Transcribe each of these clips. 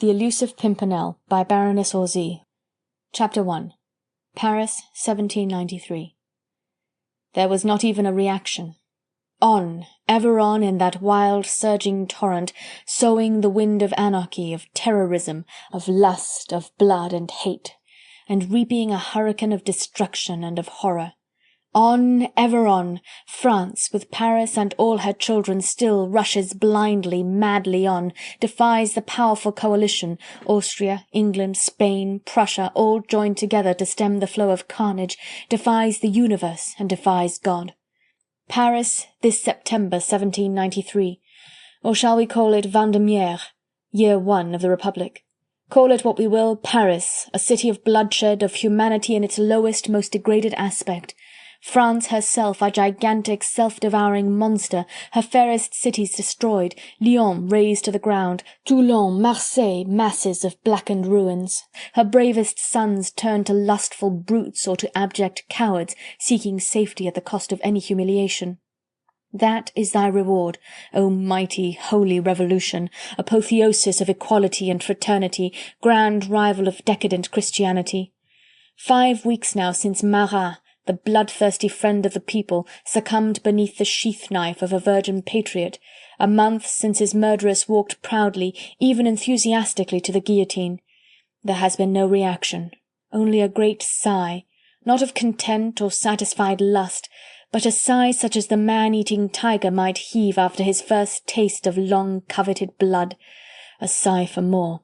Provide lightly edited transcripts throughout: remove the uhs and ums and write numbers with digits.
The Elusive Pimpernel by Baroness Orczy. Chapter 1. Paris, 1793. There was not even a reaction. On, ever on in that wild surging torrent, sowing the wind of anarchy, of terrorism, of lust, of blood and hate, and reaping a hurricane of destruction and of horror. On, ever on, France, with Paris and all her children still, rushes blindly, madly on, defies the powerful coalition, Austria, England, Spain, Prussia, all joined together to stem the flow of carnage, defies the universe and defies God. Paris, this September 1793, or shall we call it Vendémiaire, year 1 of the Republic? Call it what we will, Paris, a city of bloodshed, of humanity in its lowest, most degraded aspect. France herself a gigantic, self-devouring monster, her fairest cities destroyed, Lyon razed to the ground, Toulon, Marseille, masses of blackened ruins, her bravest sons turned to lustful brutes or to abject cowards, seeking safety at the cost of any humiliation. That is thy reward, O mighty, holy revolution, apotheosis of equality and fraternity, grand rival of decadent Christianity. 5 weeks now since Marat, the bloodthirsty friend of the people, succumbed beneath the sheath-knife of a virgin patriot, a month since his murderess walked proudly, even enthusiastically, to the guillotine. There has been no reaction, only a great sigh, not of content or satisfied lust, but a sigh such as the man-eating tiger might heave after his first taste of long-coveted blood, a sigh for more.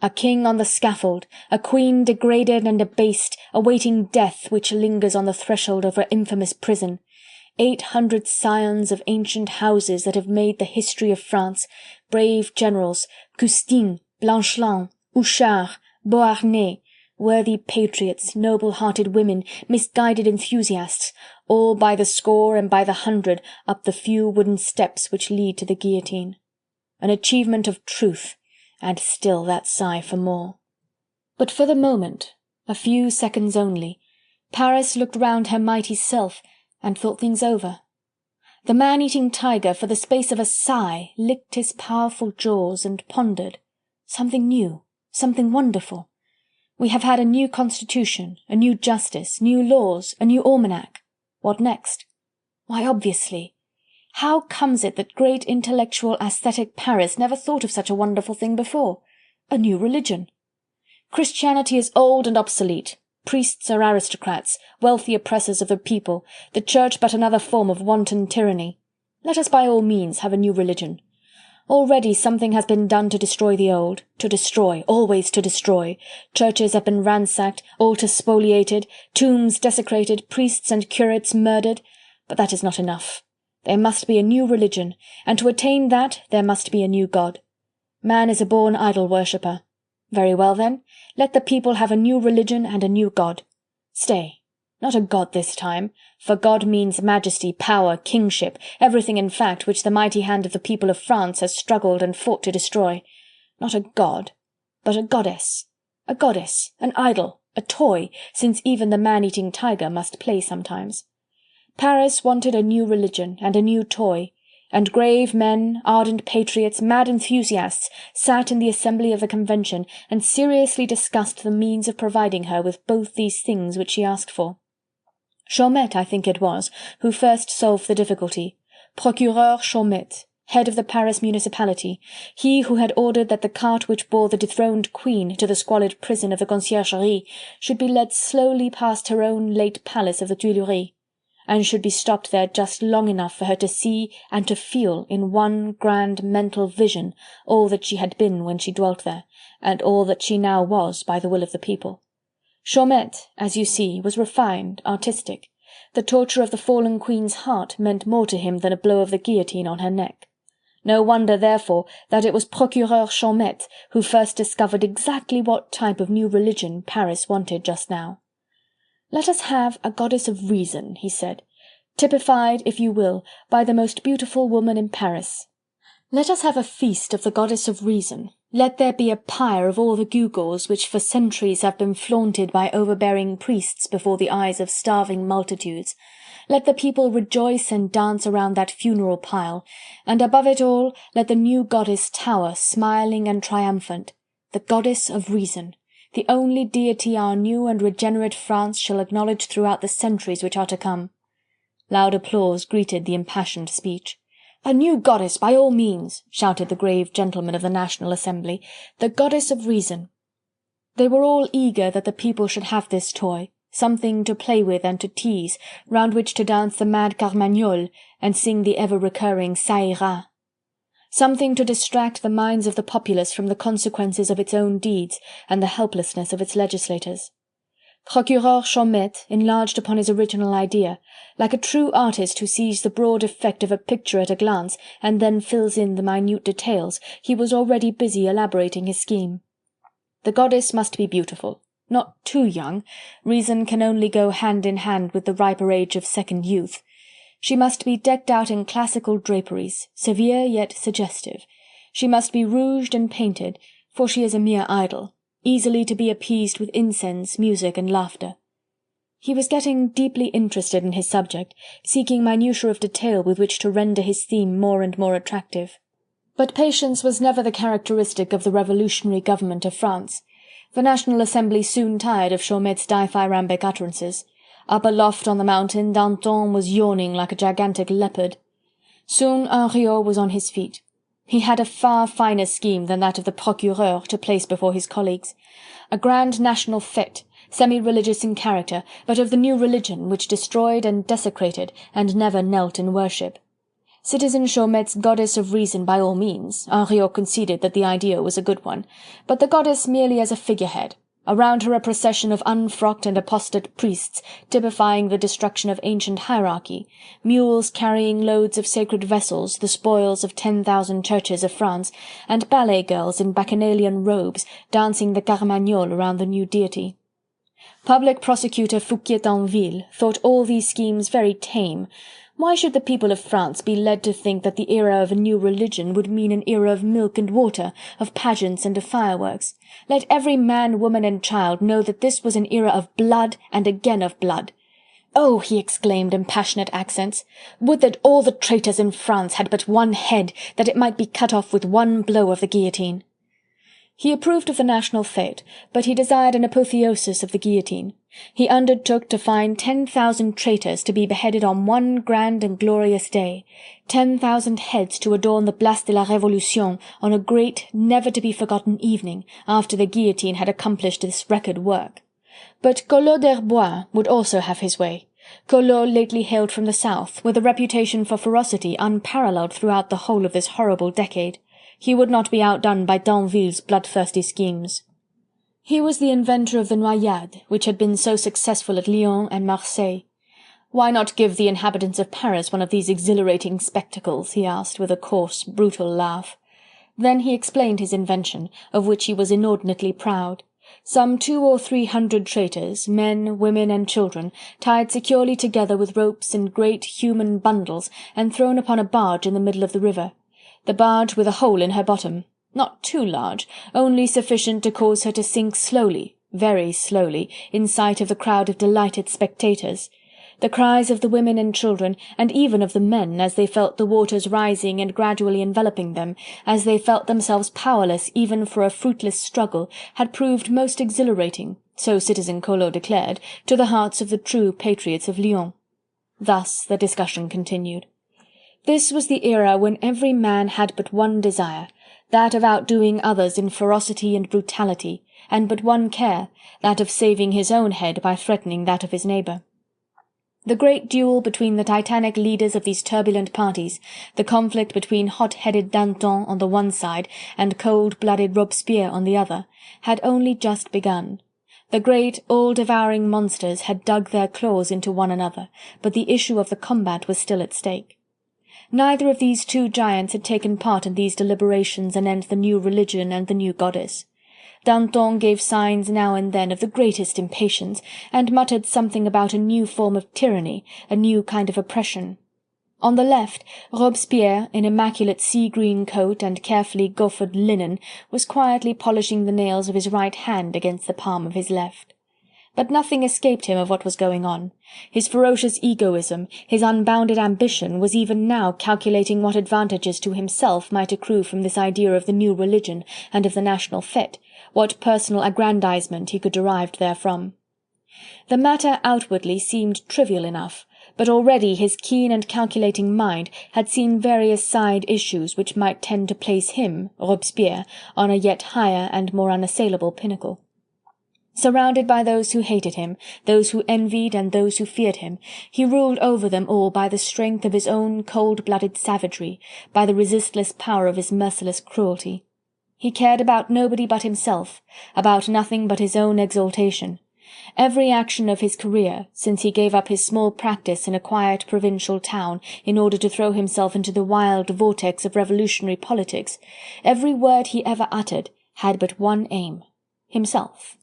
A king on the scaffold, a queen degraded and abased, awaiting death which lingers on the threshold of her infamous prison. 800 scions of ancient houses that have made the history of France, brave generals, Custine, Blanchelin, Houchard, Beauharnais, worthy patriots, noble-hearted women, misguided enthusiasts, all by the score and by the hundred up the few wooden steps which lead to the guillotine. An achievement of truth, and still that sigh for more. But for the moment, a few seconds only, Paris looked round her mighty self, and thought things over. The man-eating tiger, for the space of a sigh, licked his powerful jaws, and pondered. Something new, something wonderful. We have had a new constitution, a new justice, new laws, a new almanac. What next? Why, obviously. How comes it that great intellectual aesthetic Paris never thought of such a wonderful thing before? A new religion. Christianity is old and obsolete. Priests are aristocrats, wealthy oppressors of the people, the church but another form of wanton tyranny. Let us by all means have a new religion. Already something has been done to destroy the old, to destroy, always to destroy. Churches have been ransacked, altars spoliated, tombs desecrated, priests and curates murdered, but that is not enough. There must be a new religion, and to attain that there must be a new God. Man is a born idol-worshipper. Very well then, let the people have a new religion and a new God. Stay, not a God this time, for God means majesty, power, kingship, everything in fact which the mighty hand of the people of France has struggled and fought to destroy. Not a God, but a goddess, an idol, a toy, since even the man-eating tiger must play sometimes. Paris wanted a new religion and a new toy, and grave men, ardent patriots, mad enthusiasts, sat in the assembly of the Convention and seriously discussed the means of providing her with both these things which she asked for. Chaumette, I think it was, who first solved the difficulty. Procureur Chaumette, head of the Paris municipality, he who had ordered that the cart which bore the dethroned queen to the squalid prison of the Conciergerie should be led slowly past her own late palace of the Tuileries, and should be stopped there just long enough for her to see and to feel in one grand mental vision all that she had been when she dwelt there, and all that she now was by the will of the people. Chaumette, as you see, was refined, artistic. The torture of the fallen queen's heart meant more to him than a blow of the guillotine on her neck. No wonder, therefore, that it was Procureur Chaumette who first discovered exactly what type of new religion Paris wanted just now. "Let us have a goddess of reason," he said, "typified, if you will, by the most beautiful woman in Paris. Let us have a feast of the goddess of reason. Let there be a pyre of all the gewgaws which for centuries have been flaunted by overbearing priests before the eyes of starving multitudes. Let the people rejoice and dance around that funeral pile, and above it all let the new goddess tower smiling and triumphant. the goddess of reason, the only deity our new and regenerate France shall acknowledge throughout the centuries which are to come." Loud applause greeted the impassioned speech. "A new goddess, by all means," shouted the grave gentlemen of the National Assembly, "the goddess of reason." They were all eager that the people should have this toy, something to play with and to tease, round which to dance the mad carmagnole and sing the ever-recurring ça ira. Something to distract the minds of the populace from the consequences of its own deeds and the helplessness of its legislators. Procureur Chaumette enlarged upon his original idea. Like a true artist who sees the broad effect of a picture at a glance and then fills in the minute details, he was already busy elaborating his scheme. The goddess must be beautiful, not too young. Reason can only go hand in hand with the riper age of second youth. She must be decked out in classical draperies, severe yet suggestive. She must be rouged and painted, for she is a mere idol, easily to be appeased with incense, music, and laughter. He was getting deeply interested in his subject, seeking minutiae of detail with which to render his theme more and more attractive. But patience was never the characteristic of the revolutionary government of France. The National Assembly soon tired of Chaumette's dithyrambic utterances. Up aloft on the mountain, Danton was yawning like a gigantic leopard. Soon Henriot was on his feet. He had a far finer scheme than that of the procureur to place before his colleagues. A grand national fete, semi-religious in character, but of the new religion which destroyed and desecrated and never knelt in worship. Citizen Chaumette's goddess of reason by all means, Henriot conceded that the idea was a good one, but the goddess merely as a figurehead. Around her a procession of unfrocked and apostate priests, typifying the destruction of ancient hierarchy, mules carrying loads of sacred vessels, the spoils of 10,000 churches of France, and ballet girls in bacchanalian robes dancing the carmagnole around the new deity. Public Prosecutor Fouquier-Tinville thought all these schemes very tame. Why should the people of France be led to think that the era of a new religion would mean an era of milk and water, of pageants and of fireworks? Let every man, woman and child know that this was an era of blood and again of blood. "Oh," he exclaimed in passionate accents, "would that all the traitors in France had but one head, that it might be cut off with one blow of the guillotine." He approved of the national fete, but he desired an apotheosis of the guillotine. He undertook to find 10,000 traitors to be beheaded on one grand and glorious day, 10,000 heads to adorn the Place de la Révolution on a great, never-to-be-forgotten evening, after the guillotine had accomplished this record work. But Collot d'Herbois would also have his way. Collot lately hailed from the south, with a reputation for ferocity unparalleled throughout the whole of this horrible decade. He would not be outdone by Tinville's bloodthirsty schemes. He was the inventor of the noyade, which had been so successful at Lyons and Marseille. Why not give the inhabitants of Paris one of these exhilarating spectacles, he asked, with a coarse, brutal laugh. Then he explained his invention, of which he was inordinately proud. Some 200 or 300 traitors, men, women and children, tied securely together with ropes in great human bundles and thrown upon a barge in the middle of the river. The barge with a hole in her bottom, not too large, only sufficient to cause her to sink slowly, very slowly, in sight of the crowd of delighted spectators. The cries of the women and children, and even of the men, as they felt the waters rising and gradually enveloping them, as they felt themselves powerless even for a fruitless struggle, had proved most exhilarating, so Citizen Collot declared, to the hearts of the true patriots of Lyons. Thus the discussion continued. This was the era when every man had but one desire, that of outdoing others in ferocity and brutality, and but one care, that of saving his own head by threatening that of his neighbour. The great duel between the titanic leaders of these turbulent parties, the conflict between hot-headed Danton on the one side and cold-blooded Robespierre on the other, had only just begun. The great, all-devouring monsters had dug their claws into one another, but the issue of the combat was still at stake. Neither of these two giants had taken part in these deliberations anent the new religion and the new goddess. Danton gave signs now and then of the greatest impatience, and muttered something about a new form of tyranny, a new kind of oppression. On the left, Robespierre, in immaculate sea-green coat and carefully gauffered linen, was quietly polishing the nails of his right hand against the palm of his left. But nothing escaped him of what was going on. His ferocious egoism, his unbounded ambition, was even now calculating what advantages to himself might accrue from this idea of the new religion and of the national fete, what personal aggrandizement he could derive therefrom. The matter outwardly seemed trivial enough, but already his keen and calculating mind had seen various side issues which might tend to place him, Robespierre, on a yet higher and more unassailable pinnacle. Surrounded by those who hated him, those who envied and those who feared him, he ruled over them all by the strength of his own cold-blooded savagery, by the resistless power of his merciless cruelty. He cared about nobody but himself, about nothing but his own exaltation. Every action of his career, since he gave up his small practice in a quiet provincial town in order to throw himself into the wild vortex of revolutionary politics, every word he ever uttered had but one aim: himself.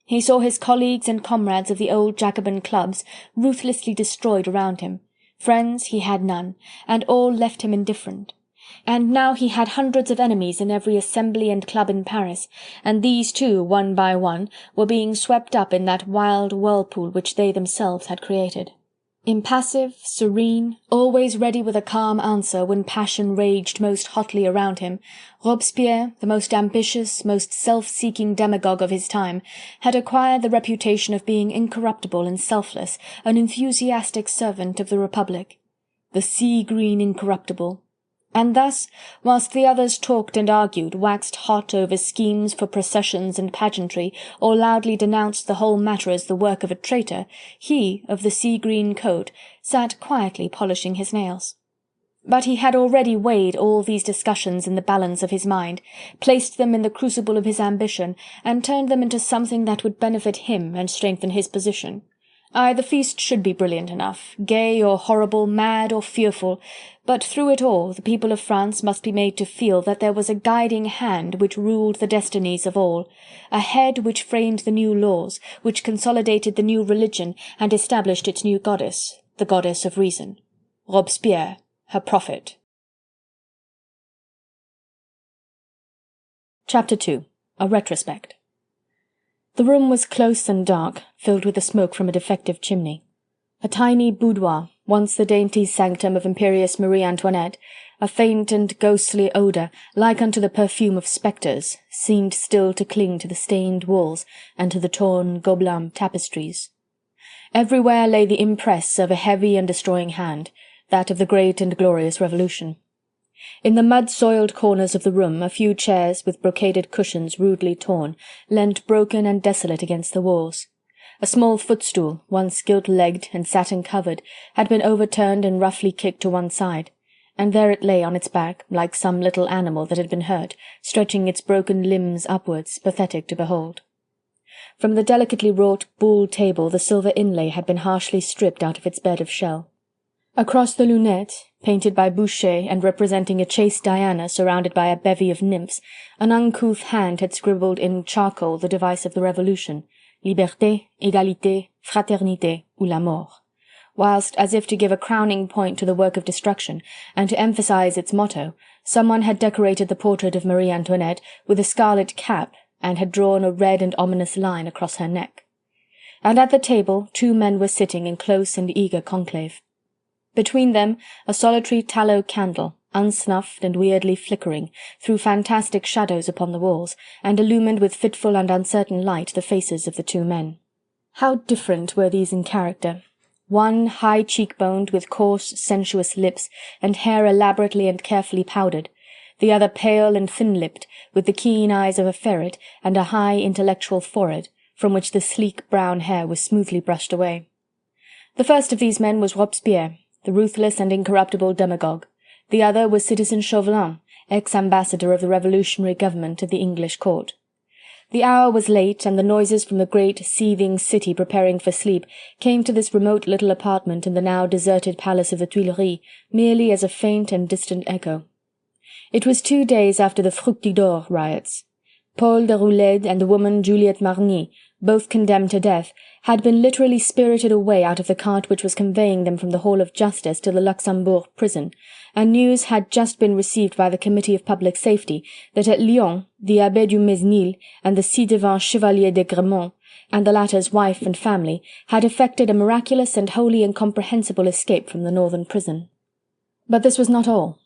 He saw his colleagues and comrades of the old Jacobin clubs ruthlessly destroyed around him. Friends he had none, and all left him indifferent. And now he had hundreds of enemies in every assembly and club in Paris, and these too, one by one, were being swept up in that wild whirlpool which they themselves had created. Impassive, serene, always ready with a calm answer when passion raged most hotly around him, Robespierre, the most ambitious, most self-seeking demagogue of his time, had acquired the reputation of being incorruptible and selfless, an enthusiastic servant of the Republic. The sea-green incorruptible. And thus, whilst the others talked and argued, waxed hot over schemes for processions and pageantry, or loudly denounced the whole matter as the work of a traitor, he, of the sea-green coat, sat quietly polishing his nails. But he had already weighed all these discussions in the balance of his mind, placed them in the crucible of his ambition, and turned them into something that would benefit him and strengthen his position. Aye, the feast should be brilliant enough, gay or horrible, mad or fearful, but through it all the people of France must be made to feel that there was a guiding hand which ruled the destinies of all, a head which framed the new laws, which consolidated the new religion and established its new goddess, the goddess of reason. Robespierre, her prophet. Chapter 2. A Retrospect. The room was close and dark, filled with the smoke from a defective chimney. A tiny boudoir, once the dainty sanctum of imperious Marie Antoinette, a faint and ghostly odour, like unto the perfume of spectres, seemed still to cling to the stained walls and to the torn Gobelin tapestries. Everywhere lay the impress of a heavy and destroying hand, that of the great and glorious Revolution. In the mud-soiled corners of the room a few chairs, with brocaded cushions rudely torn, leant broken and desolate against the walls. A small footstool, once gilt-legged and satin-covered, had been overturned and roughly kicked to one side, and there it lay on its back, like some little animal that had been hurt, stretching its broken limbs upwards, pathetic to behold. From the delicately wrought buhl table the silver inlay had been harshly stripped out of its bed of shell. Across the lunette, painted by Boucher and representing a chaste Diana surrounded by a bevy of nymphs, an uncouth hand had scribbled in charcoal the device of the Revolution: Liberté, Égalité, Fraternité ou la mort, whilst, as if to give a crowning point to the work of destruction, and to emphasize its motto, someone had decorated the portrait of Marie Antoinette with a scarlet cap, and had drawn a red and ominous line across her neck. And at the table 2 men were sitting in close and eager conclave. Between them a solitary tallow candle, unsnuffed and weirdly flickering, threw fantastic shadows upon the walls, and illumined with fitful and uncertain light the faces of the 2 men. How different were these in character! One high cheek-boned, with coarse, sensuous lips, and hair elaborately and carefully powdered; the other pale and thin-lipped, with the keen eyes of a ferret, and a high intellectual forehead, from which the sleek brown hair was smoothly brushed away. The first of these men was Robespierre, the ruthless and incorruptible demagogue. The other was citizen Chauvelin, ex-ambassador of the revolutionary government at the English court. The hour was late, and the noises from the great, seething city preparing for sleep came to this remote little apartment in the now deserted palace of the Tuileries merely as a faint and distant echo. It was 2 days after the Fructidor riots. Paul Déroulède and the woman Juliette Marny, both condemned to death, had been literally spirited away out of the cart which was conveying them from the Hall of Justice to the Luxembourg prison, and news had just been received by the Committee of Public Safety that at Lyons the Abbé du Mesnil and the ci-devant Chevalier d'Aigремont and the latter's wife and family, had effected a miraculous and wholly incomprehensible escape from the northern prison. But this was not all.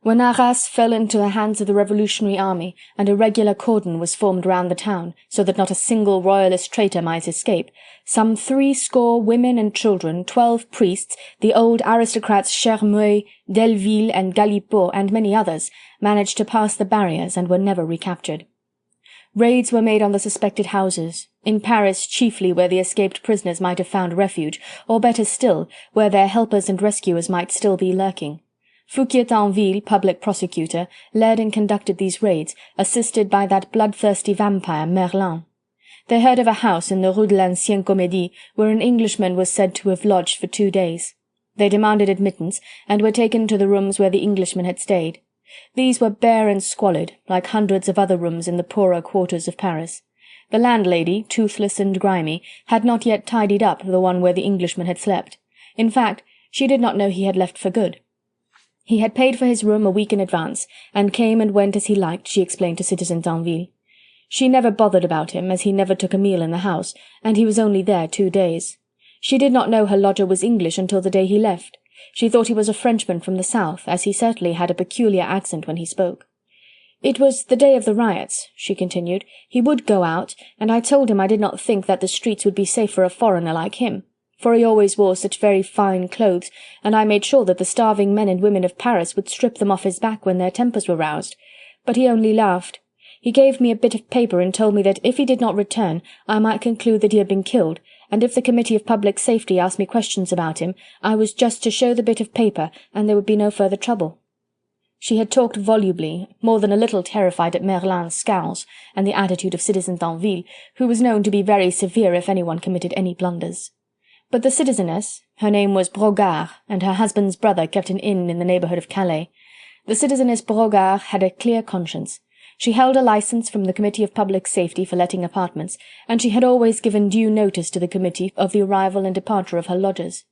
When Arras fell into the hands of the revolutionary army, and a regular cordon was formed round the town, so that not a single royalist traitor might escape, some 60 women and children, 12 priests, the old aristocrats Chermeuil, Delville and Galipeau, and many others, managed to pass the barriers and were never recaptured. Raids were made on the suspected houses, in Paris chiefly where the escaped prisoners might have found refuge, or better still, where their helpers and rescuers might still be lurking. Fouquier-Tinville, public prosecutor, led and conducted these raids, assisted by that bloodthirsty vampire Merlin. They heard of a house in the Rue de l'Ancienne Comédie where an Englishman was said to have lodged for 2 days. They demanded admittance, and were taken to the rooms where the Englishman had stayed. These were bare and squalid, like hundreds of other rooms in the poorer quarters of Paris. The landlady, toothless and grimy, had not yet tidied up the one where the Englishman had slept. In fact, she did not know he had left for good. He had paid for his room a week in advance, and came and went as he liked, she explained to Citizen Tinville. She never bothered about him, as he never took a meal in the house, and he was only there 2 days. She did not know her lodger was English until the day he left. She thought he was a Frenchman from the south, as he certainly had a peculiar accent when he spoke. "It was the day of the riots," she continued. "He would go out, and I told him I did not think that the streets would be safe for a foreigner like him, for he always wore such very fine clothes, and I made sure that the starving men and women of Paris would strip them off his back when their tempers were roused. But he only laughed. He gave me a bit of paper and told me that if he did not return, I might conclude that he had been killed, and if the Committee of Public Safety asked me questions about him, I was just to show the bit of paper, and there would be no further trouble." She had talked volubly, more than a little terrified at Merlin's scowls, and the attitude of Citizen Tinville, who was known to be very severe if anyone committed any blunders. But the citizeness, her name was Brogard, and her husband's brother kept an inn in the neighbourhood of Calais. The citizeness Brogard had a clear conscience. She held a licence from the Committee of Public Safety for letting apartments, and she had always given due notice to the committee of the arrival and departure of her lodgers.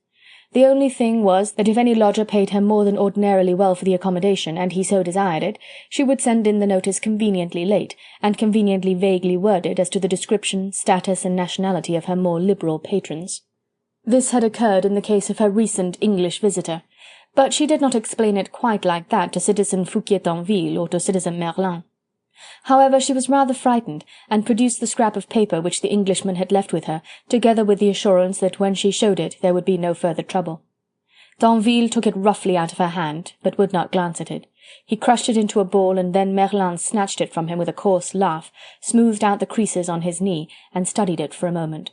The only thing was that if any lodger paid her more than ordinarily well for the accommodation, and he so desired it, she would send in the notice conveniently late, and conveniently vaguely worded as to the description, status and nationality of her more liberal patrons. This had occurred in the case of her recent English visitor, but she did not explain it quite like that to Citizen Fouquier-Tinville or to Citizen Merlin. However, she was rather frightened, and produced the scrap of paper which the Englishman had left with her, together with the assurance that when she showed it there would be no further trouble. Tinville took it roughly out of her hand, but would not glance at it. He crushed it into a ball, and then Merlin snatched it from him with a coarse laugh, smoothed out the creases on his knee, and studied it for a moment.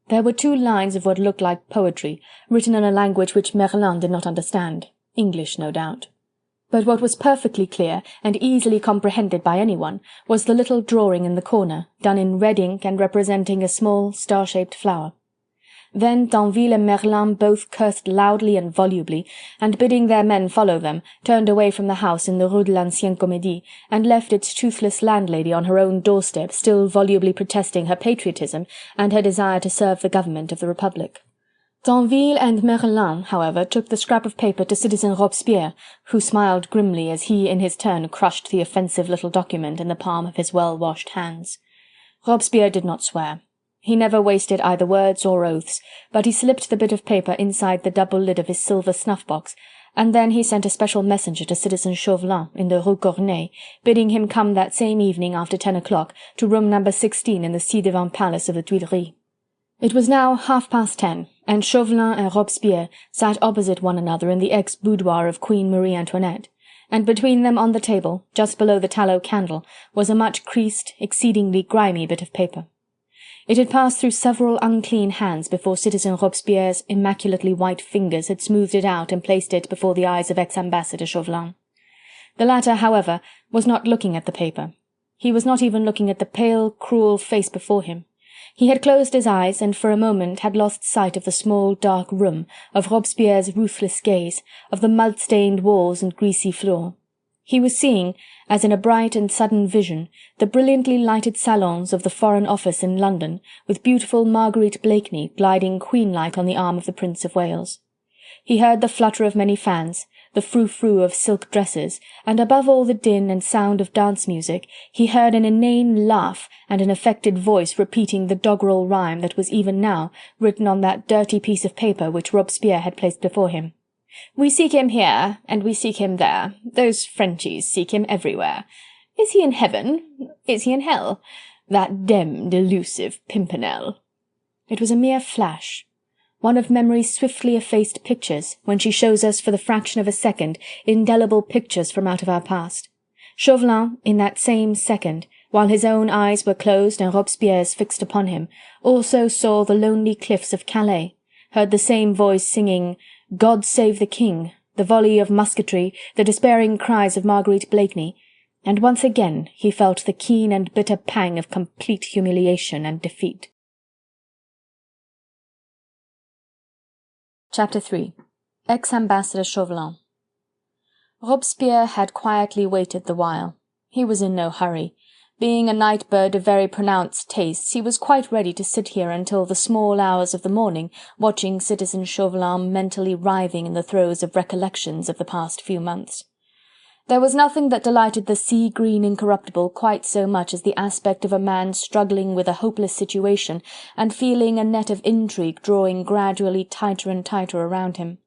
There were 2 lines of what looked like poetry, written in a language which Merlin did not understand, English no doubt. But what was perfectly clear, and easily comprehended by anyone, was the little drawing in the corner, done in red ink and representing a small star-shaped flower. Then Tinville and Merlin both cursed loudly and volubly, and bidding their men follow them, turned away from the house in the Rue de l'Ancienne Comédie, and left its toothless landlady on her own doorstep, still volubly protesting her patriotism and her desire to serve the government of the Republic. Tinville and Merlin, however, took the scrap of paper to Citizen Robespierre, who smiled grimly as he in his turn crushed the offensive little document in the palm of his well-washed hands. Robespierre did not swear. He never wasted either words or oaths, but he slipped the bit of paper inside the double lid of his silver snuff-box, and then he sent a special messenger to Citizen Chauvelin in the Rue Corneille, bidding him come that same evening after 10 o'clock to room number 16 in the ci-devant palace of the Tuileries. It was now 10:30, and Chauvelin and Robespierre sat opposite one another in the ex-boudoir of Queen Marie Antoinette, and between them on the table, just below the tallow candle, was a much creased, exceedingly grimy bit of paper. It had passed through several unclean hands before Citizen Robespierre's immaculately white fingers had smoothed it out and placed it before the eyes of ex-ambassador Chauvelin. The latter, however, was not looking at the paper. He was not even looking at the pale, cruel face before him. He had closed his eyes, and for a moment had lost sight of the small, dark room, of Robespierre's ruthless gaze, of the mud-stained walls and greasy floor. He was seeing, as in a bright and sudden vision, the brilliantly lighted salons of the Foreign Office in London, with beautiful Marguerite Blakeney gliding queen-like on the arm of the Prince of Wales. He heard the flutter of many fans, the frou-frou of silk dresses, and above all the din and sound of dance music, he heard an inane laugh and an affected voice repeating the doggerel rhyme that was even now written on that dirty piece of paper which Robespierre had placed before him. "We seek him here, and we seek him there. Those Frenchies seek him everywhere. Is he in heaven? Is he in hell? That demmed Elusive Pimpernel." It was a mere flash, one of memory's swiftly effaced pictures, when she shows us for the fraction of a second indelible pictures from out of our past. Chauvelin, in that same second, while his own eyes were closed and Robespierre's fixed upon him, also saw the lonely cliffs of Calais, heard the same voice singing "God save the King," the volley of musketry, the despairing cries of Marguerite Blakeney, and once again he felt the keen and bitter pang of complete humiliation and defeat. Chapter 3. Ex-Ambassador Chauvelin. Robespierre had quietly waited the while. He was in no hurry. Being a night bird of very pronounced tastes, he was quite ready to sit here until the small hours of the morning, watching citizen Chauvelin mentally writhing in the throes of recollections of the past few months. There was nothing that delighted the sea-green incorruptible quite so much as the aspect of a man struggling with a hopeless situation and feeling a net of intrigue drawing gradually tighter and tighter around him.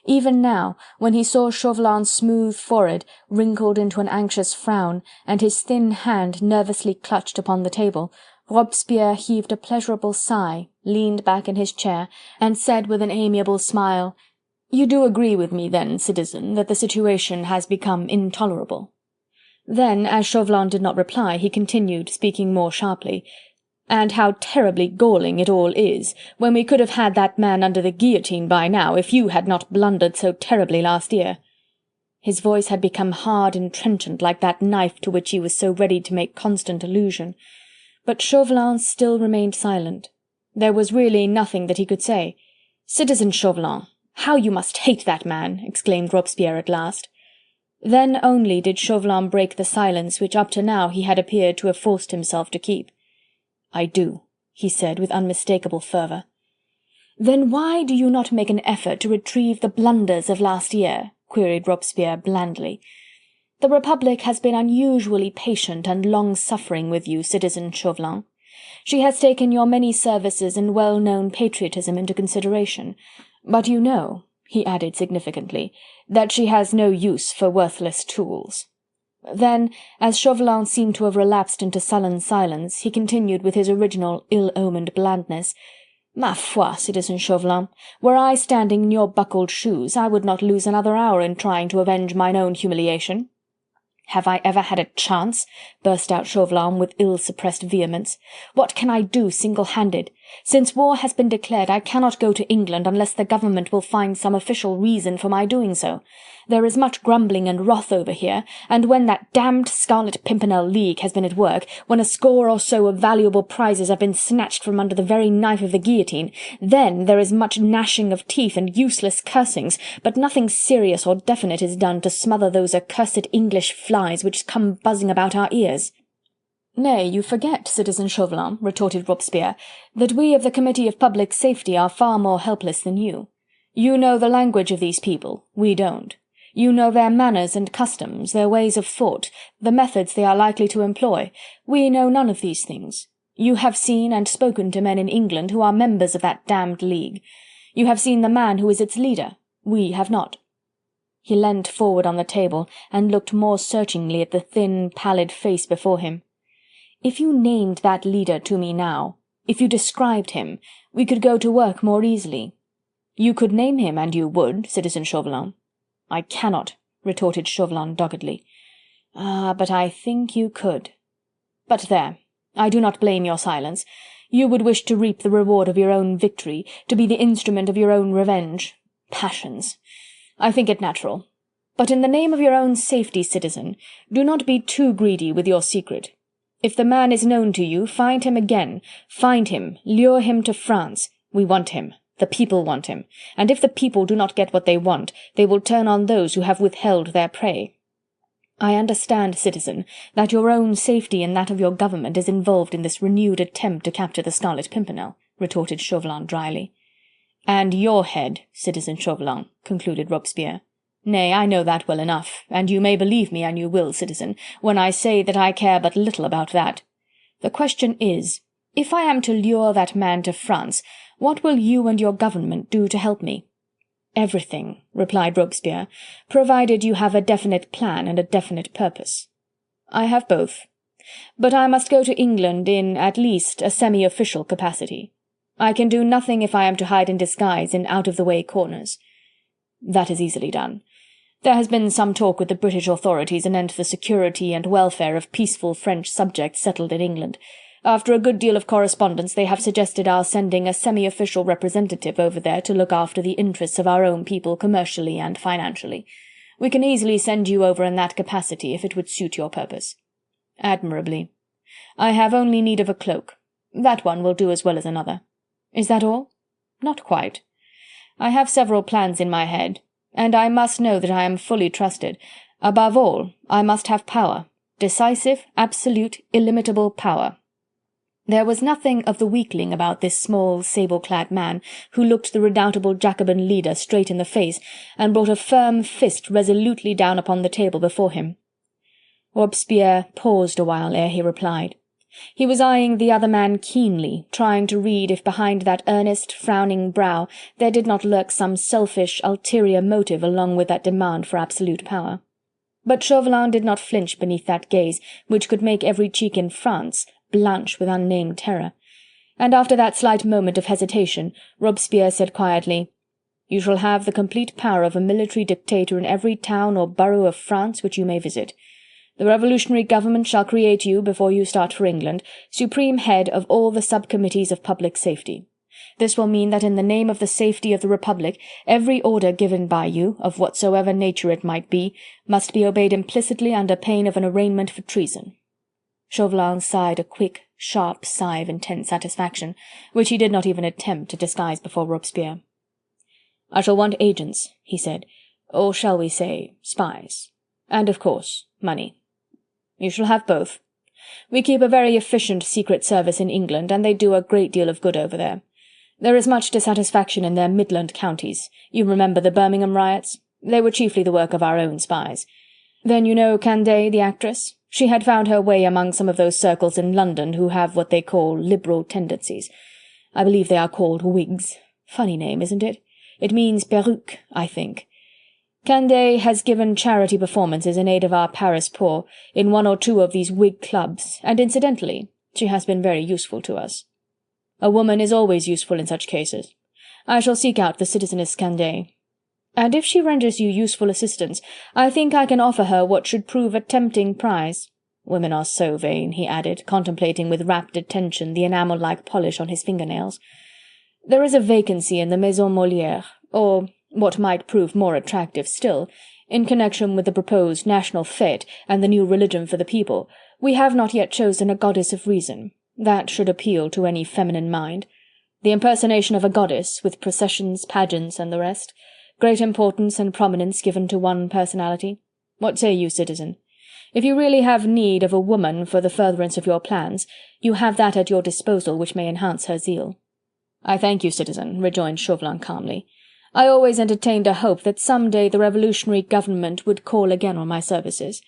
Even now, when he saw Chauvelin's smooth forehead wrinkled into an anxious frown, and his thin hand nervously clutched upon the table, Robespierre heaved a pleasurable sigh, leaned back in his chair, and said with an amiable smile, "You do agree with me, then, citizen, that the situation has become intolerable?" Then, as Chauvelin did not reply, he continued, speaking more sharply, "And how terribly galling it all is, when we could have had that man under the guillotine by now, if you had not blundered so terribly last year." His voice had become hard and trenchant like that knife to which he was so ready to make constant allusion. But Chauvelin still remained silent. There was really nothing that he could say. "Citizen Chauvelin, how you must hate that man!" exclaimed Robespierre at last. Then only did Chauvelin break the silence which up to now he had appeared to have forced himself to keep. "I do," he said with unmistakable fervour. "Then why do you not make an effort to retrieve the blunders of last year?" queried Robespierre blandly. "The Republic has been unusually patient and long-suffering with you, citizen Chauvelin. She has taken your many services and well-known patriotism into consideration. But you know," he added significantly, "that she has no use for worthless tools." Then, as Chauvelin seemed to have relapsed into sullen silence, he continued with his original ill-omened blandness, "Ma foi, citizen Chauvelin, were I standing in your buckled shoes, I would not lose another hour in trying to avenge mine own humiliation." "Have I ever had a chance?" burst out Chauvelin with ill-suppressed vehemence. "What can I do single-handed? Since war has been declared, I cannot go to England unless the government will find some official reason for my doing so. There is much grumbling and wrath over here, and when that damned Scarlet Pimpernel League has been at work, when a score or so of valuable prizes have been snatched from under the very knife of the guillotine, then there is much gnashing of teeth and useless cursings, but nothing serious or definite is done to smother those accursed English flies which come buzzing about our ears." "Nay, you forget, citizen Chauvelin," retorted Robespierre, "that we of the Committee of Public Safety are far more helpless than you. You know the language of these people, we don't. You know their manners and customs, their ways of thought, the methods they are likely to employ. We know none of these things. You have seen and spoken to men in England who are members of that damned league. You have seen the man who is its leader. We have not." He leant forward on the table and looked more searchingly at the thin, pallid face before him. "If you named that leader to me now, if you described him, we could go to work more easily. You could name him, and you would, citizen Chauvelin." "I cannot," retorted Chauvelin doggedly. "Ah, but I think you could. But there, I do not blame your silence. You would wish to reap the reward of your own victory, to be the instrument of your own revenge. Passions! I think it natural. But in the name of your own safety, citizen, do not be too greedy with your secret. If the man is known to you, find him again. Find him, lure him to France. We want him. The people want him, and if the people do not get what they want, they will turn on those who have withheld their prey. I understand, citizen, that your own safety and that of your government is involved in this renewed attempt to capture the Scarlet Pimpernel," retorted Chauvelin dryly. "And your head, citizen Chauvelin," concluded Robespierre. Nay, I know that well enough, and you may believe me an you will, citizen, when I say that I care but little about that. The question is, if I am to lure that man to France, what will you and your government do to help me?" "Everything," replied Robespierre, "provided you have a definite plan and a definite purpose." "I have both. But I must go to England in, at least, a semi-official capacity. I can do nothing if I am to hide in disguise in out-of-the-way corners." "That is easily done. There has been some talk with the British authorities anent the security and welfare of peaceful French subjects settled in England. After a good deal of correspondence they have suggested our sending a semi-official representative over there to look after the interests of our own people commercially and financially. We can easily send you over in that capacity if it would suit your purpose." "Admirably. I have only need of a cloak. That one will do as well as another." "Is that all?" "Not quite. I have several plans in my head, and I must know that I am fully trusted. Above all, I must have power, decisive, absolute, illimitable power." There was nothing of the weakling about this small, sable-clad man, who looked the redoubtable Jacobin leader straight in the face, and brought a firm fist resolutely down upon the table before him. Robespierre paused a while ere he replied. He was eyeing the other man keenly, trying to read if behind that earnest, frowning brow there did not lurk some selfish, ulterior motive along with that demand for absolute power. But Chauvelin did not flinch beneath that gaze, which could make every cheek in France blanch with unnamed terror. And after that slight moment of hesitation, Robespierre said quietly, "You shall have the complete power of a military dictator in every town or borough of France which you may visit. The revolutionary government shall create you, before you start for England, supreme head of all the sub-committees of public safety. This will mean that in the name of the safety of the Republic, every order given by you, of whatsoever nature it might be, must be obeyed implicitly under pain of an arraignment for treason." Chauvelin sighed a quick, sharp sigh of intense satisfaction, which he did not even attempt to disguise before Robespierre. "I shall want agents," he said, "or shall we say, spies. And, of course, money. You shall have both. We keep a very efficient secret service in England, and they do a great deal of good over there. There is much dissatisfaction in their Midland counties. You remember the Birmingham riots? They were chiefly the work of our own spies. Then you know Candeille, the actress? She had found her way among some of those circles in London who have what they call liberal tendencies. I believe they are called Whigs. Funny name, isn't it? It means perruque, I think. Candeille has given charity performances in aid of our Paris poor in one or two of these Whig clubs, and incidentally, she has been very useful to us. A woman is always useful in such cases. I shall seek out the citizeness Candeille. And if she renders you useful assistance, I think I can offer her what should prove a tempting prize. Women are so vain," he added, contemplating with rapt attention the enamel-like polish on his fingernails. "There is a vacancy in the Maison Molière, or, what might prove more attractive still, in connection with the proposed national fete and the new religion for the people, we have not yet chosen a goddess of reason. That should appeal to any feminine mind. The impersonation of a goddess, with processions, pageants, and the rest. Great importance and prominence given to one personality. What say you, citizen? If you really have need of a woman for the furtherance of your plans, you have that at your disposal which may enhance her zeal." "I thank you, citizen," rejoined Chauvelin calmly. "I always entertained a hope that some day the revolutionary government would call again on my services.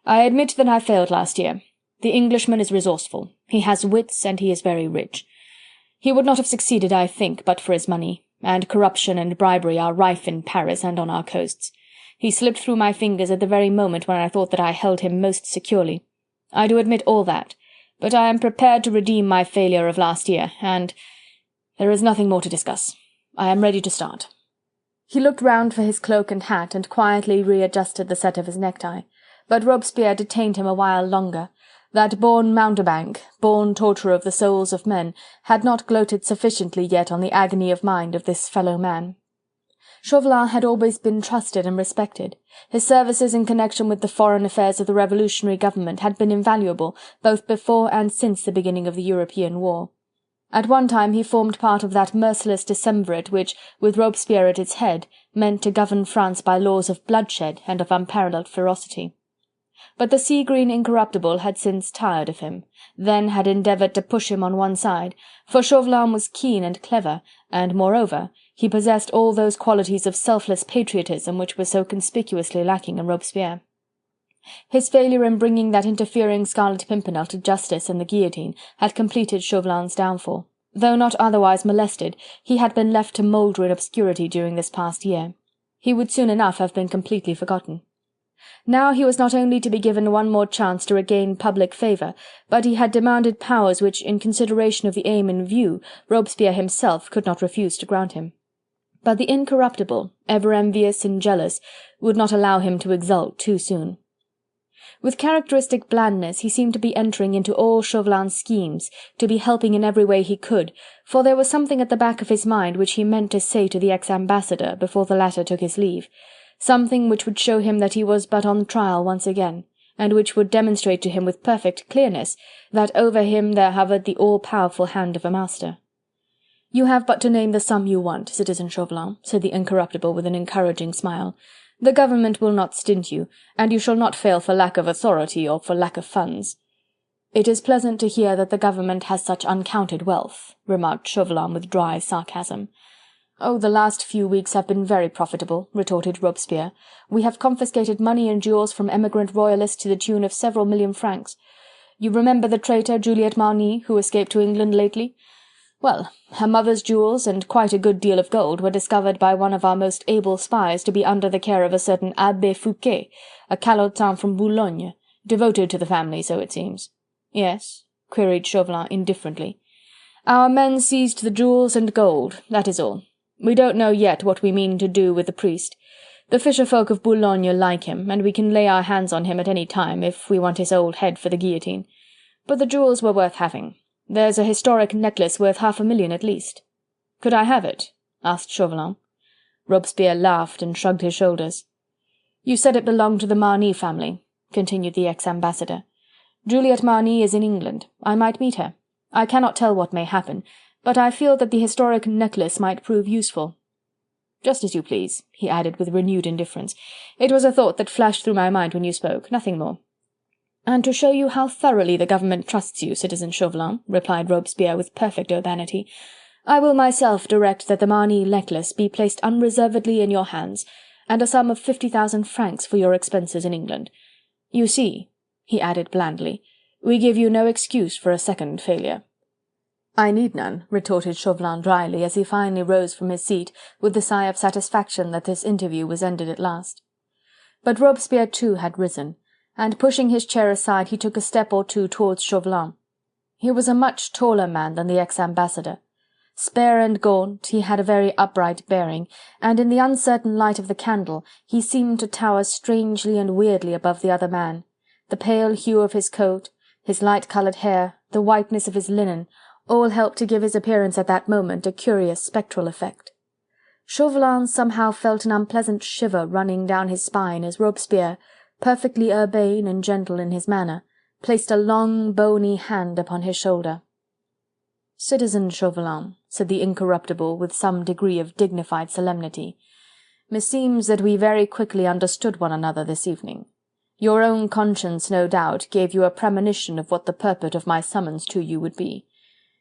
I admit that I failed last year. The Englishman is resourceful. He has wits, and he is very rich. He would not have succeeded, I think, but for his money, and corruption and bribery are rife in Paris and on our coasts. He slipped through my fingers at the very moment when I thought that I held him most securely. I do admit all that, but I am prepared to redeem my failure of last year, and there is nothing more to discuss. I am ready to start." He looked round for his cloak and hat, and quietly readjusted the set of his necktie, but Robespierre detained him a while longer. That born mountebank, born torturer of the souls of men, had not gloated sufficiently yet on the agony of mind of this fellow man. Chauvelin had always been trusted and respected. His services in connection with the foreign affairs of the revolutionary government had been invaluable, both before and since the beginning of the European war. At one time he formed part of that merciless decemvirate which, with Robespierre at its head, meant to govern France by laws of bloodshed and of unparalleled ferocity. But the sea-green incorruptible had since tired of him, then had endeavoured to push him on one side, for Chauvelin was keen and clever, and, moreover, he possessed all those qualities of selfless patriotism which were so conspicuously lacking in Robespierre. His failure in bringing that interfering Scarlet Pimpernel to justice and the guillotine had completed Chauvelin's downfall. Though not otherwise molested, he had been left to moulder in obscurity during this past year. He would soon enough have been completely forgotten. Now he was not only to be given one more chance to regain public favour, but he had demanded powers which, in consideration of the aim in view, Robespierre himself could not refuse to grant him. But the incorruptible, ever envious and jealous, would not allow him to exult too soon. With characteristic blandness he seemed to be entering into all Chauvelin's schemes, to be helping in every way he could, for there was something at the back of his mind which he meant to say to the ex-ambassador before the latter took his leave, something which would show him that he was but on trial once again, and which would demonstrate to him with perfect clearness that over him there hovered the all-powerful hand of a master. "You have but to name the sum you want, citizen Chauvelin," said the incorruptible with an encouraging smile. "The government will not stint you, and you shall not fail for lack of authority or for lack of funds." "It is pleasant to hear that the government has such uncounted wealth," remarked Chauvelin with dry sarcasm. "Oh, the last few weeks have been very profitable," retorted Robespierre. "We have confiscated money and jewels from emigrant royalists to the tune of several million francs. You remember the traitor Juliette Marny, who escaped to England lately? Well, her mother's jewels and quite a good deal of gold were discovered by one of our most able spies to be under the care of a certain Abbé Fouquet, a calotin from Boulogne, devoted to the family, so it seems." "Yes?" queried Chauvelin indifferently. "Our men seized the jewels and gold, that is all. We don't know yet what we mean to do with the priest. The fisher-folk of Boulogne like him, and we can lay our hands on him at any time, if we want his old head for the guillotine. But the jewels were worth having. There's a historic necklace worth 500,000 at least." "Could I have it?" asked Chauvelin. Robespierre laughed and shrugged his shoulders. "You said it belonged to the Marny family," continued the ex-ambassador. "Juliette Marny is in England. I might meet her. I cannot tell what may happen, but I feel that the historic necklace might prove useful." "Just as you please," he added with renewed indifference. "It was a thought that flashed through my mind when you spoke, nothing more." "And to show you how thoroughly the government trusts you, citizen Chauvelin," replied Robespierre with perfect urbanity, "I will myself direct that the Marny necklace be placed unreservedly in your hands, and a sum of 50,000 francs for your expenses in England. You see," he added blandly, "we give you no excuse for a second failure." "I need none," retorted Chauvelin dryly, as he finally rose from his seat, with the sigh of satisfaction that this interview was ended at last. But Robespierre too had risen, and pushing his chair aside he took a step or two towards Chauvelin. He was a much taller man than the ex-ambassador. Spare and gaunt, he had a very upright bearing, and in the uncertain light of the candle he seemed to tower strangely and weirdly above the other man. The pale hue of his coat, his light-coloured hair, the whiteness of his linen, all helped to give his appearance at that moment a curious spectral effect. Chauvelin somehow felt an unpleasant shiver running down his spine as Robespierre, perfectly urbane and gentle in his manner, placed a long, bony hand upon his shoulder. "Citizen Chauvelin," said the incorruptible with some degree of dignified solemnity, "meseems that we very quickly understood one another this evening. Your own conscience, no doubt, gave you a premonition of what the purport of my summons to you would be.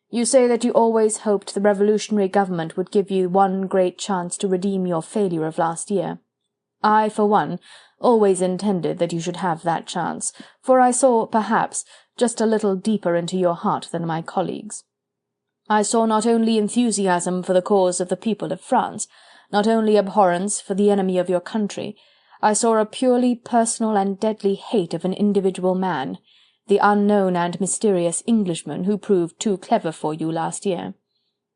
You say that you always hoped the revolutionary government would give you one great chance to redeem your failure of last year. I, for one, always intended that you should have that chance, for I saw, perhaps, just a little deeper into your heart than my colleagues. I saw not only enthusiasm for the cause of the people of France, not only abhorrence for the enemy of your country, I saw a purely personal and deadly hate of an individual man, the unknown and mysterious Englishman who proved too clever for you last year.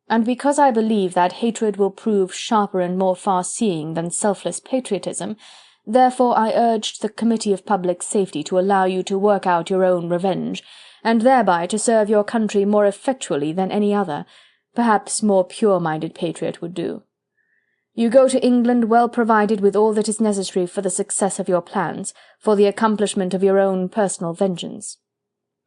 And because I believe that hatred will prove sharper and more far-seeing than selfless patriotism, therefore I urged the Committee of Public Safety to allow you to work out your own revenge, and thereby to serve your country more effectually than any other, perhaps more pure-minded patriot would do. You go to England well provided with all that is necessary for the success of your plans, for the accomplishment of your own personal vengeance.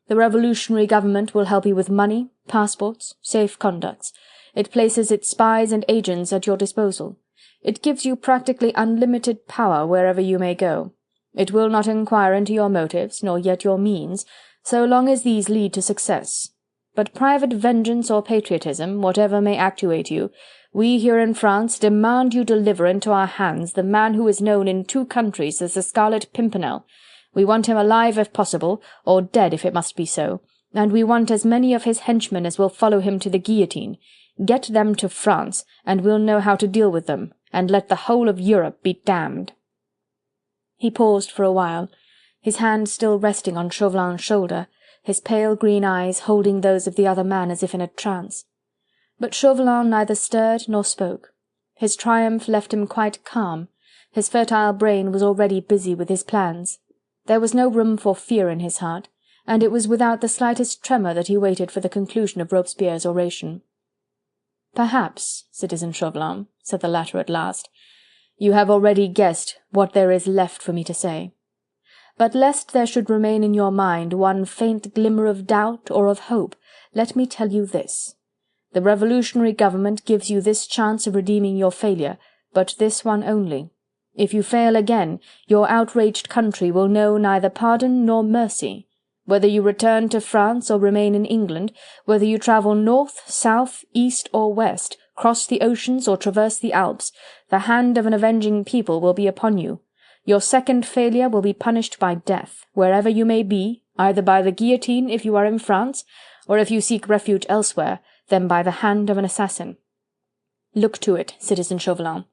The revolutionary government will help you with money, passports, safe conducts. It places its spies and agents at your disposal. It gives you practically unlimited power wherever you may go. It will not inquire into your motives, nor yet your means, so long as these lead to success. But private vengeance or patriotism, whatever may actuate you, we here in France demand you deliver into our hands the man who is known in 2 countries as the Scarlet Pimpernel. We want him alive if possible, or dead if it must be so, and we want as many of his henchmen as will follow him to the guillotine. Get them to France, and we'll know how to deal with them, and let the whole of Europe be damned." He paused for a while, his hand still resting on Chauvelin's shoulder, his pale green eyes holding those of the other man as if in a trance. But Chauvelin neither stirred nor spoke. His triumph left him quite calm. His fertile brain was already busy with his plans. There was no room for fear in his heart, and it was without the slightest tremor that he waited for the conclusion of Robespierre's oration. "Perhaps, citizen Chauvelin," said the latter at last, "you have already guessed what there is left for me to say. But lest there should remain in your mind one faint glimmer of doubt or of hope, let me tell you this. The revolutionary government gives you this chance of redeeming your failure, but this one only. If you fail again, your outraged country will know neither pardon nor mercy. Whether you return to France or remain in England, whether you travel north, south, east or west, cross the oceans or traverse the Alps, the hand of an avenging people will be upon you. Your second failure will be punished by death, wherever you may be, either by the guillotine if you are in France, or if you seek refuge elsewhere, then by the hand of an assassin. Look to it, citizen Chauvelin,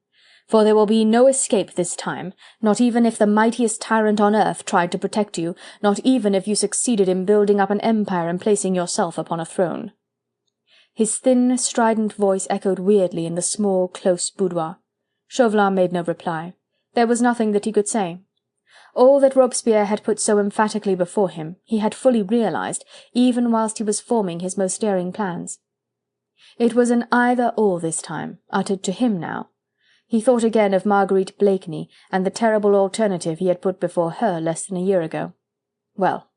for there will be no escape this time, not even if the mightiest tyrant on earth tried to protect you, not even if you succeeded in building up an empire and placing yourself upon a throne." His thin, strident voice echoed weirdly in the small, close boudoir. Chauvelin made no reply. There was nothing that he could say. All that Robespierre had put so emphatically before him, he had fully realized, even whilst he was forming his most daring plans. It was an either-or this time, uttered to him now. He thought again of Marguerite Blakeney and the terrible alternative he had put before her less than a year ago. Well,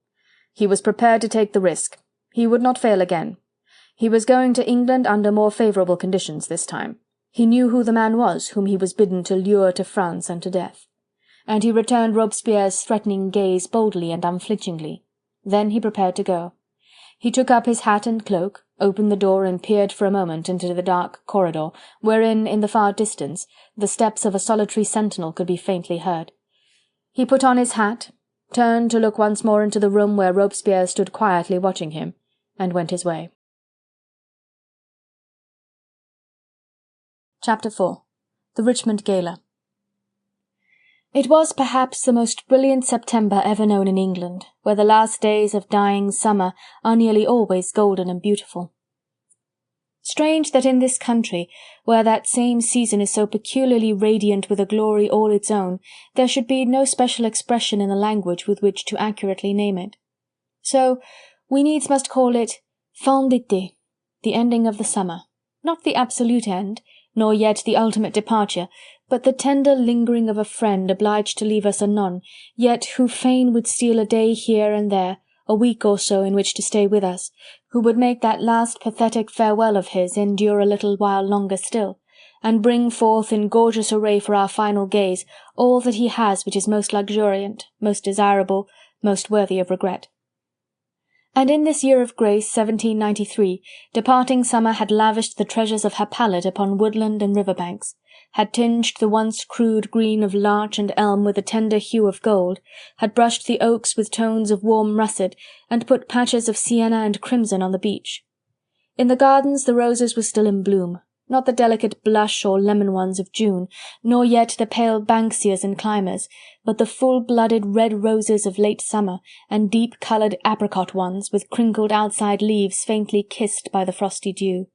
he was prepared to take the risk. He would not fail again. He was going to England under more favourable conditions this time. He knew who the man was whom he was bidden to lure to France and to death. And he returned Robespierre's threatening gaze boldly and unflinchingly. Then he prepared to go. He took up his hat and cloak, opened the door and peered for a moment into the dark corridor, wherein, in the far distance, the steps of a solitary sentinel could be faintly heard. He put on his hat, turned to look once more into the room where Robespierre stood quietly watching him, and went his way. Chapter 4. The Richmond Gala. It was perhaps the most brilliant September ever known in England, where the last days of dying summer are nearly always golden and beautiful. Strange that in this country, where that same season is so peculiarly radiant with a glory all its own, there should be no special expression in the language with which to accurately name it. So we needs must call it fin d'été, the ending of the summer, not the absolute end, nor yet the ultimate departure, but the tender lingering of a friend obliged to leave us anon, yet who fain would steal a day here and there, a week or so in which to stay with us, who would make that last pathetic farewell of his endure a little while longer still, and bring forth in gorgeous array for our final gaze all that he has which is most luxuriant, most desirable, most worthy of regret. And in this year of grace 1793, departing summer had lavished the treasures of her palette upon woodland and river-banks, had tinged the once crude green of larch and elm with a tender hue of gold, had brushed the oaks with tones of warm russet, and put patches of sienna and crimson on the beach. In the gardens the roses were still in bloom, not the delicate blush or lemon ones of June, nor yet the pale banksias and climbers, but the full-blooded red roses of late summer, and deep-coloured apricot ones, with crinkled outside leaves faintly kissed by the frosty dew.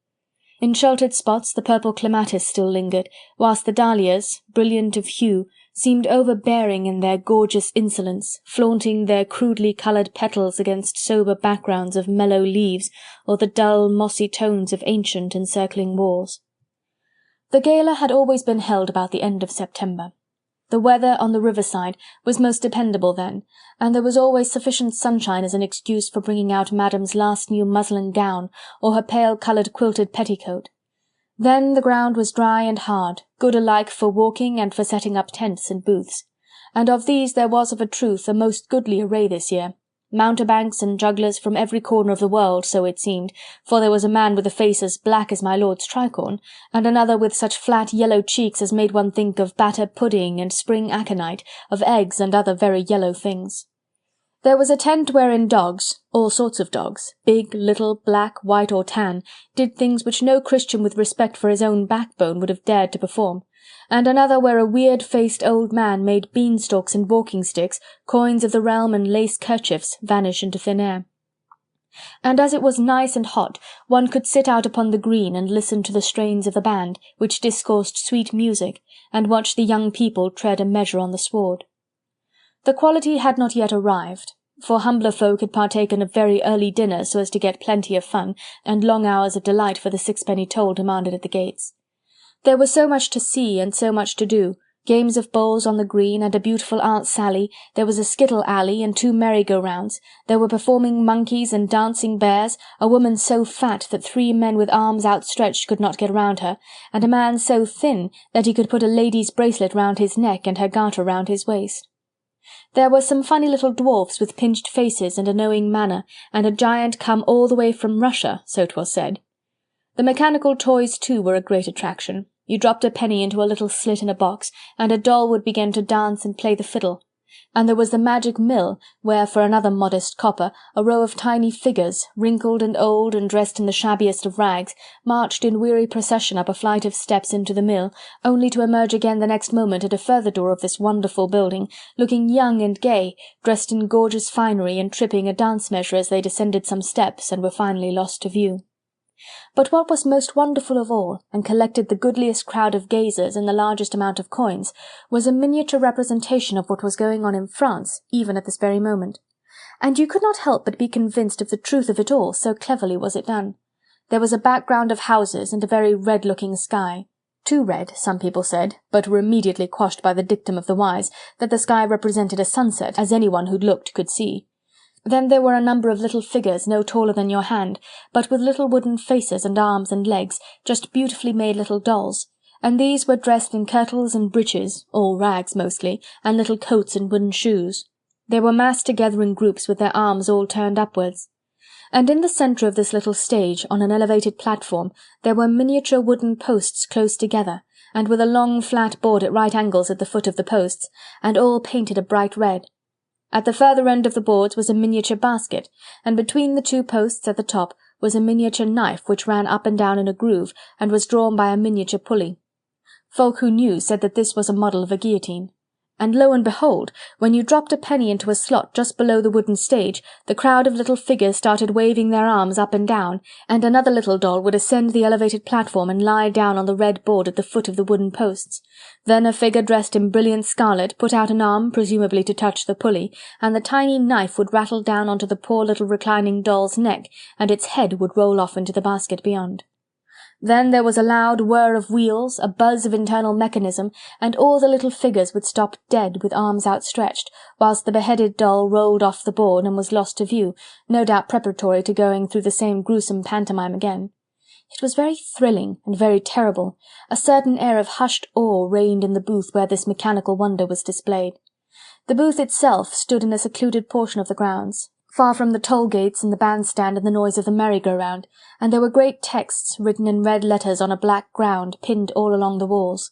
In sheltered spots the purple clematis still lingered, whilst the dahlias, brilliant of hue, seemed overbearing in their gorgeous insolence, flaunting their crudely coloured petals against sober backgrounds of mellow leaves, or the dull mossy tones of ancient encircling walls. The gala had always been held about the end of September. The weather on the riverside was most dependable then, and there was always sufficient sunshine as an excuse for bringing out Madame's last new muslin gown, or her pale-coloured quilted petticoat. Then the ground was dry and hard, good alike for walking and for setting up tents and booths, and of these there was of a truth a most goodly array this year. Mountebanks and jugglers from every corner of the world, so it seemed, for there was a man with a face as black as my lord's tricorn, and another with such flat yellow cheeks as made one think of batter pudding and spring aconite, of eggs and other very yellow things. There was a tent wherein dogs, all sorts of dogs, big, little, black, white, or tan, did things which no Christian with respect for his own backbone would have dared to perform, and another where a weird-faced old man made beanstalks and walking-sticks, coins of the realm and lace kerchiefs vanish into thin air. And as it was nice and hot, one could sit out upon the green and listen to the strains of the band, which discoursed sweet music, and watch the young people tread a measure on the sward. The quality had not yet arrived, for humbler folk had partaken of very early dinner so as to get plenty of fun and long hours of delight for the sixpenny toll demanded at the gates. There was so much to see and so much to do, games of bowls on the green, and a beautiful Aunt Sally, there was a skittle alley and 2 merry-go-rounds, there were performing monkeys and dancing bears, a woman so fat that 3 men with arms outstretched could not get round her, and a man so thin that he could put a lady's bracelet round his neck and her garter round his waist. There were some funny little dwarfs with pinched faces and a knowing manner, and a giant come all the way from Russia, so 'twas said. The mechanical toys too were a great attraction. You dropped a penny into a little slit in a box, and a doll would begin to dance and play the fiddle. And there was the magic mill, where for another modest copper a row of tiny figures, wrinkled and old and dressed in the shabbiest of rags, marched in weary procession up a flight of steps into the mill, only to emerge again the next moment at a further door of this wonderful building, looking young and gay, dressed in gorgeous finery and tripping a dance measure as they descended some steps and were finally lost to view. But what was most wonderful of all, and collected the goodliest crowd of gazers and the largest amount of coins, was a miniature representation of what was going on in France, even at this very moment. And you could not help but be convinced of the truth of it all, so cleverly was it done. There was a background of houses and a very red-looking sky. Too red, some people said, but were immediately quashed by the dictum of the wise, that the sky represented a sunset, as anyone who looked could see. Then there were a number of little figures no taller than your hand, but with little wooden faces and arms and legs, just beautifully made little dolls, and these were dressed in kirtles and breeches, all rags mostly, and little coats and wooden shoes. They were massed together in groups with their arms all turned upwards. And in the centre of this little stage, on an elevated platform, there were miniature wooden posts close together, and with a long flat board at right angles at the foot of the posts, and all painted a bright red. At the further end of the boards was a miniature basket, and between the 2 posts at the top was a miniature knife which ran up and down in a groove, and was drawn by a miniature pulley. Folk who knew said that this was a model of a guillotine. And lo and behold, when you dropped a penny into a slot just below the wooden stage, the crowd of little figures started waving their arms up and down, and another little doll would ascend the elevated platform and lie down on the red board at the foot of the wooden posts. Then a figure dressed in brilliant scarlet put out an arm, presumably to touch the pulley, and the tiny knife would rattle down onto the poor little reclining doll's neck, and its head would roll off into the basket beyond. Then there was a loud whir of wheels, a buzz of internal mechanism, and all the little figures would stop dead with arms outstretched, whilst the beheaded doll rolled off the board and was lost to view, no doubt preparatory to going through the same gruesome pantomime again. It was very thrilling and very terrible. A certain air of hushed awe reigned in the booth where this mechanical wonder was displayed. The booth itself stood in a secluded portion of the grounds, far from the toll-gates and the bandstand and the noise of the merry-go-round, and there were great texts written in red letters on a black ground pinned all along the walls.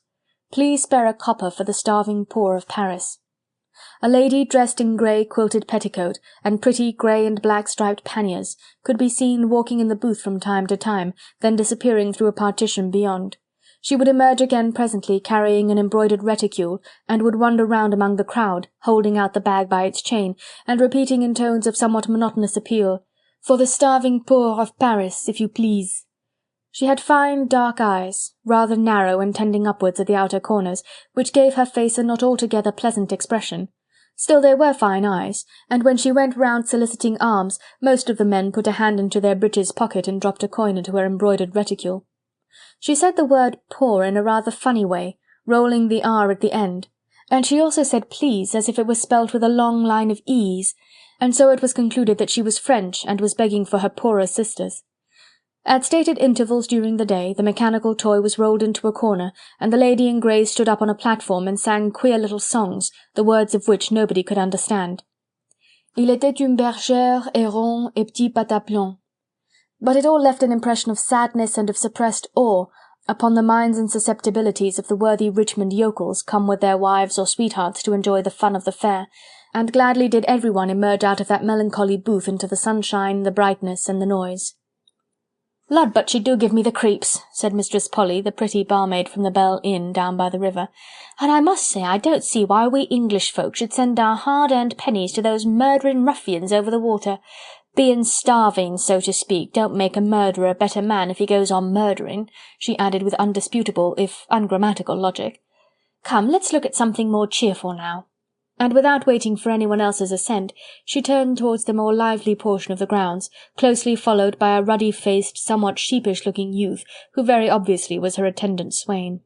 Please spare a copper for the starving poor of Paris. A lady dressed in grey quilted petticoat and pretty grey and black striped panniers could be seen walking in the booth from time to time, then disappearing through a partition beyond. She would emerge again presently carrying an embroidered reticule, and would wander round among the crowd, holding out the bag by its chain, and repeating in tones of somewhat monotonous appeal, "For the starving poor of Paris, if you please." She had fine dark eyes, rather narrow and tending upwards at the outer corners, which gave her face a not altogether pleasant expression. Still they were fine eyes, and when she went round soliciting alms, most of the men put a hand into their breeches pocket and dropped a coin into her embroidered reticule. She said the word poor in a rather funny way, rolling the R at the end, and she also said please as if it was spelt with a long line of E's, and so it was concluded that she was French and was begging for her poorer sisters. At stated intervals during the day, the mechanical toy was rolled into a corner, and the lady in grey stood up on a platform and sang queer little songs, the words of which nobody could understand. Il était une bergère, héron et petit pataplon. But it all left an impression of sadness and of suppressed awe upon the minds and susceptibilities of the worthy Richmond yokels come with their wives or sweethearts to enjoy the fun of the fair, and gladly did everyone emerge out of that melancholy booth into the sunshine, the brightness, and the noise. "Lud, but she do give me the creeps," said Mistress Polly, the pretty barmaid from the Bell Inn down by the river, "and I must say I don't see why we English folk should send our hard-earned pennies to those murdering ruffians over the water. Being starving, so to speak, don't make a murderer a better man if he goes on murdering," she added with undisputable, if ungrammatical, logic. "Come, let's look at something more cheerful now." And without waiting for anyone else's assent, she turned towards the more lively portion of the grounds, closely followed by a ruddy-faced, somewhat sheepish-looking youth, who very obviously was her attendant swain.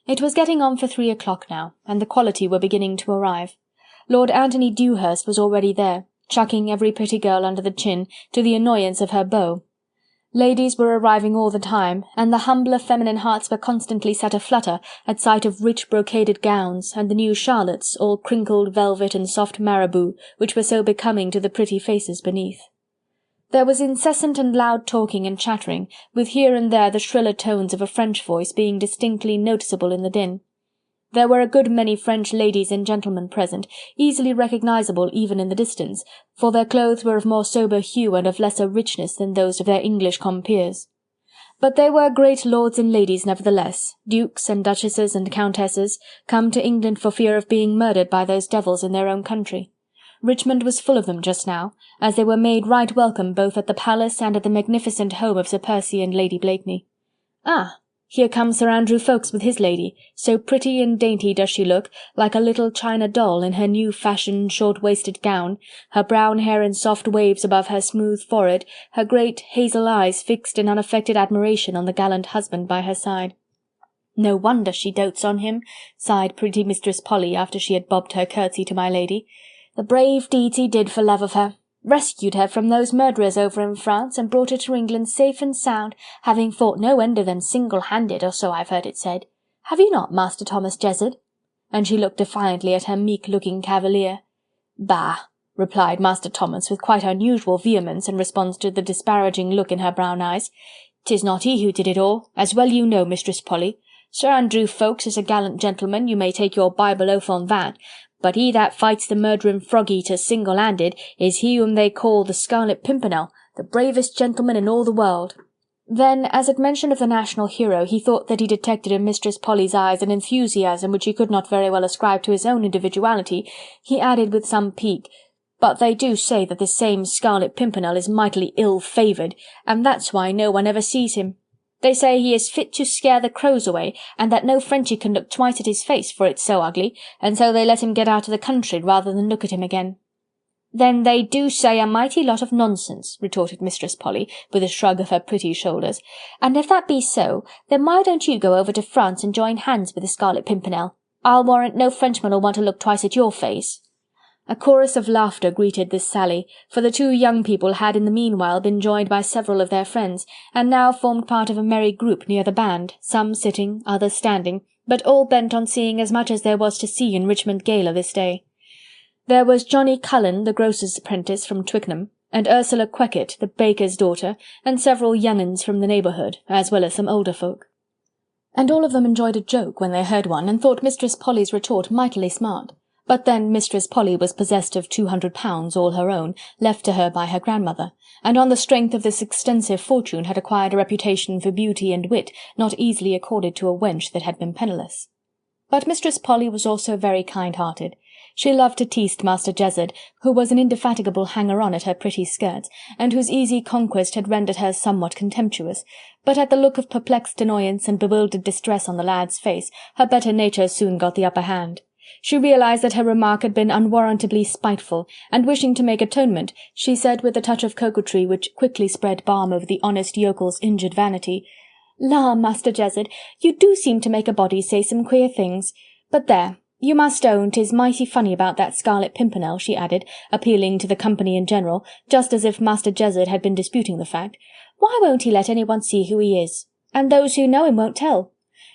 It was getting on for 3 o'clock now, and the quality were beginning to arrive. Lord Anthony Dewhurst was already there, chucking every pretty girl under the chin, to the annoyance of her beau. Ladies were arriving all the time, and the humbler feminine hearts were constantly set a-flutter at sight of rich brocaded gowns, and the new Charlottes, all crinkled velvet and soft marabou, which were so becoming to the pretty faces beneath. There was incessant and loud talking and chattering, with here and there the shriller tones of a French voice being distinctly noticeable in the din. There were a good many French ladies and gentlemen present, easily recognizable even in the distance, for their clothes were of more sober hue and of lesser richness than those of their English compeers. But they were great lords and ladies nevertheless, dukes and duchesses and countesses, come to England for fear of being murdered by those devils in their own country. Richmond was full of them just now, as they were made right welcome both at the palace and at the magnificent home of Sir Percy and Lady Blakeney. "Ah, here comes Sir Andrew Ffoulkes with his lady, so pretty and dainty does she look, like a little china doll in her new-fashioned short-waisted gown, her brown hair in soft waves above her smooth forehead, her great hazel eyes fixed in unaffected admiration on the gallant husband by her side." "No wonder she dotes on him," sighed pretty Mistress Polly after she had bobbed her curtsy to my lady. "The brave deeds he did for love of her. Rescued her from those murderers over in France, and brought her to England safe and sound, having fought no end of them single-handed, or so I've heard it said. Have you not, Master Thomas Jezzard?" And she looked defiantly at her meek-looking cavalier. "Bah!" replied Master Thomas with quite unusual vehemence in response to the disparaging look in her brown eyes. "'Tis not he who did it all, as well you know, Mistress Polly. Sir Andrew Ffoulkes is a gallant gentleman, you may take your Bible oath on that, but he that fights the murdering frog-eaters single-handed is he whom they call the Scarlet Pimpernel, the bravest gentleman in all the world." Then, as at mention of the national hero, he thought that he detected in Mistress Polly's eyes an enthusiasm which he could not very well ascribe to his own individuality, he added with some pique, "But they do say that this same Scarlet Pimpernel is mightily ill-favoured, and that's why no one ever sees him. They say he is fit to scare the crows away, and that no Frenchy can look twice at his face, for it's so ugly, and so they let him get out of the country rather than look at him again." "Then they do say a mighty lot of nonsense," retorted Mistress Polly, with a shrug of her pretty shoulders, "and if that be so, then why don't you go over to France and join hands with the Scarlet Pimpernel? I'll warrant no Frenchman'll want to look twice at your face." A chorus of laughter greeted this sally, for the two young people had in the meanwhile been joined by several of their friends, and now formed part of a merry group near the band, some sitting, others standing, but all bent on seeing as much as there was to see in Richmond Gala this day. There was Johnny Cullen, the grocer's apprentice from Twickenham, and Ursula Queckett, the baker's daughter, and several young-uns from the neighbourhood, as well as some older folk. And all of them enjoyed a joke when they heard one, and thought Mistress Polly's retort mightily smart. But then Mistress Polly was possessed of £200 all her own, left to her by her grandmother, and on the strength of this extensive fortune had acquired a reputation for beauty and wit not easily accorded to a wench that had been penniless. But Mistress Polly was also very kind-hearted. She loved to tease Master Jezzard, who was an indefatigable hanger-on at her pretty skirts, and whose easy conquest had rendered her somewhat contemptuous, but at the look of perplexed annoyance and bewildered distress on the lad's face, her better nature soon got the upper hand. She realized that her remark had been unwarrantably spiteful, and wishing to make atonement, she said with a touch of coquetry which quickly spread balm over the honest yokel's injured vanity, "La, Master Jezzard, you do seem to make a body say some queer things. But there, You must own 'tis mighty funny about that Scarlet Pimpernel," she added, appealing to the company in general, just as if Master Jezzard had been disputing the fact. "Why won't he let anyone see who he is? And those who know him won't tell.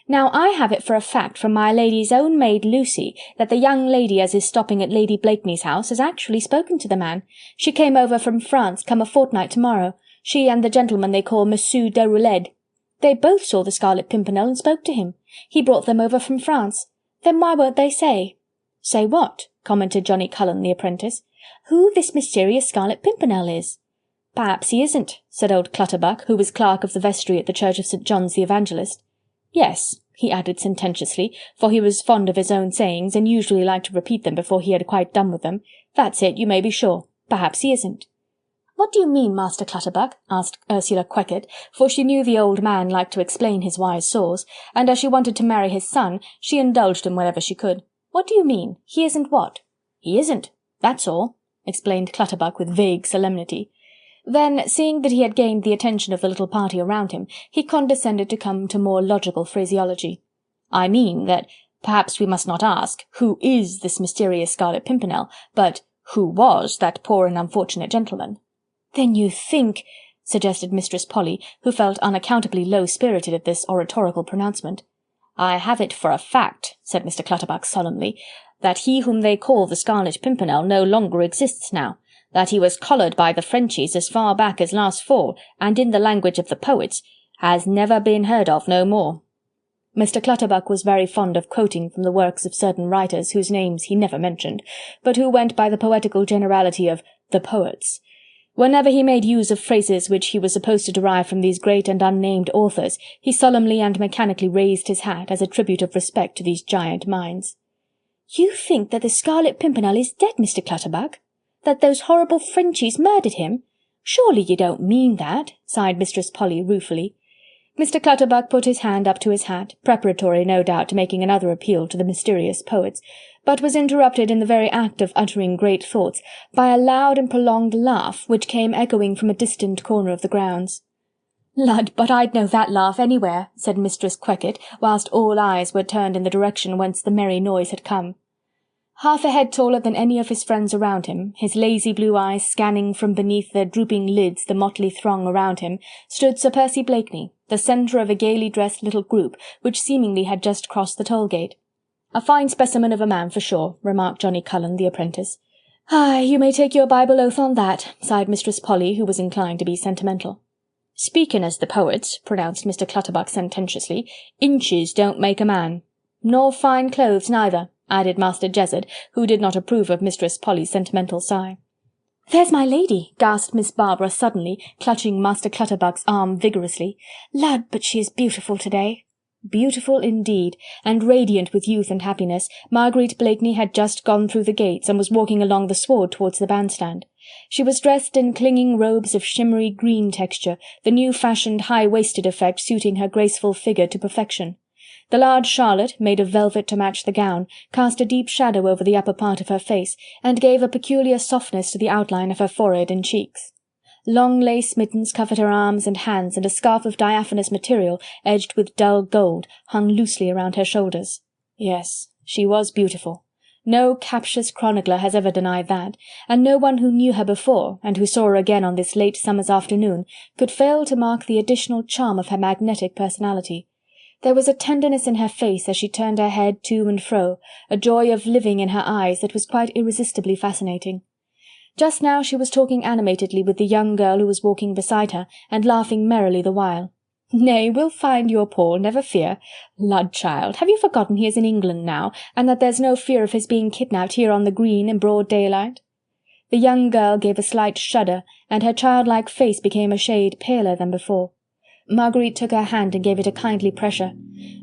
Now I have it for a fact from my lady's own maid Lucy that the young lady as is stopping at Lady Blakeney's house has actually spoken to the man. She came over from France come a fortnight tomorrow, she and the gentleman they call Monsieur Deroulede. They both saw the Scarlet Pimpernel and spoke to him. He brought them over from France. Then why won't they say?" "Say what?" commented Johnny Cullen, the apprentice. "Who this mysterious Scarlet Pimpernel is." "Perhaps he isn't," said old Clutterbuck, who was clerk of the vestry at the church of St. John's the Evangelist. "Yes," he added sententiously, for he was fond of his own sayings, and usually liked to repeat them before he had quite done with them. "That's it, you may be sure. Perhaps he isn't." "What do you mean, Master Clutterbuck?" asked Ursula Queckett, for she knew the old man liked to explain his wise saws, and as she wanted to marry his son, she indulged him whenever she could. "What do you mean? He isn't what?" "He isn't, that's all," explained Clutterbuck with vague solemnity. Then, seeing that he had gained the attention of the little party around him, he condescended to come to more logical phraseology. "I mean that perhaps we must not ask, who is this mysterious Scarlet Pimpernel, but who was that poor and unfortunate gentleman?" "Then you think," suggested Mistress Polly, who felt unaccountably low-spirited at this oratorical pronouncement. "I have it for a fact," said Mr. Clutterbuck solemnly, "that he whom they call the Scarlet Pimpernel no longer exists now, that he was collared by the Frenchies as far back as last fall, and in the language of the poets, has never been heard of no more." Mr. Clutterbuck was very fond of quoting from the works of certain writers whose names he never mentioned, but who went by the poetical generality of the poets. Whenever he made use of phrases which he was supposed to derive from these great and unnamed authors, he solemnly and mechanically raised his hat as a tribute of respect to these giant minds. "You think that the Scarlet Pimpernel is dead, Mr. Clutterbuck? That those horrible Frenchies murdered him? Surely you don't mean that?" sighed Mistress Polly ruefully. Mr. Clutterbuck put his hand up to his hat, preparatory, no doubt, to making another appeal to the mysterious poets, but was interrupted in the very act of uttering great thoughts by a loud and prolonged laugh which came echoing from a distant corner of the grounds. "Lud, but I'd know that laugh anywhere," said Mistress Queckett, whilst all eyes were turned in the direction whence the merry noise had come. Half a head taller than any of his friends around him, his lazy blue eyes scanning from beneath their drooping lids the motley throng around him, stood Sir Percy Blakeney, the centre of a gaily dressed little group which seemingly had just crossed the toll-gate. "A fine specimen of a man, for sure," remarked Johnny Cullen, the apprentice. "Ay, you may take your Bible oath on that," sighed Mistress Polly, who was inclined to be sentimental. "Speaking as the poets," pronounced Mr. Clutterbuck sententiously, "inches don't make a man." "Nor fine clothes neither," added Master Jezzard, who did not approve of Mistress Polly's sentimental sigh. "There's my lady," gasped Miss Barbara suddenly, clutching Master Clutterbuck's arm vigorously. "Lud, but she is beautiful to-day." Beautiful indeed, and radiant with youth and happiness, Marguerite Blakeney had just gone through the gates and was walking along the sward towards the bandstand. She was dressed in clinging robes of shimmery green texture, the new-fashioned high-waisted effect suiting her graceful figure to perfection. The large Charlotte, made of velvet to match the gown, cast a deep shadow over the upper part of her face, and gave a peculiar softness to the outline of her forehead and cheeks. Long lace mittens covered her arms and hands, and a scarf of diaphanous material, edged with dull gold, hung loosely around her shoulders. Yes, she was beautiful. No captious chronicler has ever denied that, and no one who knew her before, and who saw her again on this late summer's afternoon, could fail to mark the additional charm of her magnetic personality. There was a tenderness in her face as she turned her head to and fro, a joy of living in her eyes that was quite irresistibly fascinating. Just now she was talking animatedly with the young girl who was walking beside her, and laughing merrily the while. "Nay, we'll find your Paul, never fear. Lud, child, have you forgotten he is in England now, and that there's no fear of his being kidnapped here on the green in broad daylight?" The young girl gave a slight shudder, and her childlike face became a shade paler than before. Marguerite took her hand and gave it a kindly pressure.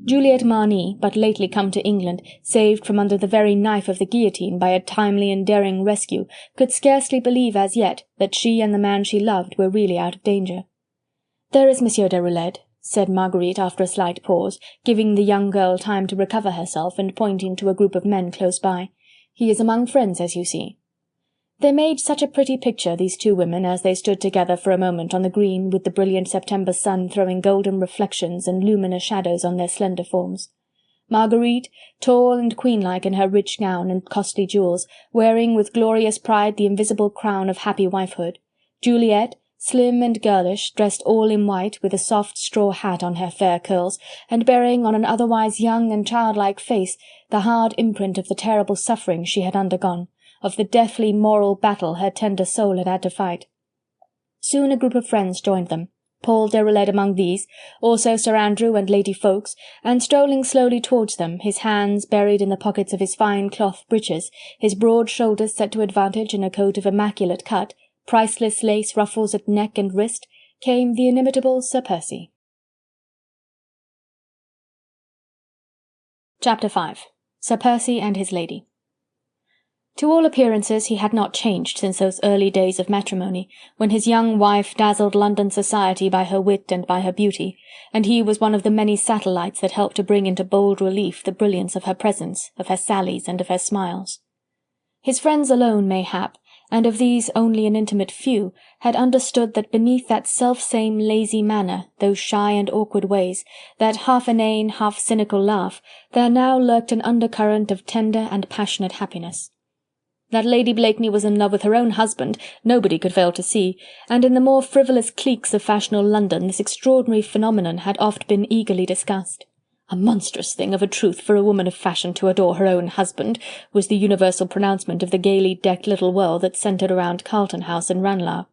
Juliet Marny, but lately come to England, saved from under the very knife of the guillotine by a timely and daring rescue, could scarcely believe as yet that she and the man she loved were really out of danger. "There is Monsieur Deroulede," said Marguerite after a slight pause, giving the young girl time to recover herself and pointing to a group of men close by. "He is among friends, as you see." They made such a pretty picture, these two women, as they stood together for a moment on the green with the brilliant September sun throwing golden reflections and luminous shadows on their slender forms. Marguerite, tall and queen-like in her rich gown and costly jewels, wearing with glorious pride the invisible crown of happy wifehood. Juliet, slim and girlish, dressed all in white, with a soft straw hat on her fair curls, and bearing on an otherwise young and childlike face the hard imprint of the terrible suffering she had undergone, of the deathly moral battle her tender soul had to fight. Soon a group of friends joined them, Paul Déroulède among these, also Sir Andrew and Lady Ffoulkes, and strolling slowly towards them, his hands buried in the pockets of his fine cloth breeches, his broad shoulders set to advantage in a coat of immaculate cut, priceless lace ruffles at neck and wrist, came the inimitable Sir Percy. Chapter 5. Sir Percy and his Lady. To all appearances he had not changed since those early days of matrimony, when his young wife dazzled London society by her wit and by her beauty, and he was one of the many satellites that helped to bring into bold relief the brilliance of her presence, of her sallies, and of her smiles. His friends alone, mayhap, and of these only an intimate few, had understood that beneath that self-same lazy manner, those shy and awkward ways, that half inane, half cynical laugh, there now lurked an undercurrent of tender and passionate happiness. That Lady Blakeney was in love with her own husband nobody could fail to see, and in the more frivolous cliques of fashionable London this extraordinary phenomenon had oft been eagerly discussed. A monstrous thing of a truth for a woman of fashion to adore her own husband, was the universal pronouncement of the gaily decked little world that centred around Carlton House and Ranelagh.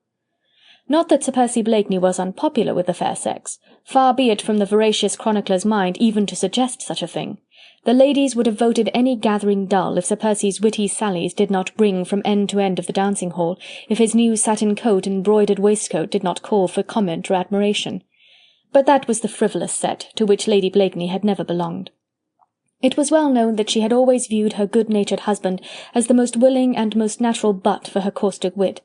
Not that Sir Percy Blakeney was unpopular with the fair sex, far be it from the voracious chronicler's mind even to suggest such a thing. The ladies would have voted any gathering dull if Sir Percy's witty sallies did not bring from end to end of the dancing-hall, if his new satin coat and broidered waistcoat did not call for comment or admiration. But that was the frivolous set, to which Lady Blakeney had never belonged. It was well known that she had always viewed her good-natured husband as the most willing and most natural butt for her caustic wit.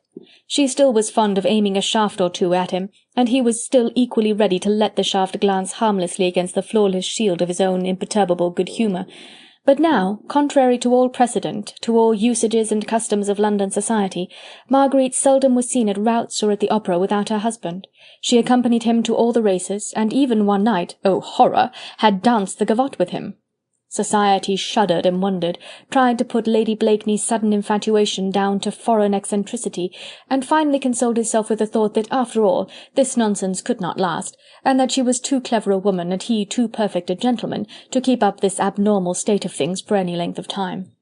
She still was fond of aiming a shaft or two at him, and he was still equally ready to let the shaft glance harmlessly against the flawless shield of his own imperturbable good humour. But now, contrary to all precedent, to all usages and customs of London society, Marguerite seldom was seen at routs or at the opera without her husband. She accompanied him to all the races, and even one night, oh horror, had danced the gavotte with him. Society shuddered and wondered, tried to put Lady Blakeney's sudden infatuation down to foreign eccentricity, and finally consoled itself with the thought that, after all, this nonsense could not last, and that she was too clever a woman and he too perfect a gentleman to keep up this abnormal state of things for any length of time.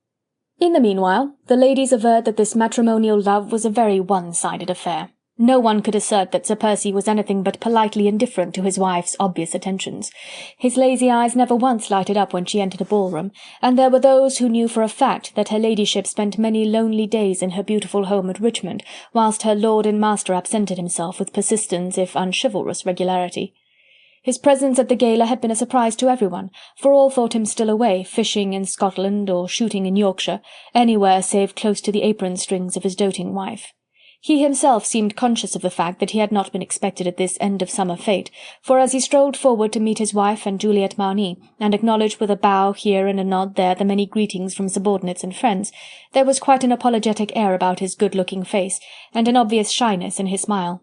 In the meanwhile, the ladies averred that this matrimonial love was a very one-sided affair. No one could assert that Sir Percy was anything but politely indifferent to his wife's obvious attentions. His lazy eyes never once lighted up when she entered a ballroom, and there were those who knew for a fact that her ladyship spent many lonely days in her beautiful home at Richmond, whilst her lord and master absented himself with persistent if unchivalrous regularity. His presence at the gala had been a surprise to everyone, for all thought him still away, fishing in Scotland or shooting in Yorkshire, anywhere save close to the apron-strings of his doting wife. He himself seemed conscious of the fact that he had not been expected at this end-of-summer fete, for as he strolled forward to meet his wife and Juliet Marny, and acknowledged with a bow here and a nod there the many greetings from subordinates and friends, there was quite an apologetic air about his good-looking face, and an obvious shyness in his smile.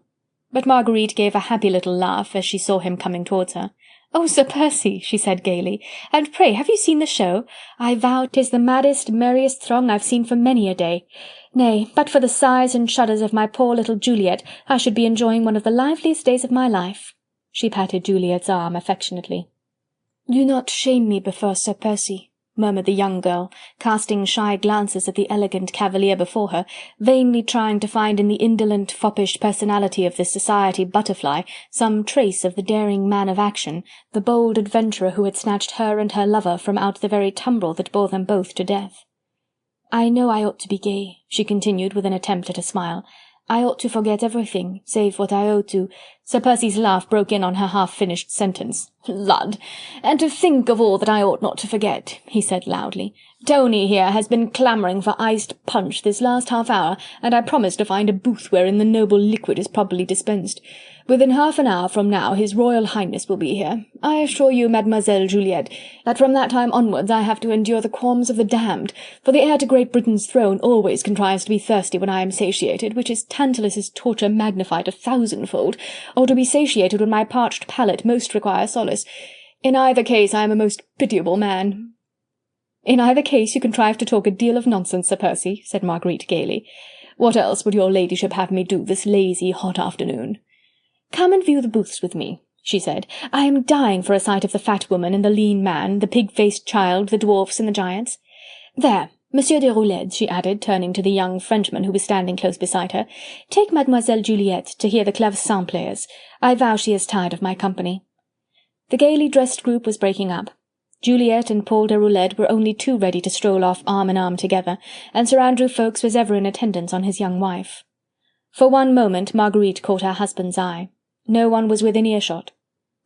But Marguerite gave a happy little laugh as she saw him coming towards her. "Oh, Sir Percy," she said gaily, "and pray have you seen the show? I vow 'tis the maddest, merriest throng I've seen for many a day. Nay, but for the sighs and shudders of my poor little Juliet, I should be enjoying one of the liveliest days of my life." She patted Juliet's arm affectionately. "Do not shame me before Sir Percy," murmured the young girl, casting shy glances at the elegant cavalier before her, vainly trying to find in the indolent, foppish personality of this society butterfly some trace of the daring man of action, the bold adventurer who had snatched her and her lover from out the very tumbril that bore them both to death. "I know I ought to be gay," she continued with an attempt at a smile. "I ought to forget everything, save what I owe to—" Sir Percy's laugh broke in on her half-finished sentence. "Lud! And to think of all that I ought not to forget," he said loudly. "Tony here has been clamouring for iced punch this last half-hour, and I promised to find a booth wherein the noble liquid is properly dispensed. Within half an hour from now his Royal Highness will be here. I assure you, Mademoiselle Juliette, that from that time onwards I have to endure the qualms of the damned, for the heir to Great Britain's throne always contrives to be thirsty when I am satiated, which is Tantalus's torture magnified 1,000-fold, or to be satiated when my parched palate most requires solace. In either case I am a most pitiable man." "In either case you contrive to talk a deal of nonsense, Sir Percy," said Marguerite gaily. "What else would your ladyship have me do this lazy hot afternoon?" "Come and view the booths with me," she said. "I am dying for a sight of the fat woman and the lean man, the pig-faced child, the dwarfs and the giants. There, Monsieur de Roulede," she added, turning to the young Frenchman who was standing close beside her, "take Mademoiselle Juliette to hear the clavecin players. I vow she is tired of my company." The gaily dressed group was breaking up. Juliette and Paul Déroulède were only too ready to stroll off arm in arm together, and Sir Andrew Ffoulkes was ever in attendance on his young wife. For one moment Marguerite caught her husband's eye. No one was within earshot.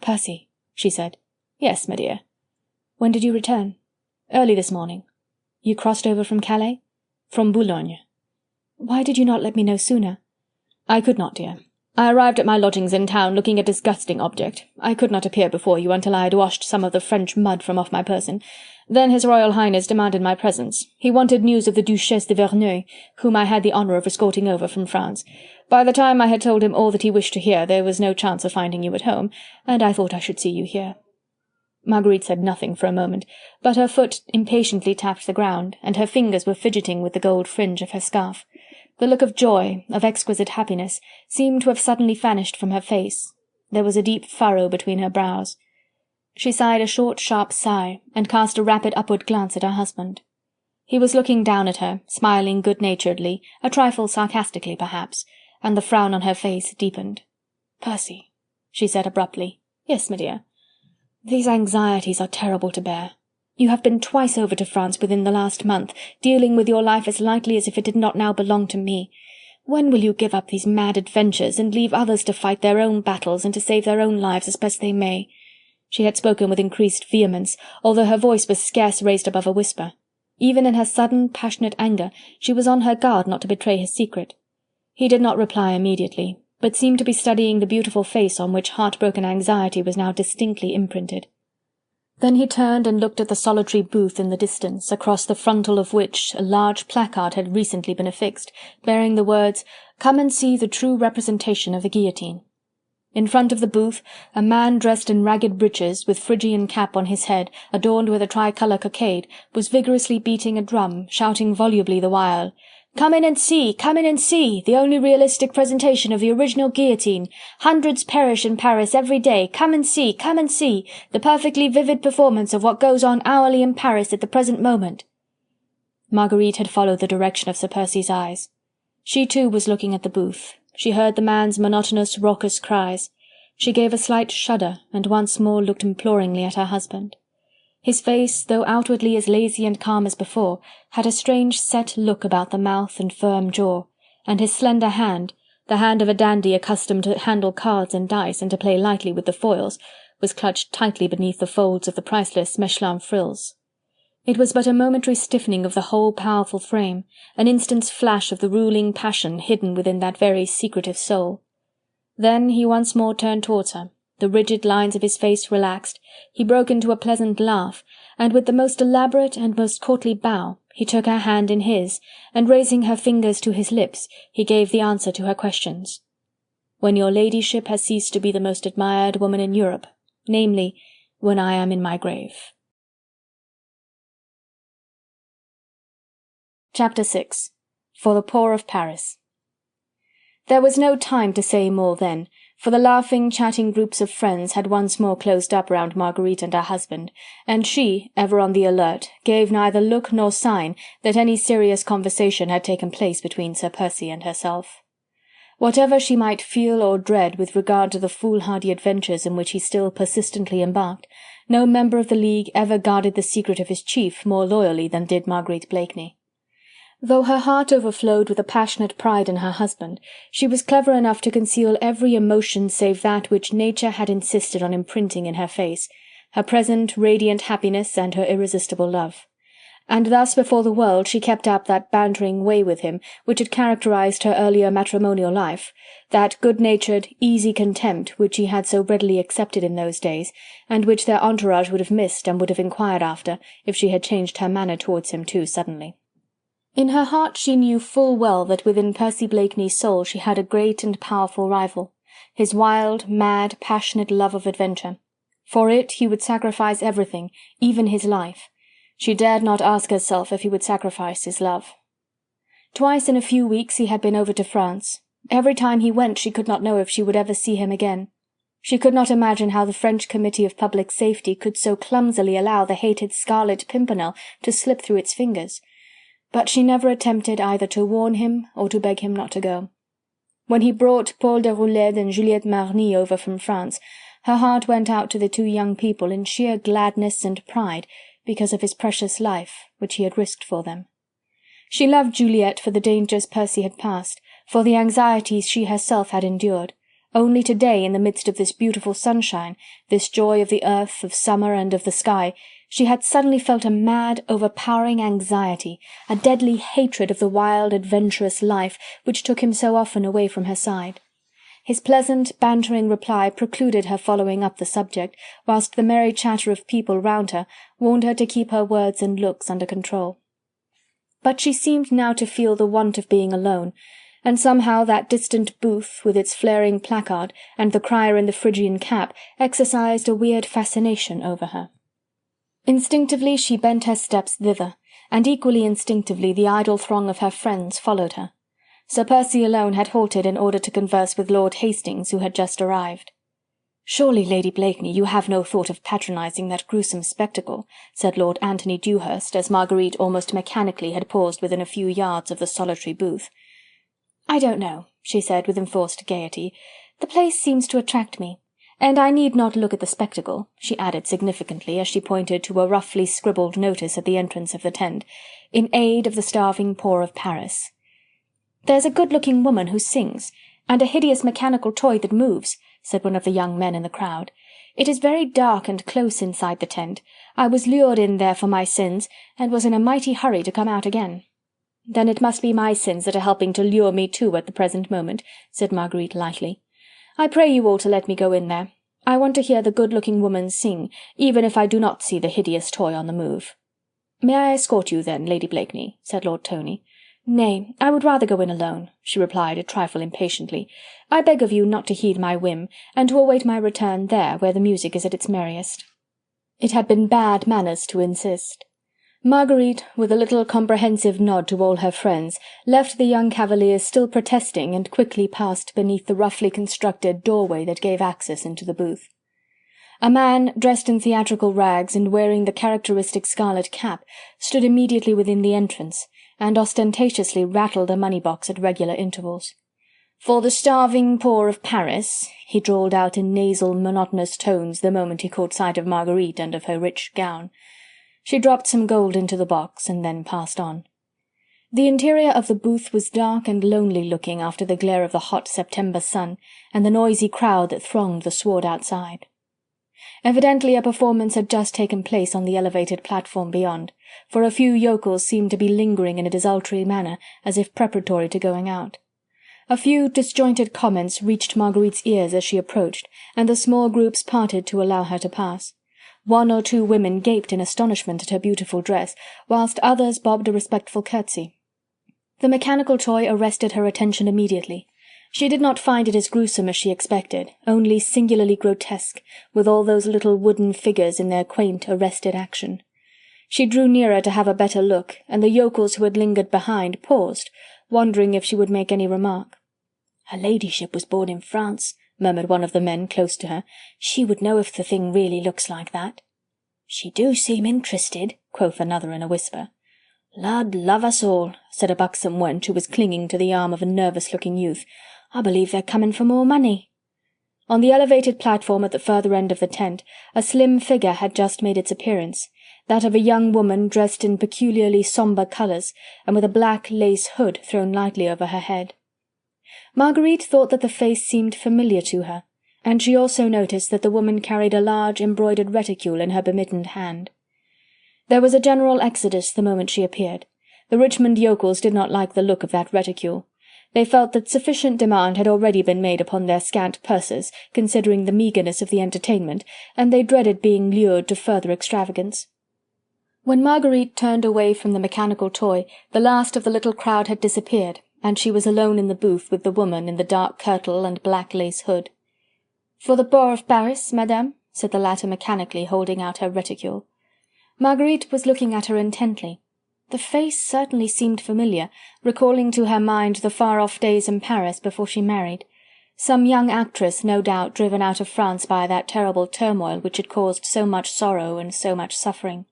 "Percy," she said. "Yes, my dear." "When did you return?" "Early this morning." "You crossed over from Calais?" "From Boulogne." "Why did you not let me know sooner?" "I could not, dear. I arrived at my lodgings in town looking a disgusting object. I could not appear before you until I had washed some of the French mud from off my person. Then His Royal Highness demanded my presence. He wanted news of the Duchesse de Verneuil, whom I had the honour of escorting over from France. By the time I had told him all that he wished to hear, there was no chance of finding you at home, and I thought I should see you here." Marguerite said nothing for a moment, but her foot impatiently tapped the ground, and her fingers were fidgeting with the gold fringe of her scarf. The look of joy, of exquisite happiness, seemed to have suddenly vanished from her face. There was a deep furrow between her brows. She sighed a short, sharp sigh, and cast a rapid upward glance at her husband. He was looking down at her, smiling good-naturedly, a trifle sarcastically perhaps, and the frown on her face deepened. "Percy," she said abruptly. "Yes, my dear." "These anxieties are terrible to bear. You have been twice over to France within the last month, dealing with your life as lightly as if it did not now belong to me. When will you give up these mad adventures, and leave others to fight their own battles and to save their own lives as best they may?" She had spoken with increased vehemence, although her voice was scarce raised above a whisper. Even in her sudden, passionate anger, she was on her guard not to betray his secret. He did not reply immediately, but seemed to be studying the beautiful face on which heartbroken anxiety was now distinctly imprinted. Then he turned and looked at the solitary booth in the distance, across the frontal of which a large placard had recently been affixed, bearing the words, "Come and see the true representation of the guillotine." In front of the booth, a man dressed in ragged breeches, with Phrygian cap on his head, adorned with a tricolour cockade, was vigorously beating a drum, shouting volubly the while, "Come in and see! Come in and see! The only realistic presentation of the original guillotine! Hundreds perish in Paris every day! Come and see! Come and see! The perfectly vivid performance of what goes on hourly in Paris at the present moment!" Marguerite had followed the direction of Sir Percy's eyes. She too was looking at the booth. She heard the man's monotonous, raucous cries. She gave a slight shudder, and once more looked imploringly at her husband. His face, though outwardly as lazy and calm as before, had a strange set look about the mouth and firm jaw, and his slender hand, the hand of a dandy accustomed to handle cards and dice and to play lightly with the foils, was clutched tightly beneath the folds of the priceless Mechlin frills. It was but a momentary stiffening of the whole powerful frame, an instant's flash of the ruling passion hidden within that very secretive soul. Then he once more turned towards her. The rigid lines of his face relaxed, he broke into a pleasant laugh, and with the most elaborate and most courtly bow, he took her hand in his, and raising her fingers to his lips, he gave the answer to her questions. "When your ladyship has ceased to be the most admired woman in Europe, namely, when I am in my grave." Chapter 6. For the Poor of Paris. There was no time to say more then, for the laughing, chatting groups of friends had once more closed up round Marguerite and her husband, and she, ever on the alert, gave neither look nor sign that any serious conversation had taken place between Sir Percy and herself. Whatever she might feel or dread with regard to the foolhardy adventures in which he still persistently embarked, no member of the League ever guarded the secret of his chief more loyally than did Marguerite Blakeney. Though her heart overflowed with a passionate pride in her husband, she was clever enough to conceal every emotion save that which nature had insisted on imprinting in her face, her present radiant happiness and her irresistible love. And thus before the world she kept up that bantering way with him which had characterized her earlier matrimonial life, that good-natured, easy contempt which he had so readily accepted in those days, and which their entourage would have missed and would have inquired after, if she had changed her manner towards him too suddenly. In her heart she knew full well that within Percy Blakeney's soul she had a great and powerful rival, his wild, mad, passionate love of adventure. For it he would sacrifice everything, even his life. She dared not ask herself if he would sacrifice his love. Twice in a few weeks he had been over to France. Every time he went she could not know if she would ever see him again. She could not imagine how the French Committee of Public Safety could so clumsily allow the hated Scarlet Pimpernel to slip through its fingers. But she never attempted either to warn him or to beg him not to go. When he brought Paul Déroulède and Juliette Marny over from France, her heart went out to the two young people in sheer gladness and pride because of his precious life, which he had risked for them. She loved Juliette for the dangers Percy had passed, for the anxieties she herself had endured. Only today, in the midst of this beautiful sunshine, this joy of the earth, of summer, and of the sky, she had suddenly felt a mad, overpowering anxiety, a deadly hatred of the wild, adventurous life which took him so often away from her side. His pleasant, bantering reply precluded her following up the subject, whilst the merry chatter of people round her warned her to keep her words and looks under control. But she seemed now to feel the want of being alone, and somehow that distant booth, with its flaring placard, and the crier in the Phrygian cap, exercised a weird fascination over her. Instinctively she bent her steps thither, and equally instinctively the idle throng of her friends followed her. Sir Percy alone had halted in order to converse with Lord Hastings, who had just arrived. "Surely, Lady Blakeney, you have no thought of patronising that gruesome spectacle," said Lord Anthony Dewhurst, as Marguerite almost mechanically had paused within a few yards of the solitary booth. "I don't know," she said with enforced gaiety. "The place seems to attract me. And I need not look at the spectacle," she added significantly, as she pointed to a roughly scribbled notice at the entrance of the tent, "in aid of the starving poor of Paris." "There's a good-looking woman who sings, and a hideous mechanical toy that moves," said one of the young men in the crowd. "It is very dark and close inside the tent. I was lured in there for my sins, and was in a mighty hurry to come out again." "Then it must be my sins that are helping to lure me too at the present moment," said Marguerite lightly. "I pray you all to let me go in there. I want to hear the good-looking woman sing, even if I do not see the hideous toy on the move." "May I escort you then, Lady Blakeney?" said Lord Tony. "Nay, I would rather go in alone," she replied a trifle impatiently. "I beg of you not to heed my whim, and to await my return there, where the music is at its merriest." It had been bad manners to insist. Marguerite, with a little comprehensive nod to all her friends, left the young cavaliers still protesting and quickly passed beneath the roughly constructed doorway that gave access into the booth. A man, dressed in theatrical rags and wearing the characteristic scarlet cap, stood immediately within the entrance, and ostentatiously rattled a money-box at regular intervals. "For the starving poor of Paris," he drawled out in nasal, monotonous tones the moment he caught sight of Marguerite and of her rich gown. She dropped some gold into the box, and then passed on. The interior of the booth was dark and lonely-looking after the glare of the hot September sun, and the noisy crowd that thronged the sward outside. Evidently a performance had just taken place on the elevated platform beyond, for a few yokels seemed to be lingering in a desultory manner, as if preparatory to going out. A few disjointed comments reached Marguerite's ears as she approached, and the small groups parted to allow her to pass. One or two women gaped in astonishment at her beautiful dress, whilst others bobbed a respectful curtsy. The mechanical toy arrested her attention immediately. She did not find it as gruesome as she expected, only singularly grotesque, with all those little wooden figures in their quaint, arrested action. She drew nearer to have a better look, and the yokels who had lingered behind paused, wondering if she would make any remark. "Her ladyship was born in France," murmured one of the men close to her. "She would know if the thing really looks like that." "She do seem interested," quoth another in a whisper. "Lud love us all," said a buxom wench who was clinging to the arm of a nervous-looking youth. "I believe they're coming for more money." On the elevated platform at the further end of the tent, a slim figure had just made its appearance, that of a young woman dressed in peculiarly sombre colours, and with a black lace hood thrown lightly over her head. Marguerite thought that the face seemed familiar to her, and she also noticed that the woman carried a large embroidered reticule in her bemittened hand. There was a general exodus the moment she appeared. The Richmond yokels did not like the look of that reticule. They felt that sufficient demand had already been made upon their scant purses, considering the meagreness of the entertainment, and they dreaded being lured to further extravagance. When Marguerite turned away from the mechanical toy, the last of the little crowd had disappeared, and she was alone in the booth with the woman in the dark kirtle and black lace hood. "For the poor of Paris, madame?" said the latter mechanically, holding out her reticule. Marguerite was looking at her intently. The face certainly seemed familiar, recalling to her mind the far-off days in Paris before she married. Some young actress, no doubt, driven out of France by that terrible turmoil which had caused so much sorrow and so much suffering.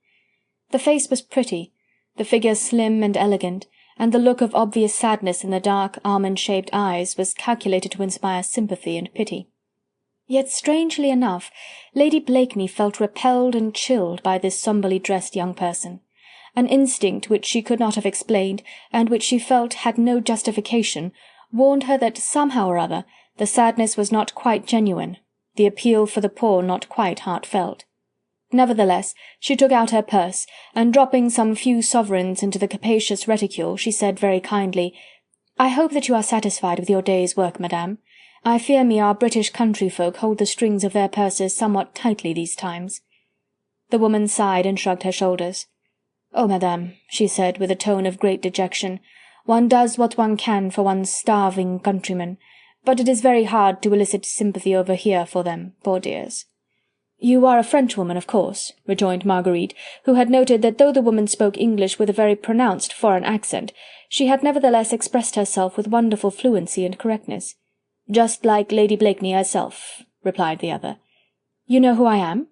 The face was pretty, the figure slim and elegant, and the look of obvious sadness in the dark, almond-shaped eyes was calculated to inspire sympathy and pity. Yet, strangely enough, Lady Blakeney felt repelled and chilled by this sombrely dressed young person. An instinct which she could not have explained, and which she felt had no justification, warned her that somehow or other the sadness was not quite genuine, the appeal for the poor not quite heartfelt. Nevertheless, she took out her purse, and dropping some few sovereigns into the capacious reticule, she said very kindly, "I hope that you are satisfied with your day's work, madame. I fear me our British country folk hold the strings of their purses somewhat tightly these times." The woman sighed and shrugged her shoulders. "Oh, madame," she said with a tone of great dejection, "one does what one can for one's starving countrymen, but it is very hard to elicit sympathy over here for them, poor dears." "You are a Frenchwoman, of course," rejoined Marguerite, who had noted that though the woman spoke English with a very pronounced foreign accent, she had nevertheless expressed herself with wonderful fluency and correctness. "Just like Lady Blakeney herself," replied the other. "You know who I am?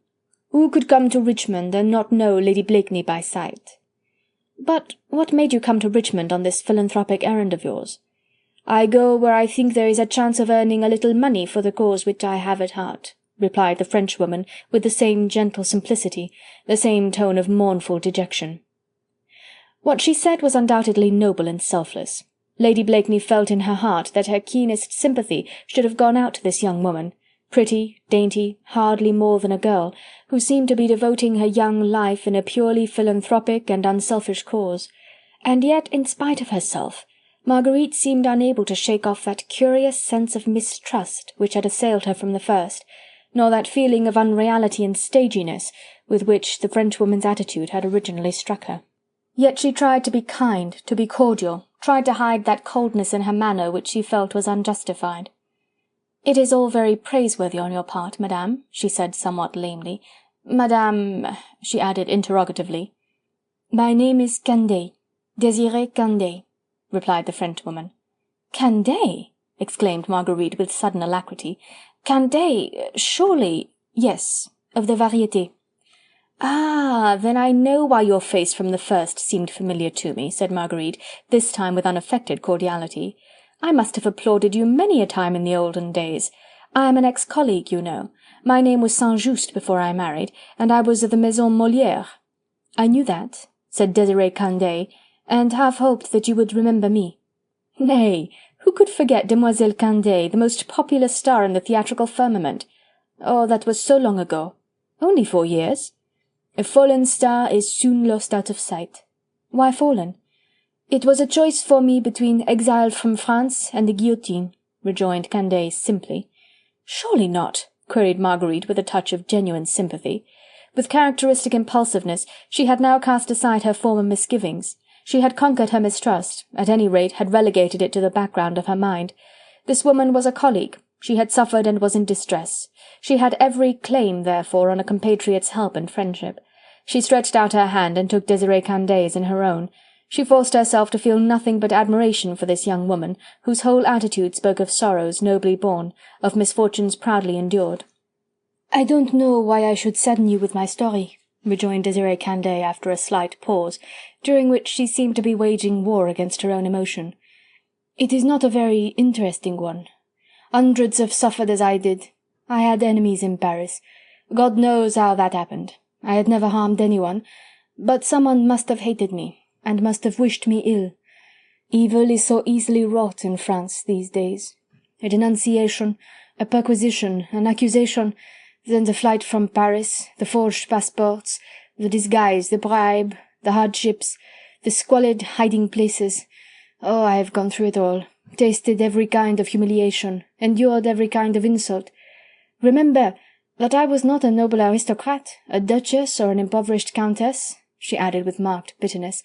Who could come to Richmond and not know Lady Blakeney by sight?" "But what made you come to Richmond on this philanthropic errand of yours?" "I go where I think there is a chance of earning a little money for the cause which I have at heart," replied the Frenchwoman with the same gentle simplicity, the same tone of mournful dejection. What she said was undoubtedly noble and selfless. Lady Blakeney felt in her heart that her keenest sympathy should have gone out to this young woman, pretty, dainty, hardly more than a girl, who seemed to be devoting her young life in a purely philanthropic and unselfish cause. And yet, in spite of herself, Marguerite seemed unable to shake off that curious sense of mistrust which had assailed her from the first, nor that feeling of unreality and staginess with which the Frenchwoman's attitude had originally struck her. Yet she tried to be kind, to be cordial, tried to hide that coldness in her manner which she felt was unjustified. "It is all very praiseworthy on your part, madame," she said somewhat lamely. "Madame," she added interrogatively. "My name is Candeille, Désirée Candeille," replied the Frenchwoman. "Candeille!" exclaimed Marguerite with sudden alacrity. "Candeille, surely—" "Yes, of the Variétés." "Ah, then I know why your face from the first seemed familiar to me," said Marguerite, this time with unaffected cordiality. "I must have applauded you many a time in the olden days. I am an ex-colleague, you know. My name was Saint-Just before I married, and I was of the Maison Molière." "I knew that," said Désirée Candeille, "and half hoped that you would remember me." "Nay, who could forget Demoiselle Candeille, the most popular star in the theatrical firmament? Oh, that was so long ago. Only 4 years. A fallen star is soon lost out of sight." "Why fallen?" "It was a choice for me between exile from France and the guillotine," rejoined Candeille simply. "Surely not," queried Marguerite with a touch of genuine sympathy. With characteristic impulsiveness she had now cast aside her former misgivings. She had conquered her mistrust, at any rate had relegated it to the background of her mind. This woman was a colleague, she had suffered and was in distress. She had every claim, therefore, on a compatriot's help and friendship. She stretched out her hand and took Désirée Candeille's in her own. She forced herself to feel nothing but admiration for this young woman, whose whole attitude spoke of sorrows nobly borne, of misfortunes proudly endured. "I don't know why I should sadden you with my story," rejoined Désirée Candeille after a slight pause, during which she seemed to be waging war against her own emotion. "It is not a very interesting one. Hundreds have suffered as I did. I had enemies in Paris. God knows how that happened. I had never harmed anyone, but someone must have hated me, and must have wished me ill. Evil is so easily wrought in France these days. A denunciation, a perquisition, an accusation, then the flight from Paris, the forged passports, the disguise, the bribe, the hardships, the squalid hiding-places. Oh, I have gone through it all, tasted every kind of humiliation, endured every kind of insult. Remember that I was not a noble aristocrat, a duchess or an impoverished countess," she added with marked bitterness,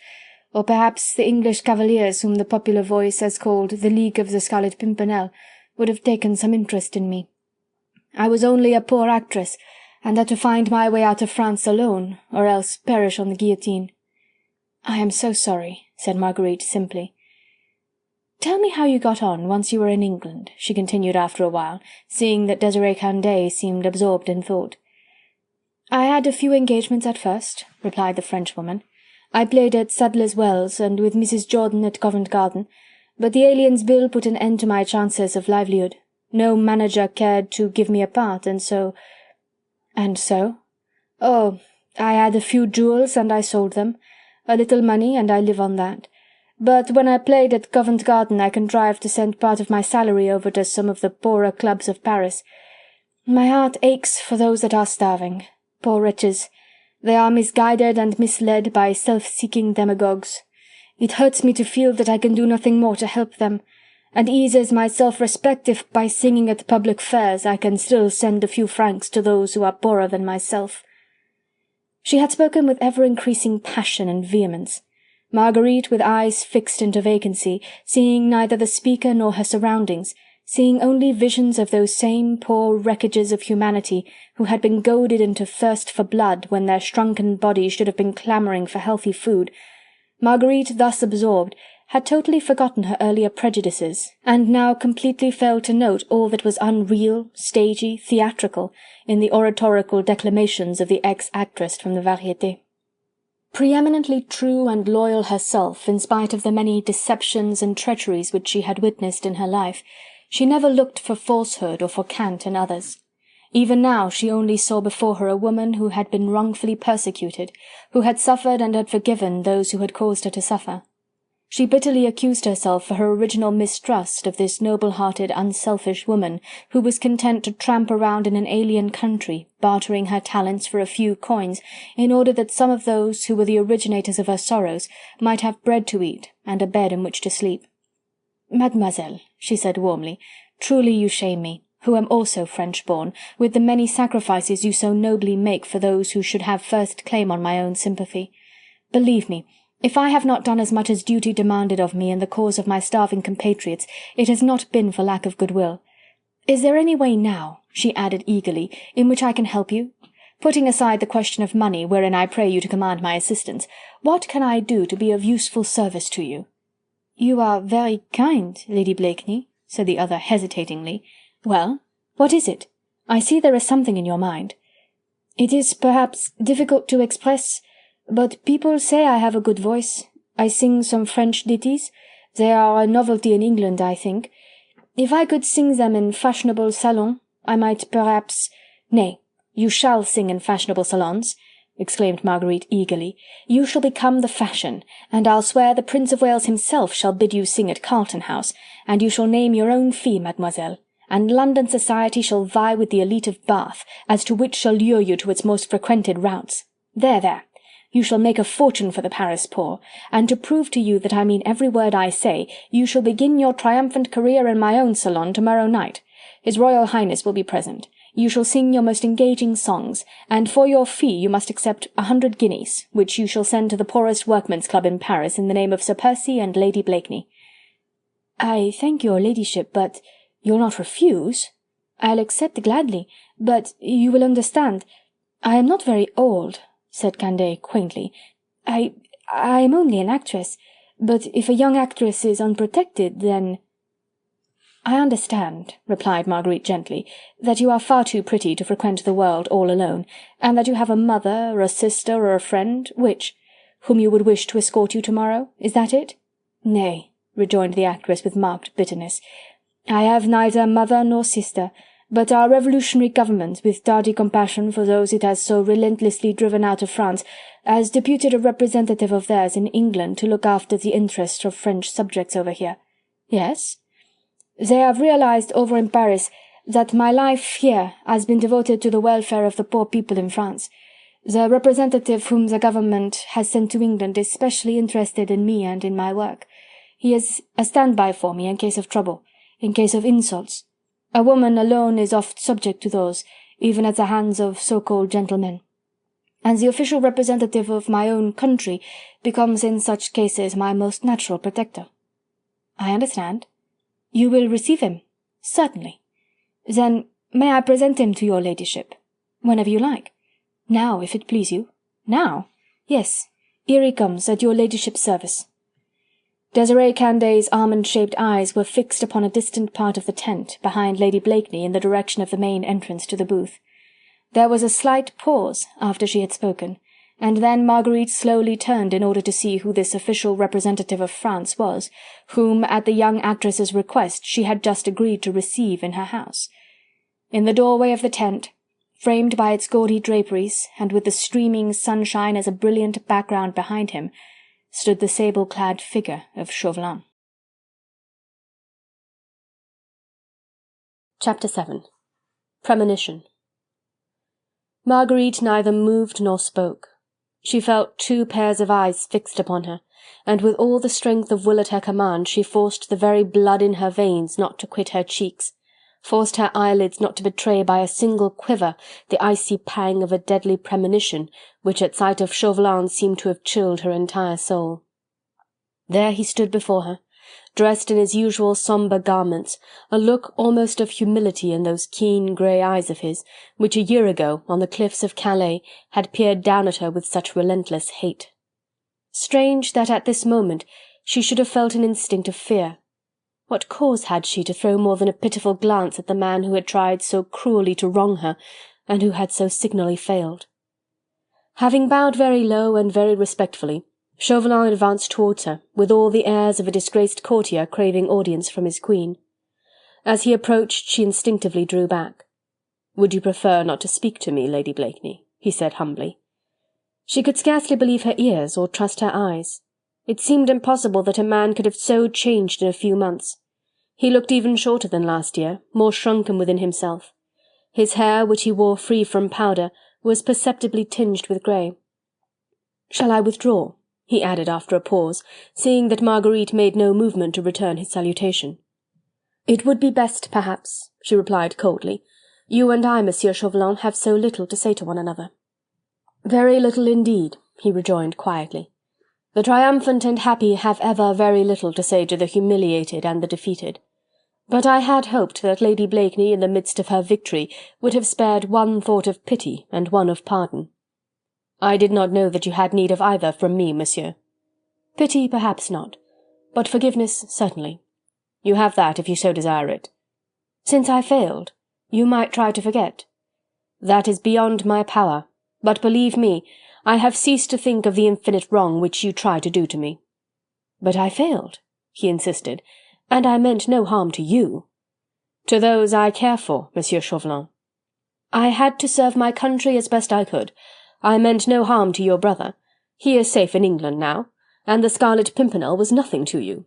"or perhaps the English cavaliers whom the popular voice has called the League of the Scarlet Pimpernel would have taken some interest in me. I was only a poor actress, and that to find my way out of France alone, or else perish on the guillotine." "I am so sorry," said Marguerite simply. "Tell me how you got on once you were in England," she continued after a while, seeing that Desiree Candeille seemed absorbed in thought. "I had a few engagements at first," replied the Frenchwoman. "I played at Sadler's Wells and with Mrs. Jordan at Covent Garden, but the Aliens Bill put an end to my chances of livelihood. No manager cared to give me a part, and so—" "And so?" "Oh, I had a few jewels and I sold them. A little money and I live on that. But when I played at Covent Garden I contrived to send part of my salary over to some of the poorer clubs of Paris. My heart aches for those that are starving. Poor wretches. They are misguided and misled by self-seeking demagogues. It hurts me to feel that I can do nothing more to help them, and eases my self-respect if by singing at public fairs I can still send a few francs to those who are poorer than myself." She had spoken with ever-increasing passion and vehemence. Marguerite, with eyes fixed into vacancy, seeing neither the speaker nor her surroundings, seeing only visions of those same poor wreckages of humanity who had been goaded into thirst for blood when their shrunken bodies should have been clamouring for healthy food, Marguerite, thus absorbed, had totally forgotten her earlier prejudices, and now completely failed to note all that was unreal, stagey, theatrical, in the oratorical declamations of the ex-actress from the Variétés. Preeminently true and loyal herself, in spite of the many deceptions and treacheries which she had witnessed in her life, she never looked for falsehood or for cant in others. Even now she only saw before her a woman who had been wrongfully persecuted, who had suffered and had forgiven those who had caused her to suffer. She bitterly accused herself for her original mistrust of this noble-hearted, unselfish woman who was content to tramp around in an alien country, bartering her talents for a few coins, in order that some of those who were the originators of her sorrows might have bread to eat and a bed in which to sleep. "Mademoiselle," she said warmly, "truly you shame me, who am also French-born, with the many sacrifices you so nobly make for those who should have first claim on my own sympathy. Believe me, if I have not done as much as duty demanded of me in the cause of my starving compatriots, it has not been for lack of goodwill. Is there any way now," she added eagerly, "in which I can help you? Putting aside the question of money, wherein I pray you to command my assistance, what can I do to be of useful service to you?" "You are very kind, Lady Blakeney," said the other hesitatingly. "Well, what is it? I see there is something in your mind." "It is perhaps difficult to express, but people say I have a good voice. I sing some French ditties. They are a novelty in England, I think. If I could sing them in fashionable salons, I might perhaps—" "Nay, you shall sing in fashionable salons," exclaimed Marguerite eagerly. "You shall become the fashion, and I'll swear the Prince of Wales himself shall bid you sing at Carlton House, and you shall name your own fee, mademoiselle, and London society shall vie with the elite of Bath, as to which shall lure you to its most frequented routs. There, there! You shall make a fortune for the Paris poor, and to prove to you that I mean every word I say, you shall begin your triumphant career in my own salon tomorrow night. His Royal Highness will be present. You shall sing your most engaging songs, and for your fee you must accept 100 guineas, which you shall send to the poorest workmen's club in Paris in the name of Sir Percy and Lady Blakeney." "I thank your ladyship, but you'll not refuse?" "I'll accept gladly, but you will understand, I am not very old," said Candeille quaintly. I am only an actress, but if a young actress is unprotected, then—" "I understand," replied Marguerite gently, "that you are far too pretty to frequent the world all alone, and that you have a mother, or a sister, or a friend, which, whom you would wish to escort you tomorrow. Is that it?" "Nay," rejoined the actress with marked bitterness, "I have neither mother nor sister, but our revolutionary government, with tardy compassion for those it has so relentlessly driven out of France, has deputed a representative of theirs in England to look after the interests of French subjects over here." "Yes?" "They have realized over in Paris that my life here has been devoted to the welfare of the poor people in France. The representative whom the government has sent to England is specially interested in me and in my work. He is a standby for me in case of trouble, in case of insults. A woman alone is oft subject to those, even at the hands of so-called gentlemen. And the official representative of my own country becomes in such cases my most natural protector." "I understand." "You will receive him?" "Certainly." "Then may I present him to your ladyship?" "Whenever you like. Now, if it please you." "Now?" "Yes. Here he comes, at your ladyship's service." Desiree Candeille's almond-shaped eyes were fixed upon a distant part of the tent, behind Lady Blakeney, in the direction of the main entrance to the booth. There was a slight pause after she had spoken, and then Marguerite slowly turned in order to see who this official representative of France was, whom, at the young actress's request, she had just agreed to receive in her house. In the doorway of the tent, framed by its gaudy draperies, and with the streaming sunshine as a brilliant background behind him, stood the sable-clad figure of Chauvelin. Chapter 7. Premonition. Marguerite neither moved nor spoke. She felt 2 pairs of eyes fixed upon her, and with all the strength of will at her command she forced the very blood in her veins not to quit her cheeks, forced her eyelids not to betray by a single quiver the icy pang of a deadly premonition which at sight of Chauvelin seemed to have chilled her entire soul. There he stood before her, dressed in his usual sombre garments, a look almost of humility in those keen grey eyes of his, which a year ago, on the cliffs of Calais, had peered down at her with such relentless hate. Strange that at this moment she should have felt an instinct of fear. What cause had she to throw more than a pitiful glance at the man who had tried so cruelly to wrong her, and who had so signally failed? Having bowed very low and very respectfully, Chauvelin advanced towards her, with all the airs of a disgraced courtier craving audience from his queen. As he approached, she instinctively drew back. "Would you prefer not to speak to me, Lady Blakeney?" he said humbly. She could scarcely believe her ears or trust her eyes. It seemed impossible that a man could have so changed in a few months. He looked even shorter than last year, more shrunken within himself. His hair, which he wore free from powder, was perceptibly tinged with grey. "Shall I withdraw?" he added after a pause, seeing that Marguerite made no movement to return his salutation. "It would be best, perhaps," she replied coldly. "You and I, Monsieur Chauvelin, have so little to say to one another." "Very little indeed," he rejoined quietly. "The triumphant and happy have ever very little to say to the humiliated and the defeated. But I had hoped that Lady Blakeney, in the midst of her victory, would have spared one thought of pity and one of pardon." "I did not know that you had need of either from me, monsieur." "Pity perhaps not, but forgiveness certainly. You have that if you so desire it." "Since I failed, you might try to forget." "That is beyond my power, but believe me, I have ceased to think of the infinite wrong which you try to do to me." "But I failed," he insisted, "and I meant no harm to you." "To those I care for, Monsieur Chauvelin." "I had to serve my country as best I could. I meant no harm to your brother. He is safe in England now, and the Scarlet Pimpernel was nothing to you."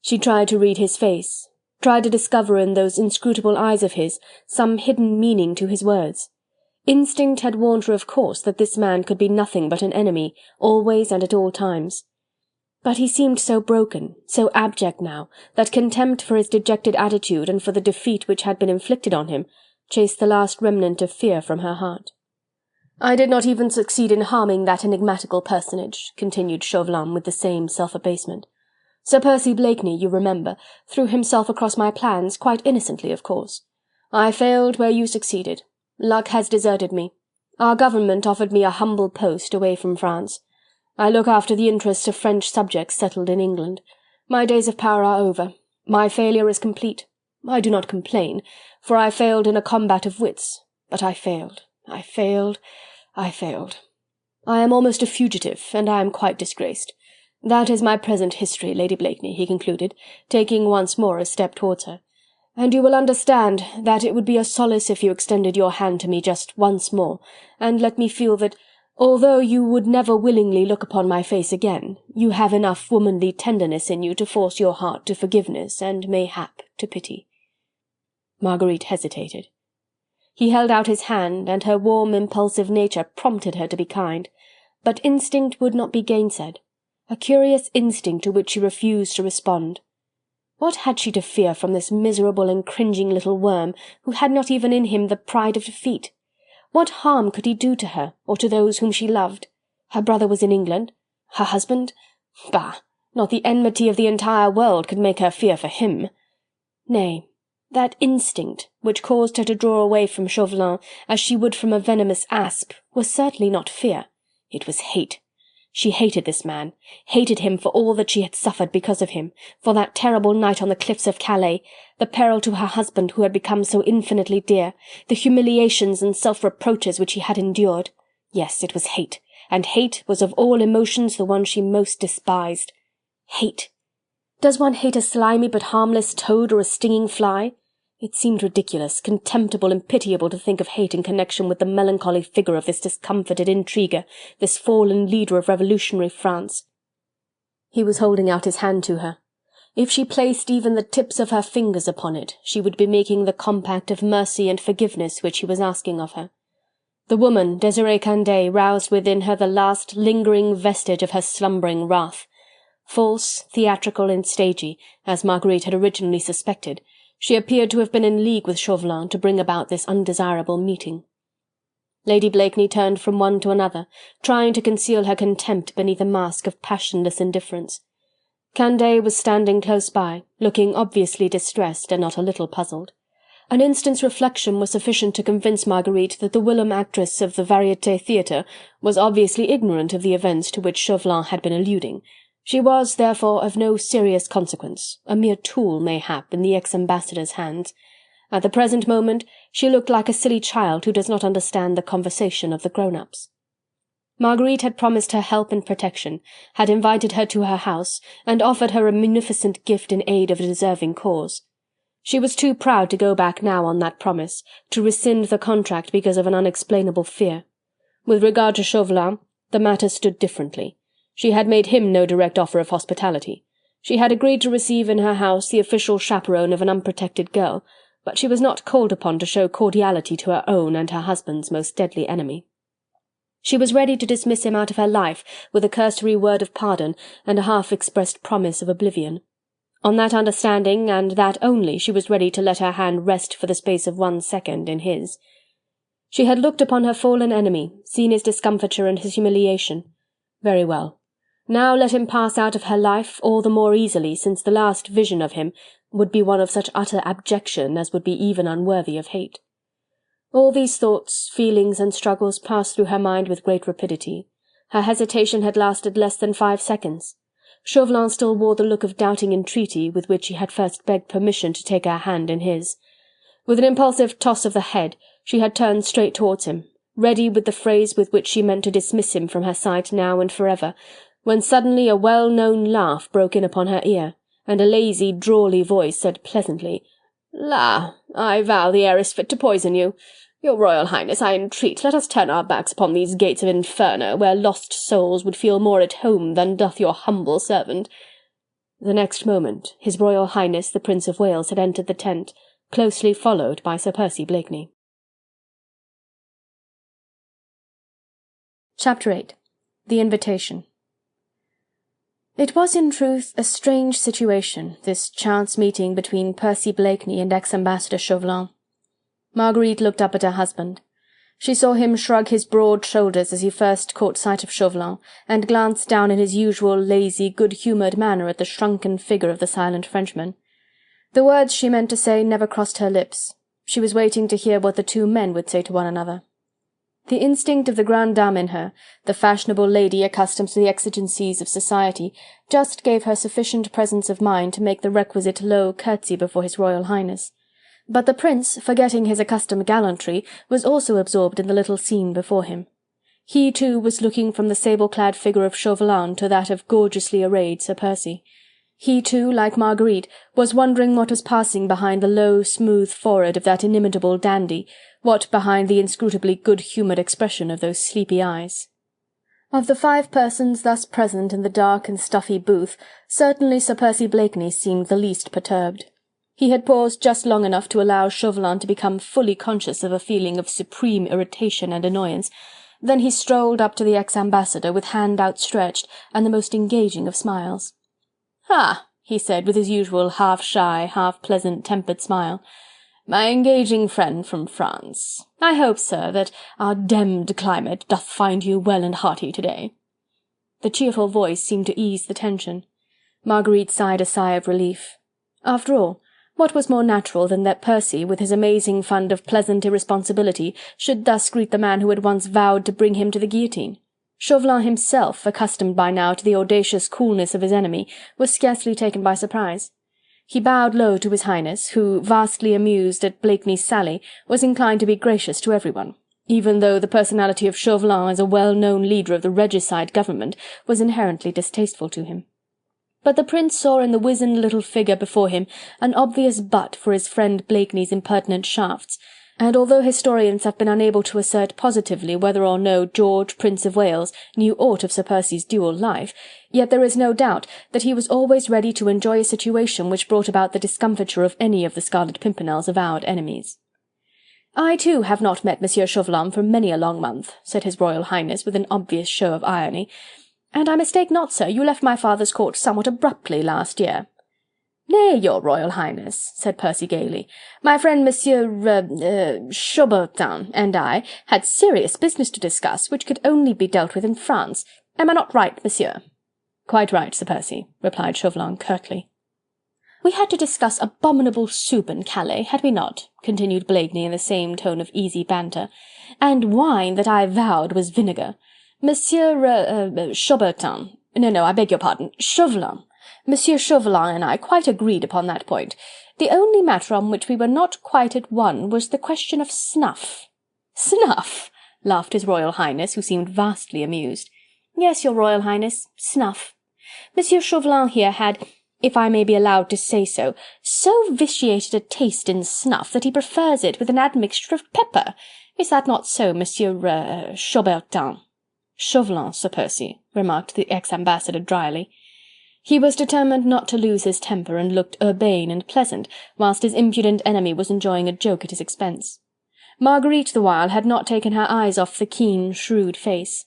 She tried to read his face, tried to discover in those inscrutable eyes of his some hidden meaning to his words. Instinct had warned her of course that this man could be nothing but an enemy, always and at all times. But he seemed so broken, so abject now, that contempt for his dejected attitude and for the defeat which had been inflicted on him chased the last remnant of fear from her heart. "I did not even succeed in harming that enigmatical personage," continued Chauvelin with the same self-abasement. "Sir Percy Blakeney, you remember, threw himself across my plans, quite innocently, of course. I failed where you succeeded. Luck has deserted me. Our government offered me a humble post away from France. I look after the interests of French subjects settled in England. My days of power are over. My failure is complete. I do not complain, for I failed in a combat of wits, but I failed. I failed. I am almost a fugitive, and I am quite disgraced. That is my present history, Lady Blakeney," he concluded, taking once more a step towards her. "And you will understand that it would be a solace if you extended your hand to me just once more, and let me feel that, although you would never willingly look upon my face again, you have enough womanly tenderness in you to force your heart to forgiveness and, mayhap, to pity." Marguerite hesitated. He held out his hand, and her warm, impulsive nature prompted her to be kind, but instinct would not be gainsaid, a curious instinct to which she refused to respond. What had she to fear from this miserable and cringing little worm, who had not even in him the pride of defeat? What harm could he do to her, or to those whom she loved? Her brother was in England. Her husband? Bah! Not the enmity of the entire world could make her fear for him. Nay, That instinct, which caused her to draw away from Chauvelin as she would from a venomous asp, was certainly not fear. It was hate. She hated this man, hated him for all that she had suffered because of him, for that terrible night on the cliffs of Calais, the peril to her husband who had become so infinitely dear, the humiliations and self-reproaches which he had endured. Yes, it was hate, and hate was of all emotions the one she most despised. Hate. Does one hate a slimy but harmless toad or a stinging fly? It seemed ridiculous, contemptible and pitiable to think of hate in connection with the melancholy figure of this discomfited intriguer, this fallen leader of revolutionary France. He was holding out his hand to her. If she placed even the tips of her fingers upon it, she would be making the compact of mercy and forgiveness which he was asking of her. The woman, Désirée Candeille, roused within her the last lingering vestige of her slumbering wrath. False, theatrical, and stagey, as Marguerite had originally suspected, she appeared to have been in league with Chauvelin to bring about this undesirable meeting. Lady Blakeney turned from one to another, trying to conceal her contempt beneath a mask of passionless indifference. Candeille was standing close by, looking obviously distressed and not a little puzzled. An instant's reflection was sufficient to convince Marguerite that the whilom actress of the Variété Theatre was obviously ignorant of the events to which Chauvelin had been alluding. She was, therefore, of no serious consequence, a mere tool, mayhap, in the ex-ambassador's hands. At the present moment she looked like a silly child who does not understand the conversation of the grown-ups. Marguerite had promised her help and protection, had invited her to her house, and offered her a munificent gift in aid of a deserving cause. She was too proud to go back now on that promise, to rescind the contract because of an unexplainable fear. With regard to Chauvelin, the matter stood differently. She had made him no direct offer of hospitality. She had agreed to receive in her house the official chaperone of an unprotected girl, but she was not called upon to show cordiality to her own and her husband's most deadly enemy. She was ready to dismiss him out of her life with a cursory word of pardon and a half-expressed promise of oblivion. On that understanding, and that only, she was ready to let her hand rest for the space of 1 second in his. She had looked upon her fallen enemy, seen his discomfiture and his humiliation. Very well. Now let him pass out of her life all the more easily, since the last vision of him would be one of such utter abjection as would be even unworthy of hate. All these thoughts, feelings, and struggles passed through her mind with great rapidity. Her hesitation had lasted less than 5 seconds. Chauvelin still wore the look of doubting entreaty with which he had first begged permission to take her hand in his. With an impulsive toss of the head, she had turned straight towards him, ready with the phrase with which she meant to dismiss him from her sight now and forever, when suddenly a well-known laugh broke in upon her ear, and a lazy, drawly voice said pleasantly, "La, I vow the air is fit to poison you. Your Royal Highness, I entreat, let us turn our backs upon these gates of Inferno, where lost souls would feel more at home than doth your humble servant." The next moment His Royal Highness the Prince of Wales had entered the tent, closely followed by Sir Percy Blakeney. Chapter 8. The Invitation. It was in truth a strange situation, this chance meeting between Percy Blakeney and ex-ambassador Chauvelin. Marguerite looked up at her husband. She saw him shrug his broad shoulders as he first caught sight of Chauvelin, and glanced down in his usual lazy, good-humoured manner at the shrunken figure of the silent Frenchman. The words she meant to say never crossed her lips. She was waiting to hear what the two men would say to one another. The instinct of the grande dame in her, the fashionable lady accustomed to the exigencies of society, just gave her sufficient presence of mind to make the requisite low curtsy before his Royal Highness. But the Prince, forgetting his accustomed gallantry, was also absorbed in the little scene before him. He, too, was looking from the sable-clad figure of Chauvelin to that of gorgeously arrayed Sir Percy. He, too, like Marguerite, was wondering what was passing behind the low, smooth forehead of that inimitable dandy, what behind the inscrutably good-humoured expression of those sleepy eyes. Of the 5 persons thus present in the dark and stuffy booth, certainly Sir Percy Blakeney seemed the least perturbed. He had paused just long enough to allow Chauvelin to become fully conscious of a feeling of supreme irritation and annoyance. Then he strolled up to the ex-ambassador with hand outstretched and the most engaging of smiles. "Ah," he said, with his usual half-shy, half-pleasant tempered smile, "my engaging friend from France. I hope, sir, that our demmed climate doth find you well and hearty to-day." The cheerful voice seemed to ease the tension. Marguerite sighed a sigh of relief. After all, What was more natural than that Percy, with his amazing fund of pleasant irresponsibility, should thus greet the man who had once vowed to bring him to the guillotine? Chauvelin himself, accustomed by now to the audacious coolness of his enemy, was scarcely taken by surprise. He bowed low to his Highness, who, vastly amused at Blakeney's sally, was inclined to be gracious to everyone, even though the personality of Chauvelin as a well-known leader of the regicide government was inherently distasteful to him. But the Prince saw in the wizened little figure before him an obvious butt for his friend Blakeney's impertinent shafts, and although historians have been unable to assert positively whether or no George, Prince of Wales, knew aught of Sir Percy's dual life, yet there is no doubt that he was always ready to enjoy a situation which brought about the discomfiture of any of the Scarlet Pimpernel's avowed enemies. "I too have not met Monsieur Chauvelin for many a long month," said his Royal Highness with an obvious show of irony, "and I mistake not, sir, you left my father's court somewhat abruptly last year." "Nay, your Royal Highness," said Percy gaily, "my friend Monsieur Chauvelin and I had serious business to discuss, which could only be dealt with in France. Am I not right, monsieur?" "Quite right, Sir Percy," replied Chauvelin curtly. "We had to discuss abominable soup in Calais, had we not?" continued Blakeney in the same tone of easy banter, "and wine that I vowed was vinegar. Monsieur Chaubertin, no, I beg your pardon, Chauvelin. Monsieur Chauvelin and I quite agreed upon that point. The only matter on which we were not quite at one was the question of snuff." "Snuff?" laughed his Royal Highness, who seemed vastly amused. "Yes, your Royal Highness, snuff. Monsieur Chauvelin here had, if I may be allowed to say so vitiated a taste in snuff that he prefers it with an admixture of pepper. Is that not so, Monsieur Chaubertin?" "Chauvelin, Sir Percy," remarked the ex-ambassador dryly. He was determined not to lose his temper, and looked urbane and pleasant, whilst his impudent enemy was enjoying a joke at his expense. Marguerite, the while, had not taken her eyes off the keen, shrewd face.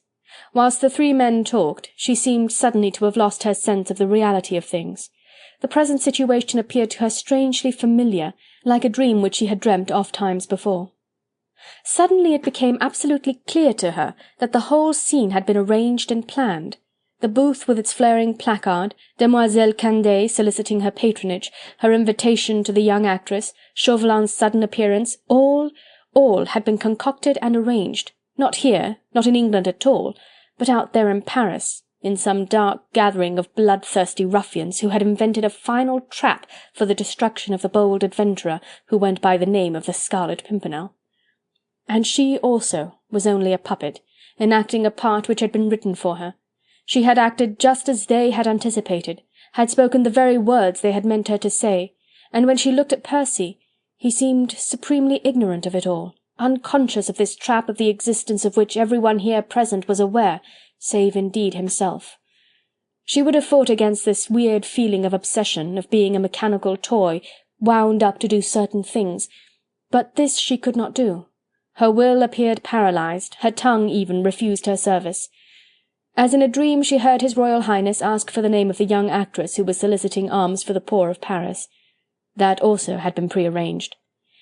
Whilst the three men talked, she seemed suddenly to have lost her sense of the reality of things. The present situation appeared to her strangely familiar, like a dream which she had dreamt oft times before. Suddenly it became absolutely clear to her that the whole scene had been arranged and planned. The booth with its flaring placard, Demoiselle Candeille soliciting her patronage, her invitation to the young actress, Chauvelin's sudden appearance, all had been concocted and arranged, not here, not in England at all, but out there in Paris, in some dark gathering of bloodthirsty ruffians who had invented a final trap for the destruction of the bold adventurer who went by the name of the Scarlet Pimpernel. And she also was only a puppet, enacting a part which had been written for her. She had acted just as they had anticipated, had spoken the very words they had meant her to say, and when she looked at Percy, he seemed supremely ignorant of it all, unconscious of this trap of the existence of which everyone here present was aware, save indeed himself. She would have fought against this weird feeling of obsession, of being a mechanical toy, wound up to do certain things, but this she could not do. Her will appeared paralysed, her tongue even refused her service. As in a dream she heard his Royal Highness ask for the name of the young actress who was soliciting alms for the poor of Paris. That also had been prearranged.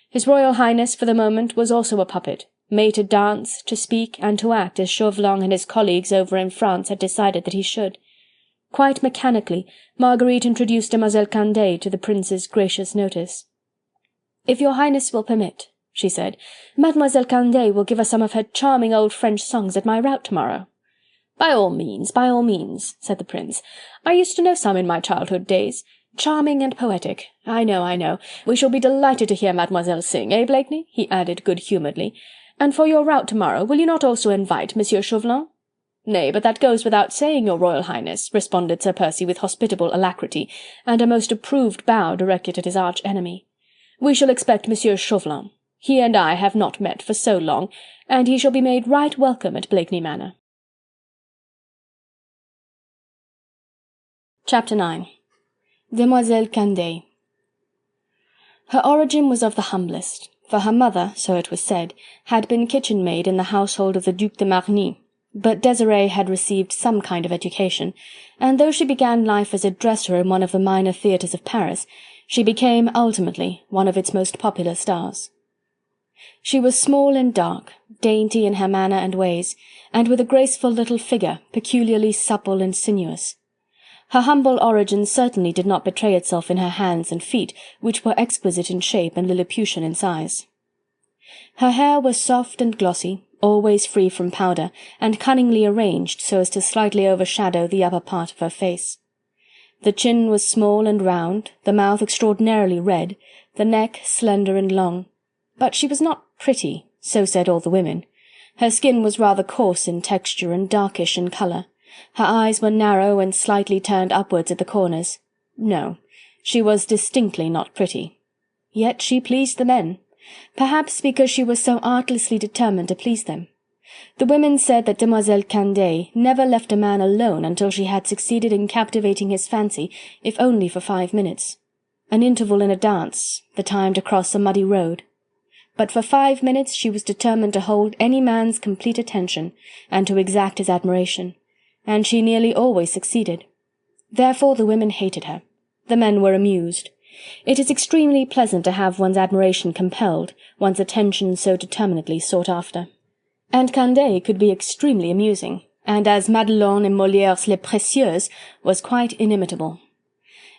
His Royal Highness for the moment was also a puppet, made to dance, to speak, and to act as Chauvelin and his colleagues over in France had decided that he should. Quite mechanically, Marguerite introduced Demoiselle Candeille to the Prince's gracious notice. "If your Highness will permit," she said, "Mademoiselle Candeille will give us some of her charming old French songs at my rout tomorrow." By all means," said the Prince. "I used to know some in my childhood days. Charming and poetic. I know. We shall be delighted to hear Mademoiselle sing, eh, Blakeney?" he added good-humouredly. "And for your rout tomorrow, will you not also invite Monsieur Chauvelin?" "Nay, but that goes without saying, your Royal Highness," responded Sir Percy with hospitable alacrity, and a most approved bow directed at his arch-enemy. "We shall expect Monsieur Chauvelin. He and I have not met for so long, and he shall be made right welcome at Blakeney Manor." Chapter 9. Demoiselle Candeille. Her origin was of the humblest, for her mother, so it was said, had been kitchen-maid in the household of the Duc de Marny, but Desiree had received some kind of education, and though she began life as a dresser in one of the minor theatres of Paris, she became, ultimately, one of its most popular stars. She was small and dark, dainty in her manner and ways, and with a graceful little figure, peculiarly supple and sinuous. Her humble origin certainly did not betray itself in her hands and feet, which were exquisite in shape and Lilliputian in size. Her hair was soft and glossy, always free from powder, and cunningly arranged so as to slightly overshadow the upper part of her face. The chin was small and round, the mouth extraordinarily red, the neck slender and long. But she was not pretty, so said all the women. Her skin was rather coarse in texture and darkish in colour. Her eyes were narrow and slightly turned upwards at the corners. No, she was distinctly not pretty. Yet she pleased the men, perhaps because she was so artlessly determined to please them. The women said that Demoiselle Candeille never left a man alone until she had succeeded in captivating his fancy, if only for 5 minutes. An interval in a dance, the time to cross a muddy road. But for 5 minutes she was determined to hold any man's complete attention, and to exact his admiration, and she nearly always succeeded. Therefore the women hated her. The men were amused. It is extremely pleasant to have one's admiration compelled, one's attention so determinedly sought after. And Candeille could be extremely amusing, and as Madelon in Molière's Les Précieuses was quite inimitable.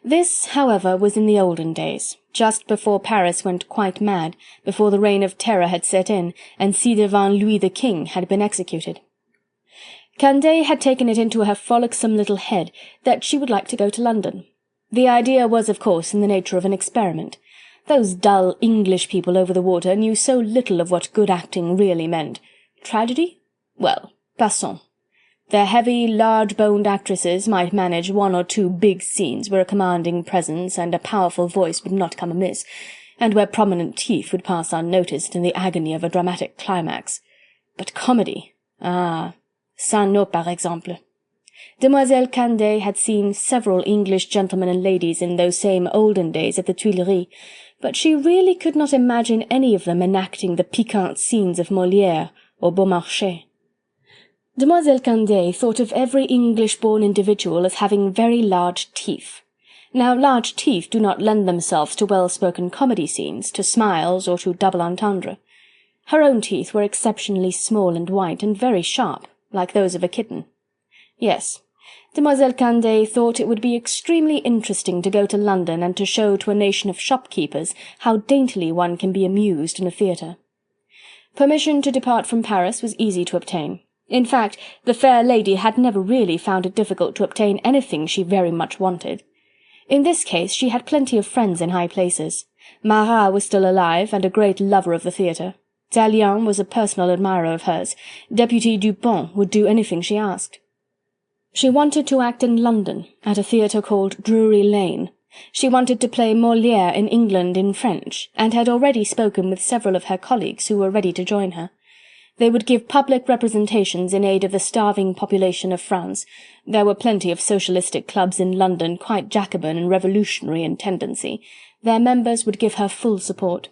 This, however, was in the olden days, just before Paris went quite mad, before the reign of terror had set in, and ci-devant Louis the King had been executed. Candeille had taken it into her frolicsome little head that she would like to go to London. The idea was, of course, in the nature of an experiment. Those dull English people over the water knew so little of what good acting really meant. Tragedy? Well, passons. Their heavy, large-boned actresses might manage 1 or 2 big scenes where a commanding presence and a powerful voice would not come amiss, and where prominent teeth would pass unnoticed in the agony of a dramatic climax. But comedy? Ah, ça no, par exemple. Demoiselle Candeille had seen several English gentlemen and ladies in those same olden days at the Tuileries, but she really could not imagine any of them enacting the piquant scenes of Molière or Beaumarchais. Demoiselle Candeille thought of every English-born individual as having very large teeth. Now, large teeth do not lend themselves to well-spoken comedy scenes, to smiles, or to double entendre. Her own teeth were exceptionally small and white, and very sharp, like those of a kitten. Yes, Demoiselle Candeille thought it would be extremely interesting to go to London and to show to a nation of shopkeepers how daintily one can be amused in a theatre. Permission to depart from Paris was easy to obtain. In fact, the fair lady had never really found it difficult to obtain anything she very much wanted. In this case she had plenty of friends in high places. Marat was still alive, and a great lover of the theatre. Tallien was a personal admirer of hers. Deputy Dupont would do anything she asked. She wanted to act in London, at a theatre called Drury Lane. She wanted to play Molière in England in French, and had already spoken with several of her colleagues who were ready to join her. They would give public representations in aid of the starving population of France. There were plenty of socialistic clubs in London, quite Jacobin and revolutionary in tendency. Their members would give her full support.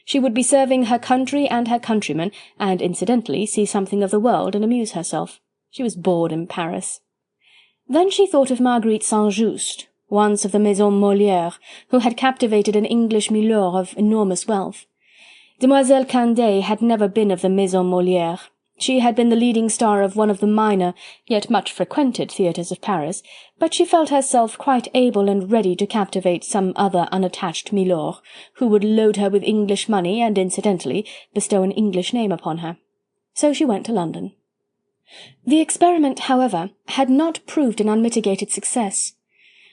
She would be serving her country and her countrymen, and incidentally see something of the world and amuse herself. She was bored in Paris. Then she thought of Marguerite St-Just, once of the Maison Molière, who had captivated an English milord of enormous wealth. Demoiselle Candeille had never been of the Maison Molière. She had been the leading star of one of the minor, yet much frequented theatres of Paris, but she felt herself quite able and ready to captivate some other unattached milord, who would load her with English money and, incidentally, bestow an English name upon her. So she went to London. The experiment, however, had not proved an unmitigated success.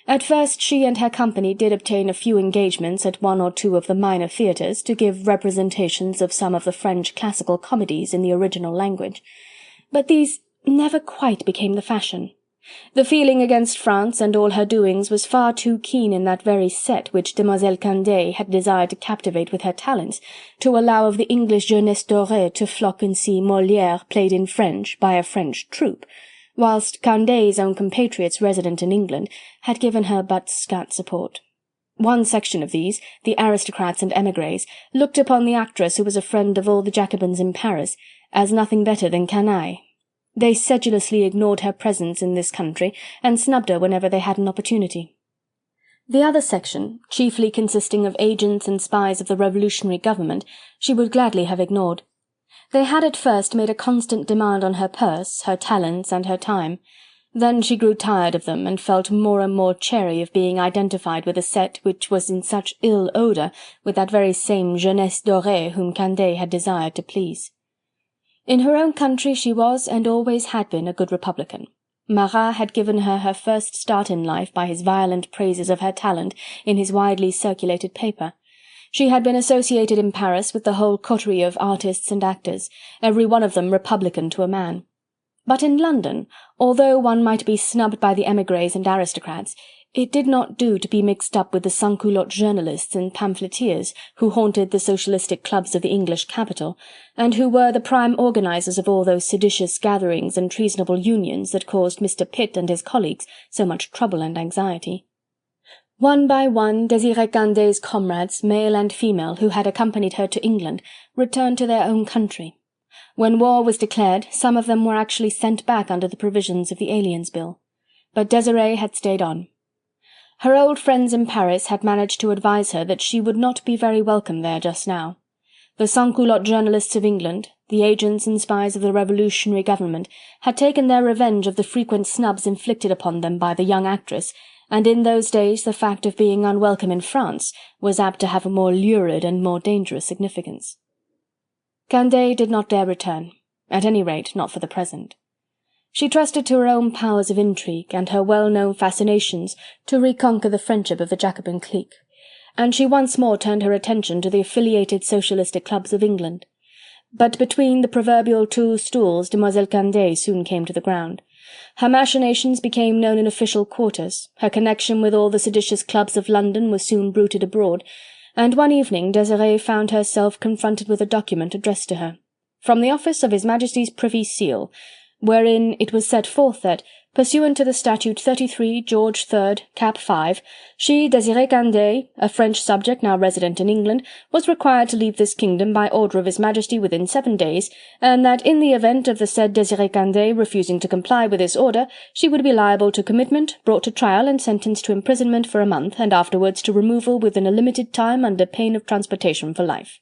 At first she and her company did obtain a few engagements at 1 or 2 of the minor theatres to give representations of some of the French classical comedies in the original language. But these never quite became the fashion. The feeling against France and all her doings was far too keen in that very set which Demoiselle Candeille had desired to captivate with her talents, to allow of the English jeunesse dorée to flock and see Molière played in French by a French troupe, whilst Candeille's own compatriots resident in England had given her but scant support. One section of these, the aristocrats and émigrés, looked upon the actress who was a friend of all the Jacobins in Paris as nothing better than canaille. They sedulously ignored her presence in this country, and snubbed her whenever they had an opportunity. The other section, chiefly consisting of agents and spies of the revolutionary government, she would gladly have ignored. They had at first made a constant demand on her purse, her talents, and her time. Then she grew tired of them, and felt more and more chary of being identified with a set which was in such ill odour with that very same jeunesse dorée whom Candeille had desired to please. In her own country she was and always had been a good Republican. Marat had given her her first start in life by his violent praises of her talent in his widely circulated paper. She had been associated in Paris with the whole coterie of artists and actors, every one of them Republican to a man. But in London, although one might be snubbed by the émigrés and aristocrats, it did not do to be mixed up with the sans-culotte journalists and pamphleteers who haunted the socialistic clubs of the English capital, and who were the prime organisers of all those seditious gatherings and treasonable unions that caused Mr. Pitt and his colleagues so much trouble and anxiety. One by one Désirée Candeille's comrades, male and female, who had accompanied her to England, returned to their own country. When war was declared, some of them were actually sent back under the provisions of the Aliens Bill. But Désirée had stayed on. Her old friends in Paris had managed to advise her that she would not be very welcome there just now. The sans-culotte journalists of England, the agents and spies of the revolutionary government, had taken their revenge of the frequent snubs inflicted upon them by the young actress, and in those days the fact of being unwelcome in France was apt to have a more lurid and more dangerous significance. Candeille did not dare return, at any rate not for the present. She trusted to her own powers of intrigue and her well-known fascinations to reconquer the friendship of the Jacobin clique, and she once more turned her attention to the affiliated socialistic clubs of England. But between the proverbial two stools Demoiselle Candeille soon came to the ground. Her machinations became known in official quarters, her connection with all the seditious clubs of London was soon bruited abroad, and one evening Désirée found herself confronted with a document addressed to her, from the office of His Majesty's Privy Seal, wherein it was set forth that, pursuant to the Statute 33 George 3rd, Cap 5, she, Désirée Candeille, a French subject now resident in England, was required to leave this kingdom by order of His Majesty within 7 days, and that in the event of the said Désirée Candeille refusing to comply with this order, she would be liable to commitment, brought to trial and sentenced to imprisonment for a month, and afterwards to removal within a limited time under pain of transportation for life.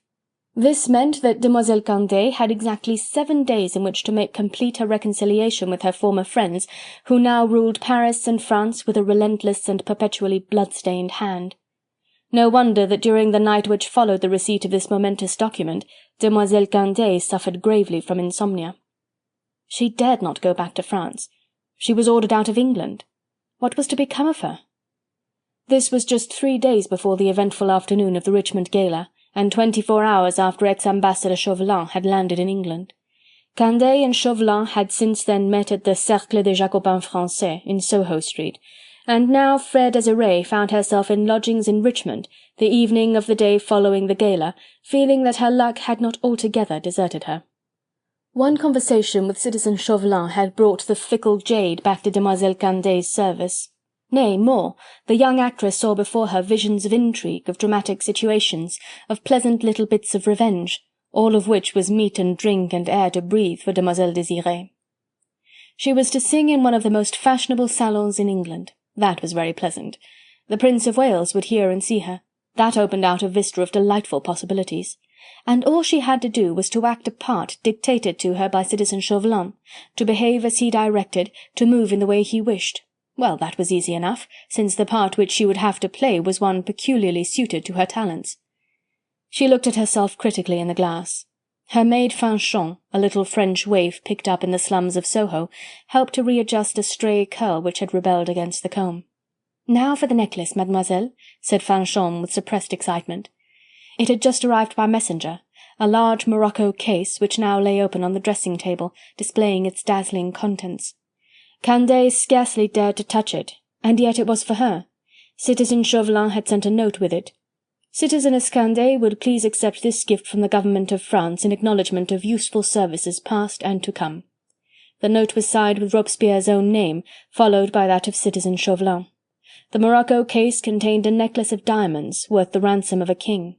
This meant that Demoiselle Candeille had exactly 7 days in which to make complete her reconciliation with her former friends, who now ruled Paris and France with a relentless and perpetually blood-stained hand. No wonder that during the night which followed the receipt of this momentous document, Demoiselle Candeille suffered gravely from insomnia. She dared not go back to France. She was ordered out of England. What was to become of her? This was just 3 days before the eventful afternoon of the Richmond Gala, and 24 hours after ex-ambassador Chauvelin had landed in England. Candeille and Chauvelin had since then met at the Cercle des Jacobins Français in Soho Street, and now Frère Désirée found herself in lodgings in Richmond, the evening of the day following the gala, feeling that her luck had not altogether deserted her. One conversation with citizen Chauvelin had brought the fickle jade back to Demoiselle Candeille's service. Nay, more, the young actress saw before her visions of intrigue, of dramatic situations, of pleasant little bits of revenge, all of which was meat and drink and air to breathe for Demoiselle Désirée. She was to sing in one of the most fashionable salons in England. That was very pleasant. The Prince of Wales would hear and see her. That opened out a vista of delightful possibilities. And all she had to do was to act a part dictated to her by citizen Chauvelin, to behave as he directed, to move in the way he wished. Well, that was easy enough, since the part which she would have to play was one peculiarly suited to her talents. She looked at herself critically in the glass. Her maid Fanchon, a little French waif picked up in the slums of Soho, helped to readjust a stray curl which had rebelled against the comb. "Now for the necklace, mademoiselle," said Fanchon with suppressed excitement. It had just arrived by messenger, a large morocco case which now lay open on the dressing-table, displaying its dazzling contents. Candeille scarcely dared to touch it, and yet it was for her. Citizen Chauvelin had sent a note with it. Citizeness Candeille would please accept this gift from the government of France in acknowledgment of useful services past and to come. The note was signed with Robespierre's own name, followed by that of citizen Chauvelin. The morocco case contained a necklace of diamonds, worth the ransom of a king.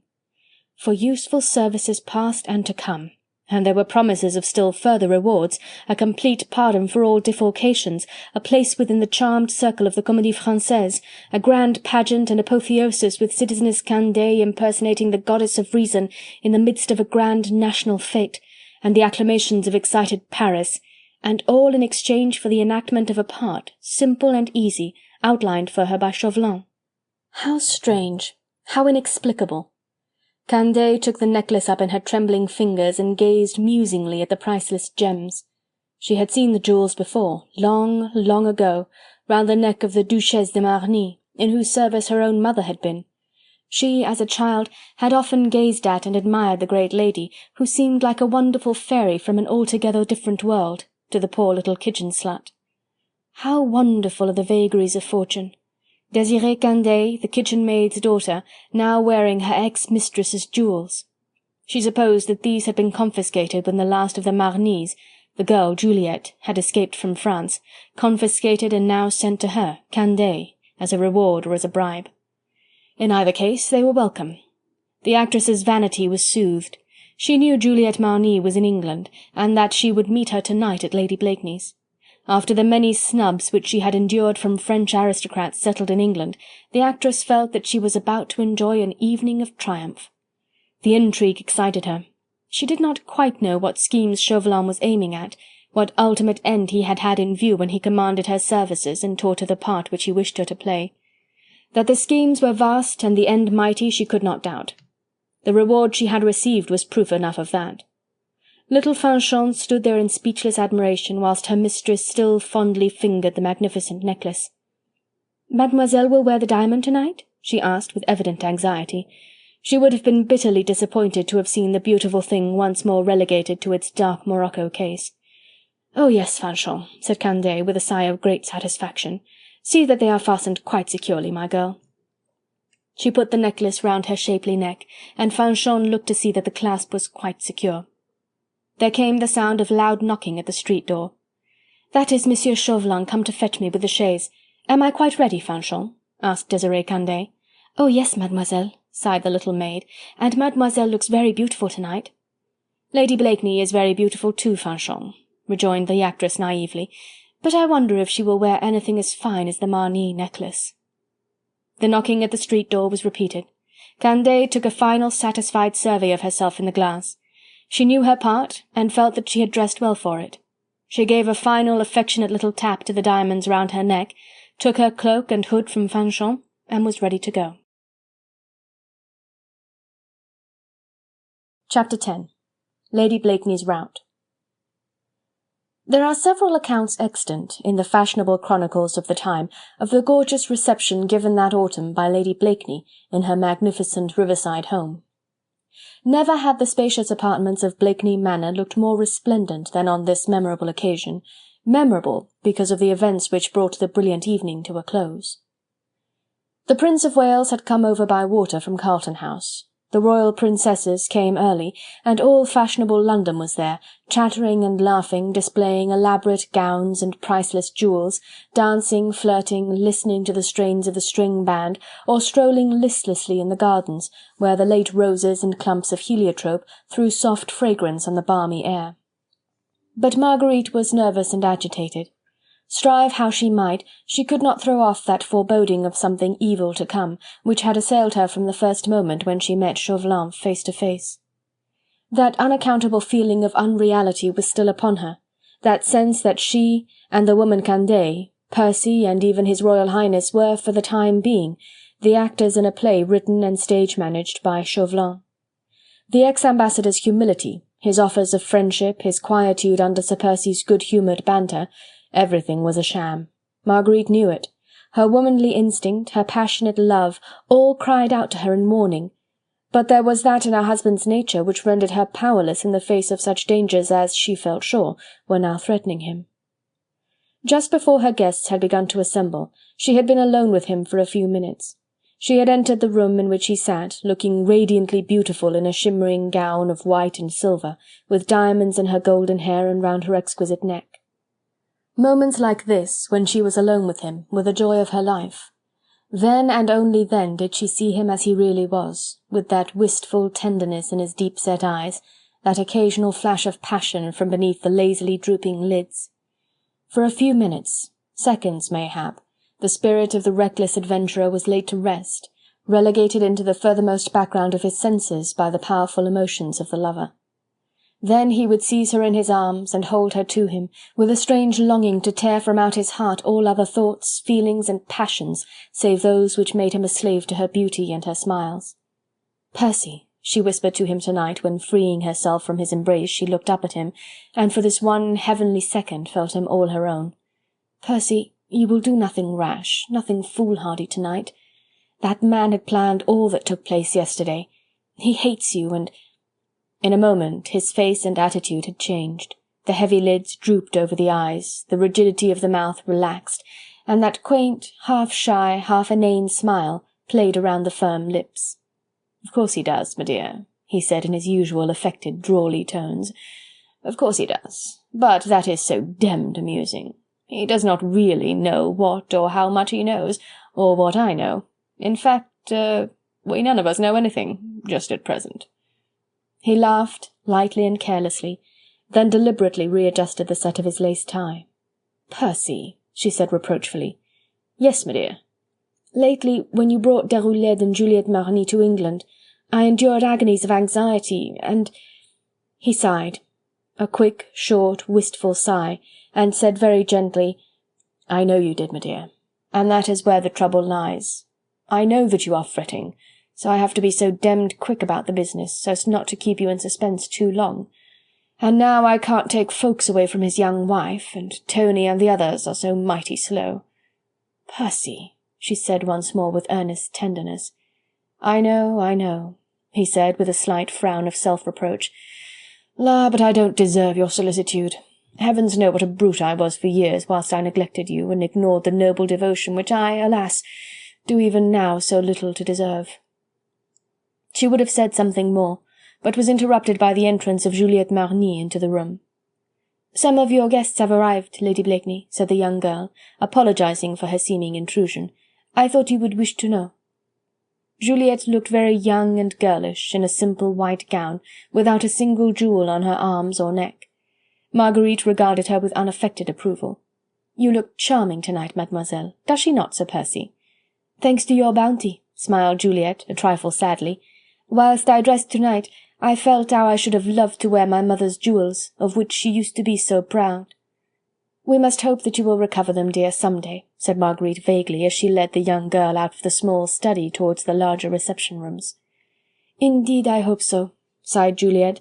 For useful services past and to come. And there were promises of still further rewards, a complete pardon for all defalcations, a place within the charmed circle of the Comédie Française, a grand pageant and apotheosis with citizeness Candeille impersonating the goddess of reason in the midst of a grand national fete, and the acclamations of excited Paris, and all in exchange for the enactment of a part, simple and easy, outlined for her by Chauvelin. How strange, how inexplicable! Candeille took the necklace up in her trembling fingers and gazed musingly at the priceless gems. She had seen the jewels before, long, long ago, round the neck of the Duchesse de Marny, in whose service her own mother had been. She, as a child, had often gazed at and admired the great lady, who seemed like a wonderful fairy from an altogether different world, to the poor little kitchen slut. How wonderful are the vagaries of fortune! Désirée Candeille, the kitchen-maid's daughter, now wearing her ex-mistress's jewels. She supposed that these had been confiscated when the last of the Marnys, the girl Juliet, had escaped from France, confiscated and now sent to her, Candeille, as a reward or as a bribe. In either case they were welcome. The actress's vanity was soothed. She knew Juliet Marny was in England, and that she would meet her tonight at Lady Blakeney's. After the many snubs which she had endured from French aristocrats settled in England, the actress felt that she was about to enjoy an evening of triumph. The intrigue excited her. She did not quite know what schemes Chauvelin was aiming at, what ultimate end he had had in view when he commanded her services and taught her the part which he wished her to play. That the schemes were vast and the end mighty she could not doubt. The reward she had received was proof enough of that. Little Fanchon stood there in speechless admiration whilst her mistress still fondly fingered the magnificent necklace. "Mademoiselle will wear the diamond tonight?" she asked with evident anxiety. She would have been bitterly disappointed to have seen the beautiful thing once more relegated to its dark morocco case. "Oh yes, Fanchon," said Candeille with a sigh of great satisfaction. "See that they are fastened quite securely, my girl." She put the necklace round her shapely neck, and Fanchon looked to see that the clasp was quite secure. There came the sound of loud knocking at the street door. "That is Monsieur Chauvelin come to fetch me with the chaise. Am I quite ready, Fanchon?" asked Désirée Candeille. "Oh yes, mademoiselle," sighed the little maid, "and mademoiselle looks very beautiful tonight." "Lady Blakeney is very beautiful too, Fanchon," rejoined the actress naively, "but I wonder if she will wear anything as fine as the Marny necklace." The knocking at the street door was repeated. Candeille took a final satisfied survey of herself in the glass. She knew her part, and felt that she had dressed well for it. She gave a final affectionate little tap to the diamonds round her neck, took her cloak and hood from Fanchon, and was ready to go. Chapter 10. Lady Blakeney's Rout. There are several accounts extant, in the fashionable chronicles of the time, of the gorgeous reception given that autumn by Lady Blakeney in her magnificent riverside home. Never had the spacious apartments of Blakeney Manor looked more resplendent than on this memorable occasion, memorable because of the events which brought the brilliant evening to a close. The Prince of Wales had come over by water from Carlton House. The royal princesses came early, and all fashionable London was there, chattering and laughing, displaying elaborate gowns and priceless jewels, dancing, flirting, listening to the strains of the string band, or strolling listlessly in the gardens, where the late roses and clumps of heliotrope threw soft fragrance on the balmy air. But Marguerite was nervous and agitated. Strive how she might, she could not throw off that foreboding of something evil to come, which had assailed her from the first moment when she met Chauvelin face to face. That unaccountable feeling of unreality was still upon her, that sense that she, and the woman Candeille, Percy, and even his Royal Highness were, for the time being, the actors in a play written and stage-managed by Chauvelin. The ex-ambassador's humility, his offers of friendship, his quietude under Sir Percy's good-humoured banter, everything was a sham. Marguerite knew it. Her womanly instinct, her passionate love, all cried out to her in warning. But there was that in her husband's nature which rendered her powerless in the face of such dangers as, she felt sure, were now threatening him. Just before her guests had begun to assemble, she had been alone with him for a few minutes. She had entered the room in which he sat, looking radiantly beautiful in a shimmering gown of white and silver, with diamonds in her golden hair and round her exquisite neck. Moments like this, when she was alone with him, were the joy of her life. Then and only then did she see him as he really was, with that wistful tenderness in his deep-set eyes, that occasional flash of passion from beneath the lazily drooping lids. For a few minutes, seconds mayhap, the spirit of the reckless adventurer was laid to rest, relegated into the furthermost background of his senses by the powerful emotions of the lover. Then he would seize her in his arms and hold her to him, with a strange longing to tear from out his heart all other thoughts, feelings, and passions, save those which made him a slave to her beauty and her smiles. "Percy," she whispered to him tonight, when, freeing herself from his embrace, she looked up at him, and for this one heavenly second felt him all her own. "Percy, you will do nothing rash, nothing foolhardy tonight. That man had planned all that took place yesterday. He hates you, and—" In a moment his face and attitude had changed. The heavy lids drooped over the eyes, the rigidity of the mouth relaxed, and that quaint, half-shy, half-inane smile played around the firm lips. "Of course he does, my dear," he said in his usual affected, drawly tones. "Of course he does. But that is so demmed amusing. He does not really know what or how much he knows, or what I know. In fact, we none of us know anything, just at present." He laughed, lightly and carelessly, then deliberately readjusted the set of his lace tie. "Percy," she said reproachfully. "Yes, my dear." "Lately, when you brought Déroulède and Juliette Marny to England, I endured agonies of anxiety, and—" He sighed, a quick, short, wistful sigh, and said very gently, "I know you did, my dear, and that is where the trouble lies. I know that you are fretting, so I have to be so demmed quick about the business, so as not to keep you in suspense too long. And now I can't take Ffoulkes away from his young wife, and Tony and the others are so mighty slow." "Percy," she said once more with earnest tenderness. I know," he said with a slight frown of self-reproach. "La, but I don't deserve your solicitude. Heavens know what a brute I was for years whilst I neglected you, and ignored the noble devotion which I, alas, do even now so little to deserve." She would have said something more, but was interrupted by the entrance of Juliette Marny into the room. "Some of your guests have arrived, Lady Blakeney," said the young girl, apologizing for her seeming intrusion. "I thought you would wish to know." Juliette looked very young and girlish, in a simple white gown, without a single jewel on her arms or neck. Marguerite regarded her with unaffected approval. "You look charming tonight, mademoiselle, does she not, Sir Percy?" "Thanks to your bounty," smiled Juliette, a trifle sadly. "Whilst I dressed tonight, I felt how I should have loved to wear my mother's jewels, of which she used to be so proud." "We must hope that you will recover them, dear, some day," said Marguerite vaguely, as she led the young girl out of the small study towards the larger reception-rooms. "Indeed, I hope so," sighed Juliette.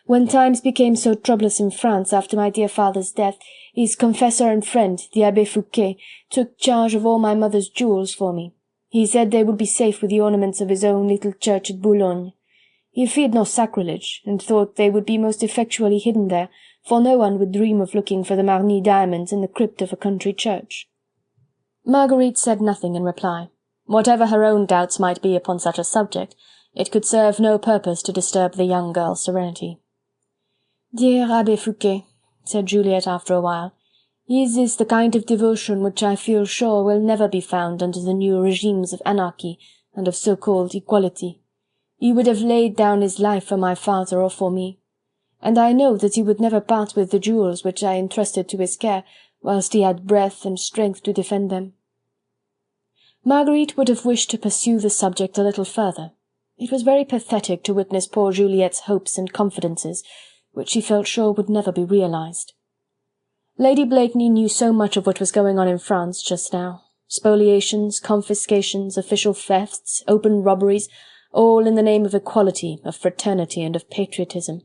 "When times became so troublous in France after my dear father's death, his confessor and friend, the Abbé Fouquet, took charge of all my mother's jewels for me. He said they would be safe with the ornaments of his own little church at Boulogne. He feared no sacrilege, and thought they would be most effectually hidden there, for no one would dream of looking for the Marny diamonds in the crypt of a country church." Marguerite said nothing in reply. Whatever her own doubts might be upon such a subject, it could serve no purpose to disturb the young girl's serenity. "Dear Abbé Fouquet," said Juliette after a while, "his is the kind of devotion which I feel sure will never be found under the new regimes of anarchy and of so-called equality. He would have laid down his life for my father or for me, and I know that he would never part with the jewels which I entrusted to his care, whilst he had breath and strength to defend them." Marguerite would have wished to pursue the subject a little further. It was very pathetic to witness poor Juliette's hopes and confidences, which she felt sure would never be realized. Lady Blakeney knew so much of what was going on in France just now. Spoliations, confiscations, official thefts, open robberies, all in the name of equality, of fraternity, and of patriotism.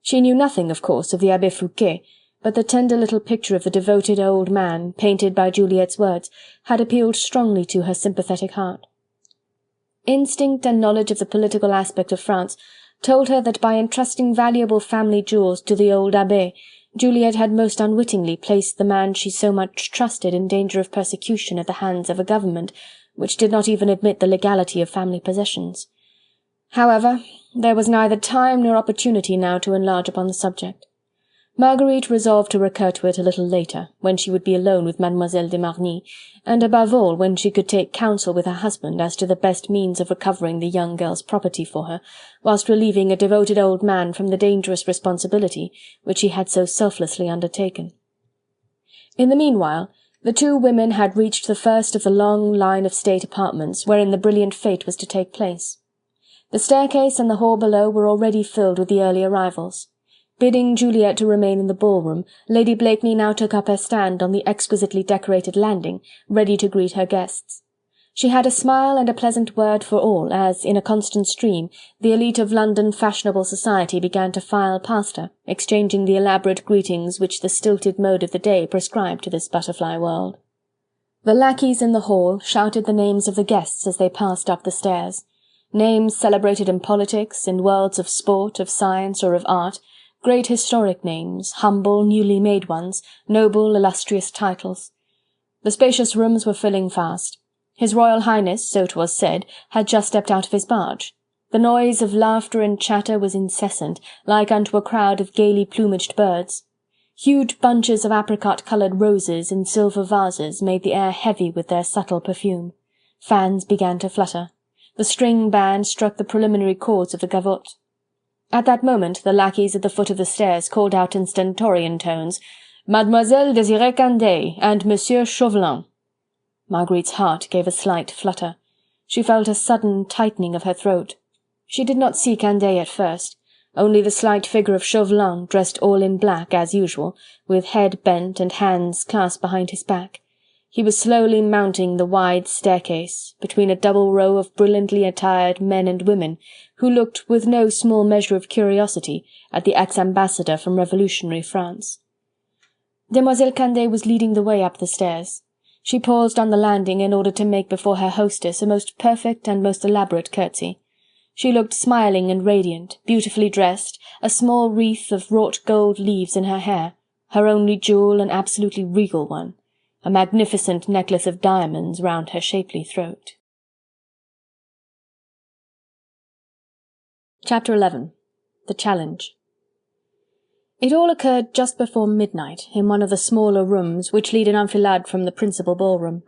She knew nothing, of course, of the Abbé Fouquet, but the tender little picture of the devoted old man, painted by Juliette's words, had appealed strongly to her sympathetic heart. Instinct and knowledge of the political aspect of France told her that by entrusting valuable family jewels to the old abbé, Juliette had most unwittingly placed the man she so much trusted in danger of persecution at the hands of a government which did not even admit the legality of family possessions. However, there was neither time nor opportunity now to enlarge upon the subject. Marguerite resolved to recur to it a little later, when she would be alone with Mademoiselle de Marny, and above all when she could take counsel with her husband as to the best means of recovering the young girl's property for her, whilst relieving a devoted old man from the dangerous responsibility which he had so selflessly undertaken. In the meanwhile, the two women had reached the first of the long line of state apartments wherein the brilliant fete was to take place. The staircase and the hall below were already filled with the early arrivals. Bidding Juliet to remain in the ballroom, Lady Blakeney now took up her stand on the exquisitely decorated landing, ready to greet her guests. She had a smile and a pleasant word for all as, in a constant stream, the elite of London fashionable society began to file past her, exchanging the elaborate greetings which the stilted mode of the day prescribed to this butterfly world. The lackeys in the hall shouted the names of the guests as they passed up the stairs. Names celebrated in politics, in worlds of sport, of science, or of art, great historic names, humble, newly made ones, noble, illustrious titles. The spacious rooms were filling fast. His Royal Highness, so 'twas said, had just stepped out of his barge. The noise of laughter and chatter was incessant, like unto a crowd of gaily plumaged birds. Huge bunches of apricot-coloured roses in silver vases made the air heavy with their subtle perfume. Fans began to flutter. The string band struck the preliminary chords of the gavotte. At that moment the lackeys at the foot of the stairs called out in stentorian tones, "Mademoiselle Désirée Candeille and Monsieur Chauvelin." Marguerite's heart gave a slight flutter. She felt a sudden tightening of her throat. She did not see Candeille at first, only the slight figure of Chauvelin dressed all in black as usual, with head bent and hands clasped behind his back. He was slowly mounting the wide staircase, between a double row of brilliantly attired men and women, who looked with no small measure of curiosity at the ex-ambassador from revolutionary France. Demoiselle Candeille was leading the way up the stairs. She paused on the landing in order to make before her hostess a most perfect and most elaborate curtsy. She looked smiling and radiant, beautifully dressed, a small wreath of wrought gold leaves in her hair, her only jewel an absolutely regal one, a magnificent necklace of diamonds round her shapely throat. Chapter 11. The Challenge. It all occurred just before midnight, in one of the smaller rooms which lead an enfilade from the principal ballroom.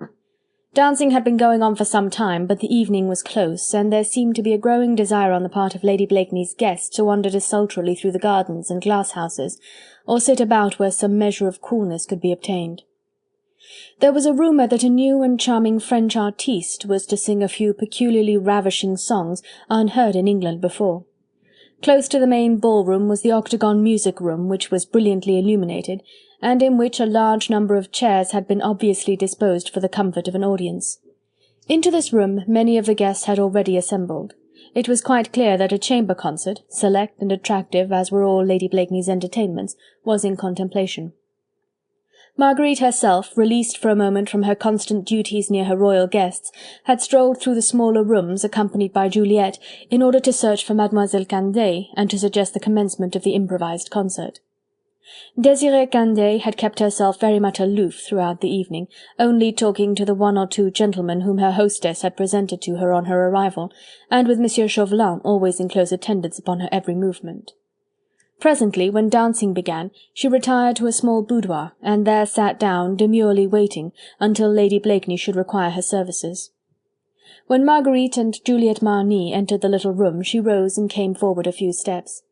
Dancing had been going on for some time, but the evening was close, and there seemed to be a growing desire on the part of Lady Blakeney's guests to wander desultorily through the gardens and glass-houses, or sit about where some measure of coolness could be obtained. There was a rumour that a new and charming French artiste was to sing a few peculiarly ravishing songs unheard in England before. Close to the main ballroom was the octagon music-room, which was brilliantly illuminated, and in which a large number of chairs had been obviously disposed for the comfort of an audience. Into this room many of the guests had already assembled. It was quite clear that a chamber concert, select and attractive as were all Lady Blakeney's entertainments, was in contemplation. Marguerite herself, released for a moment from her constant duties near her royal guests, had strolled through the smaller rooms, accompanied by Juliet, in order to search for Mademoiselle Candeille, and to suggest the commencement of the improvised concert. Désirée Candeille had kept herself very much aloof throughout the evening, only talking to the one or two gentlemen whom her hostess had presented to her on her arrival, and with Monsieur Chauvelin always in close attendance upon her every movement. Presently, when dancing began, she retired to a small boudoir, and there sat down, demurely waiting, until Lady Blakeney should require her services. When Marguerite and Juliet Marny entered the little room, she rose and came forward a few steps.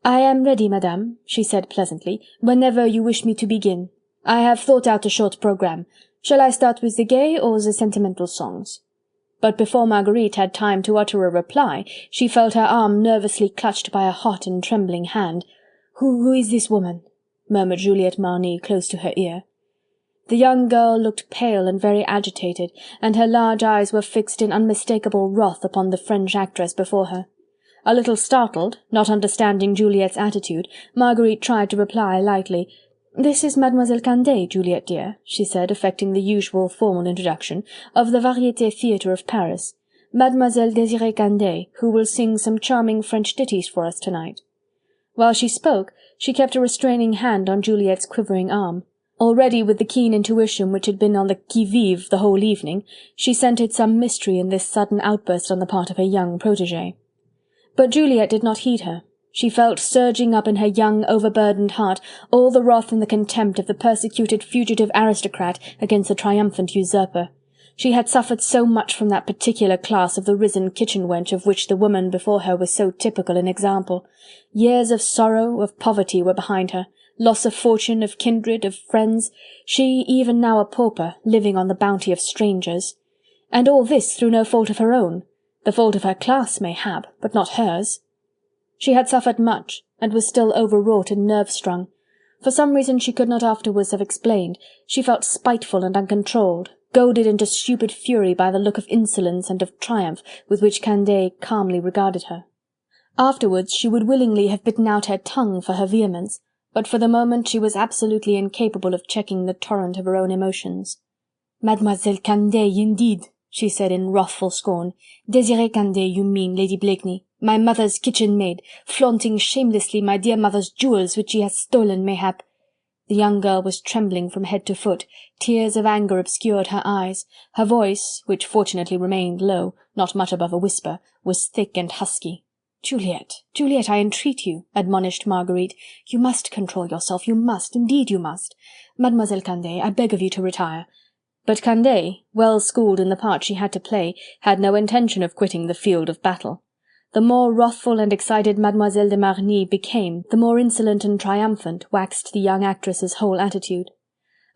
"I am ready, madame," she said pleasantly, "whenever you wish me to begin. I have thought out a short programme. Shall I start with the gay or the sentimental songs?" But before Marguerite had time to utter a reply, she felt her arm nervously clutched by a hot and trembling hand. Who is this woman?" murmured Juliet Marny close to her ear. The young girl looked pale and very agitated, and her large eyes were fixed in unmistakable wrath upon the French actress before her. A little startled, not understanding Juliet's attitude, Marguerite tried to reply lightly. "This is Mademoiselle Candeille, Juliet dear," she said, affecting the usual formal introduction, "of the Variété Theatre of Paris. Mademoiselle Désirée Candeille, who will sing some charming French ditties for us tonight." While she spoke, she kept a restraining hand on Juliet's quivering arm. Already, with the keen intuition which had been on the qui-vive the whole evening, she scented some mystery in this sudden outburst on the part of her young protégée. But Juliet did not heed her. She felt surging up in her young, overburdened heart all the wrath and the contempt of the persecuted fugitive aristocrat against the triumphant usurper. She had suffered so much from that particular class of the risen kitchen-wench of which the woman before her was so typical an example. Years of sorrow, of poverty were behind her, loss of fortune, of kindred, of friends, she, even now a pauper, living on the bounty of strangers. And all this through no fault of her own. The fault of her class, mayhap, but not hers. She had suffered much, and was still overwrought and nerve-strung. For some reason she could not afterwards have explained, she felt spiteful and uncontrolled, goaded into stupid fury by the look of insolence and of triumph with which Candeille calmly regarded her. Afterwards she would willingly have bitten out her tongue for her vehemence, but for the moment she was absolutely incapable of checking the torrent of her own emotions. "Mademoiselle Candeille, indeed," she said in wrathful scorn. "Désirée Candeille, you mean, Lady Blakeney, my mother's kitchen-maid, flaunting shamelessly my dear mother's jewels, which she has stolen, mayhap." The young girl was trembling from head to foot, tears of anger obscured her eyes, her voice, which fortunately remained low, not much above a whisper, was thick and husky. "Juliet, Juliet, I entreat you," admonished Marguerite, "you must control yourself, you must, indeed you must. Mademoiselle Candeille, I beg of you to retire." But Candeille, well schooled in the part she had to play, had no intention of quitting the field of battle. The more wrathful and excited Mademoiselle de Marny became, the more insolent and triumphant waxed the young actress's whole attitude.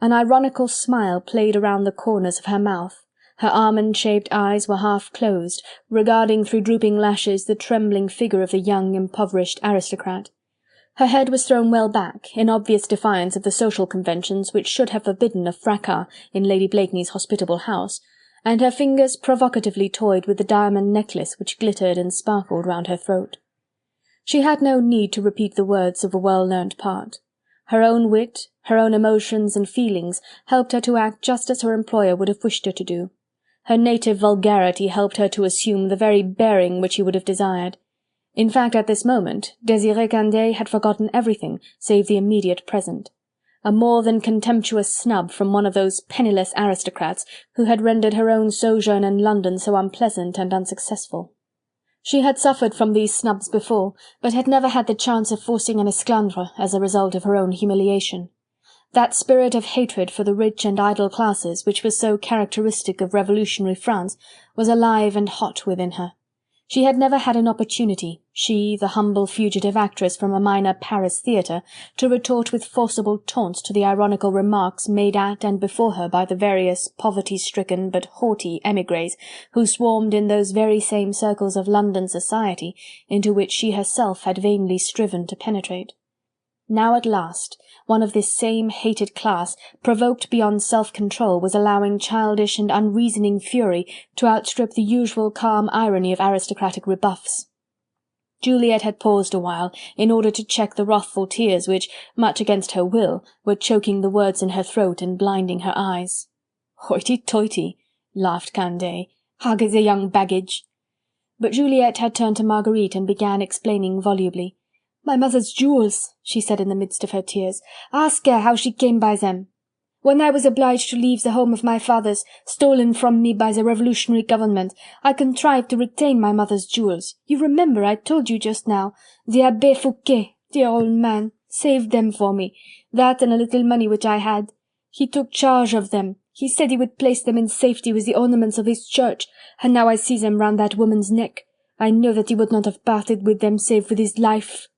An ironical smile played around the corners of her mouth. Her almond-shaped eyes were half closed, regarding through drooping lashes the trembling figure of the young, impoverished aristocrat. Her head was thrown well back, in obvious defiance of the social conventions which should have forbidden a fracas in Lady Blakeney's hospitable house, and her fingers provocatively toyed with the diamond necklace which glittered and sparkled round her throat. She had no need to repeat the words of a well-learned part. Her own wit, her own emotions and feelings helped her to act just as her employer would have wished her to do. Her native vulgarity helped her to assume the very bearing which he would have desired. In fact, at this moment, Désirée Candeille had forgotten everything save the immediate present. A more than contemptuous snub from one of those penniless aristocrats who had rendered her own sojourn in London so unpleasant and unsuccessful. She had suffered from these snubs before, but had never had the chance of forcing an esclandre as a result of her own humiliation. That spirit of hatred for the rich and idle classes, which was so characteristic of revolutionary France, was alive and hot within her. She had never had an opportunity, she, the humble fugitive actress from a minor Paris theatre, to retort with forcible taunts to the ironical remarks made at and before her by the various poverty-stricken but haughty émigrés who swarmed in those very same circles of London society into which she herself had vainly striven to penetrate. Now at last, one of this same hated class, provoked beyond self-control, was allowing childish and unreasoning fury to outstrip the usual calm irony of aristocratic rebuffs. Juliet had paused a while, in order to check the wrathful tears which, much against her will, were choking the words in her throat and blinding her eyes. "Hoity-toity," laughed Candeille, "hug as a young baggage." But Juliet had turned to Marguerite and began explaining volubly. "My mother's jewels," she said in the midst of her tears. "Ask her how she came by them. When I was obliged to leave the home of my fathers, stolen from me by the revolutionary government, I contrived to retain my mother's jewels. You remember, I told you just now, the Abbé Fouquet, dear old man, saved them for me, that and a little money which I had. He took charge of them. He said he would place them in safety with the ornaments of his church, and now I see them round that woman's neck. I know that he would not have parted with them save with his life."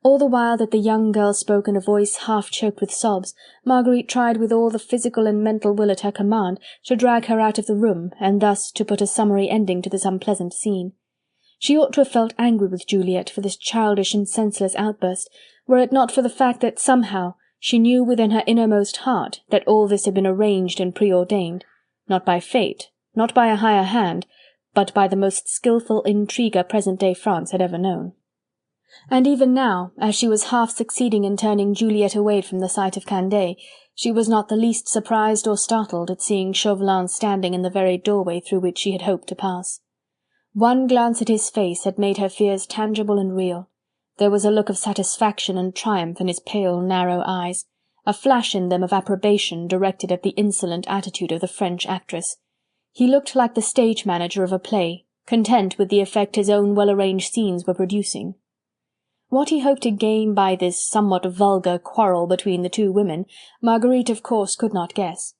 All the while that the young girl spoke in a voice half choked with sobs, Marguerite tried with all the physical and mental will at her command to drag her out of the room, and thus to put a summary ending to this unpleasant scene. She ought to have felt angry with Juliet for this childish and senseless outburst, were it not for the fact that somehow she knew within her innermost heart that all this had been arranged and preordained, not by fate, not by a higher hand, but by the most skilful intriguer present-day France had ever known. And even now, as she was half succeeding in turning Juliet away from the sight of Candeille, she was not the least surprised or startled at seeing Chauvelin standing in the very doorway through which she had hoped to pass. One glance at his face had made her fears tangible and real. There was a look of satisfaction and triumph in his pale, narrow eyes, a flash in them of approbation directed at the insolent attitude of the French actress. He looked like the stage manager of a play, content with the effect his own well-arranged scenes were producing. What he hoped to gain by this somewhat vulgar quarrel between the two women, Marguerite of course could not guess.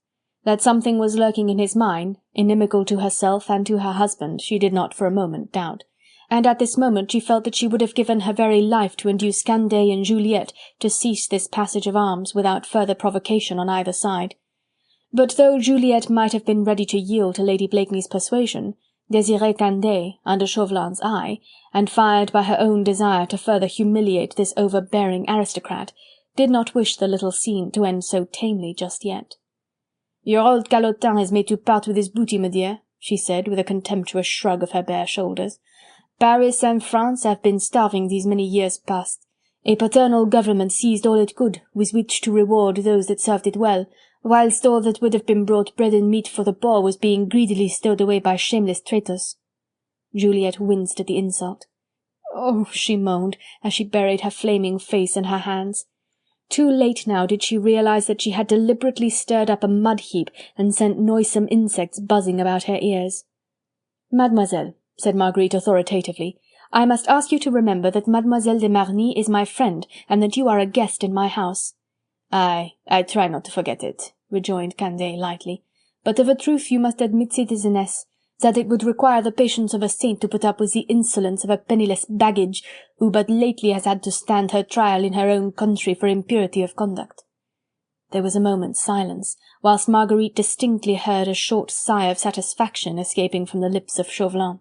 That something was lurking in his mind, inimical to herself and to her husband, she did not for a moment doubt, and at this moment she felt that she would have given her very life to induce Candeille and Juliet to cease this passage of arms without further provocation on either side. But though Juliet might have been ready to yield to Lady Blakeney's persuasion, Désirée Candeille, under Chauvelin's eye, and fired by her own desire to further humiliate this overbearing aristocrat, did not wish the little scene to end so tamely just yet. "Your old calotin has made you part with his booty, my dear," she said, with a contemptuous shrug of her bare shoulders. "Paris and France have been starving these many years past. A paternal government seized all it could, with which to reward those that served it well, whilst all that would have been brought bread and meat for the poor was being greedily stowed away by shameless traitors." Juliet winced at the insult. "Oh," she moaned, as she buried her flaming face in her hands. Too late now did she realize that she had deliberately stirred up a mud-heap and sent noisome insects buzzing about her ears. "Mademoiselle," said Marguerite authoritatively, "I must ask you to remember that Mademoiselle de Marny is my friend, and that you are a guest in my house." "I try not to forget it," rejoined Candeille lightly, "but of a truth you must admit, citizeness, that it would require the patience of a saint to put up with the insolence of a penniless baggage, who but lately has had to stand her trial in her own country for impurity of conduct." There was a moment's silence, whilst Marguerite distinctly heard a short sigh of satisfaction escaping from the lips of Chauvelin.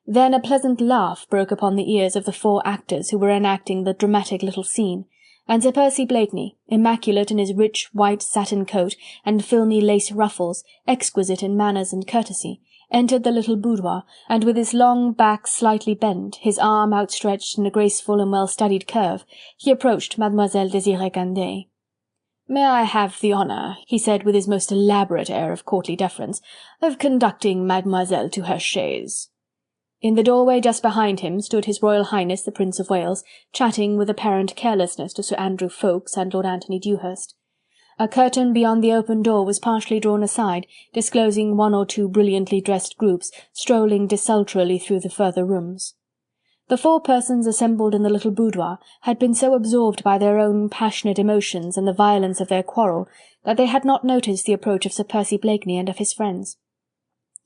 Then a pleasant laugh broke upon the ears of the 4 actors who were enacting the dramatic little scene, and Sir Percy Blakeney, immaculate in his rich white satin coat and filmy lace ruffles, exquisite in manners and courtesy, entered the little boudoir, and with his long back slightly bent, his arm outstretched in a graceful and well-studied curve, he approached Mademoiselle Désirée Candeille. "May I have the honour," he said with his most elaborate air of courtly deference, "of conducting Mademoiselle to her chaise?" In the doorway just behind him stood His Royal Highness the Prince of Wales, chatting with apparent carelessness to Sir Andrew Ffoulkes and Lord Anthony Dewhurst. A curtain beyond the open door was partially drawn aside, disclosing 1 or 2 brilliantly dressed groups strolling desultorily through the further rooms. The 4 persons assembled in the little boudoir had been so absorbed by their own passionate emotions and the violence of their quarrel that they had not noticed the approach of Sir Percy Blakeney and of his friends.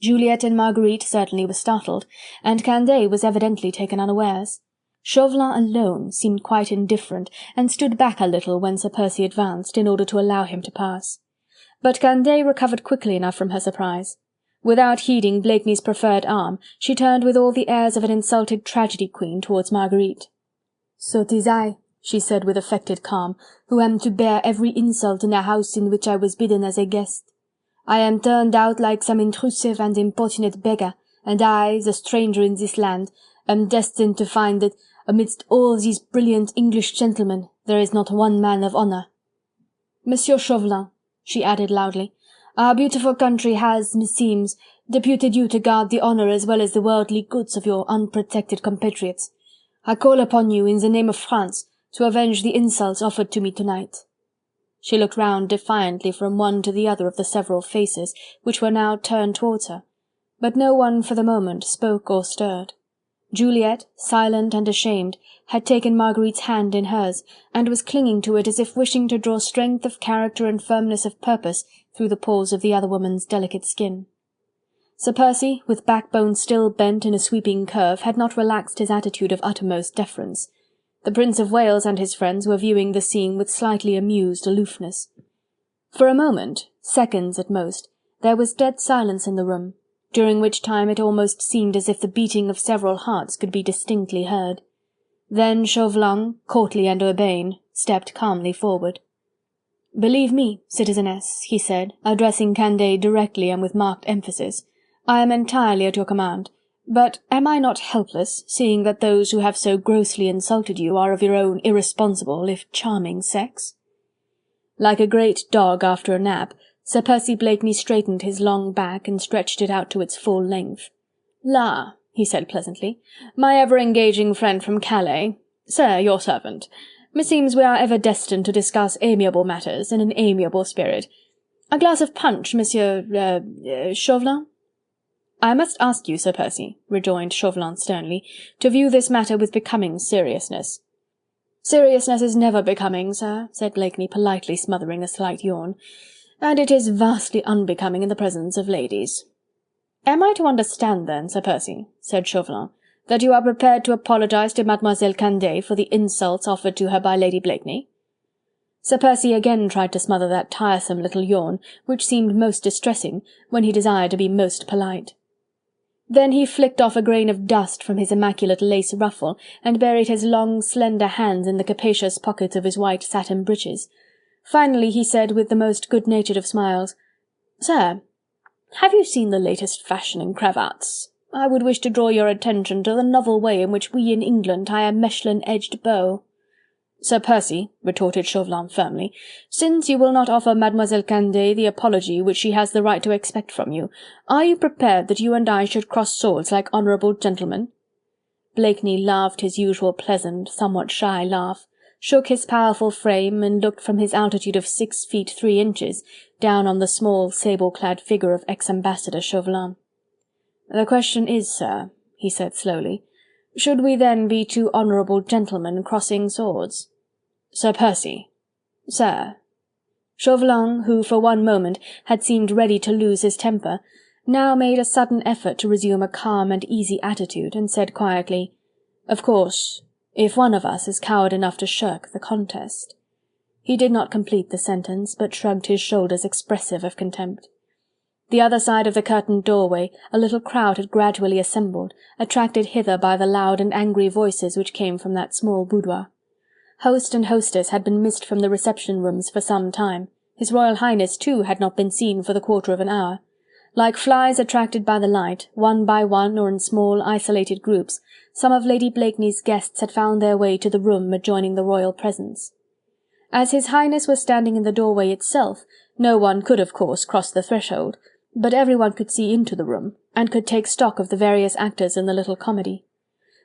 Juliet and Marguerite certainly were startled, and Candeille was evidently taken unawares. Chauvelin alone seemed quite indifferent, and stood back a little when Sir Percy advanced, in order to allow him to pass. But Candeille recovered quickly enough from her surprise. Without heeding Blakeney's proffered arm, she turned with all the airs of an insulted tragedy queen towards Marguerite. "So 'tis I," she said with affected calm, "who am to bear every insult in a house in which I was bidden as a guest. I am turned out like some intrusive and importunate beggar, and I, the stranger in this land, am destined to find that amidst all these brilliant English gentlemen there is not one man of honour. Monsieur Chauvelin," she added loudly, "our beautiful country has, meseems, deputed you to guard the honour as well as the worldly goods of your unprotected compatriots. I call upon you, in the name of France, to avenge the insults offered to me tonight." She looked round defiantly from one to the other of the several faces, which were now turned towards her, but no one for the moment spoke or stirred. Juliet, silent and ashamed, had taken Marguerite's hand in hers, and was clinging to it as if wishing to draw strength of character and firmness of purpose through the pores of the other woman's delicate skin. Sir Percy, with backbone still bent in a sweeping curve, had not relaxed his attitude of uttermost deference. The Prince of Wales and his friends were viewing the scene with slightly amused aloofness. For a moment, seconds at most, there was dead silence in the room, during which time it almost seemed as if the beating of several hearts could be distinctly heard. Then Chauvelin, courtly and urbane, stepped calmly forward. "Believe me, citizeness," he said, addressing Candeille directly and with marked emphasis, "I am entirely at your command. But am I not helpless, seeing that those who have so grossly insulted you are of your own irresponsible, if charming, sex?" Like a great dog after a nap, Sir Percy Blakeney straightened his long back and stretched it out to its full length. "La," he said pleasantly, "my ever-engaging friend from Calais. Sir, your servant. Meseems we are ever destined to discuss amiable matters in an amiable spirit. A glass of punch, Monsieur... Chauvelin?" "I must ask you, Sir Percy," rejoined Chauvelin sternly, "to view this matter with becoming seriousness." "Seriousness is never becoming, sir," said Blakeney, politely smothering a slight yawn, "and it is vastly unbecoming in the presence of ladies." "Am I to understand then, Sir Percy," said Chauvelin, "that you are prepared to apologize to Mademoiselle Candeille for the insults offered to her by Lady Blakeney?" Sir Percy again tried to smother that tiresome little yawn, which seemed most distressing when he desired to be most polite. Then he flicked off a grain of dust from his immaculate lace ruffle, and buried his long, slender hands in the capacious pockets of his white satin breeches. Finally he said with the most good-natured of smiles, "Sir, have you seen the latest fashion in cravats? I would wish to draw your attention to the novel way in which we in England tie a Mechlin-edged bow." "Sir Percy," retorted Chauvelin firmly, "since you will not offer Mademoiselle Candeille the apology which she has the right to expect from you, are you prepared that you and I should cross swords like honourable gentlemen?" Blakeney laughed his usual pleasant, somewhat shy laugh, shook his powerful frame, and looked from his altitude of 6 feet 3 inches down on the small, sable-clad figure of ex-ambassador Chauvelin. "The question is, sir," he said slowly, "should we then be two honourable gentlemen crossing swords?" "Sir Percy." "Sir." Chauvelin, who for one moment had seemed ready to lose his temper, now made a sudden effort to resume a calm and easy attitude, and said quietly, "Of course, if one of us is coward enough to shirk the contest." He did not complete the sentence, but shrugged his shoulders expressive of contempt. The other side of the curtained doorway a little crowd had gradually assembled, attracted hither by the loud and angry voices which came from that small boudoir. Host and hostess had been missed from the reception-rooms for some time. His Royal Highness, too, had not been seen for the quarter of an hour. Like flies attracted by the light, one by one or in small isolated groups, some of Lady Blakeney's guests had found their way to the room adjoining the royal presence. As His Highness was standing in the doorway itself, no one could of course cross the threshold, but everyone could see into the room, and could take stock of the various actors in the little comedy.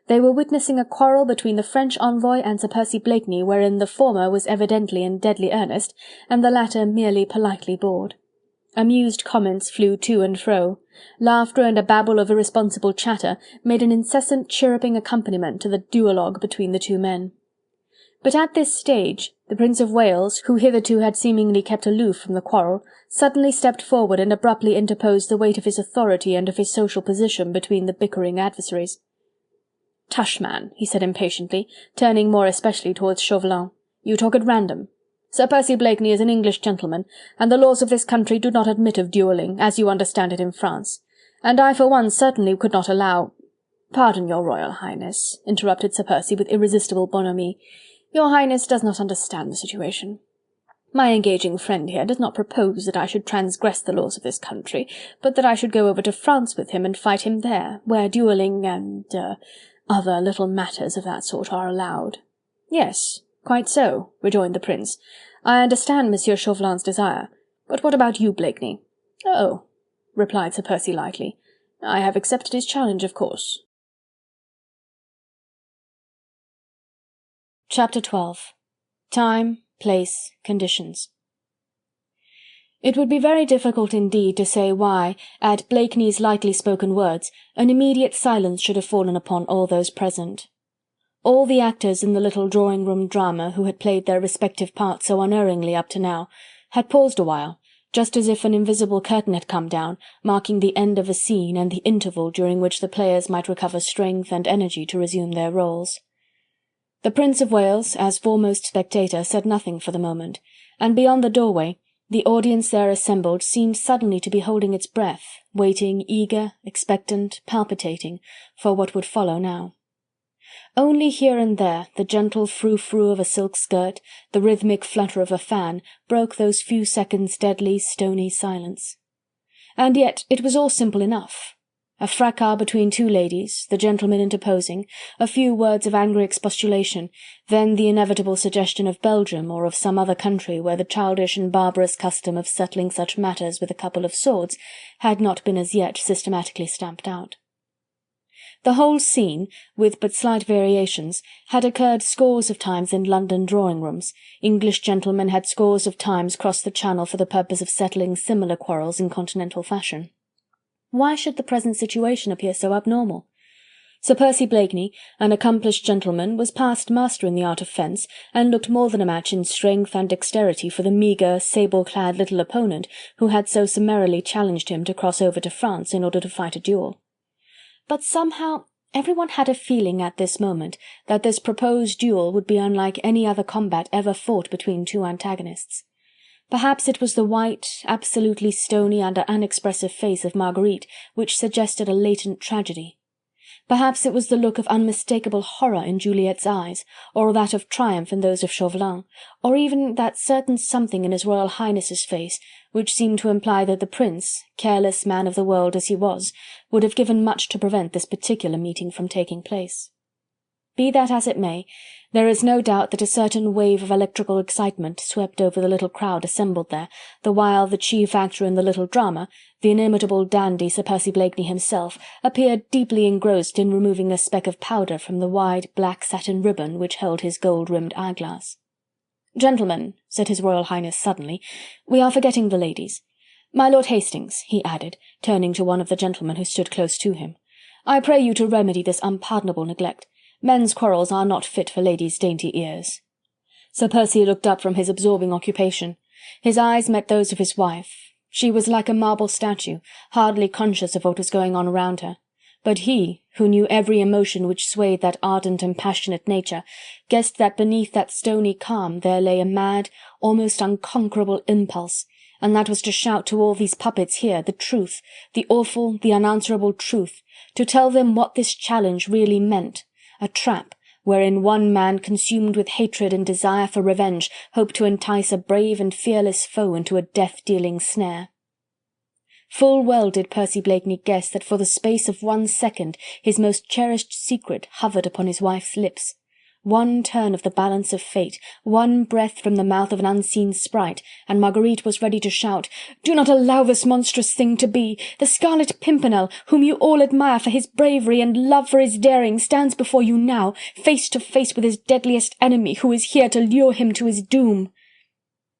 They were witnessing a quarrel between the French envoy and Sir Percy Blakeney, wherein the former was evidently in deadly earnest, and the latter merely politely bored. Amused comments flew to and fro. Laughter and a babble of irresponsible chatter made an incessant chirruping accompaniment to the duologue between the two men. But at this stage, the Prince of Wales, who hitherto had seemingly kept aloof from the quarrel, suddenly stepped forward and abruptly interposed the weight of his authority and of his social position between the bickering adversaries. "Tush, man," he said impatiently, turning more especially towards Chauvelin, "you talk at random. Sir Percy Blakeney is an English gentleman, and the laws of this country do not admit of duelling, as you understand it in France, and I for one certainly could not allow—" "Pardon, your Royal Highness," interrupted Sir Percy with irresistible bonhomie. "Your Highness does not understand the situation. My engaging friend here does not propose that I should transgress the laws of this country, but that I should go over to France with him and fight him there, where duelling and other little matters of that sort are allowed." "Yes, quite so," rejoined the Prince. "I understand Monsieur Chauvelin's desire. But what about you, Blakeney?" "Oh," replied Sir Percy lightly, "I have accepted his challenge, of course." Chapter 12. Time, Place, Conditions. It would be very difficult indeed to say why, at Blakeney's lightly spoken words, an immediate silence should have fallen upon all those present. All the actors in the little drawing-room drama, who had played their respective parts so unerringly up to now, had paused a while, just as if an invisible curtain had come down, marking the end of a scene and the interval during which the players might recover strength and energy to resume their roles. The Prince of Wales, as foremost spectator, said nothing for the moment, and beyond the doorway, the audience there assembled seemed suddenly to be holding its breath, waiting, eager, expectant, palpitating, for what would follow now. Only here and there the gentle frou-frou of a silk skirt, the rhythmic flutter of a fan, broke those few seconds' deadly, stony silence. And yet it was all simple enough. A fracas between two ladies, the gentleman interposing, a few words of angry expostulation, then the inevitable suggestion of Belgium or of some other country where the childish and barbarous custom of settling such matters with a couple of swords had not been as yet systematically stamped out. The whole scene, with but slight variations, had occurred scores of times in London drawing-rooms. English gentlemen had scores of times crossed the Channel for the purpose of settling similar quarrels in continental fashion. Why should the present situation appear so abnormal? Sir Percy Blakeney, an accomplished gentleman, was past master in the art of fence, and looked more than a match in strength and dexterity for the meagre, sable-clad little opponent who had so summarily challenged him to cross over to France in order to fight a duel. But somehow everyone had a feeling at this moment that this proposed duel would be unlike any other combat ever fought between two antagonists. Perhaps it was the white, absolutely stony and unexpressive face of Marguerite which suggested a latent tragedy. Perhaps it was the look of unmistakable horror in Juliet's eyes, or that of triumph in those of Chauvelin, or even that certain something in his Royal Highness's face which seemed to imply that the Prince, careless man of the world as he was, would have given much to prevent this particular meeting from taking place. Be that as it may, there is no doubt that a certain wave of electrical excitement swept over the little crowd assembled there, the while the chief actor in the little drama, the inimitable dandy Sir Percy Blakeney himself, appeared deeply engrossed in removing a speck of powder from the wide black satin ribbon which held his gold-rimmed eyeglass. "Gentlemen," said his Royal Highness suddenly, "we are forgetting the ladies. My Lord Hastings," he added, turning to one of the gentlemen who stood close to him, "I pray you to remedy this unpardonable neglect. Men's quarrels are not fit for ladies' dainty ears." Sir Percy looked up from his absorbing occupation. His eyes met those of his wife. She was like a marble statue, hardly conscious of what was going on around her. But he, who knew every emotion which swayed that ardent and passionate nature, guessed that beneath that stony calm there lay a mad, almost unconquerable impulse, and that was to shout to all these puppets here the truth, the awful, the unanswerable truth, to tell them what this challenge really meant, a trap, wherein one man consumed with hatred and desire for revenge hoped to entice a brave and fearless foe into a death-dealing snare. Full well did Percy Blakeney guess that for the space of 1 second his most cherished secret hovered upon his wife's lips. One turn of the balance of fate, one breath from the mouth of an unseen sprite, and Marguerite was ready to shout, "Do not allow this monstrous thing to be! The Scarlet Pimpernel, whom you all admire for his bravery and love for his daring, stands before you now, face to face with his deadliest enemy, who is here to lure him to his doom."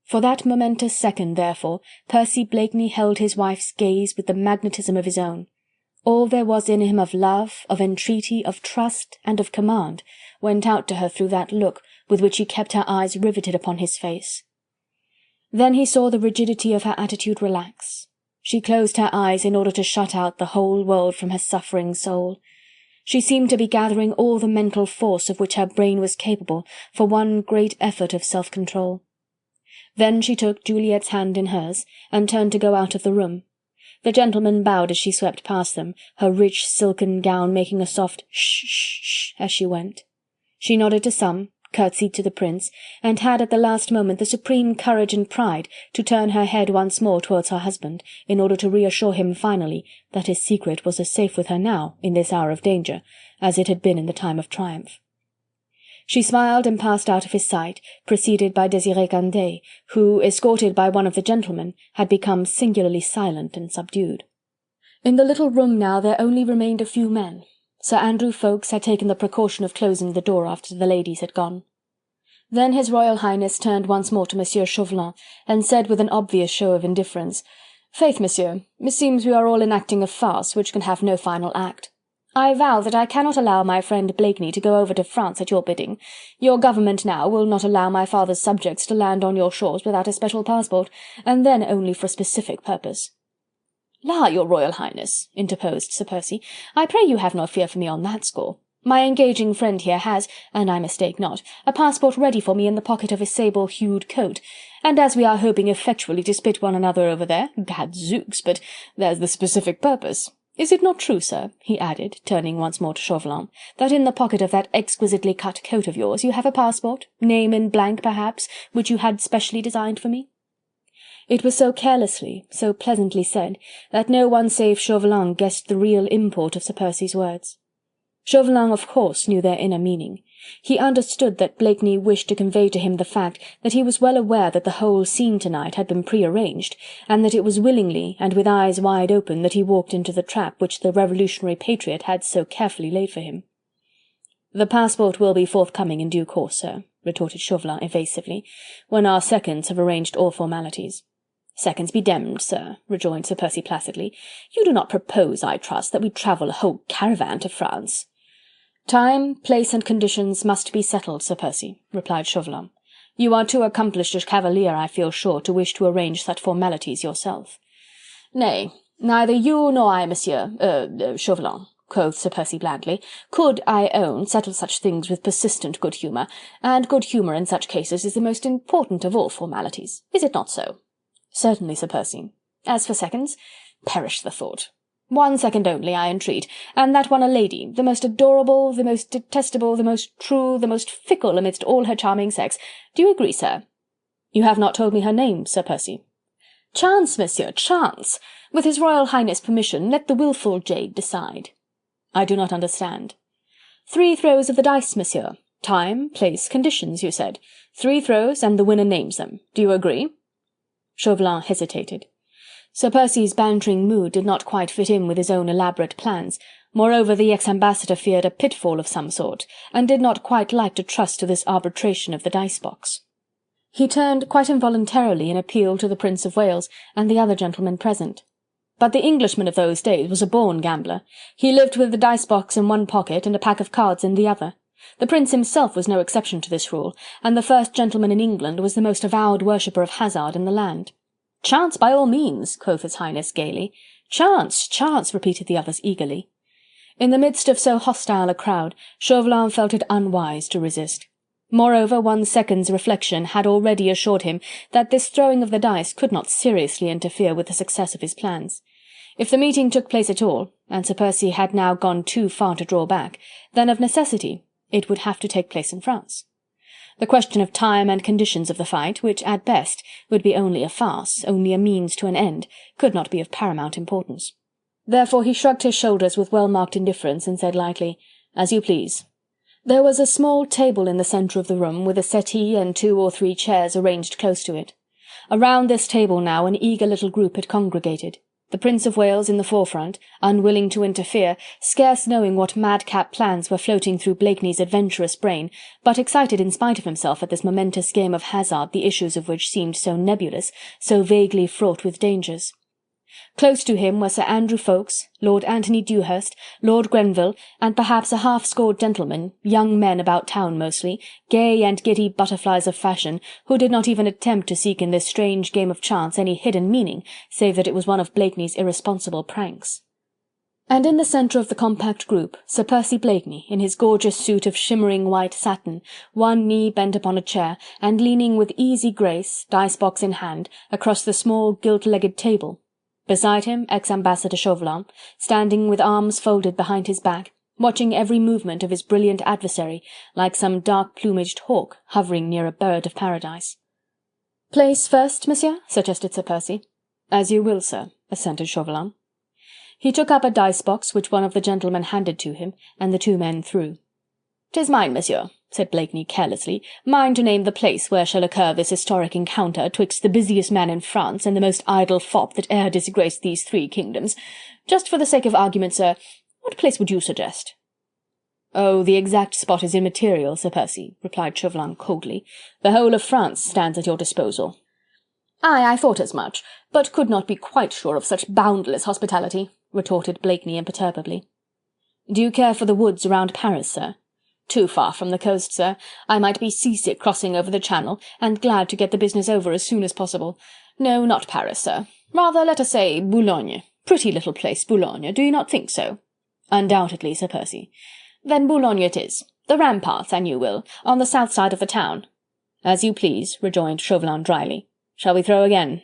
For that momentous second, therefore, Percy Blakeney held his wife's gaze with the magnetism of his own. All there was in him of love, of entreaty, of trust, and of command, went out to her through that look, with which he kept her eyes riveted upon his face. Then he saw the rigidity of her attitude relax. She closed her eyes in order to shut out the whole world from her suffering soul. She seemed to be gathering all the mental force of which her brain was capable for one great effort of self-control. Then she took Juliet's hand in hers, and turned to go out of the room. The gentlemen bowed as she swept past them, her rich silken gown making a soft "shh, shh, shh" as she went. She nodded to some, curtsied to the Prince, and had at the last moment the supreme courage and pride to turn her head once more towards her husband, in order to reassure him finally that his secret was as safe with her now, in this hour of danger, as it had been in the time of triumph. She smiled and passed out of his sight, preceded by Candeille, who, escorted by one of the gentlemen, had become singularly silent and subdued. In the little room now there only remained a few men. Sir Andrew Ffoulkes had taken the precaution of closing the door after the ladies had gone. Then his Royal Highness turned once more to Monsieur Chauvelin, and said with an obvious show of indifference, "Faith, monsieur, meseems we are all enacting a farce which can have no final act. I vow that I cannot allow my friend Blakeney to go over to France at your bidding. Your government now will not allow my father's subjects to land on your shores without a special passport, and then only for a specific purpose." "La, your Royal Highness," interposed Sir Percy, "I pray you have no fear for me on that score. My engaging friend here has, and I mistake not, a passport ready for me in the pocket of his sable-hued coat, and as we are hoping effectually to spit one another over there, gadzooks, but there's the specific purpose. Is it not true, sir," he added, turning once more to Chauvelin, "that in the pocket of that exquisitely cut coat of yours you have a passport, name in blank perhaps, which you had specially designed for me?" It was so carelessly, so pleasantly said, that no one save Chauvelin guessed the real import of Sir Percy's words. Chauvelin, of course, knew their inner meaning. He understood that Blakeney wished to convey to him the fact that he was well aware that the whole scene tonight had been prearranged, and that it was willingly and with eyes wide open that he walked into the trap which the revolutionary patriot had so carefully laid for him. "The passport will be forthcoming in due course, sir," retorted Chauvelin evasively, "when our seconds have arranged all formalities." "Seconds be demmed, sir," rejoined Sir Percy placidly. "You do not propose, I trust, that we travel a whole caravan to France?" "Time, place and conditions must be settled, Sir Percy," replied Chauvelin. "You are too accomplished a cavalier, I feel sure, to wish to arrange such formalities yourself." "Nay, neither you nor I, monsieur, Chauvelin," quoth Sir Percy blandly, could, I own, settle such things with persistent good humour, and good humour in such cases is the most important of all formalities. Is it not so? Certainly, Sir Percy. As for seconds, perish the thought. 1 second only, I entreat, and that one a lady, the most adorable, the most detestable, the most true, the most fickle amidst all her charming sex. Do you agree, sir? You have not told me her name, Sir Percy. Chance, monsieur, chance. With His Royal Highness' permission, let the wilful jade decide. I do not understand. 3 throws of the dice, monsieur. Time, place, conditions, you said. 3 throws, and the winner names them. Do you agree? Chauvelin hesitated. Sir Percy's bantering mood did not quite fit in with his own elaborate plans. Moreover, the ex-ambassador feared a pitfall of some sort, and did not quite like to trust to this arbitration of the dice-box. He turned quite involuntarily in appeal to the Prince of Wales and the other gentlemen present. But the Englishman of those days was a born gambler. He lived with the dice-box in one pocket and a pack of cards in the other. The Prince himself was no exception to this rule, and the first gentleman in England was the most avowed worshipper of hazard in the land. "Chance, by all means," quoth His Highness gaily. "Chance, chance," repeated the others eagerly. In the midst of so hostile a crowd, Chauvelin felt it unwise to resist. Moreover, 1 second's reflection had already assured him that this throwing of the dice could not seriously interfere with the success of his plans. If the meeting took place at all, and Sir Percy had now gone too far to draw back, then of necessity it would have to take place in France. The question of time and conditions of the fight, which at best would be only a farce, only a means to an end, could not be of paramount importance. Therefore he shrugged his shoulders with well-marked indifference and said lightly, "As you please." There was a small table in the centre of the room, with a settee and 2 or 3 chairs arranged close to it. Around this table now an eager little group had congregated. The Prince of Wales in the forefront, unwilling to interfere, scarce knowing what madcap plans were floating through Blakeney's adventurous brain, but excited in spite of himself at this momentous game of hazard, the issues of which seemed so nebulous, so vaguely fraught with dangers. Close to him were Sir Andrew Ffoulkes, Lord Anthony Dewhurst, Lord Grenville, and perhaps a half-score gentlemen, young men about town mostly, gay and giddy butterflies of fashion, who did not even attempt to seek in this strange game of chance any hidden meaning, save that it was one of Blakeney's irresponsible pranks. And in the centre of the compact group, Sir Percy Blakeney, in his gorgeous suit of shimmering white satin, one knee bent upon a chair, and leaning with easy grace, dice-box in hand, across the small gilt-legged table. Beside him, ex-ambassador Chauvelin, standing with arms folded behind his back, watching every movement of his brilliant adversary, like some dark-plumaged hawk hovering near a bird of paradise. "Place first, monsieur?" suggested Sir Percy. "As you will, sir," assented Chauvelin. He took up a dice-box which one of the gentlemen handed to him, and the 2 men threw. "'Tis mine, monsieur," said Blakeney carelessly, "mine to name the place where shall occur this historic encounter twixt the busiest man in France and the most idle fop that e'er disgraced these 3 kingdoms. Just for the sake of argument, sir, what place would you suggest?" "Oh, the exact spot is immaterial, Sir Percy," replied Chauvelin coldly. "The whole of France stands at your disposal." "Aye, I thought as much, but could not be quite sure of such boundless hospitality," retorted Blakeney imperturbably. "Do you care for the woods around Paris, sir?" "Too far from the coast, sir. I might be seasick crossing over the Channel, and glad to get the business over as soon as possible. No, not Paris, sir. Rather, let us say, Boulogne. Pretty little place, Boulogne, do you not think so?" "Undoubtedly, Sir Percy." "Then Boulogne it is. The ramparts, an you will, on the south side of the town." "As you please," rejoined Chauvelin dryly. "Shall we throw again?"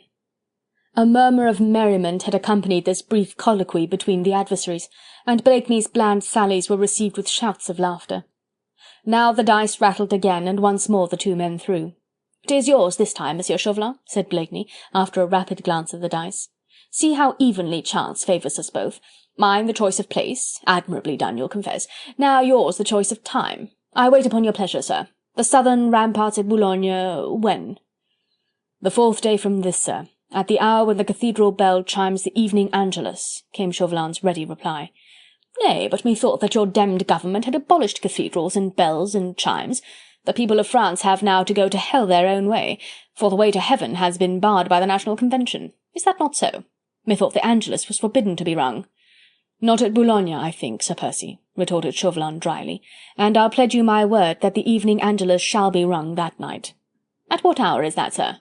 A murmur of merriment had accompanied this brief colloquy between the adversaries, and Blakeney's bland sallies were received with shouts of laughter. Now the dice rattled again, and once more the 2 men threw. "'Tis yours this time, Monsieur Chauvelin," said Blakeney, after a rapid glance of the dice. "See how evenly chance favours us both. Mine the choice of place, admirably done, you'll confess. Now yours the choice of time. I wait upon your pleasure, sir. The southern ramparts at Boulogne, when?" "The 4th day from this, sir, at the hour when the cathedral bell chimes the evening Angelus," came Chauvelin's ready reply. "Nay, but methought that your demmed government had abolished cathedrals and bells and chimes. The people of France have now to go to hell their own way, for the way to heaven has been barred by the National Convention. Is that not so? Methought the Angelus was forbidden to be rung." "Not at Boulogne, I think, Sir Percy," retorted Chauvelin dryly, "and I'll pledge you my word that the evening Angelus shall be rung that night." "At what hour is that, sir?"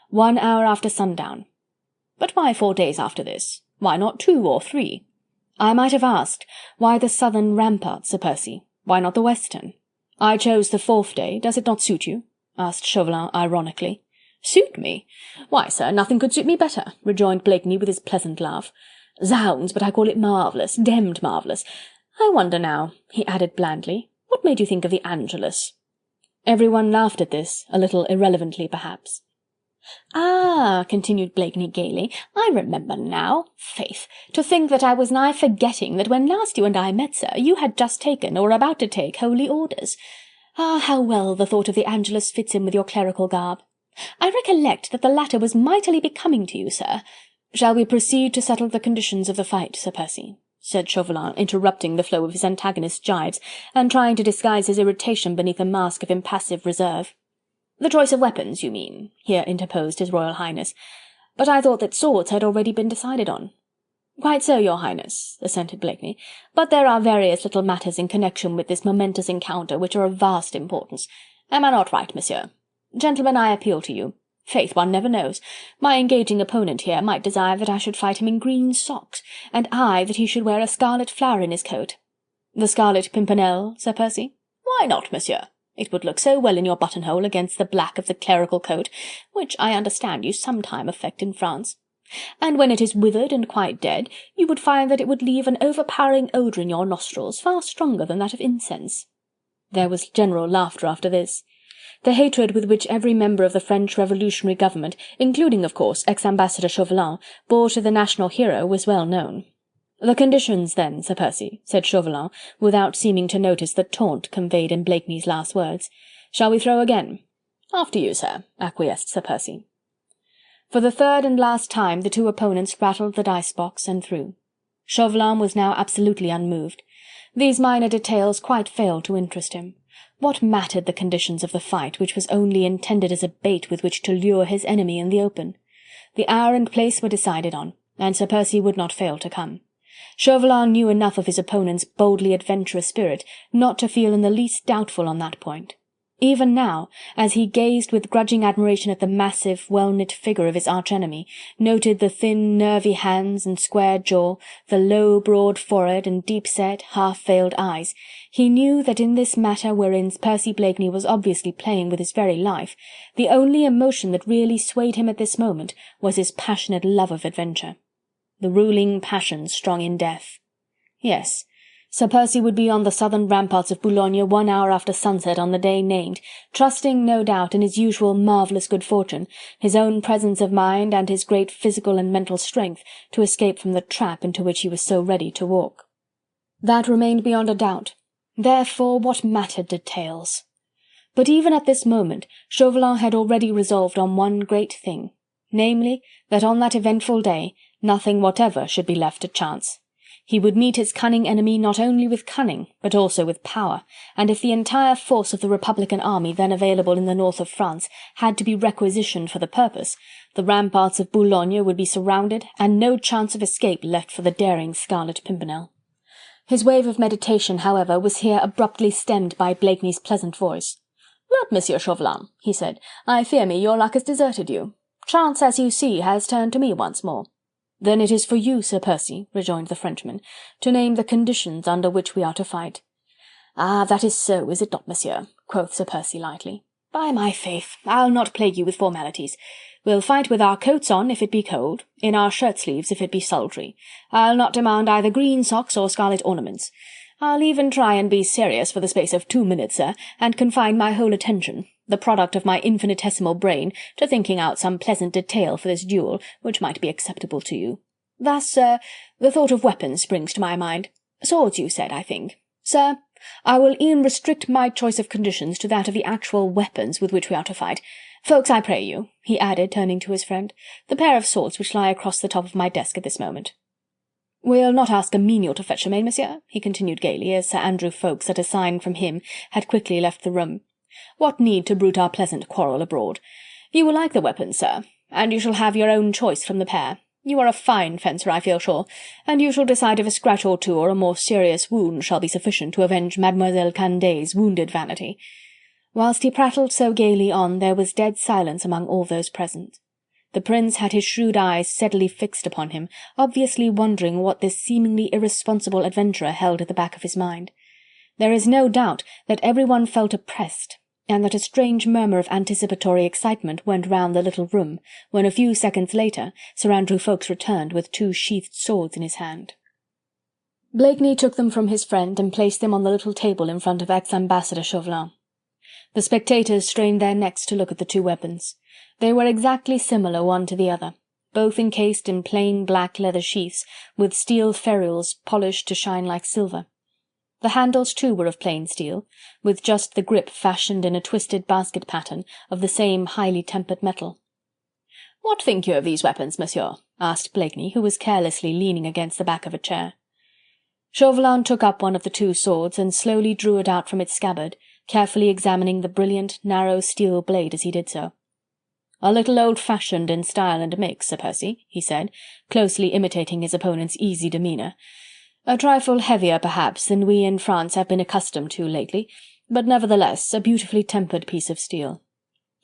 1 hour after sundown." "But why 4 days after this? Why not 2 or 3? I might have asked, why the southern ramparts, Sir Percy? Why not the western? I chose the 4th day, does it not suit you? Asked Chauvelin ironically. Suit me? Why, sir, nothing could suit me better, rejoined Blakeney with his pleasant laugh. Zounds, but I call it marvellous, demmed marvellous. I wonder now, he added blandly, what made you think of the Angelus? Everyone laughed at this, a little irrelevantly perhaps. Ah, continued Blakeney gaily, I remember now. Faith, to think that I was nigh forgetting that when last you and I met, sir, you had just taken, or were about to take, holy orders. Ah, how well the thought of the Angelus fits in with your clerical garb. I recollect that the latter was mightily becoming to you, sir. Shall we proceed to settle the conditions of the fight, Sir Percy? Said Chauvelin, interrupting the flow of his antagonist's gibes, and trying to disguise his irritation beneath a mask of impassive reserve. The choice of weapons, you mean, here interposed his Royal Highness. But I thought that swords had already been decided on. Quite so, your Highness, assented Blakeney, but there are various little matters in connection with this momentous encounter which are of vast importance. Am I not right, monsieur? Gentlemen, I appeal to you. Faith, one never knows. My engaging opponent here might desire that I should fight him in green socks, and I that he should wear a scarlet flower in his coat. The Scarlet Pimpernel, Sir Percy? Why not, monsieur? It would look so well in your buttonhole against the black of the clerical coat, which I understand you sometime affect in France. And when it is withered and quite dead, you would find that it would leave an overpowering odour in your nostrils, far stronger than that of incense. There was general laughter after this. The hatred with which every member of the French revolutionary government, including, of course, ex-ambassador Chauvelin, bore to the national hero was well known. "The conditions, then, Sir Percy," said Chauvelin, without seeming to notice the taunt conveyed in Blakeney's last words. "Shall we throw again?" "After you, sir," acquiesced Sir Percy. For the third and last time the two opponents rattled the dice-box and threw. Chauvelin was now absolutely unmoved. These minor details quite failed to interest him. What mattered the conditions of the fight, which was only intended as a bait with which to lure his enemy in the open? The hour and place were decided on, and Sir Percy would not fail to come. Chauvelin knew enough of his opponent's boldly adventurous spirit not to feel in the least doubtful on that point. Even now, as he gazed with grudging admiration at the massive, well-knit figure of his arch-enemy, noted the thin, nervy hands and square jaw, the low, broad forehead and deep-set, half-veiled eyes, he knew that in this matter wherein Percy Blakeney was obviously playing with his very life, the only emotion that really swayed him at this moment was his passionate love of adventure. The ruling passion strong in death. Yes, Sir Percy would be on the southern ramparts of Boulogne 1 hour after sunset on the day named, trusting, no doubt, in his usual marvellous good fortune, his own presence of mind and his great physical and mental strength, to escape from the trap into which he was so ready to walk. That remained beyond a doubt. Therefore, what mattered details? But even at this moment, Chauvelin had already resolved on one great thing, namely, that on that eventful day, nothing whatever should be left to chance. He would meet his cunning enemy not only with cunning, but also with power, and if the entire force of the Republican army then available in the north of France had to be requisitioned for the purpose, the ramparts of Boulogne would be surrounded, and no chance of escape left for the daring Scarlet Pimpernel. His wave of meditation, however, was here abruptly stemmed by Blakeney's pleasant voice. "Well, Monsieur Chauvelin," he said, "I fear me your luck has deserted you. Chance, as you see, has turned to me once more." "Then it is for you, Sir Percy," rejoined the Frenchman, "to name the conditions under which we are to fight." "Ah, that is so, is it not, monsieur?" quoth Sir Percy lightly. "By my faith, I'll not plague you with formalities. We'll fight with our coats on, if it be cold, in our shirt-sleeves, if it be sultry. I'll not demand either green socks or scarlet ornaments. I'll even try and be serious for the space of 2 minutes, sir, and confine my whole attention, the product of my infinitesimal brain, to thinking out some pleasant detail for this duel, which might be acceptable to you. Thus, sir, the thought of weapons springs to my mind. Swords, you said, I think. Sir, I will e'en restrict my choice of conditions to that of the actual weapons with which we are to fight. Folks, I pray you," he added, turning to his friend, "the pair of swords which lie across the top of my desk at this moment." "We'll not ask a menial to fetch them, eh, monsieur?" he continued gaily, as Sir Andrew Ffoulkes, at a sign from him, had quickly left the room. "What need to bruit our pleasant quarrel abroad? You will like the weapons, sir, and you shall have your own choice from the pair. You are a fine fencer, I feel sure, and you shall decide if a scratch or two or a more serious wound shall be sufficient to avenge Mademoiselle Candeille's wounded vanity." Whilst he prattled so gaily on, there was dead silence among all those present. The prince had his shrewd eyes steadily fixed upon him, obviously wondering what this seemingly irresponsible adventurer held at the back of his mind. There is no doubt that everyone felt oppressed, and that a strange murmur of anticipatory excitement went round the little room, when a few seconds later Sir Andrew Ffoulkes returned with 2 sheathed swords in his hand. Blakeney took them from his friend and placed them on the little table in front of ex-ambassador Chauvelin. The spectators strained their necks to look at the 2 weapons. They were exactly similar one to the other, both encased in plain black leather sheaths, with steel ferrules polished to shine like silver. The handles too were of plain steel, with just the grip fashioned in a twisted basket pattern of the same highly tempered metal. "What think you of these weapons, monsieur?" asked Blakeney, who was carelessly leaning against the back of a chair. Chauvelin took up one of the 2 swords and slowly drew it out from its scabbard, carefully examining the brilliant, narrow steel blade as he did so. "A little old-fashioned in style and make, Sir Percy," he said, closely imitating his opponent's easy demeanour. "A trifle heavier, perhaps, than we in France have been accustomed to lately, but nevertheless a beautifully tempered piece of steel."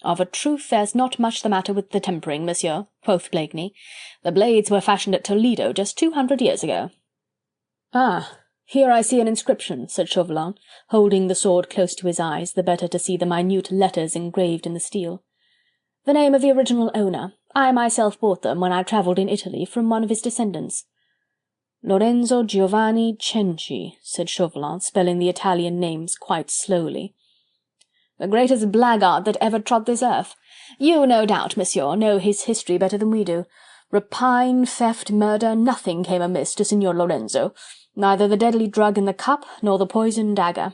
"Of a truth there's not much the matter with the tempering, monsieur," quoth Blakeney. "The blades were fashioned at Toledo just 200 years ago." "Ah, here I see an inscription," said Chauvelin, holding the sword close to his eyes, the better to see the minute letters engraved in the steel. "The name of the original owner. I myself bought them when I travelled in Italy from one of his descendants." "Lorenzo Giovanni Cenci," said Chauvelin, spelling the Italian names quite slowly. "The greatest blackguard that ever trod this earth. You, no doubt, monsieur, know his history better than we do. Rapine, theft, murder, nothing came amiss to Signor Lorenzo, neither the deadly drug in the cup nor the poisoned dagger."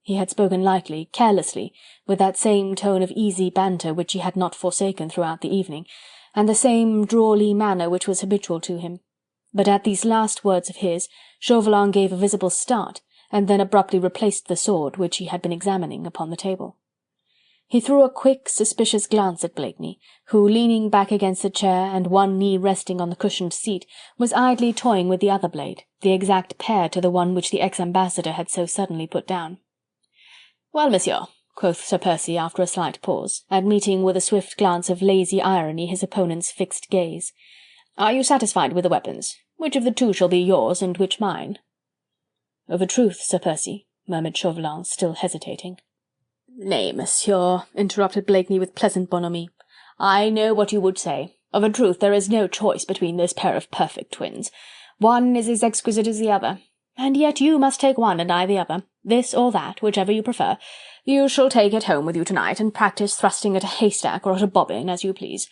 He had spoken lightly, carelessly, with that same tone of easy banter which he had not forsaken throughout the evening, and the same drawly manner which was habitual to him. But at these last words of his, Chauvelin gave a visible start, and then abruptly replaced the sword, which he had been examining, upon the table. He threw a quick, suspicious glance at Blakeney, who, leaning back against the chair and one knee resting on the cushioned seat, was idly toying with the other blade, the exact pair to the one which the ex-ambassador had so suddenly put down. "Well, monsieur," quoth Sir Percy after a slight pause, and meeting with a swift glance of lazy irony his opponent's fixed gaze, "are you satisfied with the weapons? Which of the 2 shall be yours and which mine?" "Of a truth, Sir Percy," murmured Chauvelin, still hesitating. "Nay, monsieur," interrupted Blakeney with pleasant bonhomie, "I know what you would say. Of a truth there is no choice between this pair of perfect twins. One is as exquisite as the other. And yet you must take one and I the other, this or that, whichever you prefer. You shall take it home with you tonight, and practise thrusting at a haystack or at a bobbin, as you please.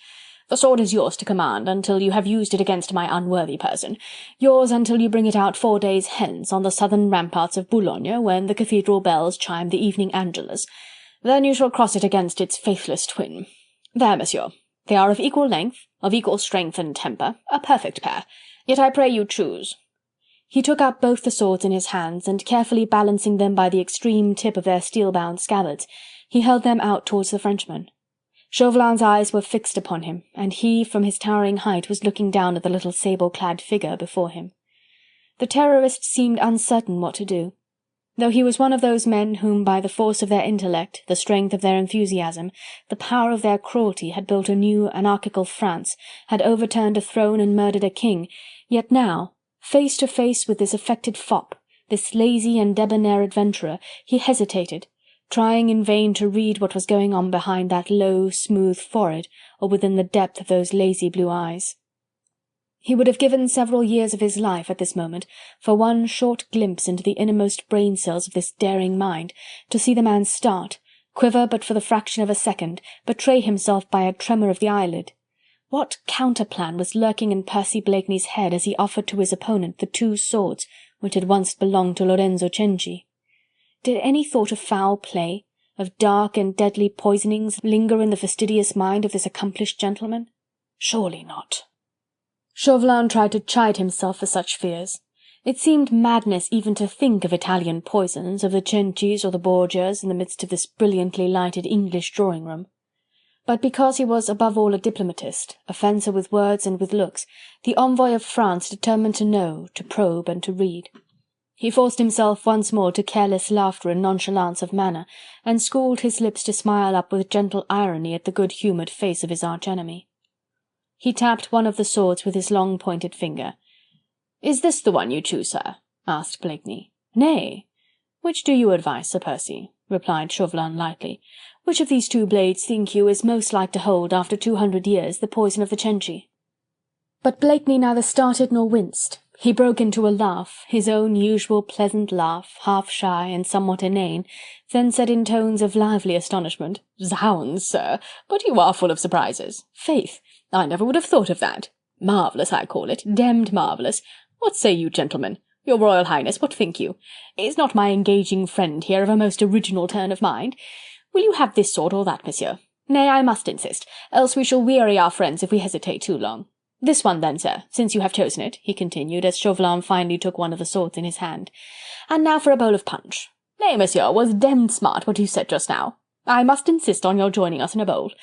The sword is yours to command until you have used it against my unworthy person, yours until you bring it out 4 days hence, on the southern ramparts of Boulogne, when the cathedral bells chime the evening Angelus. Then you shall cross it against its faithless twin. There, monsieur, they are of equal length, of equal strength and temper, a perfect pair. Yet I pray you choose." He took up both the swords in his hands, and carefully balancing them by the extreme tip of their steel-bound scabbards, he held them out towards the Frenchman. Chauvelin's eyes were fixed upon him, and he, from his towering height, was looking down at the little sable-clad figure before him. The terrorist seemed uncertain what to do. Though he was one of those men whom by the force of their intellect, the strength of their enthusiasm, the power of their cruelty had built a new anarchical France, had overturned a throne and murdered a king, yet now, face to face with this affected fop, this lazy and debonair adventurer, he hesitated, trying in vain to read what was going on behind that low, smooth forehead, or within the depth of those lazy blue eyes. He would have given several years of his life at this moment for one short glimpse into the innermost brain cells of this daring mind, to see the man start, quiver but for the fraction of a second, betray himself by a tremor of the eyelid. What counterplan was lurking in Percy Blakeney's head as he offered to his opponent the 2 swords which had once belonged to Lorenzo Cenci? Did any thought of foul play, of dark and deadly poisonings, linger in the fastidious mind of this accomplished gentleman? Surely not. Chauvelin tried to chide himself for such fears. It seemed madness even to think of Italian poisons, of the Cencis or the Borgias, in the midst of this brilliantly lighted English drawing-room. But because he was above all a diplomatist, a fencer with words and with looks, the envoy of France determined to know, to probe and to read. He forced himself once more to careless laughter and nonchalance of manner, and schooled his lips to smile up with gentle irony at the good-humoured face of his arch-enemy. He tapped one of the swords with his long pointed finger. "Is this the one you choose, sir?" asked Blakeney. "Nay. Which do you advise, Sir Percy?" replied Chauvelin lightly. "Which of these two blades, think you, is most like to hold, after 200 years, the poison of the Cenci?" But Blakeney neither started nor winced. He broke into a laugh, his own usual pleasant laugh, half shy and somewhat inane, then said in tones of lively astonishment, "Zounds, sir, but you are full of surprises. Faith, I never would have thought of that. Marvellous, I call it, demmed marvellous. What say you, gentlemen? Your Royal Highness, what think you? Is not my engaging friend here of a most original turn of mind? Will you have this sword or that, monsieur? Nay, I must insist, else we shall weary our friends if we hesitate too long. This one then, sir, since you have chosen it," he continued, as Chauvelin finally took one of the swords in his hand. "And now for a bowl of punch. Nay, monsieur, was demmed smart what you said just now. I must insist on your joining us in a bowl.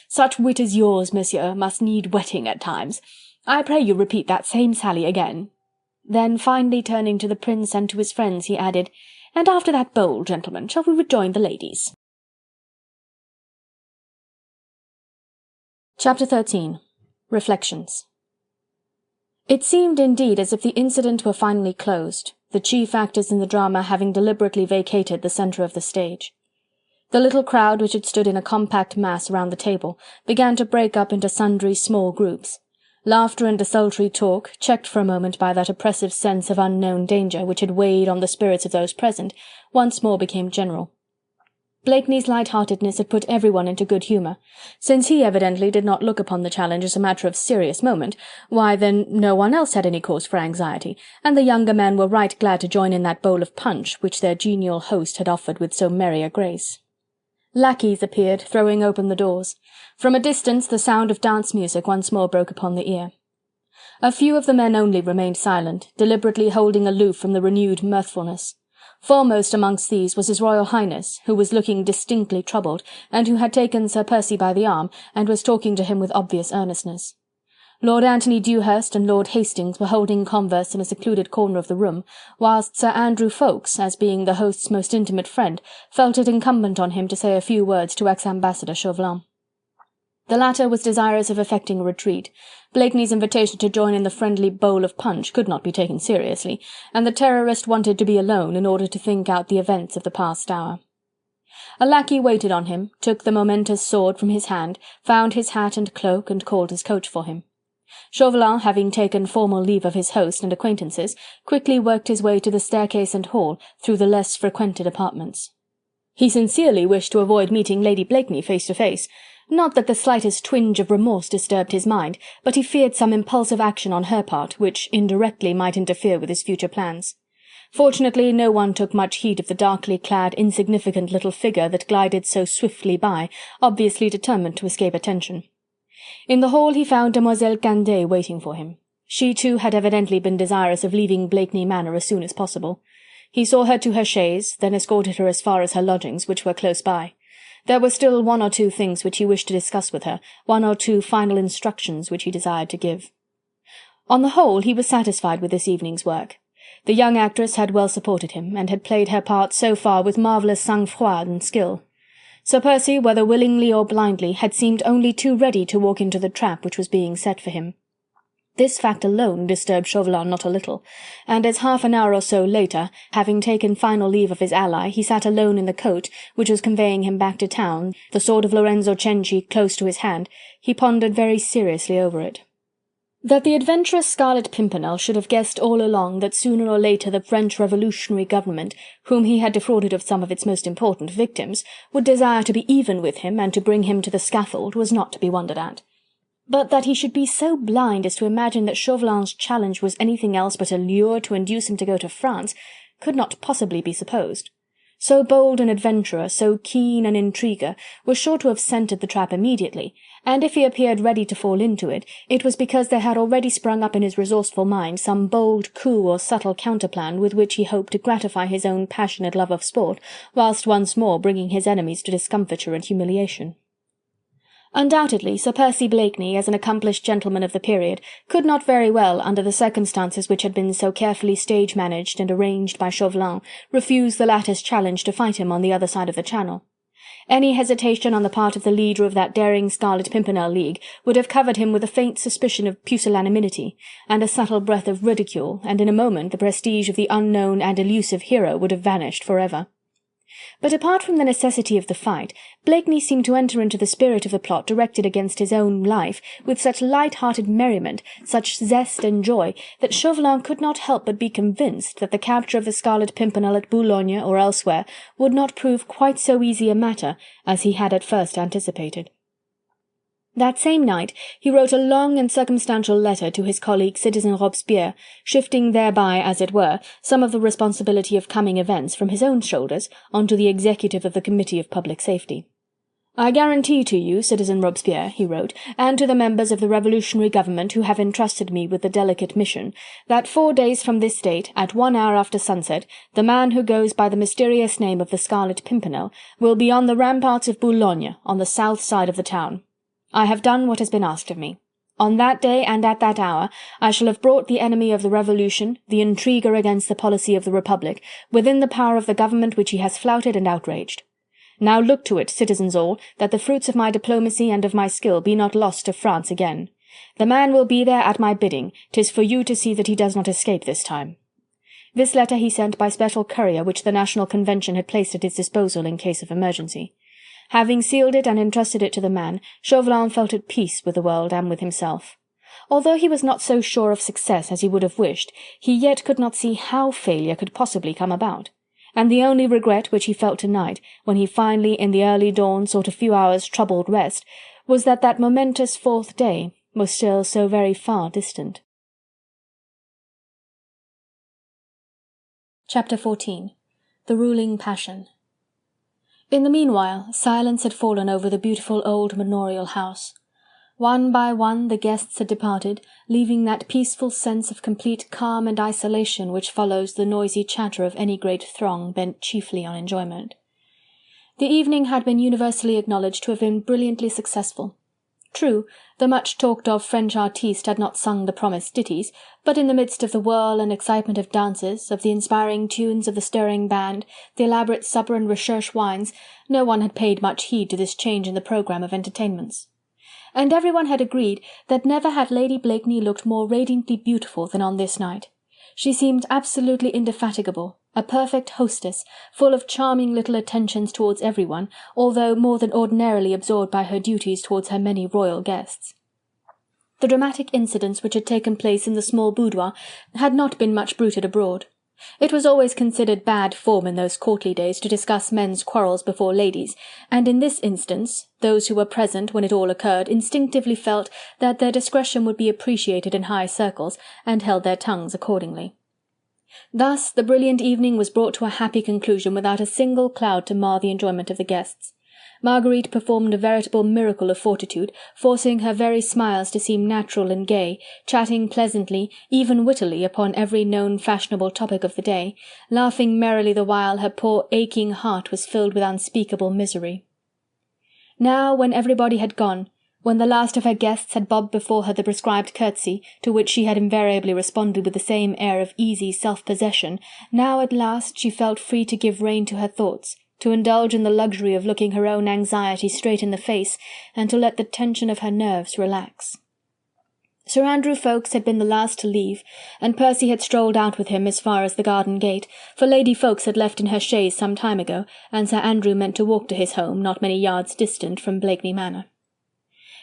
Such wit as yours, monsieur, must need whetting at times. I pray you repeat that same sally again." Then, finally turning to the Prince and to his friends, he added, "And after that bowl, gentlemen, shall we rejoin the ladies?" Chapter 13. Reflections. It seemed indeed as if the incident were finally closed, the chief actors in the drama having deliberately vacated the centre of the stage. The little crowd, which had stood in a compact mass round the table, began to break up into sundry small groups. Laughter and desultory talk, checked for a moment by that oppressive sense of unknown danger which had weighed on the spirits of those present, once more became general. Blakeney's light-heartedness had put everyone into good humour. Since he evidently did not look upon the challenge as a matter of serious moment, why then no one else had any cause for anxiety, and the younger men were right glad to join in that bowl of punch which their genial host had offered with so merry a grace. Lackeys appeared, throwing open the doors. From a distance the sound of dance music once more broke upon the ear. A few of the men only remained silent, deliberately holding aloof from the renewed mirthfulness. Foremost amongst these was His Royal Highness, who was looking distinctly troubled, and who had taken Sir Percy by the arm, and was talking to him with obvious earnestness. Lord Anthony Dewhurst and Lord Hastings were holding converse in a secluded corner of the room, whilst Sir Andrew Ffoulkes, as being the host's most intimate friend, felt it incumbent on him to say a few words to ex-ambassador Chauvelin. The latter was desirous of effecting a retreat. Blakeney's invitation to join in the friendly bowl of punch could not be taken seriously, and the terrorist wanted to be alone in order to think out the events of the past hour. A lackey waited on him, took the momentous sword from his hand, found his hat and cloak, and called his coach for him. Chauvelin, having taken formal leave of his host and acquaintances, quickly worked his way to the staircase and hall, through the less frequented apartments. He sincerely wished to avoid meeting Lady Blakeney face to face. Not that the slightest twinge of remorse disturbed his mind, but he feared some impulsive action on her part, which indirectly might interfere with his future plans. Fortunately, no one took much heed of the darkly clad, insignificant little figure that glided so swiftly by, obviously determined to escape attention. In the hall he found Demoiselle Candeille waiting for him. She too had evidently been desirous of leaving Blakeney Manor as soon as possible. He saw her to her chaise, then escorted her as far as her lodgings, which were close by. There were still one or two things which he wished to discuss with her, one or two final instructions which he desired to give. On the whole, he was satisfied with this evening's work. The young actress had well supported him, and had played her part so far with marvellous sang-froid and skill. Sir Percy, whether willingly or blindly, had seemed only too ready to walk into the trap which was being set for him. This fact alone disturbed Chauvelin not a little, and as half an hour or so later, having taken final leave of his ally, he sat alone in the coach which was conveying him back to town, the sword of Lorenzo Cenci close to his hand, he pondered very seriously over it. That the adventurous Scarlet Pimpernel should have guessed all along that sooner or later the French revolutionary government, whom he had defrauded of some of its most important victims, would desire to be even with him and to bring him to the scaffold was not to be wondered at. But that he should be so blind as to imagine that Chauvelin's challenge was anything else but a lure to induce him to go to France, could not possibly be supposed. So bold an adventurer, so keen an intriguer, was sure to have scented the trap immediately, and if he appeared ready to fall into it, it was because there had already sprung up in his resourceful mind some bold coup or subtle counterplan with which he hoped to gratify his own passionate love of sport, whilst once more bringing his enemies to discomfiture and humiliation. Undoubtedly, Sir Percy Blakeney, as an accomplished gentleman of the period, could not very well, under the circumstances which had been so carefully stage-managed and arranged by Chauvelin, refuse the latter's challenge to fight him on the other side of the Channel. Any hesitation on the part of the leader of that daring Scarlet Pimpernel League would have covered him with a faint suspicion of pusillanimity, and a subtle breath of ridicule, and in a moment the prestige of the unknown and elusive hero would have vanished for ever. But apart from the necessity of the fight, Blakeney seemed to enter into the spirit of the plot directed against his own life with such light-hearted merriment, such zest and joy, that Chauvelin could not help but be convinced that the capture of the Scarlet Pimpernel at Boulogne or elsewhere would not prove quite so easy a matter as he had at first anticipated. That same night he wrote a long and circumstantial letter to his colleague Citizen Robespierre, shifting thereby, as it were, some of the responsibility of coming events from his own shoulders onto the executive of the Committee of Public Safety. "I guarantee to you, Citizen Robespierre," he wrote, "and to the members of the revolutionary government who have entrusted me with the delicate mission, that 4 days from this date, at 1 hour after sunset, the man who goes by the mysterious name of the Scarlet Pimpernel will be on the ramparts of Boulogne, on the south side of the town. I have done what has been asked of me. On that day and at that hour I shall have brought the enemy of the Revolution, the intriguer against the policy of the Republic, within the power of the government which he has flouted and outraged. Now look to it, citizens all, that the fruits of my diplomacy and of my skill be not lost to France again. The man will be there at my bidding, 'tis for you to see that he does not escape this time." This letter he sent by special courier which the National Convention had placed at his disposal in case of emergency. Having sealed it and entrusted it to the man, Chauvelin felt at peace with the world and with himself. Although he was not so sure of success as he would have wished, he yet could not see how failure could possibly come about, and the only regret which he felt tonight, when he finally in the early dawn sought a few hours' troubled rest, was that that momentous 4th day was still so very far distant. Chapter 14. The Ruling Passion. In the meanwhile, silence had fallen over the beautiful old manorial house. One by one the guests had departed, leaving that peaceful sense of complete calm and isolation which follows the noisy chatter of any great throng bent chiefly on enjoyment. The evening had been universally acknowledged to have been brilliantly successful. True, the much-talked-of French artiste had not sung the promised ditties, but in the midst of the whirl and excitement of dances, of the inspiring tunes of the stirring band, the elaborate supper and recherche wines, no one had paid much heed to this change in the programme of entertainments. And everyone had agreed that never had Lady Blakeney looked more radiantly beautiful than on this night. She seemed absolutely indefatigable, a perfect hostess, full of charming little attentions towards everyone, although more than ordinarily absorbed by her duties towards her many royal guests. The dramatic incidents which had taken place in the small boudoir had not been much bruited abroad. It was always considered bad form in those courtly days to discuss men's quarrels before ladies, and in this instance, those who were present when it all occurred instinctively felt that their discretion would be appreciated in high circles, and held their tongues accordingly. Thus the brilliant evening was brought to a happy conclusion without a single cloud to mar the enjoyment of the guests. Marguerite performed a veritable miracle of fortitude, forcing her very smiles to seem natural and gay, chatting pleasantly, even wittily, upon every known fashionable topic of the day, laughing merrily the while her poor aching heart was filled with unspeakable misery. Now, when everybody had gone, when the last of her guests had bobbed before her the prescribed curtsy, to which she had invariably responded with the same air of easy self-possession, now at last she felt free to give rein to her thoughts, to indulge in the luxury of looking her own anxiety straight in the face, and to let the tension of her nerves relax. Sir Andrew Ffoulkes had been the last to leave, and Percy had strolled out with him as far as the garden gate, for Lady Ffoulkes had left in her chaise some time ago, and Sir Andrew meant to walk to his home, not many yards distant from Blakeney Manor.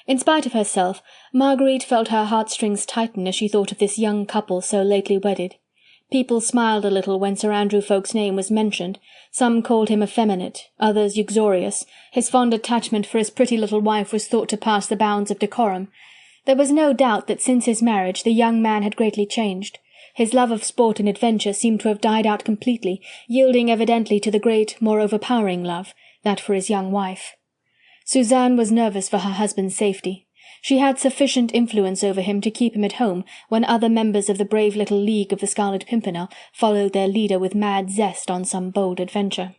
In spite of herself, Marguerite felt her heartstrings tighten as she thought of this young couple so lately wedded. People smiled a little when Sir Andrew Ffoulkes' name was mentioned. Some called him effeminate, others uxorious. His fond attachment for his pretty little wife was thought to pass the bounds of decorum. There was no doubt that since his marriage the young man had greatly changed. His love of sport and adventure seemed to have died out completely, yielding evidently to the great, more overpowering love, that for his young wife. Suzanne was nervous for her husband's safety. She had sufficient influence over him to keep him at home when other members of the brave little League of the Scarlet Pimpernel followed their leader with mad zest on some bold adventure.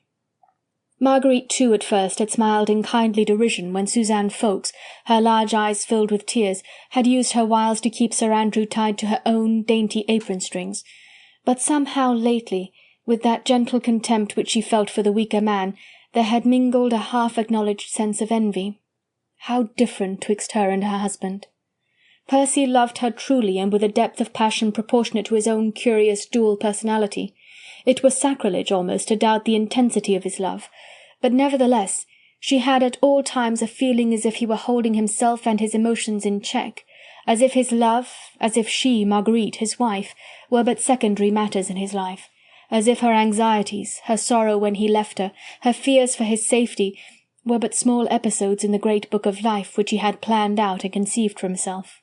Marguerite too at first had smiled in kindly derision when Suzanne Ffoulkes, her large eyes filled with tears, had used her wiles to keep Sir Andrew tied to her own dainty apron-strings. But somehow lately, with that gentle contempt which she felt for the weaker man, there had mingled a half-acknowledged sense of envy. How different twixt her and her husband! Percy loved her truly and with a depth of passion proportionate to his own curious dual personality. It was sacrilege almost to doubt the intensity of his love, but nevertheless she had at all times a feeling as if he were holding himself and his emotions in check, as if his love, as if she, Marguerite, his wife, were but secondary matters in his life, as if her anxieties, her sorrow when he left her, her fears for his safety, were but small episodes in the great book of life which he had planned out and conceived for himself.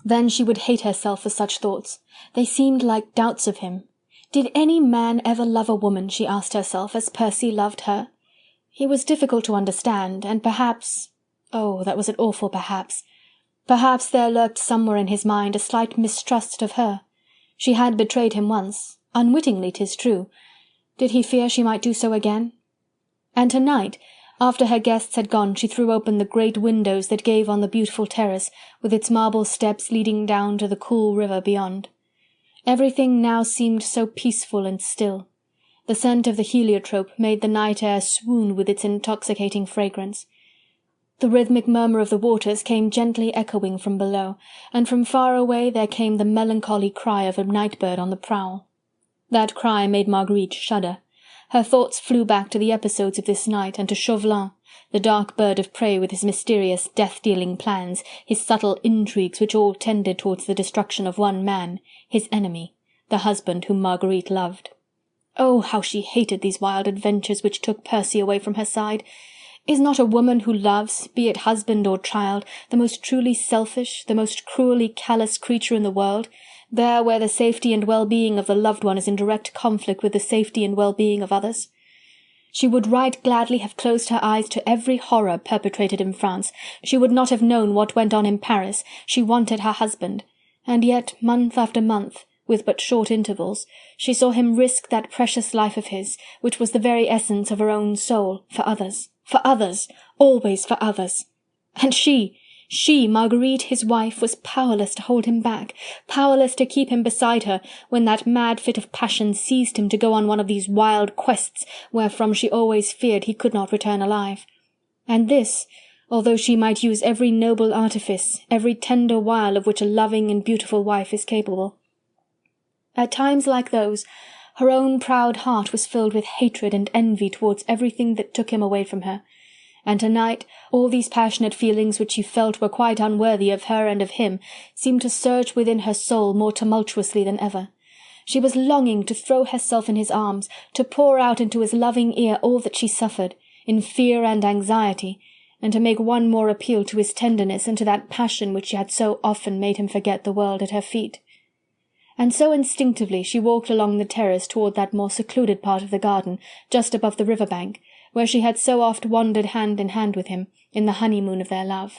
Then she would hate herself for such thoughts. They seemed like doubts of him. Did any man ever love a woman, she asked herself, as Percy loved her? He was difficult to understand, and perhaps— oh, that was an awful perhaps— perhaps there lurked somewhere in his mind a slight mistrust of her. She had betrayed him once, unwittingly 'tis true. Did he fear she might do so again? And tonight, after her guests had gone, she threw open the great windows that gave on the beautiful terrace, with its marble steps leading down to the cool river beyond. Everything now seemed so peaceful and still. The scent of the heliotrope made the night air swoon with its intoxicating fragrance. The rhythmic murmur of the waters came gently echoing from below, and from far away there came the melancholy cry of a night-bird on the prowl. That cry made Marguerite shudder. Her thoughts flew back to the episodes of this night and to Chauvelin, the dark bird of prey with his mysterious death-dealing plans, his subtle intrigues which all tended towards the destruction of one man, his enemy, the husband whom Marguerite loved. Oh, how she hated these wild adventures which took Percy away from her side! Is not a woman who loves, be it husband or child, the most truly selfish, the most cruelly callous creature in the world, there where the safety and well-being of the loved one is in direct conflict with the safety and well-being of others? She would right gladly have closed her eyes to every horror perpetrated in France. She would not have known what went on in Paris. She wanted her husband. And yet, month after month, with but short intervals, she saw him risk that precious life of his, which was the very essence of her own soul, for others, always for others. And she, Marguerite, his wife, was powerless to hold him back, powerless to keep him beside her, when that mad fit of passion seized him to go on one of these wild quests, wherefrom she always feared he could not return alive. And this, although she might use every noble artifice, every tender wile of which a loving and beautiful wife is capable. At times like those, her own proud heart was filled with hatred and envy towards everything that took him away from her, and tonight all these passionate feelings which she felt were quite unworthy of her and of him seemed to surge within her soul more tumultuously than ever. She was longing to throw herself in his arms, to pour out into his loving ear all that she suffered, in fear and anxiety, and to make one more appeal to his tenderness and to that passion which had so often made him forget the world at her feet. And so instinctively she walked along the terrace toward that more secluded part of the garden, just above the river bank, where she had so oft wandered hand in hand with him, in the honeymoon of their love.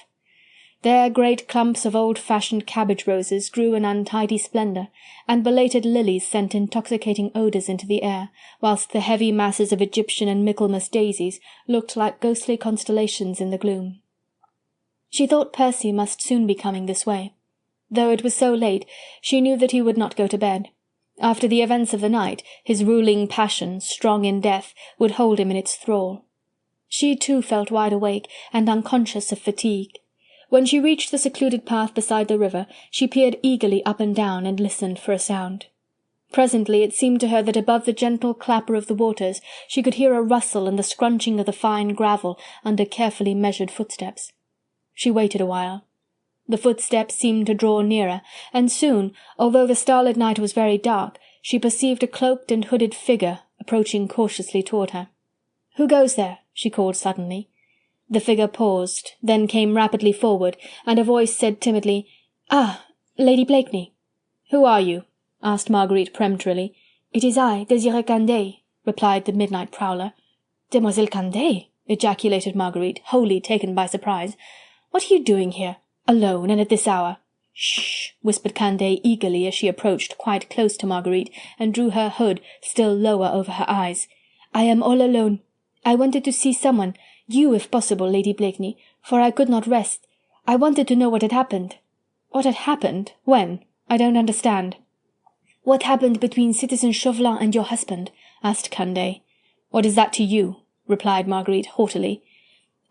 There great clumps of old-fashioned cabbage roses grew in untidy splendour, and belated lilies sent intoxicating odours into the air, whilst the heavy masses of Egyptian and Michaelmas daisies looked like ghostly constellations in the gloom. She thought Percy must soon be coming this way. Though it was so late, she knew that he would not go to bed. After the events of the night, his ruling passion, strong in death, would hold him in its thrall. She too felt wide awake, and unconscious of fatigue. When she reached the secluded path beside the river, she peered eagerly up and down, and listened for a sound. Presently it seemed to her that above the gentle clapper of the waters she could hear a rustle and the scrunching of the fine gravel under carefully measured footsteps. She waited a while. The footsteps seemed to draw nearer, and soon, although the starlit night was very dark, she perceived a cloaked and hooded figure approaching cautiously toward her. "Who goes there?" she called suddenly. The figure paused, then came rapidly forward, and a voice said timidly, "Ah, Lady Blakeney." "Who are you?" asked Marguerite peremptorily. "It is I, Désirée Candeille," replied the midnight prowler. "Demoiselle Candeille!" ejaculated Marguerite, wholly taken by surprise. "What are you doing here? Alone, and at this hour?" "Shh!" whispered Candeille eagerly as she approached quite close to Marguerite and drew her hood still lower over her eyes. "I am all alone. I wanted to see someone, you if possible, Lady Blakeney, for I could not rest. I wanted to know what had happened." "What had happened? When? I don't understand." "What happened between citizen Chauvelin and your husband?" asked Candeille. "What is that to you?" replied Marguerite haughtily.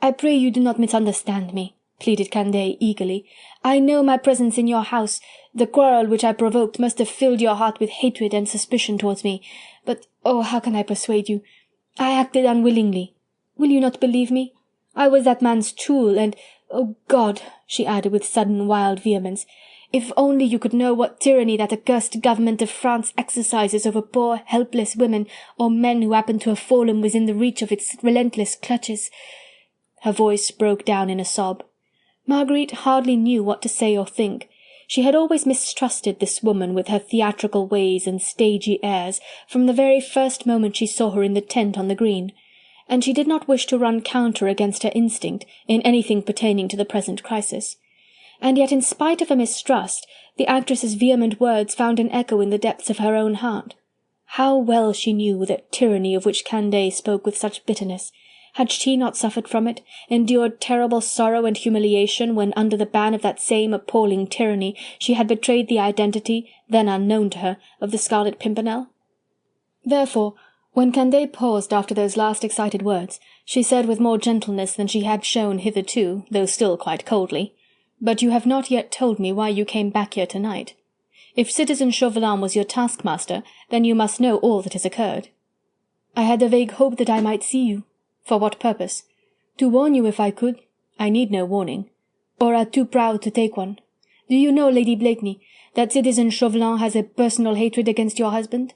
"I pray you do not misunderstand me," pleaded Candeille eagerly. "I know my presence in your house, the quarrel which I provoked must have filled your heart with hatred and suspicion towards me, but, oh, how can I persuade you? I acted unwillingly. Will you not believe me? I was that man's tool, and, oh God," she added with sudden wild vehemence, "if only you could know what tyranny that accursed government of France exercises over poor helpless women or men who happen to have fallen within the reach of its relentless clutches." Her voice broke down in a sob. Marguerite hardly knew what to say or think. She had always mistrusted this woman with her theatrical ways and stagey airs from the very first moment she saw her in the tent on the green, and she did not wish to run counter against her instinct in anything pertaining to the present crisis. And yet, in spite of her mistrust, the actress's vehement words found an echo in the depths of her own heart. How well she knew that tyranny of which Candeille spoke with such bitterness. Had she not suffered from it, endured terrible sorrow and humiliation when under the ban of that same appalling tyranny she had betrayed the identity, then unknown to her, of the Scarlet Pimpernel? Therefore, when Candeille paused after those last excited words, she said with more gentleness than she had shown hitherto, though still quite coldly, "But you have not yet told me why you came back here tonight. If citizen Chauvelin was your taskmaster, then you must know all that has occurred." "I had a vague hope that I might see you." "For what purpose?" "To warn you if I could." "I need no warning." "Or are too proud to take one. Do you know, Lady Blakeney, that citizen Chauvelin has a personal hatred against your husband?"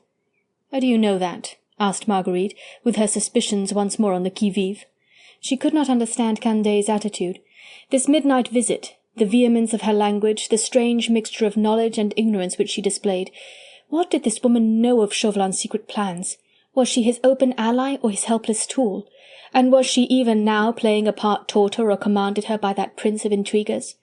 "How do you know that?" asked Marguerite, with her suspicions once more on the qui-vive. She could not understand Candeille's attitude. This midnight visit, the vehemence of her language, the strange mixture of knowledge and ignorance which she displayed. What did this woman know of Chauvelin's secret plans? Was she his open ally or his helpless tool? And was she even now playing a part taught her or commanded her by that prince of intriguers?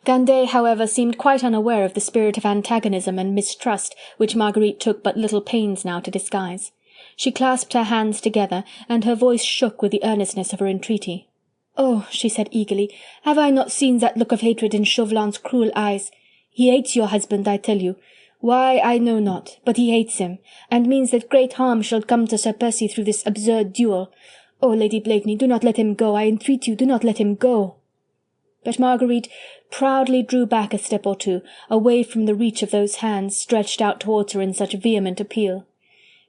Candeille, however, seemed quite unaware of the spirit of antagonism and mistrust which Marguerite took but little pains now to disguise. She clasped her hands together, and her voice shook with the earnestness of her entreaty. "Oh," she said eagerly, "have I not seen that look of hatred in Chauvelin's cruel eyes? He hates your husband, I tell you. Why, I know not, but he hates him, and means that great harm shall come to Sir Percy through this absurd duel. Oh, Lady Blakeney, do not let him go, I entreat you, do not let him go." But Marguerite proudly drew back a step or two, away from the reach of those hands stretched out towards her in such vehement appeal.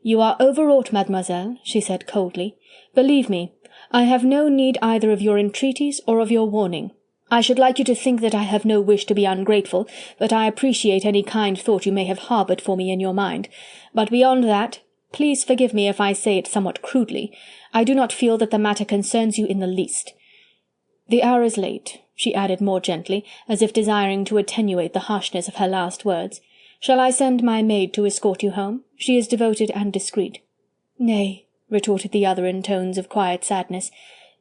"You are overwrought, mademoiselle," she said coldly. "Believe me, I have no need either of your entreaties or of your warning. I should like you to think that I have no wish to be ungrateful, that I appreciate any kind thought you may have harboured for me in your mind, but beyond that, please forgive me if I say it somewhat crudely, I do not feel that the matter concerns you in the least. The hour is late," she added more gently, as if desiring to attenuate the harshness of her last words. "Shall I send my maid to escort you home? She is devoted and discreet." "Nay," retorted the other in tones of quiet sadness,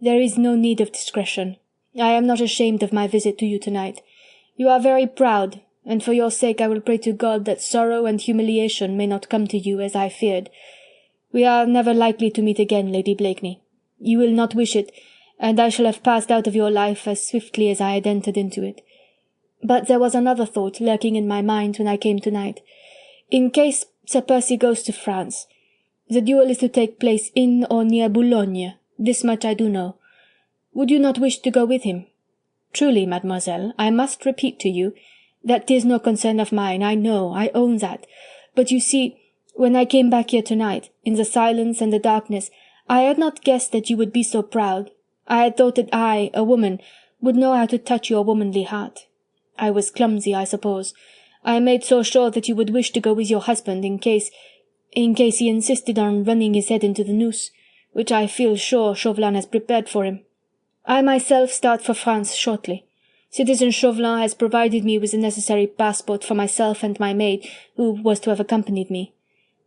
"there is no need of discretion. I am not ashamed of my visit to you tonight. You are very proud, and for your sake I will pray to God that sorrow and humiliation may not come to you as I feared. We are never likely to meet again, Lady Blakeney. You will not wish it, and I shall have passed out of your life as swiftly as I had entered into it. But there was another thought lurking in my mind when I came tonight. In case Sir Percy goes to France, the duel is to take place in or near Boulogne, this much I do know. Would you not wish to go with him? Truly, mademoiselle, I must repeat to you, that 'tis no concern of mine, I know, I own that, but you see, when I came back here tonight, in the silence and the darkness, I had not guessed that you would be so proud. I had thought that I, a woman, would know how to touch your womanly heart. I was clumsy, I suppose. I made so sure that you would wish to go with your husband in case he insisted on running his head into the noose, which I feel sure Chauvelin has prepared for him. I myself start for France shortly. Citizen Chauvelin has provided me with the necessary passport for myself and my maid, who was to have accompanied me.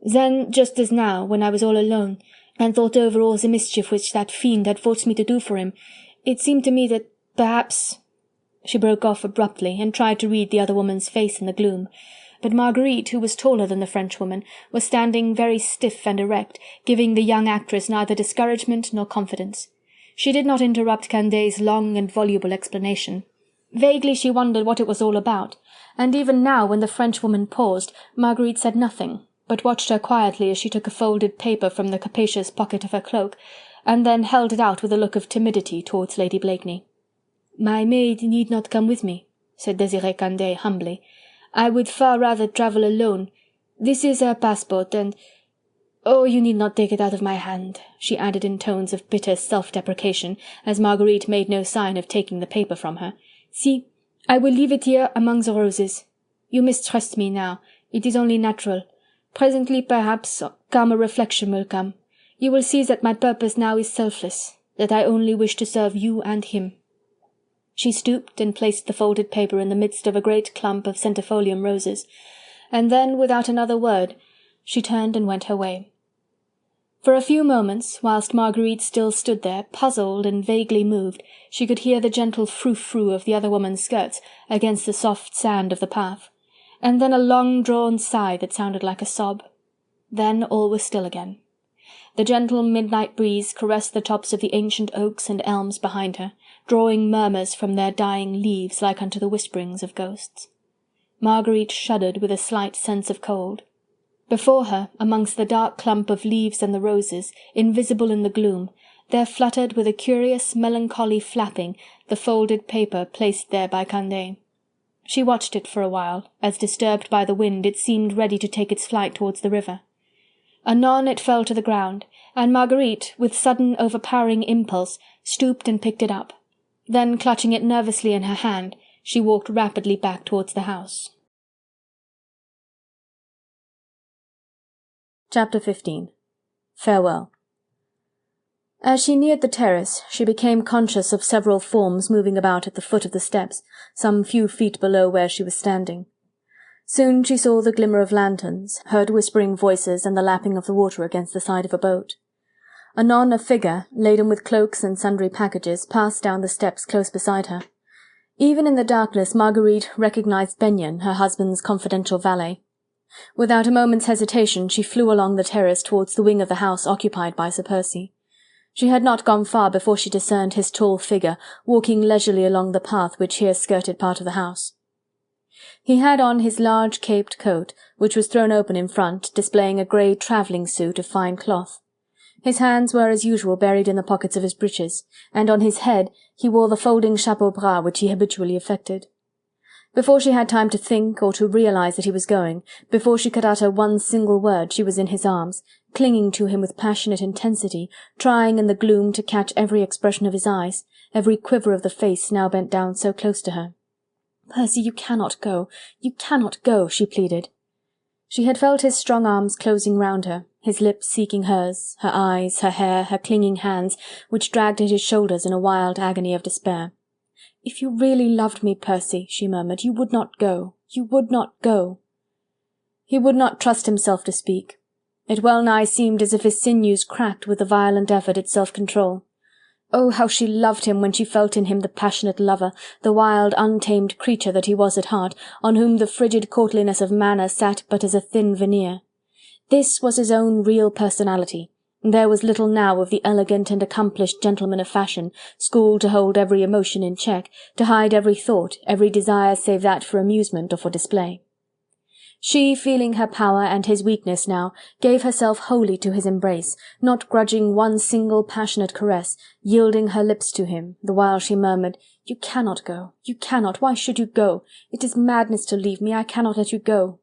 Then, just as now, when I was all alone, and thought over all the mischief which that fiend had forced me to do for him, it seemed to me that perhaps—" She broke off abruptly, and tried to read the other woman's face in the gloom. But Marguerite, who was taller than the Frenchwoman, was standing very stiff and erect, giving the young actress neither discouragement nor confidence. She did not interrupt Candeille's long and voluble explanation. Vaguely she wondered what it was all about, and even now, when the Frenchwoman paused, Marguerite said nothing, but watched her quietly as she took a folded paper from the capacious pocket of her cloak, and then held it out with a look of timidity towards Lady Blakeney. "My maid need not come with me," said Désirée Candeille humbly. "I would far rather travel alone. This is her passport, and... oh, you need not take it out of my hand," she added in tones of bitter self-deprecation, as Marguerite made no sign of taking the paper from her. "See, I will leave it here among the roses. You mistrust me now. It is only natural. Presently, perhaps, calmer reflection will come. You will see that my purpose now is selfless, that I only wish to serve you and him." She stooped and placed the folded paper in the midst of a great clump of centifolium roses, and then, without another word, she turned and went her way. For a few moments, whilst Marguerite still stood there, puzzled and vaguely moved, she could hear the gentle frou-frou of the other woman's skirts against the soft sand of the path, and then a long-drawn sigh that sounded like a sob. Then all was still again. The gentle midnight breeze caressed the tops of the ancient oaks and elms behind her, drawing murmurs from their dying leaves like unto the whisperings of ghosts. Marguerite shuddered with a slight sense of cold. Before her, amongst the dark clump of leaves and the roses, invisible in the gloom, there fluttered with a curious melancholy flapping the folded paper placed there by Candeille. She watched it for a while, as disturbed by the wind it seemed ready to take its flight towards the river. Anon it fell to the ground, and Marguerite, with sudden overpowering impulse, stooped and picked it up. Then, clutching it nervously in her hand, she walked rapidly back towards the house. Chapter 15. Farewell. As she neared the terrace, she became conscious of several forms moving about at the foot of the steps, some few feet below where she was standing. Soon she saw the glimmer of lanterns, heard whispering voices and the lapping of the water against the side of a boat. Anon a figure, laden with cloaks and sundry packages, passed down the steps close beside her. Even in the darkness Marguerite recognized Benyon, her husband's confidential valet. Without a moment's hesitation she flew along the terrace towards the wing of the house occupied by Sir Percy. She had not gone far before she discerned his tall figure, walking leisurely along the path which here skirted part of the house. He had on his large caped coat, which was thrown open in front, displaying a grey travelling suit of fine cloth. His hands were as usual buried in the pockets of his breeches, and on his head he wore the folding chapeau bras which he habitually affected. Before she had time to think or to realize that he was going, before she could utter one single word, she was in his arms, clinging to him with passionate intensity, trying in the gloom to catch every expression of his eyes, every quiver of the face now bent down so close to her. "Percy, you cannot go, she pleaded. She had felt his strong arms closing round her, his lips seeking hers, her eyes, her hair, her clinging hands, which dragged at his shoulders in a wild agony of despair. "If you really loved me, Percy," she murmured, "you would not go, you would not go." He would not trust himself to speak. It well nigh seemed as if his sinews cracked with the violent effort at self-control. Oh, how she loved him when she felt in him the passionate lover, the wild, untamed creature that he was at heart, on whom the frigid courtliness of manner sat but as a thin veneer. This was his own real personality. There was little now of the elegant and accomplished gentleman of fashion, schooled to hold every emotion in check, to hide every thought, every desire save that for amusement or for display. She, feeling her power and his weakness now, gave herself wholly to his embrace, not grudging one single passionate caress, yielding her lips to him, the while she murmured, "You cannot go, you cannot, why should you go? It is madness to leave me, I cannot let you go."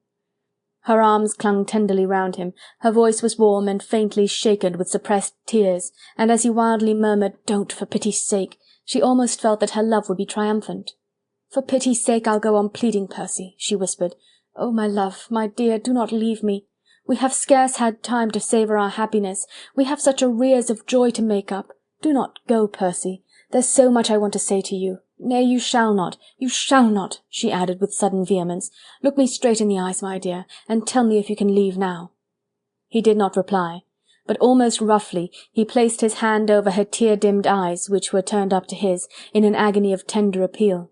Her arms clung tenderly round him, her voice was warm and faintly shaken with suppressed tears, and as he wildly murmured, "Don't, for pity's sake," she almost felt that her love would be triumphant. "For pity's sake I'll go on pleading, Percy," she whispered. "Oh, my love, my dear, do not leave me. We have scarce had time to savour our happiness. We have such arrears of joy to make up. Do not go, Percy. There's so much I want to say to you. Nay, you shall not, she added with sudden vehemence. "Look me straight in the eyes, my dear, and tell me if you can leave now." He did not reply, but almost roughly he placed his hand over her tear-dimmed eyes, which were turned up to his, in an agony of tender appeal.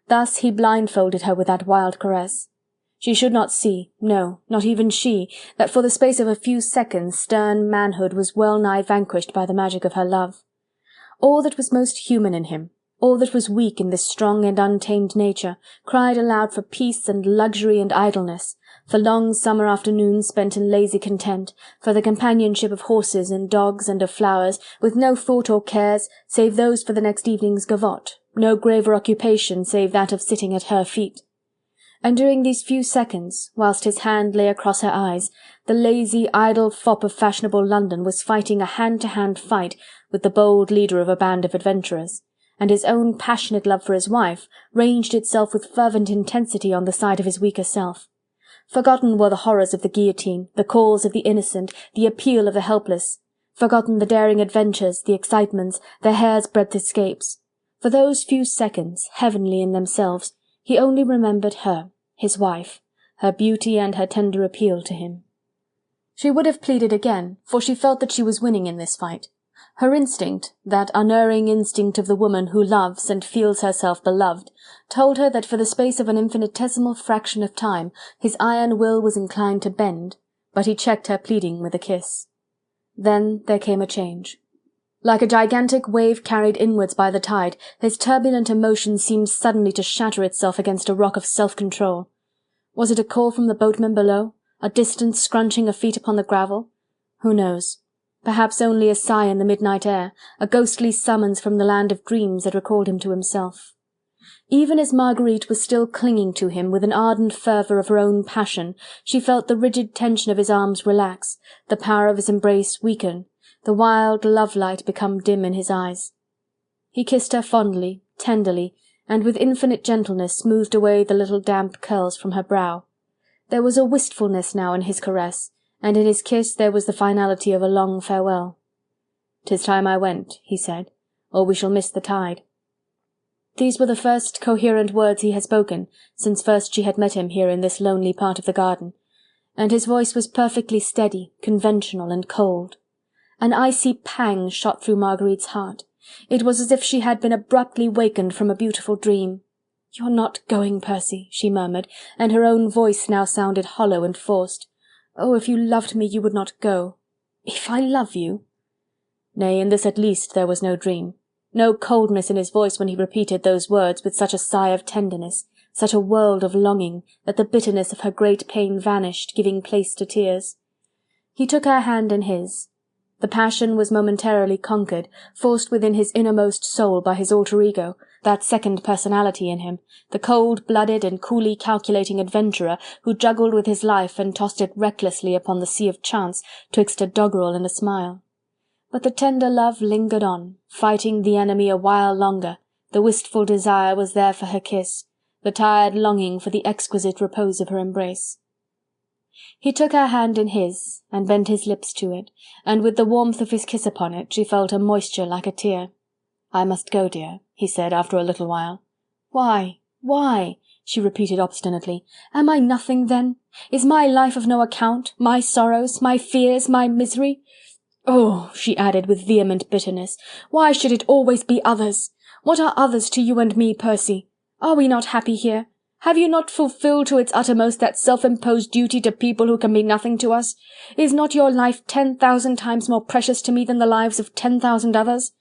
Thus he blindfolded her with that wild caress. She should not see, no, not even she, that for the space of a few seconds stern manhood was well nigh vanquished by the magic of her love. All that was most human in him, all that was weak in this strong and untamed nature, cried aloud for peace and luxury and idleness, for long summer afternoons spent in lazy content, for the companionship of horses and dogs and of flowers, with no thought or cares save those for the next evening's gavotte, no graver occupation save that of sitting at her feet. And during these few seconds, whilst his hand lay across her eyes, the lazy, idle fop of fashionable London was fighting a hand-to-hand fight with the bold leader of a band of adventurers, and his own passionate love for his wife ranged itself with fervent intensity on the side of his weaker self. Forgotten were the horrors of the guillotine, the calls of the innocent, the appeal of the helpless, forgotten the daring adventures, the excitements, the hair's-breadth escapes. For those few seconds, heavenly in themselves, he only remembered her, his wife, her beauty and her tender appeal to him. She would have pleaded again, for she felt that she was winning in this fight. Her instinct, that unerring instinct of the woman who loves and feels herself beloved, told her that for the space of an infinitesimal fraction of time his iron will was inclined to bend, but he checked her pleading with a kiss. Then there came a change. Like a gigantic wave carried inwards by the tide, his turbulent emotion seemed suddenly to shatter itself against a rock of self-control. Was it a call from the boatmen below, a distant scrunching of feet upon the gravel? Who knows? Perhaps only a sigh in the midnight air, a ghostly summons from the land of dreams that recalled him to himself. Even as Marguerite was still clinging to him with an ardent fervour of her own passion, she felt the rigid tension of his arms relax, the power of his embrace weaken, the wild love-light become dim in his eyes. He kissed her fondly, tenderly, and with infinite gentleness smoothed away the little damp curls from her brow. There was a wistfulness now in his caress, and in his kiss there was the finality of a long farewell. "'Tis time I went," he said, "or we shall miss the tide." These were the first coherent words he had spoken since first she had met him here in this lonely part of the garden, and his voice was perfectly steady, conventional, and cold. An icy pang shot through Marguerite's heart. It was as if she had been abruptly wakened from a beautiful dream. "You're not going, Percy," she murmured, and her own voice now sounded hollow and forced. "Oh, if you loved me, you would not go." "If I love you?" Nay, in this at least there was no dream, no coldness in his voice when he repeated those words with such a sigh of tenderness, such a world of longing, that the bitterness of her great pain vanished, giving place to tears. He took her hand in his. The passion was momentarily conquered, forced within his innermost soul by his alter ego, that second personality in him, the cold-blooded and coolly calculating adventurer who juggled with his life and tossed it recklessly upon the sea of chance, twixt a doggerel and a smile. But the tender love lingered on, fighting the enemy a while longer, the wistful desire was there for her kiss, the tired longing for the exquisite repose of her embrace. He took her hand in his, and bent his lips to it, and with the warmth of his kiss upon it she felt a moisture like a tear. "I must go, dear," he said after a little while. "Why? Why?" she repeated obstinately. "Am I nothing, then? Is my life of no account, my sorrows, my fears, my misery? Oh," she added with vehement bitterness, "why should it always be others? What are others to you and me, Percy? Are we not happy here? Have you not fulfilled to its uttermost that self-imposed duty to people who can be nothing to us? Is not your life 10,000 times more precious to me than the lives of 10,000 others?"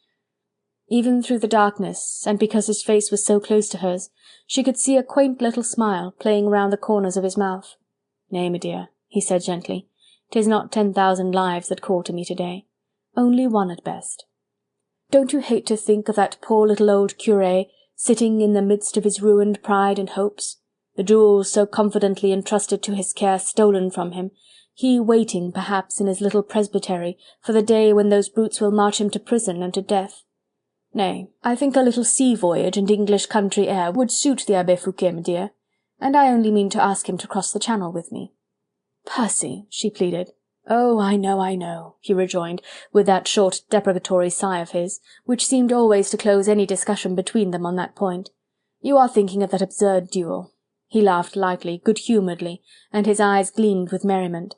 Even through the darkness, and because his face was so close to hers, she could see a quaint little smile playing round the corners of his mouth. "Nay, my dear," he said gently, "'tis not 10,000 lives that call to me today. Only one at best. Don't you hate to think of that poor little old curé, sitting in the midst of his ruined pride and hopes, the jewels so confidently entrusted to his care stolen from him, he waiting, perhaps, in his little presbytery, for the day when those brutes will march him to prison and to death? Nay, I think a little sea voyage and English country air would suit the Abbé Fouquet, my dear, and I only mean to ask him to cross the Channel with me." "Percy," she pleaded. "Oh, I know," he rejoined, with that short deprecatory sigh of his, which seemed always to close any discussion between them on that point. "You are thinking of that absurd duel." He laughed lightly, good-humouredly, and his eyes gleamed with merriment.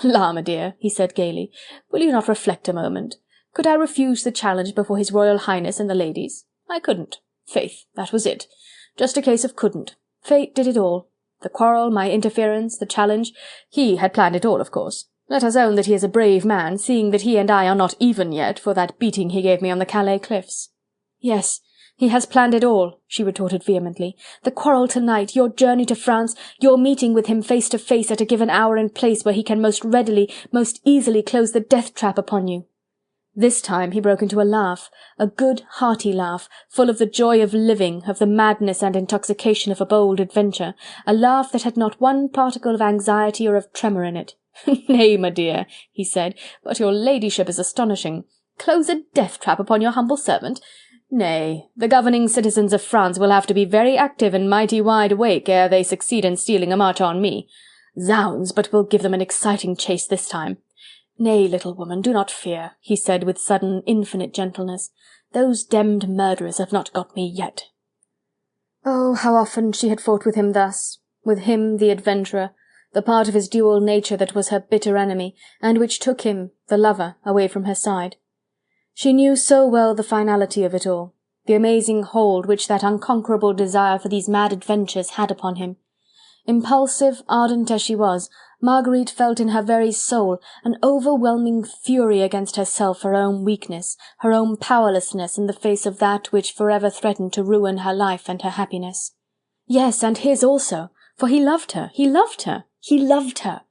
"La, my dear," he said gaily, "will you not reflect a moment? Could I refuse the challenge before His Royal Highness and the ladies? I couldn't. Faith, that was it. Just a case of couldn't. Fate did it all. The quarrel, my interference, the challenge. He had planned it all, of course. Let us own that he is a brave man, seeing that he and I are not even yet for that beating he gave me on the Calais cliffs." "Yes, "He has planned it all," she retorted vehemently. "The quarrel tonight, your journey to France, your meeting with him face to face at a given hour and place where he can most readily, most easily close the death-trap upon you." This time he broke into a laugh, a good, hearty laugh, full of the joy of living, of the madness and intoxication of a bold adventure, a laugh that had not one particle of anxiety or of tremor in it. "Nay, my dear," he said, "but your ladyship is astonishing. Close a death-trap upon your humble servant? Nay, the governing citizens of France will have to be very active and mighty wide awake ere they succeed in stealing a march on me. Zounds, but we'll give them an exciting chase this time. Nay, little woman, do not fear," he said with sudden, infinite gentleness. "Those demmed murderers have not got me yet." Oh, how often she had fought with him thus, with him the adventurer, the part of his dual nature that was her bitter enemy, and which took him, the lover, away from her side. She knew so well the finality of it all, the amazing hold which that unconquerable desire for these mad adventures had upon him. Impulsive, ardent as she was, Marguerite felt in her very soul an overwhelming fury against herself for her own weakness, her own powerlessness in the face of that which forever threatened to ruin her life and her happiness. Yes, and his also, for he loved her, he loved her, he loved her.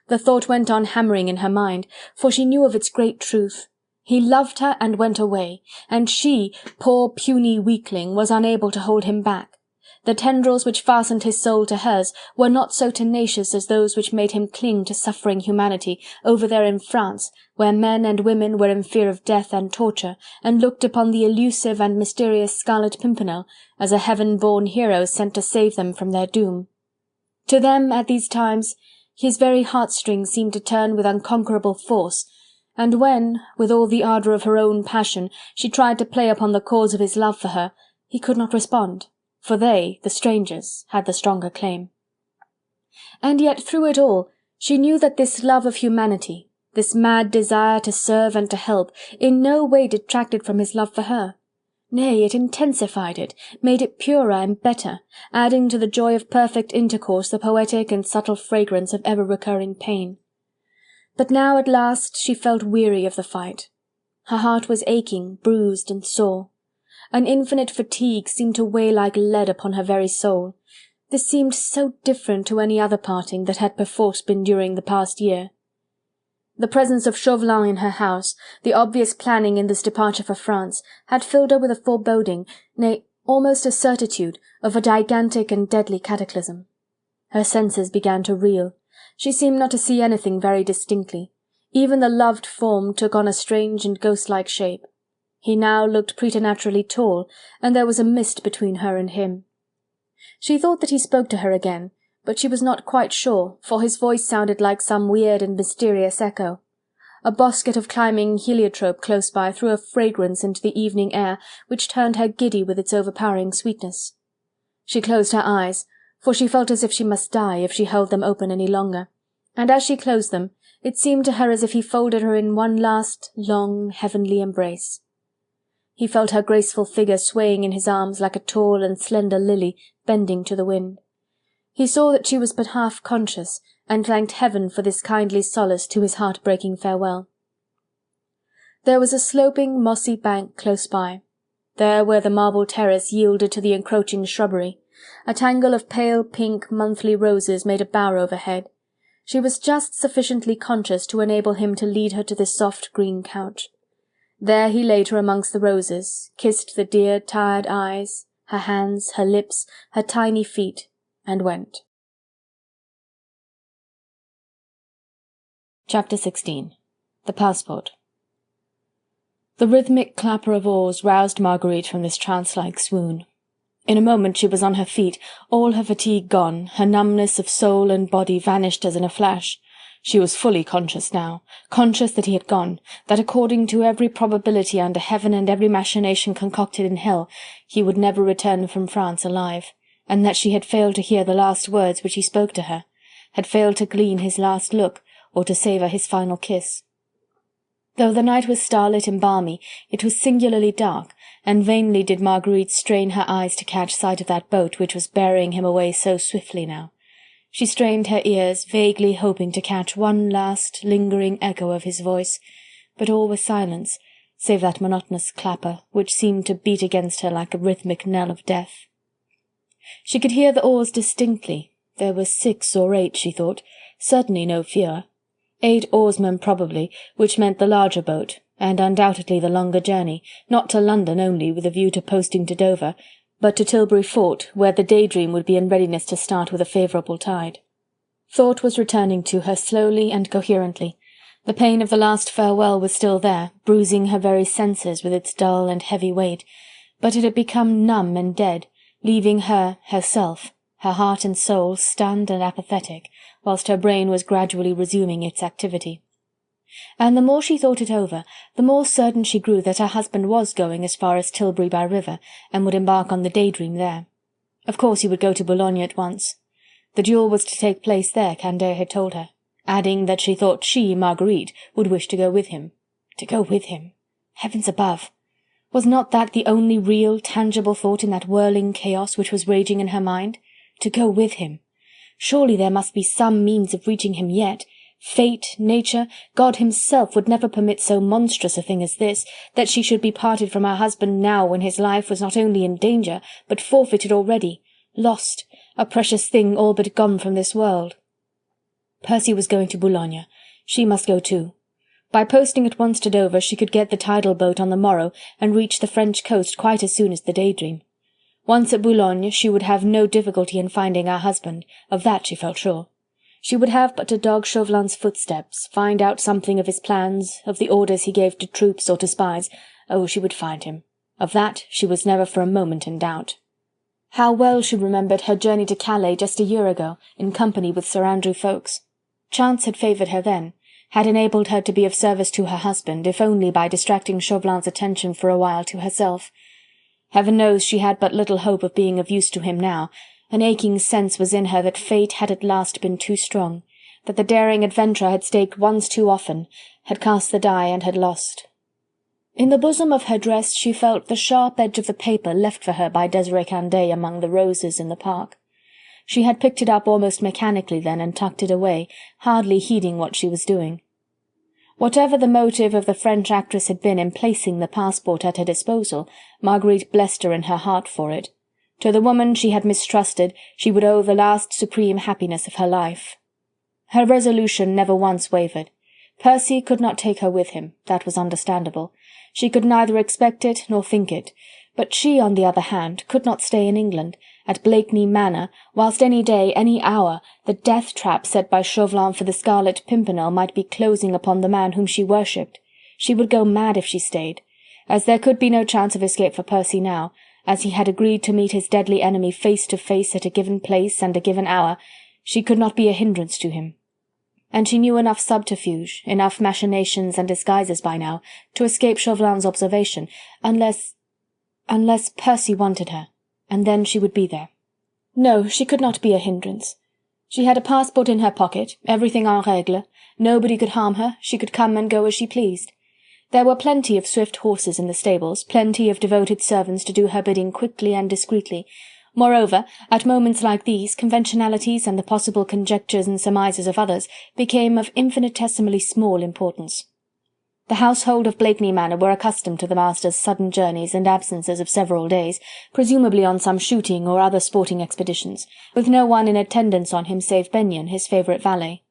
The thought went on hammering in her mind, for she knew of its great truth. He loved her and went away, and she, poor puny weakling, was unable to hold him back. The tendrils which fastened his soul to hers were not so tenacious as those which made him cling to suffering humanity over there in France, where men and women were in fear of death and torture, and looked upon the elusive and mysterious Scarlet Pimpernel as a heaven-born hero sent to save them from their doom. To them, at these times, his very heartstrings seemed to turn with unconquerable force, and when, with all the ardour of her own passion, she tried to play upon the chords of his love for her, he could not respond, for they, the strangers, had the stronger claim. And yet through it all she knew that this love of humanity, this mad desire to serve and to help, in no way detracted from his love for her. Nay, it intensified it, made it purer and better, adding to the joy of perfect intercourse the poetic and subtle fragrance of ever-recurring pain. But now at last she felt weary of the fight. Her heart was aching, bruised and sore. An infinite fatigue seemed to weigh like lead upon her very soul. This seemed so different to any other parting that had perforce been during the past year. The presence of Chauvelin in her house, the obvious planning in this departure for France, had filled her with a foreboding, nay, almost a certitude, of a gigantic and deadly cataclysm. Her senses began to reel. She seemed not to see anything very distinctly. Even the loved form took on a strange and ghost-like shape. He now looked preternaturally tall, and there was a mist between her and him. She thought that he spoke to her again, but she was not quite sure, for his voice sounded like some weird and mysterious echo. A bosquet of climbing heliotrope close by threw a fragrance into the evening air which turned her giddy with its overpowering sweetness. She closed her eyes, for she felt as if she must die if she held them open any longer, and as she closed them, it seemed to her as if he folded her in one last, long, heavenly embrace. He felt her graceful figure swaying in his arms like a tall and slender lily bending to the wind. He saw that she was but half conscious, and thanked heaven for this kindly solace to his heart-breaking farewell. There was a sloping, mossy bank close by. There where the marble terrace yielded to the encroaching shrubbery. A tangle of pale pink monthly roses made a bower overhead. She was just sufficiently conscious to enable him to lead her to the soft green couch. There he laid her amongst the roses, kissed the dear tired eyes, her hands, her lips, her tiny feet, and went. Chapter 16. The Passport. The rhythmic clapper of oars roused Marguerite from this trance-like swoon. In a moment she was on her feet, all her fatigue gone, her numbness of soul and body vanished as in a flash. She was fully conscious now, conscious that he had gone, that according to every probability under heaven and every machination concocted in hell, he would never return from France alive, and that she had failed to hear the last words which he spoke to her, had failed to glean his last look, or to savour his final kiss. Though the night was starlit and balmy, it was singularly dark, and vainly did Marguerite strain her eyes to catch sight of that boat which was bearing him away so swiftly now. She strained her ears, vaguely hoping to catch one last, lingering echo of his voice, but all was silence, save that monotonous clapper, which seemed to beat against her like a rhythmic knell of death. She could hear the oars distinctly. There were 6 or 8, she thought, certainly no fewer. 8 oarsmen probably, which meant the larger boat, and undoubtedly the longer journey, not to London only with a view to posting to Dover, but to Tilbury Fort, where the Daydream would be in readiness to start with a favourable tide. Thought was returning to her slowly and coherently. The pain of the last farewell was still there, bruising her very senses with its dull and heavy weight, but it had become numb and dead, leaving her, herself, her heart and soul stunned and apathetic, whilst her brain was gradually resuming its activity. And the more she thought it over, the more certain she grew that her husband was going as far as Tilbury by river, and would embark on the Daydream there. Of course he would go to Boulogne at once. The duel was to take place there, Candeille had told her, adding that she thought she, Marguerite, would wish to go with him. To go with him! Heavens above! Was not that the only real, tangible thought in that whirling chaos which was raging in her mind? To go with him! Surely there must be some means of reaching him yet. Fate, nature, God himself would never permit so monstrous a thing as this, that she should be parted from her husband now when his life was not only in danger, but forfeited already, lost, a precious thing all but gone from this world. Percy was going to Boulogne. She must go too. By posting at once to Dover she could get the tidal boat on the morrow, and reach the French coast quite as soon as the Daydream. Once at Boulogne she would have no difficulty in finding her husband, of that she felt sure. She would have but to dog Chauvelin's footsteps, find out something of his plans, of the orders he gave to troops or to spies. Oh, she would find him. Of that she was never for a moment in doubt. How well she remembered her journey to Calais just a year ago, in company with Sir Andrew Ffoulkes. Chance had favoured her then, had enabled her to be of service to her husband, if only by distracting Chauvelin's attention for a while to herself. Heaven knows she had but little hope of being of use to him now. An aching sense was in her that fate had at last been too strong, that the daring adventurer had staked once too often, had cast the die and had lost. In the bosom of her dress she felt the sharp edge of the paper left for her by Desirée Candeille among the roses in the park. She had picked it up almost mechanically then and tucked it away, hardly heeding what she was doing. Whatever the motive of the French actress had been in placing the passport at her disposal, Marguerite blessed her in her heart for it. To the woman she had mistrusted she would owe the last supreme happiness of her life. Her resolution never once wavered. Percy could not take her with him, that was understandable. She could neither expect it nor think it, but she, on the other hand, could not stay in England, at Blakeney Manor, whilst any day, any hour, the death-trap set by Chauvelin for the Scarlet Pimpernel might be closing upon the man whom she worshipped. She would go mad if she stayed. As there could be no chance of escape for Percy now, as he had agreed to meet his deadly enemy face to face at a given place and a given hour, she could not be a hindrance to him. And she knew enough subterfuge, enough machinations and disguises by now, to escape Chauvelin's observation, unless Percy wanted her, and then she would be there. No, she could not be a hindrance. She had a passport in her pocket, everything en règle, nobody could harm her, she could come and go as she pleased. There were plenty of swift horses in the stables, plenty of devoted servants to do her bidding quickly and discreetly. Moreover, at moments like these, conventionalities and the possible conjectures and surmises of others became of infinitesimally small importance. The household of Blakeney Manor were accustomed to the master's sudden journeys and absences of several days, presumably on some shooting or other sporting expeditions, with no one in attendance on him save Benyon, his favourite valet.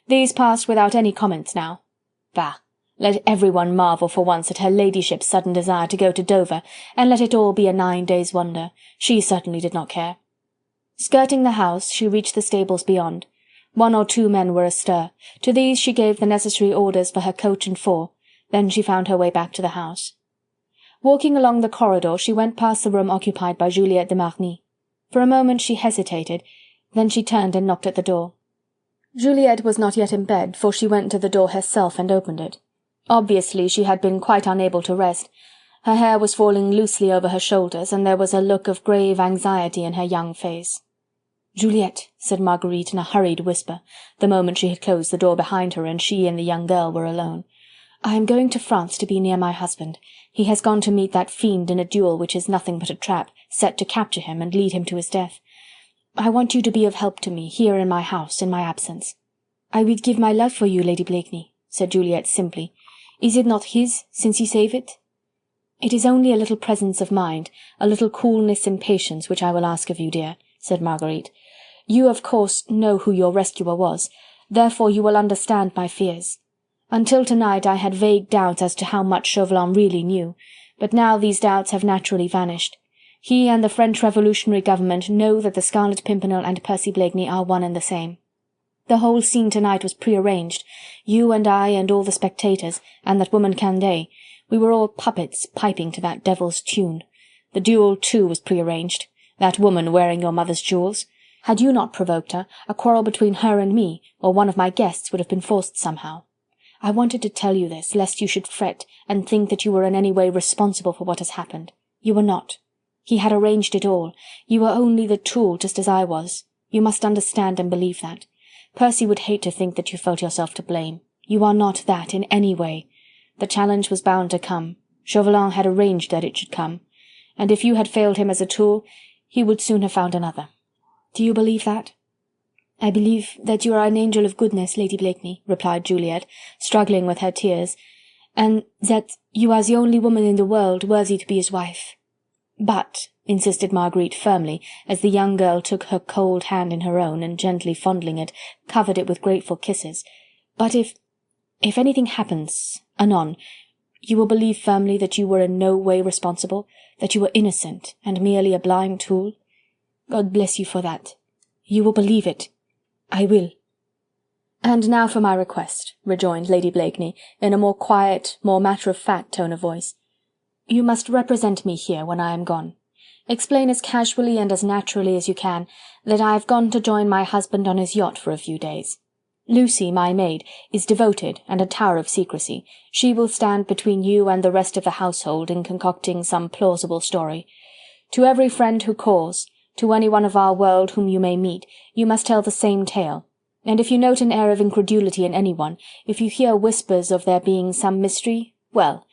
These passed without any comments now. Bah! Let everyone marvel for once at her ladyship's sudden desire to go to Dover, and let it all be a 9 days' wonder. She certainly did not care. Skirting the house, she reached the stables beyond. 1 or 2 men were astir. To these she gave the necessary orders for her coach and 4. Then she found her way back to the house. Walking along the corridor, she went past the room occupied by Juliette de Marny. For a moment she hesitated, then she turned and knocked at the door. Juliette was not yet in bed, for she went to the door herself and opened it. Obviously she had been quite unable to rest. Her hair was falling loosely over her shoulders, and there was a look of grave anxiety in her young face. "Juliette," said Marguerite in a hurried whisper, the moment she had closed the door behind her and she and the young girl were alone. "I am going to France to be near my husband. He has gone to meet that fiend in a duel which is nothing but a trap, set to capture him and lead him to his death. I want you to be of help to me, here in my house, in my absence." "I will give my love for you, Lady Blakeney," said Juliette simply. Is it not his, since he saved it?" "It is only a little presence of mind, a little coolness and patience which I will ask of you, dear," said Marguerite. "You, of course, know who your rescuer was, therefore you will understand my fears. Until tonight I had vague doubts as to how much Chauvelin really knew, but now these doubts have naturally vanished. He and the French Revolutionary Government know that the Scarlet Pimpernel and Percy Blakeney are one and the same. The whole scene tonight was prearranged. You and I and all the spectators, and that woman Candeille, we were all puppets piping to that devil's tune. The duel, too, was prearranged. That woman wearing your mother's jewels. Had you not provoked her, a quarrel between her and me, or one of my guests, would have been forced somehow. I wanted to tell you this, lest you should fret, and think that you were in any way responsible for what has happened. You were not. He had arranged it all. You were only the tool, just as I was. You must understand and believe that. Percy would hate to think that you felt yourself to blame. You are not that in any way. The challenge was bound to come. Chauvelin had arranged that it should come. And if you had failed him as a tool, he would soon have found another. Do you believe that?" "I believe that you are an angel of goodness, Lady Blakeney," replied Juliet, struggling with her tears, "and that you are the only woman in the world worthy to be his wife." "But," insisted Marguerite firmly, as the young girl took her cold hand in her own, and gently fondling it, covered it with grateful kisses, "but if anything happens, anon, you will believe firmly that you were in no way responsible, that you were innocent, and merely a blind tool? God bless you for that. You will believe it." "I will." "And now for my request," rejoined Lady Blakeney, in a more quiet, more matter-of-fact tone of voice. "You must represent me here when I am gone. Explain as casually and as naturally as you can that I have gone to join my husband on his yacht for a few days. Lucy, my maid, is devoted and a tower of secrecy. She will stand between you and the rest of the household in concocting some plausible story. To every friend who calls, to any one of our world whom you may meet, you must tell the same tale. And if you note an air of incredulity in anyone, if you hear whispers of there being some mystery, well,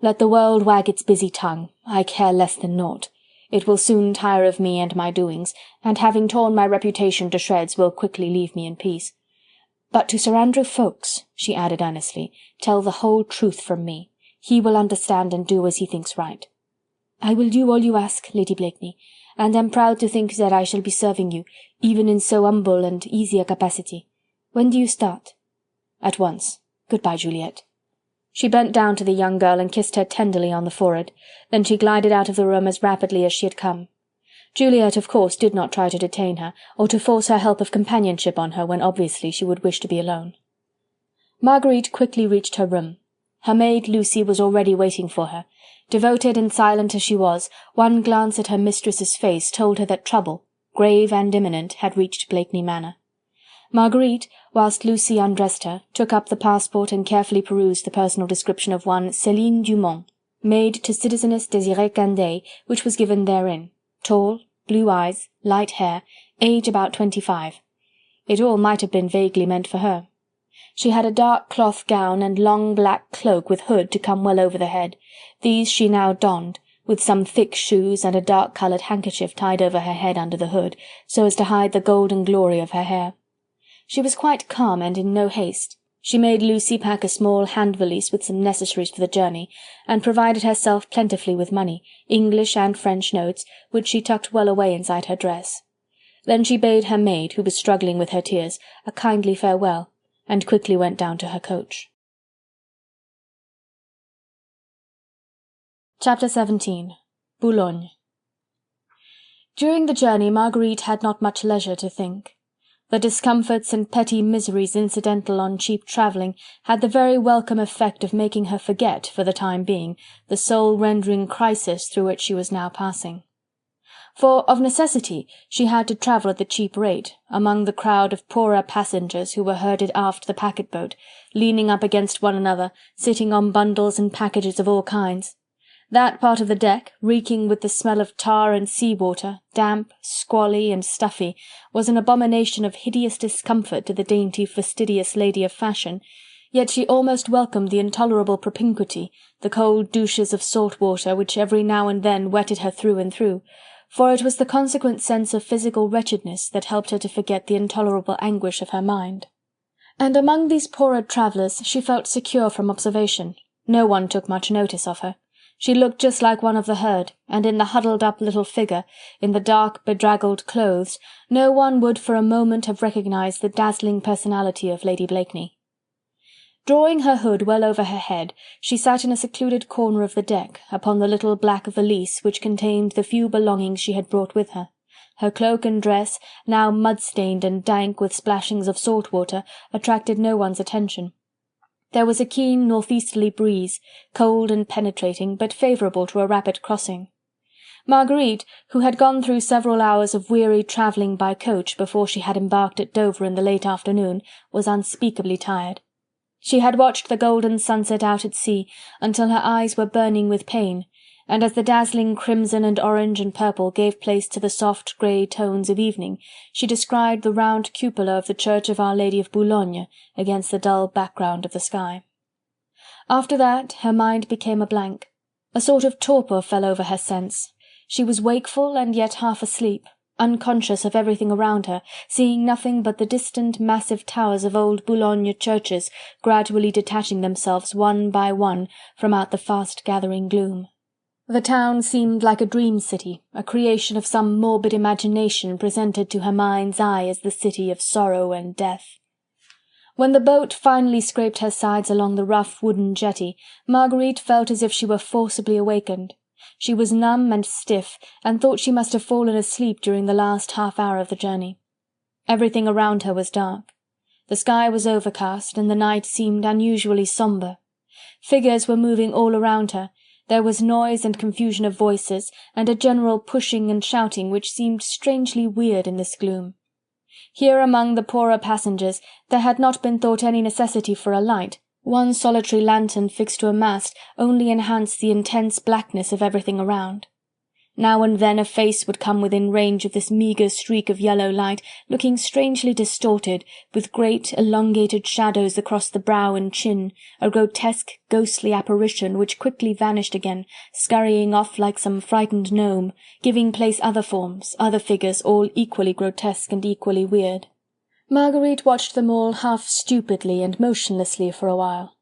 let the world wag its busy tongue, I care less than naught. It will soon tire of me and my doings, and having torn my reputation to shreds will quickly leave me in peace. But to Sir Andrew Ffoulkes, she added earnestly, tell the whole truth from me. He will understand and do as he thinks right." "I will do all you ask, Lady Blakeney, and am proud to think that I shall be serving you, even in so humble and easy a capacity. When do you start?" "At once. Good-bye, Juliet." She bent down to the young girl and kissed her tenderly on the forehead. Then she glided out of the room as rapidly as she had come. Juliet, of course, did not try to detain her, or to force her help of companionship on her when obviously she would wish to be alone. Marguerite quickly reached her room. Her maid Lucy was already waiting for her. Devoted and silent as she was, one glance at her mistress's face told her that trouble, grave and imminent, had reached Blakeney Manor. Marguerite, whilst Lucy undressed her, took up the passport and carefully perused the personal description of one Céline Dumont, maid to Citizeness Désirée Candeille, which was given therein. Tall, blue eyes, light hair, age about 25. It all might have been vaguely meant for her. She had a dark cloth gown and long black cloak with hood to come well over the head. These she now donned, with some thick shoes and a dark-coloured handkerchief tied over her head under the hood, so as to hide the golden glory of her hair. She was quite calm and in no haste. She made Lucy pack a small hand-valise with some necessaries for the journey, and provided herself plentifully with money, English and French notes, which she tucked well away inside her dress. Then she bade her maid, who was struggling with her tears, a kindly farewell, and quickly went down to her coach. Chapter 17. Boulogne. During the journey Marguerite had not much leisure to think. The discomforts and petty miseries incidental on cheap travelling had the very welcome effect of making her forget, for the time being, the soul-rendering crisis through which she was now passing. For, of necessity, she had to travel at the cheap rate, among the crowd of poorer passengers who were herded aft the packet-boat, leaning up against one another, sitting on bundles and packages of all kinds. That part of the deck, reeking with the smell of tar and sea-water, damp, squally, and stuffy, was an abomination of hideous discomfort to the dainty, fastidious lady of fashion, yet she almost welcomed the intolerable propinquity, the cold douches of salt water which every now and then wetted her through and through, for it was the consequent sense of physical wretchedness that helped her to forget the intolerable anguish of her mind. And among these poorer travellers she felt secure from observation. No one took much notice of her. She looked just like one of the herd, and in the huddled-up little figure, in the dark, bedraggled clothes, no one would for a moment have recognised the dazzling personality of Lady Blakeney. Drawing her hood well over her head, she sat in a secluded corner of the deck, upon the little black valise which contained the few belongings she had brought with her. Her cloak and dress, now mud-stained and dank with splashings of salt water, attracted no one's attention. There was a keen northeasterly breeze, cold and penetrating, but favourable to a rapid crossing. Marguerite, who had gone through several hours of weary travelling by coach before she had embarked at Dover in the late afternoon, was unspeakably tired. She had watched the golden sunset out at sea until her eyes were burning with pain, and as the dazzling crimson and orange and purple gave place to the soft grey tones of evening, she descried the round cupola of the church of Our Lady of Boulogne against the dull background of the sky. After that her mind became a blank. A sort of torpor fell over her sense. She was wakeful and yet half asleep, unconscious of everything around her, seeing nothing but the distant massive towers of old Boulogne churches gradually detaching themselves one by one from out the fast-gathering gloom. The town seemed like a dream city, a creation of some morbid imagination presented to her mind's eye as the city of sorrow and death. When the boat finally scraped her sides along the rough wooden jetty, Marguerite felt as if she were forcibly awakened. She was numb and stiff, and thought she must have fallen asleep during the last half-hour of the journey. Everything around her was dark. The sky was overcast, and the night seemed unusually sombre. Figures were moving all around her. There was noise and confusion of voices, and a general pushing and shouting which seemed strangely weird in this gloom. Here among the poorer passengers there had not been thought any necessity for a light. One solitary lantern fixed to a mast only enhanced the intense blackness of everything around. Now and then a face would come within range of this meagre streak of yellow light, looking strangely distorted, with great elongated shadows across the brow and chin, a grotesque ghostly apparition which quickly vanished again, scurrying off like some frightened gnome, giving place other forms, other figures all equally grotesque and equally weird. Marguerite watched them all half stupidly and motionlessly for a while.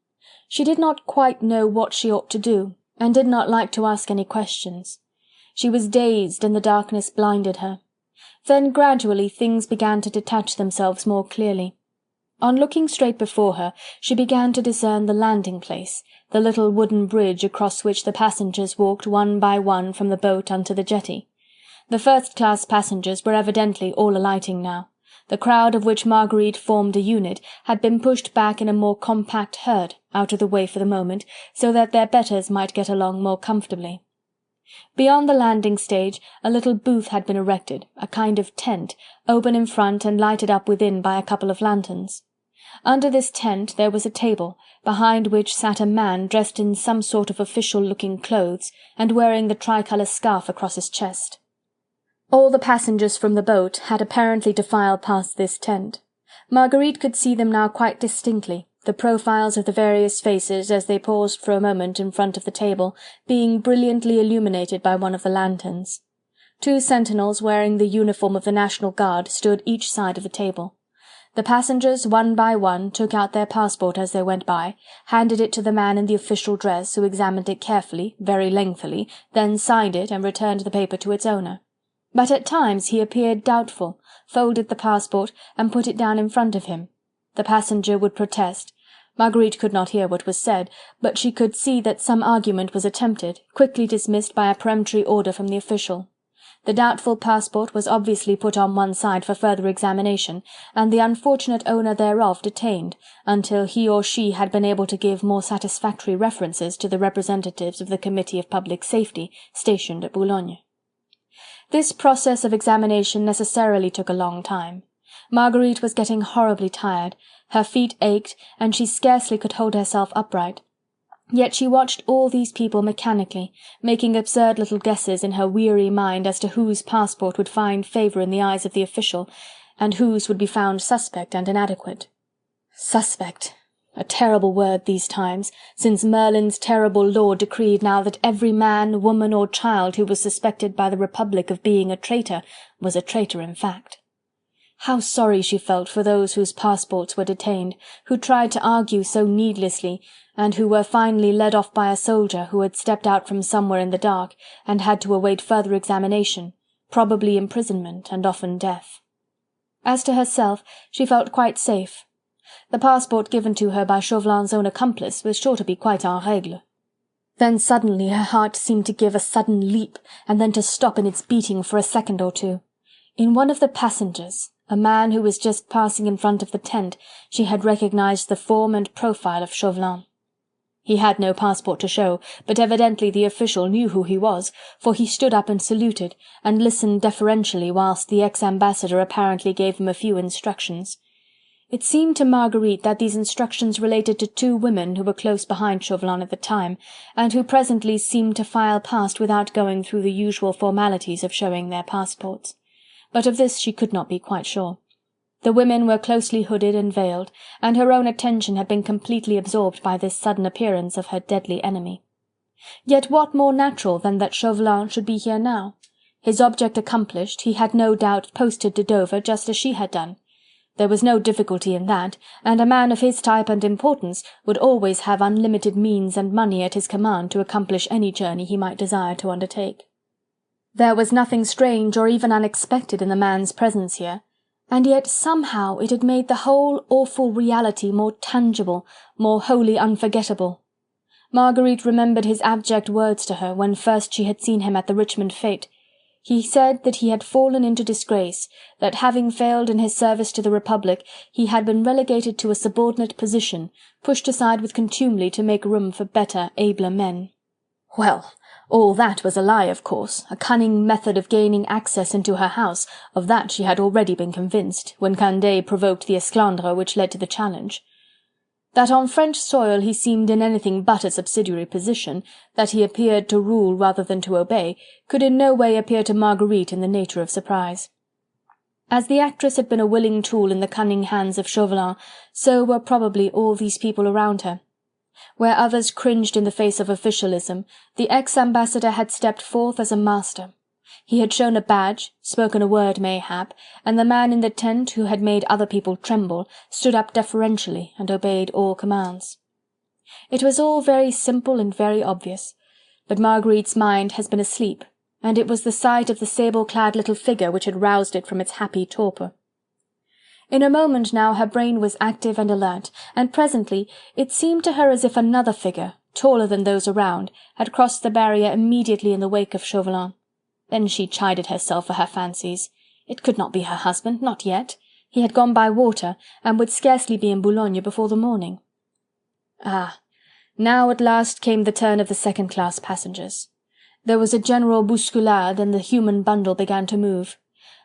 She did not quite know what she ought to do, and did not like to ask any questions. She was dazed, and the darkness blinded her. Then gradually things began to detach themselves more clearly. On looking straight before her, she began to discern the landing-place, the little wooden bridge across which the passengers walked one by one from the boat onto the jetty. The first-class passengers were evidently all alighting now. The crowd of which Marguerite formed a unit had been pushed back in a more compact herd, out of the way for the moment, so that their betters might get along more comfortably. Beyond the landing stage a little booth had been erected, a kind of tent, open in front and lighted up within by a couple of lanterns. Under this tent there was a table, behind which sat a man dressed in some sort of official-looking clothes, and wearing the tricolour scarf across his chest. All the passengers from the boat had apparently to file past this tent. Marguerite could see them now quite distinctly, the profiles of the various faces as they paused for a moment in front of the table, being brilliantly illuminated by one of the lanterns. 2 sentinels wearing the uniform of the National Guard stood each side of the table. The passengers, one by one, took out their passport as they went by, handed it to the man in the official dress, who examined it carefully, very lengthily, then signed it and returned the paper to its owner. But at times he appeared doubtful, folded the passport and put it down in front of him. The passenger would protest. Marguerite could not hear what was said, but she could see that some argument was attempted, quickly dismissed by a peremptory order from the official. The doubtful passport was obviously put on one side for further examination, and the unfortunate owner thereof detained, until he or she had been able to give more satisfactory references to the representatives of the Committee of Public Safety, stationed at Boulogne. This process of examination necessarily took a long time. Marguerite was getting horribly tired, her feet ached, and she scarcely could hold herself upright. Yet she watched all these people mechanically, making absurd little guesses in her weary mind as to whose passport would find favour in the eyes of the official, and whose would be found suspect and inadequate. Suspect! A terrible word these times, since Merlin's terrible law decreed now that every man, woman or child who was suspected by the Republic of being a traitor was a traitor in fact. How sorry she felt for those whose passports were detained, who tried to argue so needlessly, and who were finally led off by a soldier who had stepped out from somewhere in the dark and had to await further examination, probably imprisonment and often death. As to herself, she felt quite safe. The passport given to her by Chauvelin's own accomplice was sure to be quite en règle. Then suddenly her heart seemed to give a sudden leap, and then to stop in its beating for a second or two. In one of the passengers, a man who was just passing in front of the tent, she had recognized the form and profile of Chauvelin. He had no passport to show, but evidently the official knew who he was, for he stood up and saluted, and listened deferentially whilst the ex-ambassador apparently gave him a few instructions. It seemed to Marguerite that these instructions related to two women who were close behind Chauvelin at the time, and who presently seemed to file past without going through the usual formalities of showing their passports. But of this she could not be quite sure. The women were closely hooded and veiled, and her own attention had been completely absorbed by this sudden appearance of her deadly enemy. Yet what more natural than that Chauvelin should be here now? His object accomplished, he had no doubt posted to Dover just as she had done. There was no difficulty in that, and a man of his type and importance would always have unlimited means and money at his command to accomplish any journey he might desire to undertake. There was nothing strange or even unexpected in the man's presence here, and yet somehow it had made the whole awful reality more tangible, more wholly unforgettable. Marguerite remembered his abject words to her when first she had seen him at the Richmond fete. He said that he had fallen into disgrace, that having failed in his service to the Republic, he had been relegated to a subordinate position, pushed aside with contumely to make room for better, abler men. Well, all that was a lie, of course, a cunning method of gaining access into her house, of that she had already been convinced, when Candeille provoked the esclandre which led to the challenge. That on French soil he seemed in anything but a subsidiary position, that he appeared to rule rather than to obey, could in no way appear to Marguerite in the nature of surprise. As the actress had been a willing tool in the cunning hands of Chauvelin, so were probably all these people around her. Where others cringed in the face of officialism, the ex-ambassador had stepped forth as a master. He had shown a badge, spoken a word mayhap, and the man in the tent who had made other people tremble, stood up deferentially and obeyed all commands. It was all very simple and very obvious, but Marguerite's mind has been asleep, and it was the sight of the sable-clad little figure which had roused it from its happy torpor. In a moment now her brain was active and alert, and presently it seemed to her as if another figure, taller than those around, had crossed the barrier immediately in the wake of Chauvelin. Then she chided herself for her fancies. It could not be her husband, not yet. He had gone by water, and would scarcely be in Boulogne before the morning. Ah, now at last came the turn of the second-class passengers. There was a general bousculade, and the human bundle began to move.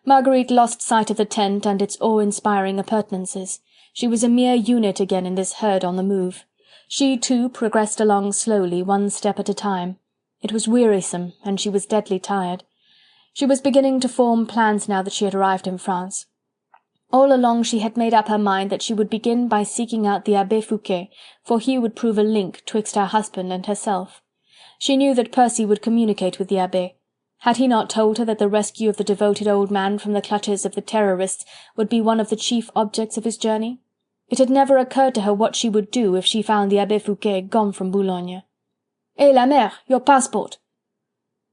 Marguerite lost sight of the tent and its awe-inspiring appurtenances. She was a mere unit again in this herd on the move. She, too, progressed along slowly, one step at a time. It was wearisome, and she was deadly tired. She was beginning to form plans now that she had arrived in France. All along she had made up her mind that she would begin by seeking out the Abbé Fouquet, for he would prove a link twixt her husband and herself. She knew that Percy would communicate with the Abbé. Had he not told her that the rescue of the devoted old man from the clutches of the terrorists would be one of the chief objects of his journey? It had never occurred to her what she would do if she found the Abbé Fouquet gone from Boulogne. "Eh, la mère, your passport!"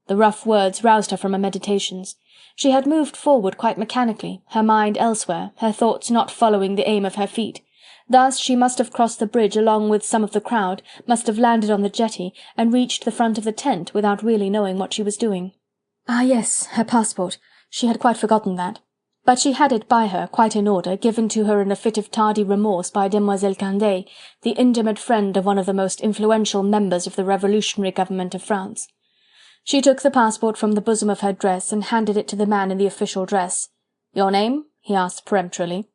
The rough words roused her from her meditations. She had moved forward quite mechanically, her mind elsewhere, her thoughts not following the aim of her feet. Thus she must have crossed the bridge along with some of the crowd, must have landed on the jetty, and reached the front of the tent without really knowing what she was doing. Ah yes, her passport. She had quite forgotten that. But she had it by her, quite in order, given to her in a fit of tardy remorse by Demoiselle Candeille, the intimate friend of one of the most influential members of the revolutionary government of France. She took the passport from the bosom of her dress and handed it to the man in the official dress. "Your name?" he asked peremptorily.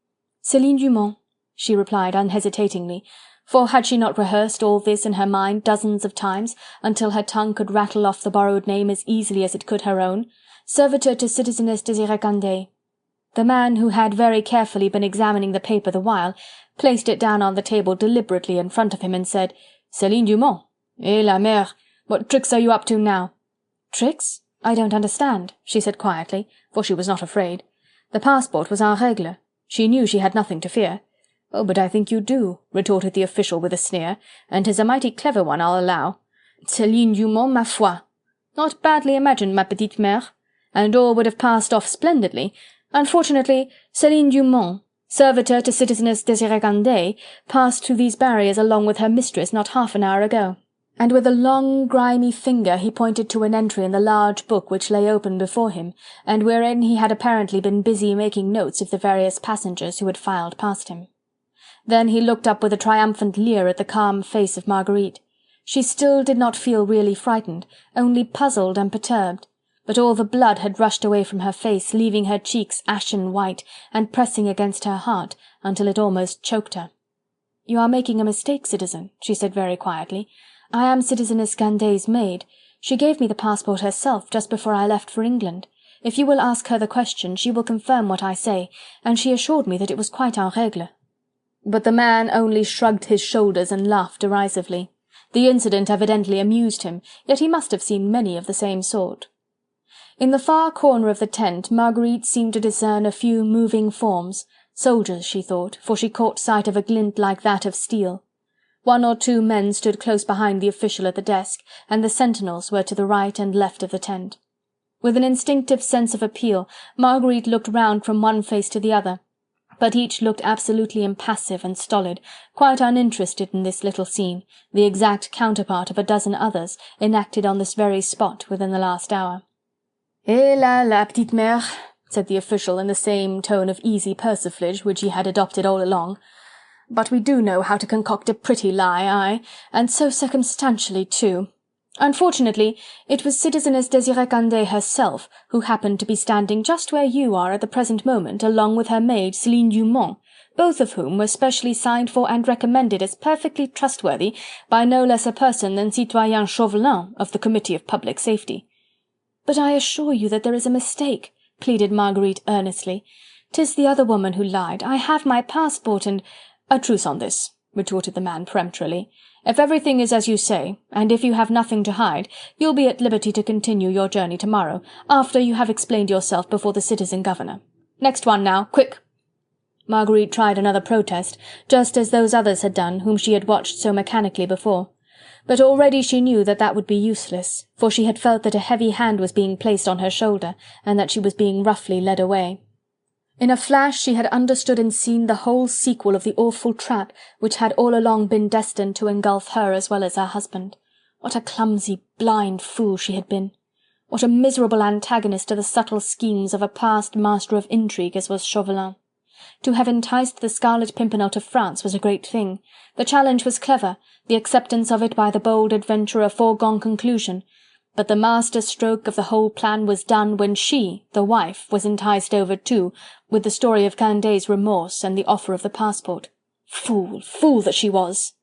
"Céline Dumont," she replied unhesitatingly, for had she not rehearsed all this in her mind dozens of times, until her tongue could rattle off the borrowed name as easily as it could her own? Servitor to Citizeness Désirée Candeille. The man, who had very carefully been examining the paper the while, placed it down on the table deliberately in front of him and said, "Céline Dumont? Eh, la mère, what tricks are you up to now?" "Tricks? I don't understand," she said quietly, for she was not afraid. The passport was en règle. She knew she had nothing to fear. "Oh, but I think you do," retorted the official with a sneer, "and 'tis a mighty clever one, I'll allow. Céline Dumont, ma foi! Not badly imagined, ma petite mère, and all would have passed off splendidly. Unfortunately, Céline Dumont, servitor to Citizeness Désirée Candeille, passed through these barriers along with her mistress not half an hour ago." And with a long, grimy finger he pointed to an entry in the large book which lay open before him, and wherein he had apparently been busy making notes of the various passengers who had filed past him. Then he looked up with a triumphant leer at the calm face of Marguerite. She still did not feel really frightened, only puzzled and perturbed, but all the blood had rushed away from her face, leaving her cheeks ashen white, and pressing against her heart, until it almost choked her. "You are making a mistake, citizen," she said very quietly. "I am Citizeness Candeille's maid. She gave me the passport herself just before I left for England. If you will ask her the question, she will confirm what I say, and she assured me that it was quite en règle." But the man only shrugged his shoulders and laughed derisively. The incident evidently amused him, yet he must have seen many of the same sort. In the far corner of the tent Marguerite seemed to discern a few moving forms, soldiers, she thought, for she caught sight of a glint like that of steel. 1 or 2 men stood close behind the official at the desk, and the sentinels were to the right and left of the tent. With an instinctive sense of appeal, Marguerite looked round from one face to the other, but each looked absolutely impassive and stolid, quite uninterested in this little scene, the exact counterpart of a dozen others, enacted on this very spot within the last hour. "Eh là, la petite mère," said the official in the same tone of easy persiflage which he had adopted all along. "But we do know how to concoct a pretty lie, aye, and so circumstantially too. Unfortunately, it was Citizeness Désirée Candeille herself who happened to be standing just where you are at the present moment, along with her maid Céline Dumont, both of whom were specially signed for and recommended as perfectly trustworthy by no less a person than Citoyen Chauvelin of the Committee of Public Safety." "But I assure you that there is a mistake," pleaded Marguerite earnestly. "'Tis the other woman who lied. I have my passport and—" "A truce on this," retorted the man peremptorily. "If everything is as you say, and if you have nothing to hide, you'll be at liberty to continue your journey tomorrow, after you have explained yourself before the citizen governor. Next one now, quick!" Marguerite tried another protest, just as those others had done whom she had watched so mechanically before. But already she knew that that would be useless, for she had felt that a heavy hand was being placed on her shoulder, and that she was being roughly led away. In a flash she had understood and seen the whole sequel of the awful trap which had all along been destined to engulf her as well as her husband. What a clumsy, blind fool she had been! What a miserable antagonist to the subtle schemes of a past master of intrigue as was Chauvelin! To have enticed the Scarlet Pimpernel to France was a great thing. The challenge was clever, the acceptance of it by the bold adventurer a foregone conclusion. But the master stroke of the whole plan was done when she, the wife, was enticed over too, with the story of Candeille's remorse and the offer of the passport. Fool, fool that she was!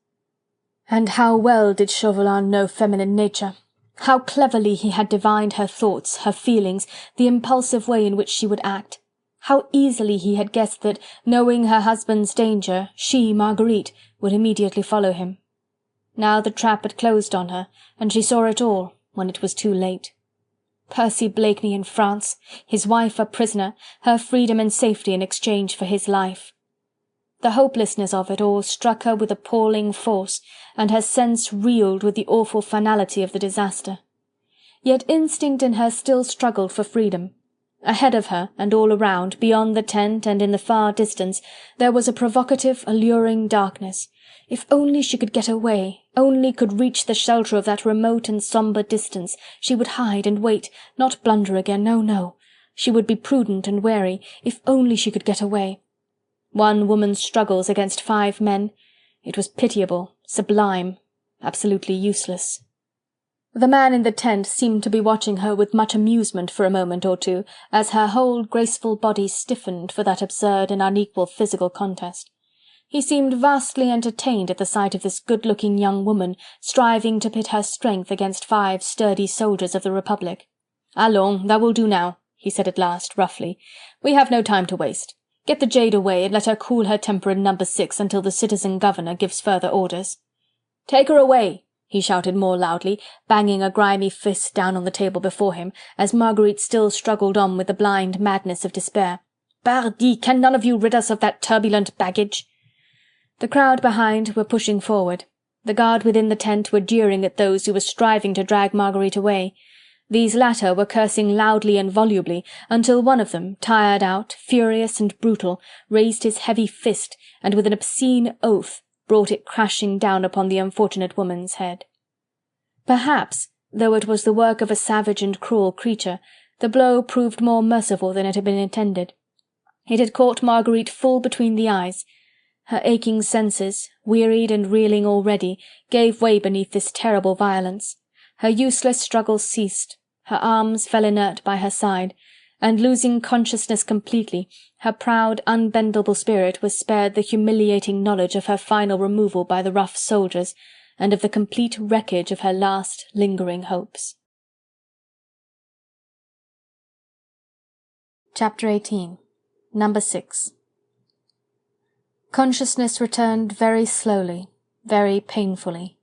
And how well did Chauvelin know feminine nature! How cleverly he had divined her thoughts, her feelings, the impulsive way in which she would act! How easily he had guessed that, knowing her husband's danger, she, Marguerite, would immediately follow him. Now the trap had closed on her, and she saw it all, when it was too late. Percy Blakeney in France, his wife a prisoner, her freedom and safety in exchange for his life. The hopelessness of it all struck her with appalling force, and her sense reeled with the awful finality of the disaster. Yet instinct in her still struggled for freedom. Ahead of her, and all around, beyond the tent and in the far distance, there was a provocative, alluring darkness. If only she could get away, only could reach the shelter of that remote and sombre distance, she would hide and wait, not blunder again, no, no. She would be prudent and wary, if only she could get away. One woman's struggles against 5 men. It was pitiable, sublime, absolutely useless. The man in the tent seemed to be watching her with much amusement for a moment or two, as her whole graceful body stiffened for that absurd and unequal physical contest. He seemed vastly entertained at the sight of this good-looking young woman striving to pit her strength against 5 sturdy soldiers of the Republic. "Allons, that will do now," he said at last, roughly. "We have no time to waste. Get the jade away, and let her cool her temper in number 6 until the citizen governor gives further orders. Take her away!" he shouted more loudly, banging a grimy fist down on the table before him, as Marguerite still struggled on with the blind madness of despair. Pardi, can none of you rid us of that turbulent baggage?" The crowd behind were pushing forward. The guard within the tent were jeering at those who were striving to drag Marguerite away. These latter were cursing loudly and volubly, until one of them, tired out, furious and brutal, raised his heavy fist, and with an obscene oath brought it crashing down upon the unfortunate woman's head. Perhaps, though it was the work of a savage and cruel creature, the blow proved more merciful than it had been intended. It had caught Marguerite full between the eyes. Her aching senses, wearied and reeling already, gave way beneath this terrible violence. Her useless struggles ceased, her arms fell inert by her side, and losing consciousness completely, her proud, unbendable spirit was spared the humiliating knowledge of her final removal by the rough soldiers, and of the complete wreckage of her last lingering hopes. Chapter 18. Number 6. Consciousness returned very slowly, very painfully.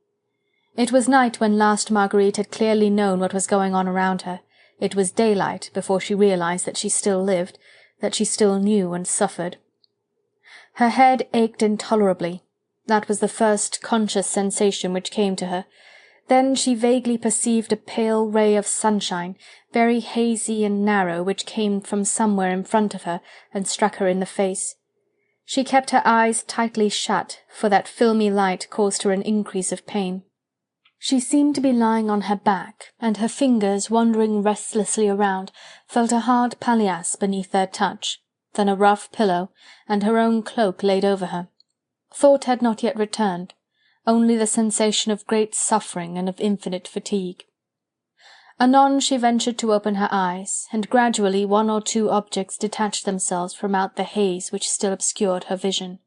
It was night when last Marguerite had clearly known what was going on around her. It was daylight before she realized that she still lived, that she still knew and suffered. Her head ached intolerably. That was the first conscious sensation which came to her. Then she vaguely perceived a pale ray of sunshine, very hazy and narrow, which came from somewhere in front of her and struck her in the face. She kept her eyes tightly shut, for that filmy light caused her an increase of pain. She seemed to be lying on her back, and her fingers, wandering restlessly around, felt a hard palliasse beneath their touch, then a rough pillow, and her own cloak laid over her. Thought had not yet returned, only the sensation of great suffering and of infinite fatigue. Anon she ventured to open her eyes, and gradually one or two objects detached themselves from out the haze which still obscured her vision.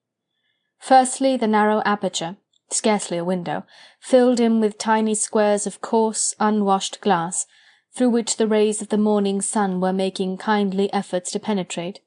Firstly, the narrow aperture, scarcely a window, filled in with tiny squares of coarse, unwashed glass, through which the rays of the morning sun were making kindly efforts to penetrate.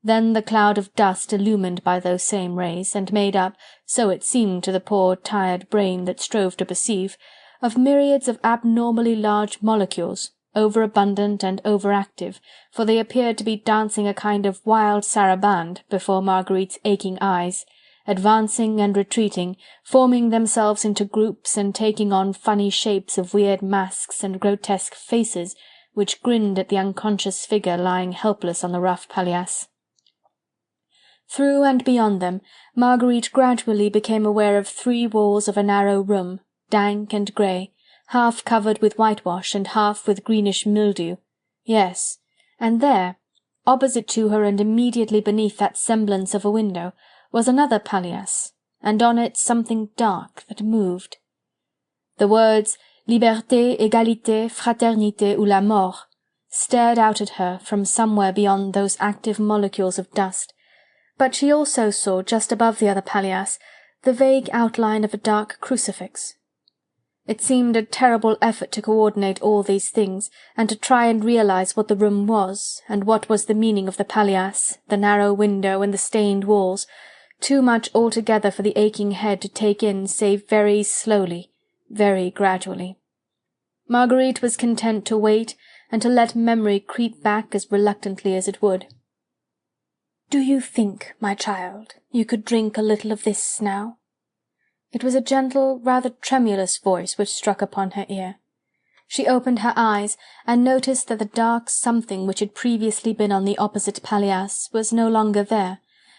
Then the cloud of dust illumined by those same rays, and made up, so it seemed to the poor tired brain that strove to perceive, of myriads of abnormally large molecules, overabundant and overactive, for they appeared to be dancing a kind of wild saraband before Marguerite's aching eyes, advancing and retreating, forming themselves into groups and taking on funny shapes of weird masks and grotesque faces, which grinned at the unconscious figure lying helpless on the rough palliasse. Through and beyond them, Marguerite gradually became aware of 3 walls of a narrow room, dank and grey, half covered with whitewash and half with greenish mildew. Yes, and there, opposite to her and immediately beneath that semblance of a window, was another palliasse, and on it something dark that moved. The words Liberté, Égalité, Fraternité ou la Mort stared out at her from somewhere beyond those active molecules of dust, but she also saw just above the other palliasse the vague outline of a dark crucifix. It seemed a terrible effort to coordinate all these things, and to try and realize what the room was, and what was the meaning of the palliasse, the narrow window, and the stained walls, too much altogether for the aching head to take in save very slowly, very gradually. Marguerite was content to wait and to let memory creep back as reluctantly as it would. "Do you think, my child, you could drink a little of this now?" It was a gentle, rather tremulous voice which struck upon her ear. She opened her eyes, and noticed that the dark something which had previously been on the opposite palliasse was no longer there,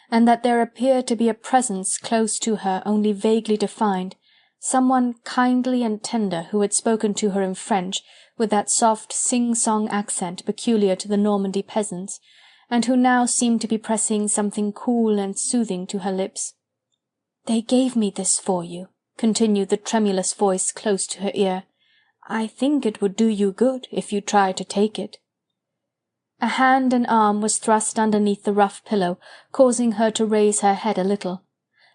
and that there appeared to be a presence close to her only vaguely defined, someone kindly and tender who had spoken to her in French, with that soft sing-song accent peculiar to the Normandy peasants, and who now seemed to be pressing something cool and soothing to her lips. "They gave me this for you," continued the tremulous voice close to her ear. "I think it would do you good if you tried to take it." A hand and arm was thrust underneath the rough pillow, causing her to raise her head a little.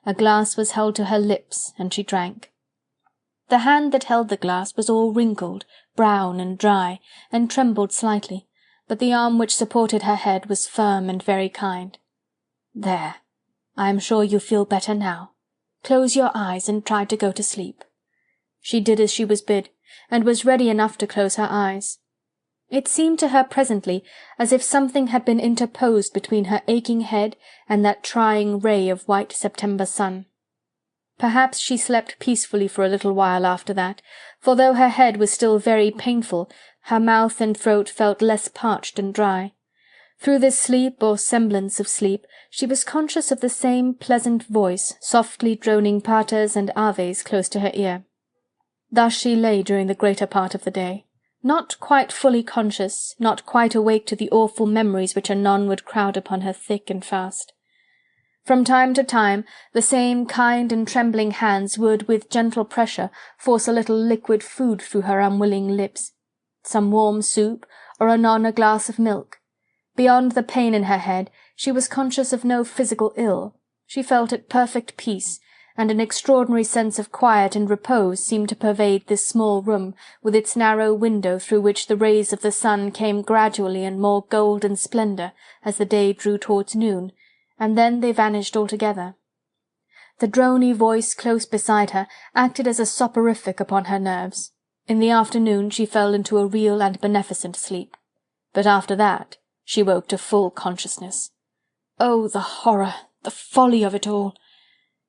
A glass was held to her lips, and she drank. The hand that held the glass was all wrinkled, brown and dry, and trembled slightly, but the arm which supported her head was firm and very kind. "There, I am sure you feel better now. Close your eyes and try to go to sleep." She did as she was bid, and was ready enough to close her eyes. It seemed to her presently as if something had been interposed between her aching head and that trying ray of white September sun. Perhaps she slept peacefully for a little while after that, for though her head was still very painful, her mouth and throat felt less parched and dry. Through this sleep or semblance of sleep, she was conscious of the same pleasant voice, softly droning paters and aves close to her ear. Thus she lay during the greater part of the day, not quite fully conscious, not quite awake to the awful memories which anon would crowd upon her thick and fast. From time to time the same kind and trembling hands would, with gentle pressure, force a little liquid food through her unwilling lips, some warm soup, or anon a glass of milk. Beyond the pain in her head, she was conscious of no physical ill. She felt at perfect peace, and an extraordinary sense of quiet and repose seemed to pervade this small room, with its narrow window through which the rays of the sun came gradually in more golden splendour as the day drew towards noon, and then they vanished altogether. The drony voice close beside her acted as a soporific upon her nerves. In the afternoon she fell into a real and beneficent sleep. But after that she woke to full consciousness. Oh, the horror, the folly of it all!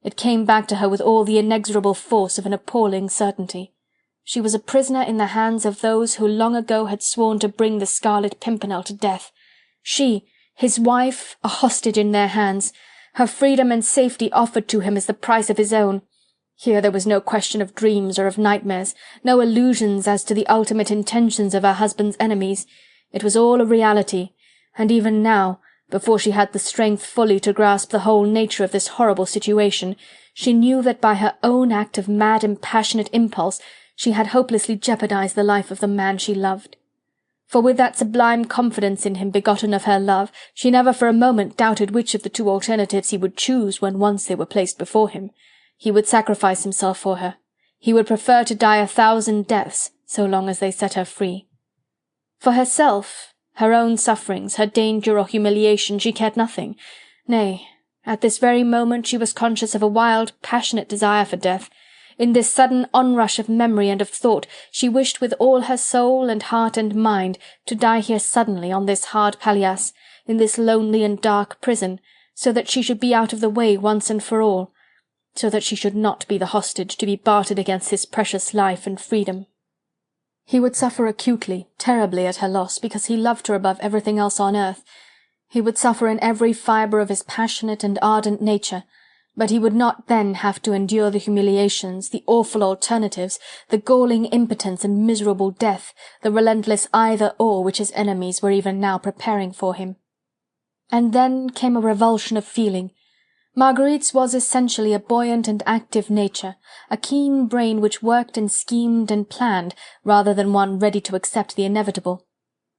It came back to her with all the inexorable force of an appalling certainty. She was a prisoner in the hands of those who long ago had sworn to bring the Scarlet Pimpernel to death. She, his wife, a hostage in their hands, her freedom and safety offered to him as the price of his own. Here there was no question of dreams or of nightmares, no illusions as to the ultimate intentions of her husband's enemies. It was all a reality, and even now, before she had the strength fully to grasp the whole nature of this horrible situation, she knew that by her own act of mad and passionate impulse she had hopelessly jeopardized the life of the man she loved. For with that sublime confidence in him begotten of her love, she never for a moment doubted which of the two alternatives he would choose when once they were placed before him. He would sacrifice himself for her. He would prefer to die 1,000 deaths, so long as they set her free. For herself, her own sufferings, her danger or humiliation, she cared nothing. Nay, at this very moment she was conscious of a wild, passionate desire for death. In this sudden onrush of memory and of thought, she wished with all her soul and heart and mind to die here suddenly, on this hard palliasse, in this lonely and dark prison, so that she should be out of the way once and for all, so that she should not be the hostage to be bartered against his precious life and freedom. He would suffer acutely, terribly at her loss, because he loved her above everything else on earth. He would suffer in every fibre of his passionate and ardent nature, but he would not then have to endure the humiliations, the awful alternatives, the galling impotence and miserable death, the relentless either-or which his enemies were even now preparing for him. And then came a revulsion of feeling. Marguerite's was essentially a buoyant and active nature, a keen brain which worked and schemed and planned, rather than one ready to accept the inevitable.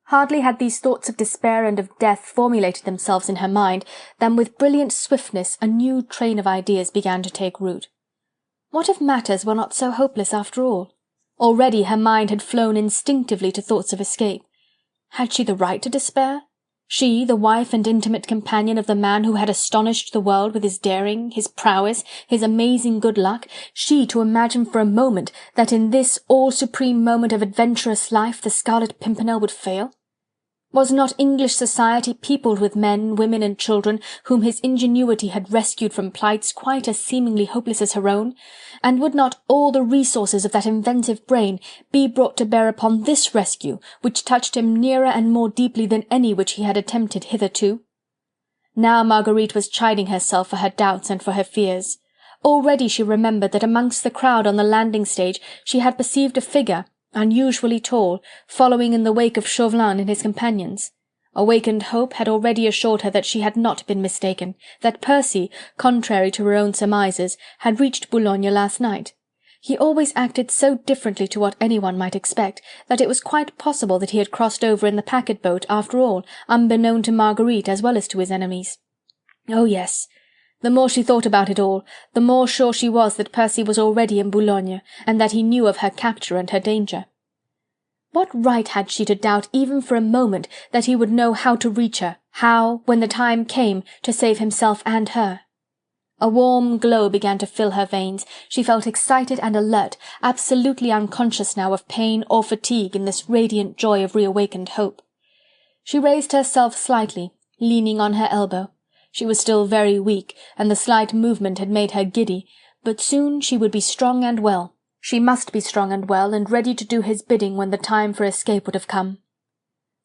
Hardly had these thoughts of despair and of death formulated themselves in her mind, than with brilliant swiftness a new train of ideas began to take root. What if matters were not so hopeless after all? Already her mind had flown instinctively to thoughts of escape. Had she the right to despair? She, the wife and intimate companion of the man who had astonished the world with his daring, his prowess, his amazing good luck, she to imagine for a moment that in this all-supreme moment of adventurous life the Scarlet Pimpernel would fail? Was not English society peopled with men, women and children whom his ingenuity had rescued from plights quite as seemingly hopeless as her own, and would not all the resources of that inventive brain be brought to bear upon this rescue, which touched him nearer and more deeply than any which he had attempted hitherto? Now Marguerite was chiding herself for her doubts and for her fears. Already she remembered that amongst the crowd on the landing-stage she had perceived a figure, unusually tall, following in the wake of Chauvelin and his companions. Awakened hope had already assured her that she had not been mistaken, that Percy, contrary to her own surmises, had reached Boulogne last night. He always acted so differently to what anyone might expect, that it was quite possible that he had crossed over in the packet-boat after all, unbeknown to Marguerite as well as to his enemies. Oh yes! The more she thought about it all, the more sure she was that Percy was already in Boulogne, and that he knew of her capture and her danger. What right had she to doubt even for a moment that he would know how to reach her, how, when the time came, to save himself and her? A warm glow began to fill her veins. She felt excited and alert, absolutely unconscious now of pain or fatigue in this radiant joy of reawakened hope. She raised herself slightly, leaning on her elbow. She was still very weak, and the slight movement had made her giddy, but soon she would be strong and well. She must be strong and well, and ready to do his bidding when the time for escape would have come.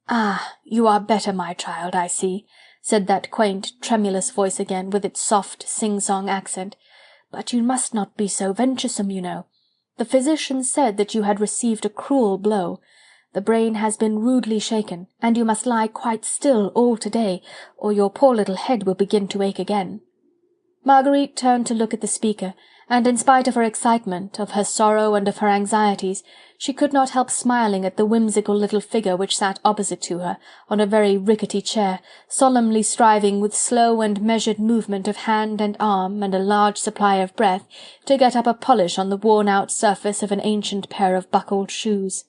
"Ah, you are better, my child, I see," said that quaint, tremulous voice again, with its soft, sing-song accent. "But you must not be so venturesome, you know. The physician said that you had received a cruel blow. The brain has been rudely shaken, and you must lie quite still all to-day, or your poor little head will begin to ache again." Marguerite turned to look at the speaker, and in spite of her excitement, of her sorrow and of her anxieties, she could not help smiling at the whimsical little figure which sat opposite to her, on a very rickety chair, solemnly striving with slow and measured movement of hand and arm, and a large supply of breath, to get up a polish on the worn-out surface of an ancient pair of buckled shoes.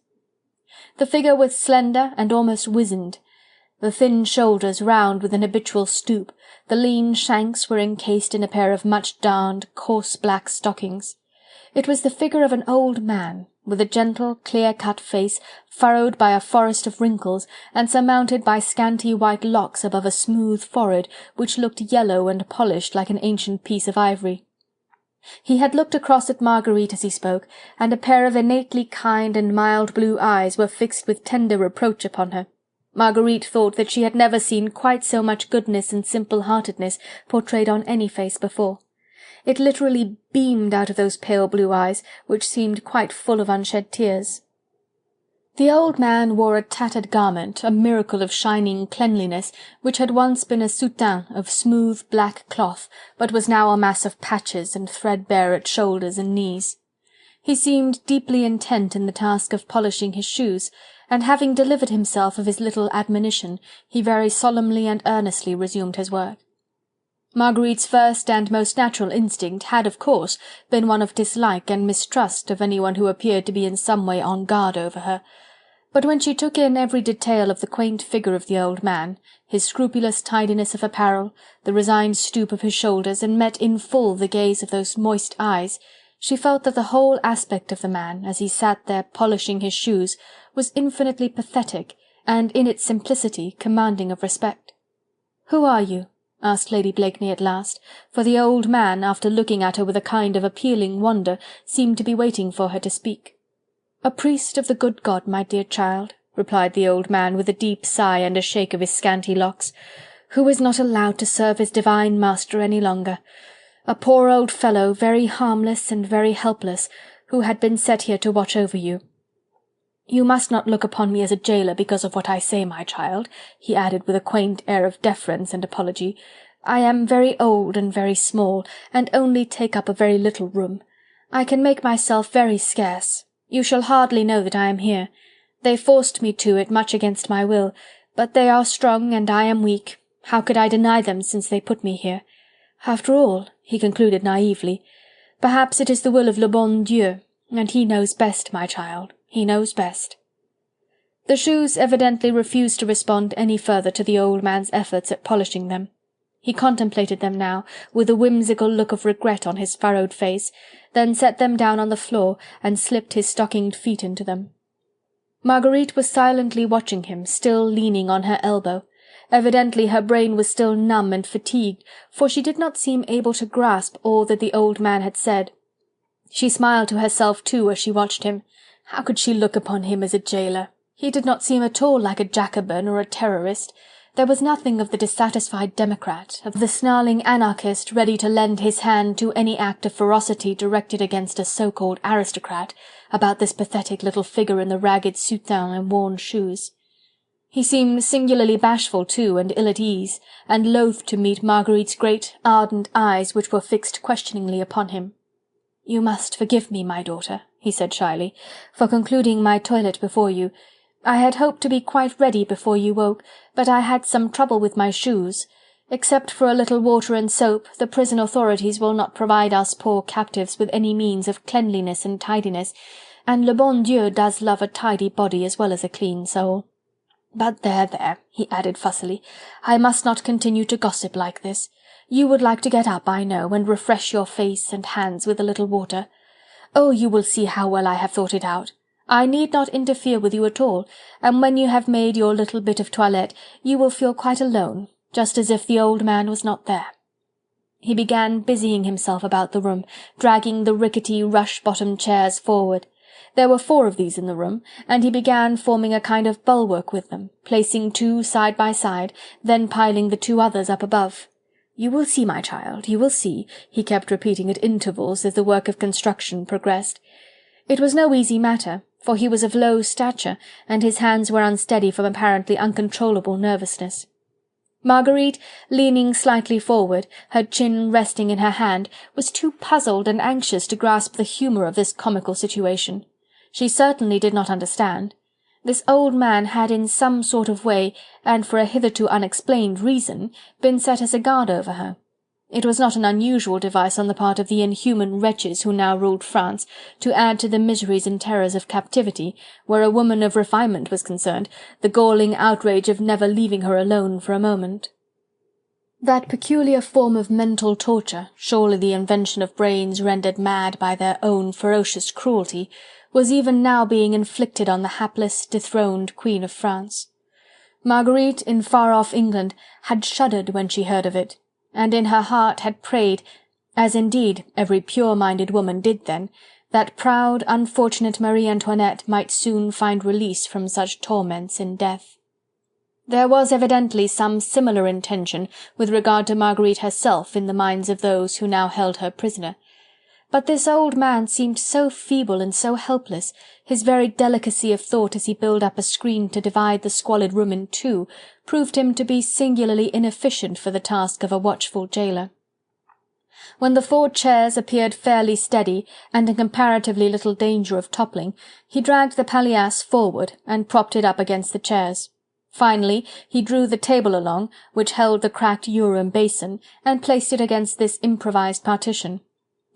The figure was slender and almost wizened, the thin shoulders round with an habitual stoop, the lean shanks were encased in a pair of much-darned, coarse black stockings. It was the figure of an old man, with a gentle, clear-cut face, furrowed by a forest of wrinkles, and surmounted by scanty white locks above a smooth forehead, which looked yellow and polished like an ancient piece of ivory. He had looked across at Marguerite as he spoke, and a pair of innately kind and mild blue eyes were fixed with tender reproach upon her. Marguerite thought that she had never seen quite so much goodness and simple-heartedness portrayed on any face before. It literally beamed out of those pale blue eyes, which seemed quite full of unshed tears. The old man wore a tattered garment, a miracle of shining cleanliness, which had once been a soutane of smooth black cloth, but was now a mass of patches and threadbare at shoulders and knees. He seemed deeply intent in the task of polishing his shoes, and having delivered himself of his little admonition, he very solemnly and earnestly resumed his work. Marguerite's first and most natural instinct had, of course, been one of dislike and mistrust of anyone who appeared to be in some way on guard over her, but when she took in every detail of the quaint figure of the old man, his scrupulous tidiness of apparel, the resigned stoop of his shoulders, and met in full the gaze of those moist eyes, she felt that the whole aspect of the man, as he sat there polishing his shoes, was infinitely pathetic, and in its simplicity commanding of respect. "Who are you?" asked Lady Blakeney at last, for the old man, after looking at her with a kind of appealing wonder, seemed to be waiting for her to speak. "A priest of the good God, my dear child," replied the old man with a deep sigh and a shake of his scanty locks, "who is not allowed to serve his divine master any longer. A poor old fellow, very harmless and very helpless, who had been set here to watch over you. You must not look upon me as a jailer because of what I say, my child," he added with a quaint air of deference and apology. "I am very old and very small, and only take up a very little room. I can make myself very scarce. You shall hardly know that I am here. They forced me to it much against my will, but they are strong and I am weak. How could I deny them since they put me here? After all," he concluded naively, "perhaps it is the will of le bon Dieu, and he knows best, my child, he knows best." The shoes evidently refused to respond any further to the old man's efforts at polishing them. He contemplated them now, with a whimsical look of regret on his furrowed face, then set them down on the floor and slipped his stockinged feet into them. Marguerite was silently watching him, still leaning on her elbow. Evidently her brain was still numb and fatigued, for she did not seem able to grasp all that the old man had said. She smiled to herself too as she watched him. How could she look upon him as a jailer? He did not seem at all like a Jacobin or a terrorist. There was nothing of the dissatisfied democrat, of the snarling anarchist ready to lend his hand to any act of ferocity directed against a so-called aristocrat, about this pathetic little figure in the ragged soutane and worn shoes. He seemed singularly bashful too, and ill at ease, and loath to meet Marguerite's great, ardent eyes which were fixed questioningly upon him. "You must forgive me, my daughter," he said shyly, "for concluding my toilet before you. I had hoped to be quite ready before you woke, but I had some trouble with my shoes. Except for a little water and soap, the prison authorities will not provide us poor captives with any means of cleanliness and tidiness, and le bon Dieu does love a tidy body as well as a clean soul. But there, there," he added fussily, "I must not continue to gossip like this. You would like to get up, I know, and refresh your face and hands with a little water. Oh, you will see how well I have thought it out. I need not interfere with you at all, and when you have made your little bit of toilette, you will feel quite alone, just as if the old man was not there." He began busying himself about the room, dragging the rickety, rush-bottomed chairs forward. There were 4 of these in the room, and he began forming a kind of bulwark with them, placing 2 side by side, then piling the 2 others up above. "You will see, my child, you will see," he kept repeating at intervals as the work of construction progressed. It was no easy matter, for he was of low stature, and his hands were unsteady from apparently uncontrollable nervousness. Marguerite, leaning slightly forward, her chin resting in her hand, was too puzzled and anxious to grasp the humour of this comical situation. She certainly did not understand. This old man had in some sort of way, and for a hitherto unexplained reason, been set as a guard over her. It was not an unusual device on the part of the inhuman wretches who now ruled France, to add to the miseries and terrors of captivity, where a woman of refinement was concerned, the galling outrage of never leaving her alone for a moment. That peculiar form of mental torture, surely the invention of brains rendered mad by their own ferocious cruelty, was even now being inflicted on the hapless, dethroned Queen of France. Marguerite, in far-off England, had shuddered when she heard of it, and in her heart had prayed, as indeed every pure-minded woman did then, that proud, unfortunate Marie Antoinette might soon find release from such torments in death. There was evidently some similar intention with regard to Marguerite herself in the minds of those who now held her prisoner. But this old man seemed so feeble and so helpless, his very delicacy of thought as he built up a screen to divide the squalid room in 2, proved him to be singularly inefficient for the task of a watchful gaoler. When the 4 chairs appeared fairly steady and in comparatively little danger of toppling, he dragged the palliasse forward and propped it up against the chairs. Finally, he drew the table along, which held the cracked urim basin, and placed it against this improvised partition.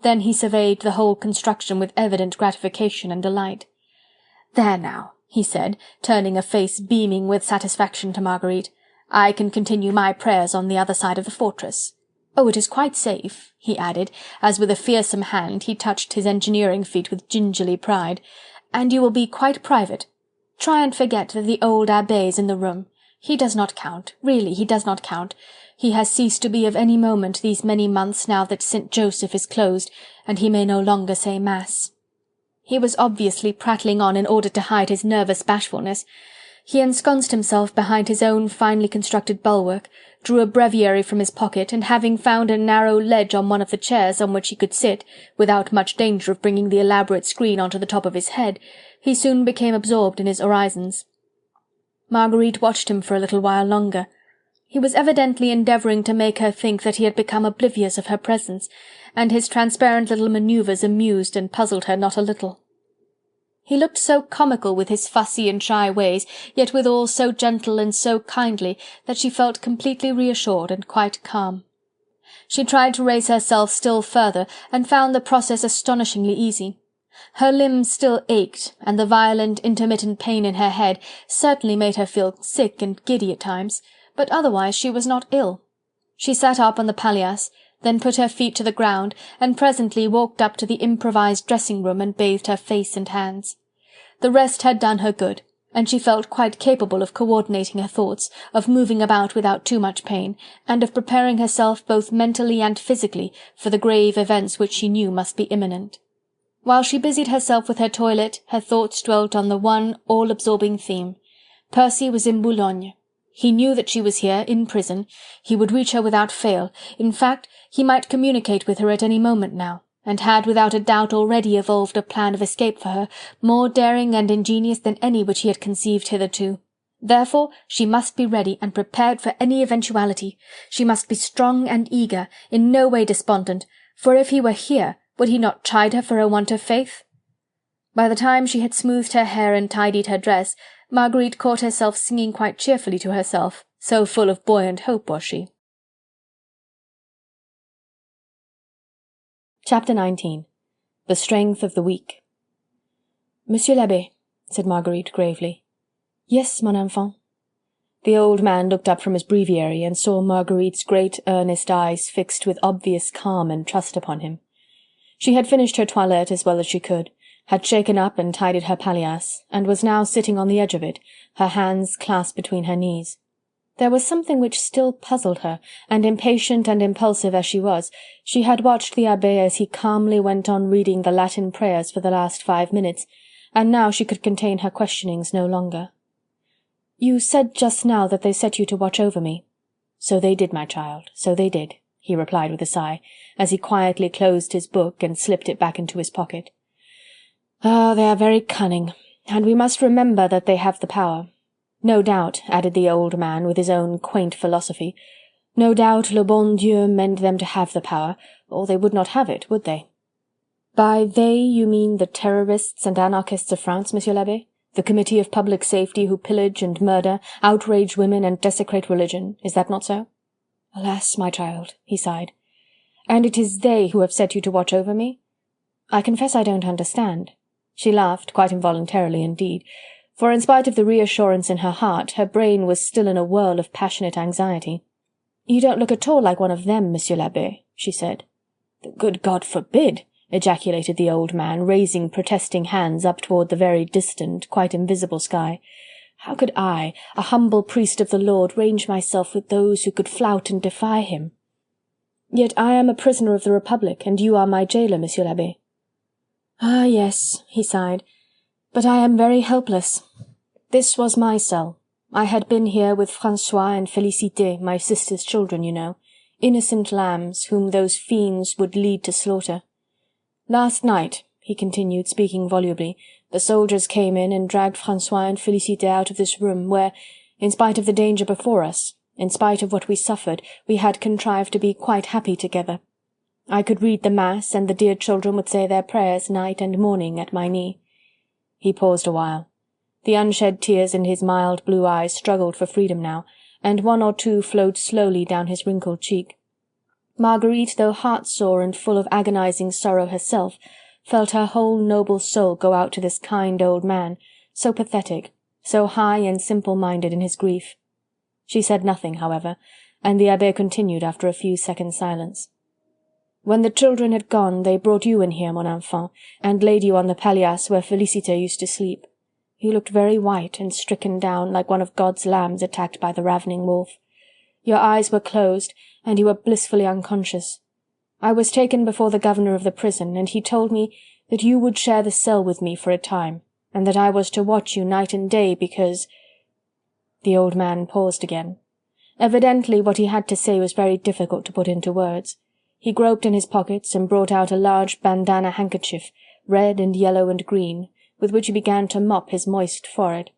Then he surveyed the whole construction with evident gratification and delight. "There now," he said, turning a face beaming with satisfaction to Marguerite, "I can continue my prayers on the other side of the fortress. Oh, it is quite safe," he added, as with a fearsome hand he touched his engineering feat with gingerly pride, "and you will be quite private. Try and forget that the old Abbé is in the room. He does not count, really he does not count. He has ceased to be of any moment these many months now that St. Joseph is closed, and he may no longer say Mass." He was obviously prattling on in order to hide his nervous bashfulness. He ensconced himself behind his own finely constructed bulwark, drew a breviary from his pocket, and having found a narrow ledge on one of the chairs on which he could sit, without much danger of bringing the elaborate screen onto the top of his head, he soon became absorbed in his orisons. Marguerite watched him for a little while longer. He was evidently endeavouring to make her think that he had become oblivious of her presence, and his transparent little manoeuvres amused and puzzled her not a little. He looked so comical with his fussy and shy ways, yet withal so gentle and so kindly, that she felt completely reassured and quite calm. She tried to raise herself still further, and found the process astonishingly easy. Her limbs still ached, and the violent intermittent pain in her head certainly made her feel sick and giddy at times, but otherwise she was not ill. She sat up on the palliasse, then put her feet to the ground, and presently walked up to the improvised dressing-room and bathed her face and hands. The rest had done her good, and she felt quite capable of coordinating her thoughts, of moving about without too much pain, and of preparing herself both mentally and physically for the grave events which she knew must be imminent. While she busied herself with her toilette, her thoughts dwelt on the one all-absorbing theme. Percy was in Boulogne. He knew that she was here, in prison. He would reach her without fail. In fact, he might communicate with her at any moment now, and had without a doubt already evolved a plan of escape for her, more daring and ingenious than any which he had conceived hitherto. Therefore she must be ready and prepared for any eventuality. She must be strong and eager, in no way despondent, for if he were here, would he not chide her for her want of faith? By the time she had smoothed her hair and tidied her dress, Marguerite caught herself singing quite cheerfully to herself, so full of buoyant hope was she. Chapter 19. The Strength of the Weak. "Monsieur l'Abbé," said Marguerite gravely. "Yes, mon enfant." The old man looked up from his breviary and saw Marguerite's great earnest eyes fixed with obvious calm and trust upon him. She had finished her toilette as well as she could, had shaken up and tidied her palliasse, and was now sitting on the edge of it, her hands clasped between her knees. There was something which still puzzled her, and impatient and impulsive as she was, she had watched the Abbé as he calmly went on reading the Latin prayers for the last 5 minutes, and now she could contain her questionings no longer. "You said just now that they set you to watch over me." "So they did, my child, so they did," he replied with a sigh, as he quietly closed his book and slipped it back into his pocket. "Ah, they are very cunning, and we must remember that they have the power. No doubt," added the old man with his own quaint philosophy, "no doubt le bon Dieu meant them to have the power, or they would not have it, would they?" "By they you mean the terrorists and anarchists of France, Monsieur l'Abbé? The Committee of Public Safety who pillage and murder, outrage women and desecrate religion, is that not so?" "Alas, my child," he sighed. "And it is they who have set you to watch over me? I confess I don't understand." She laughed, quite involuntarily indeed, for in spite of the reassurance in her heart, her brain was still in a whirl of passionate anxiety. "You don't look at all like one of them, Monsieur l'Abbé," she said. "The good God forbid!" ejaculated the old man, raising protesting hands up toward the very distant, quite invisible sky. "How could I, a humble priest of the Lord, range myself with those who could flout and defy him? Yet I am a prisoner of the Republic, and you are my jailer, Monsieur l'Abbé." "Ah, yes," he sighed, "but I am very helpless. This was my cell. I had been here with François and Félicité, my sister's children, you know, innocent lambs, whom those fiends would lead to slaughter. Last night," he continued, speaking volubly, "the soldiers came in and dragged François and Félicité out of this room, where, in spite of the danger before us, in spite of what we suffered, we had contrived to be quite happy together. I could read the Mass, and the dear children would say their prayers night and morning at my knee." He paused a while. The unshed tears in his mild blue eyes struggled for freedom now, and 1 or 2 flowed slowly down his wrinkled cheek. Marguerite, though heart-sore and full of agonizing sorrow herself, felt her whole noble soul go out to this kind old man, so pathetic, so high and simple-minded in his grief. She said nothing, however, and the Abbé continued after a few seconds' silence. "When the children had gone, they brought you in here, mon enfant, and laid you on the palliasse where Félicité used to sleep. You looked very white and stricken down, like one of God's lambs attacked by the ravening wolf. Your eyes were closed, and you were blissfully unconscious. I was taken before the governor of the prison, and he told me that you would share the cell with me for a time, and that I was to watch you night and day because—" The old man paused again. Evidently what he had to say was very difficult to put into words. He groped in his pockets and brought out a large bandana handkerchief, red and yellow and green, with which he began to mop his moist forehead.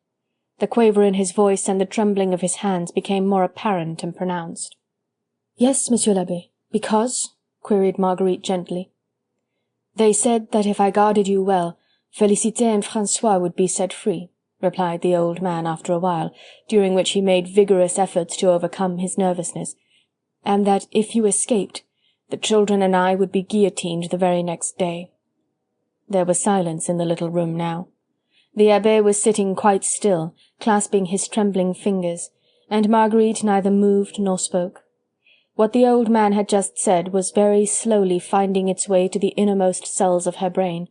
The quaver in his voice and the trembling of his hands became more apparent and pronounced. "Yes, Monsieur l'Abbé, because?" queried Marguerite gently. "They said that if I guarded you well, Félicité and François would be set free," replied the old man after a while, during which he made vigorous efforts to overcome his nervousness, "and that if you escaped, the children and I would be guillotined the very next day." There was silence in the little room now. The Abbé was sitting quite still, clasping his trembling fingers, and Marguerite neither moved nor spoke. What the old man had just said was very slowly finding its way to the innermost cells of her brain.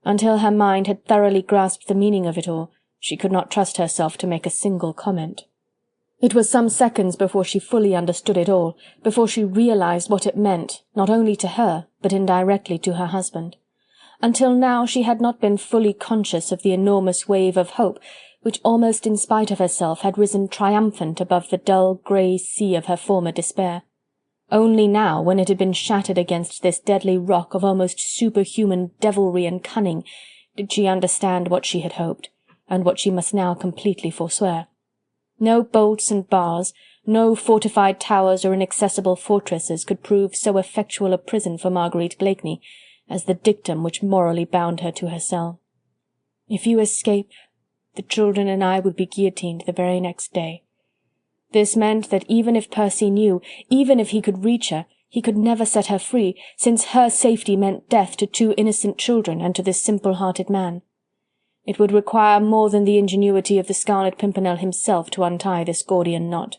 Until her mind had thoroughly grasped the meaning of it all, she could not trust herself to make a single comment. It was some seconds before she fully understood it all, before she realized what it meant, not only to her, but indirectly to her husband. Until now she had not been fully conscious of the enormous wave of hope, which almost in spite of herself had risen triumphant above the dull grey sea of her former despair. Only now, when it had been shattered against this deadly rock of almost superhuman devilry and cunning, did she understand what she had hoped, and what she must now completely forswear. No bolts and bars, no fortified towers or inaccessible fortresses could prove so effectual a prison for Marguerite Blakeney as the dictum which morally bound her to her cell. "If you escape, the children and I would be guillotined the very next day." This meant that even if Percy knew, even if he could reach her, he could never set her free, since her safety meant death to 2 innocent children and to this simple-hearted man. It would require more than the ingenuity of the Scarlet Pimpernel himself to untie this Gordian knot.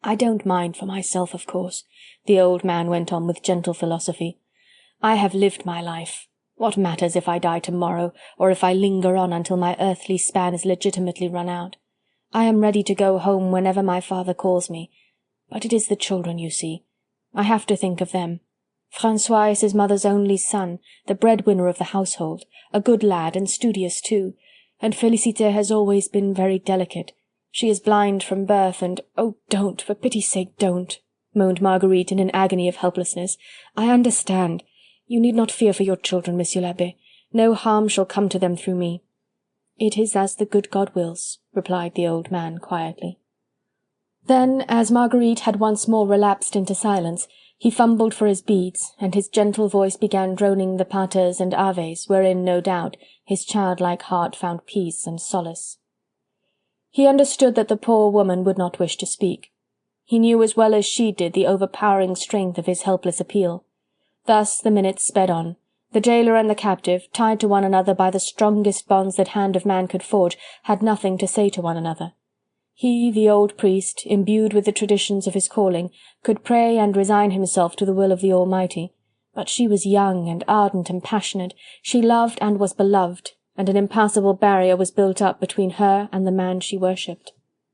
"I don't mind for myself, of course," the old man went on with gentle philosophy. "I have lived my life. What matters if I die tomorrow, or if I linger on until my earthly span is legitimately run out? I am ready to go home whenever my father calls me. But it is the children, you see. I have to think of them. François is his mother's only son, the breadwinner of the household, a good lad and studious too, and Félicité has always been very delicate. She is blind from birth, and— "Oh, don't, for pity's sake, don't," moaned Marguerite in an agony of helplessness. "I understand. You need not fear for your children, Monsieur l'Abbé. No harm shall come to them through me." "It is as the good God wills," replied the old man quietly. Then, as Marguerite had once more relapsed into silence, he fumbled for his beads, and his gentle voice began droning the paters and aves, wherein, no doubt, his childlike heart found peace and solace. He understood that the poor woman would not wish to speak. He knew as well as she did the overpowering strength of his helpless appeal. Thus the minutes sped on. The jailer and the captive, tied to one another by the strongest bonds that hand of man could forge, had nothing to say to one another. He, the old priest, imbued with the traditions of his calling, could pray and resign himself to the will of the Almighty. But she was young and ardent and passionate, she loved and was beloved, and an impassable barrier was built up between her and the man she worshipped.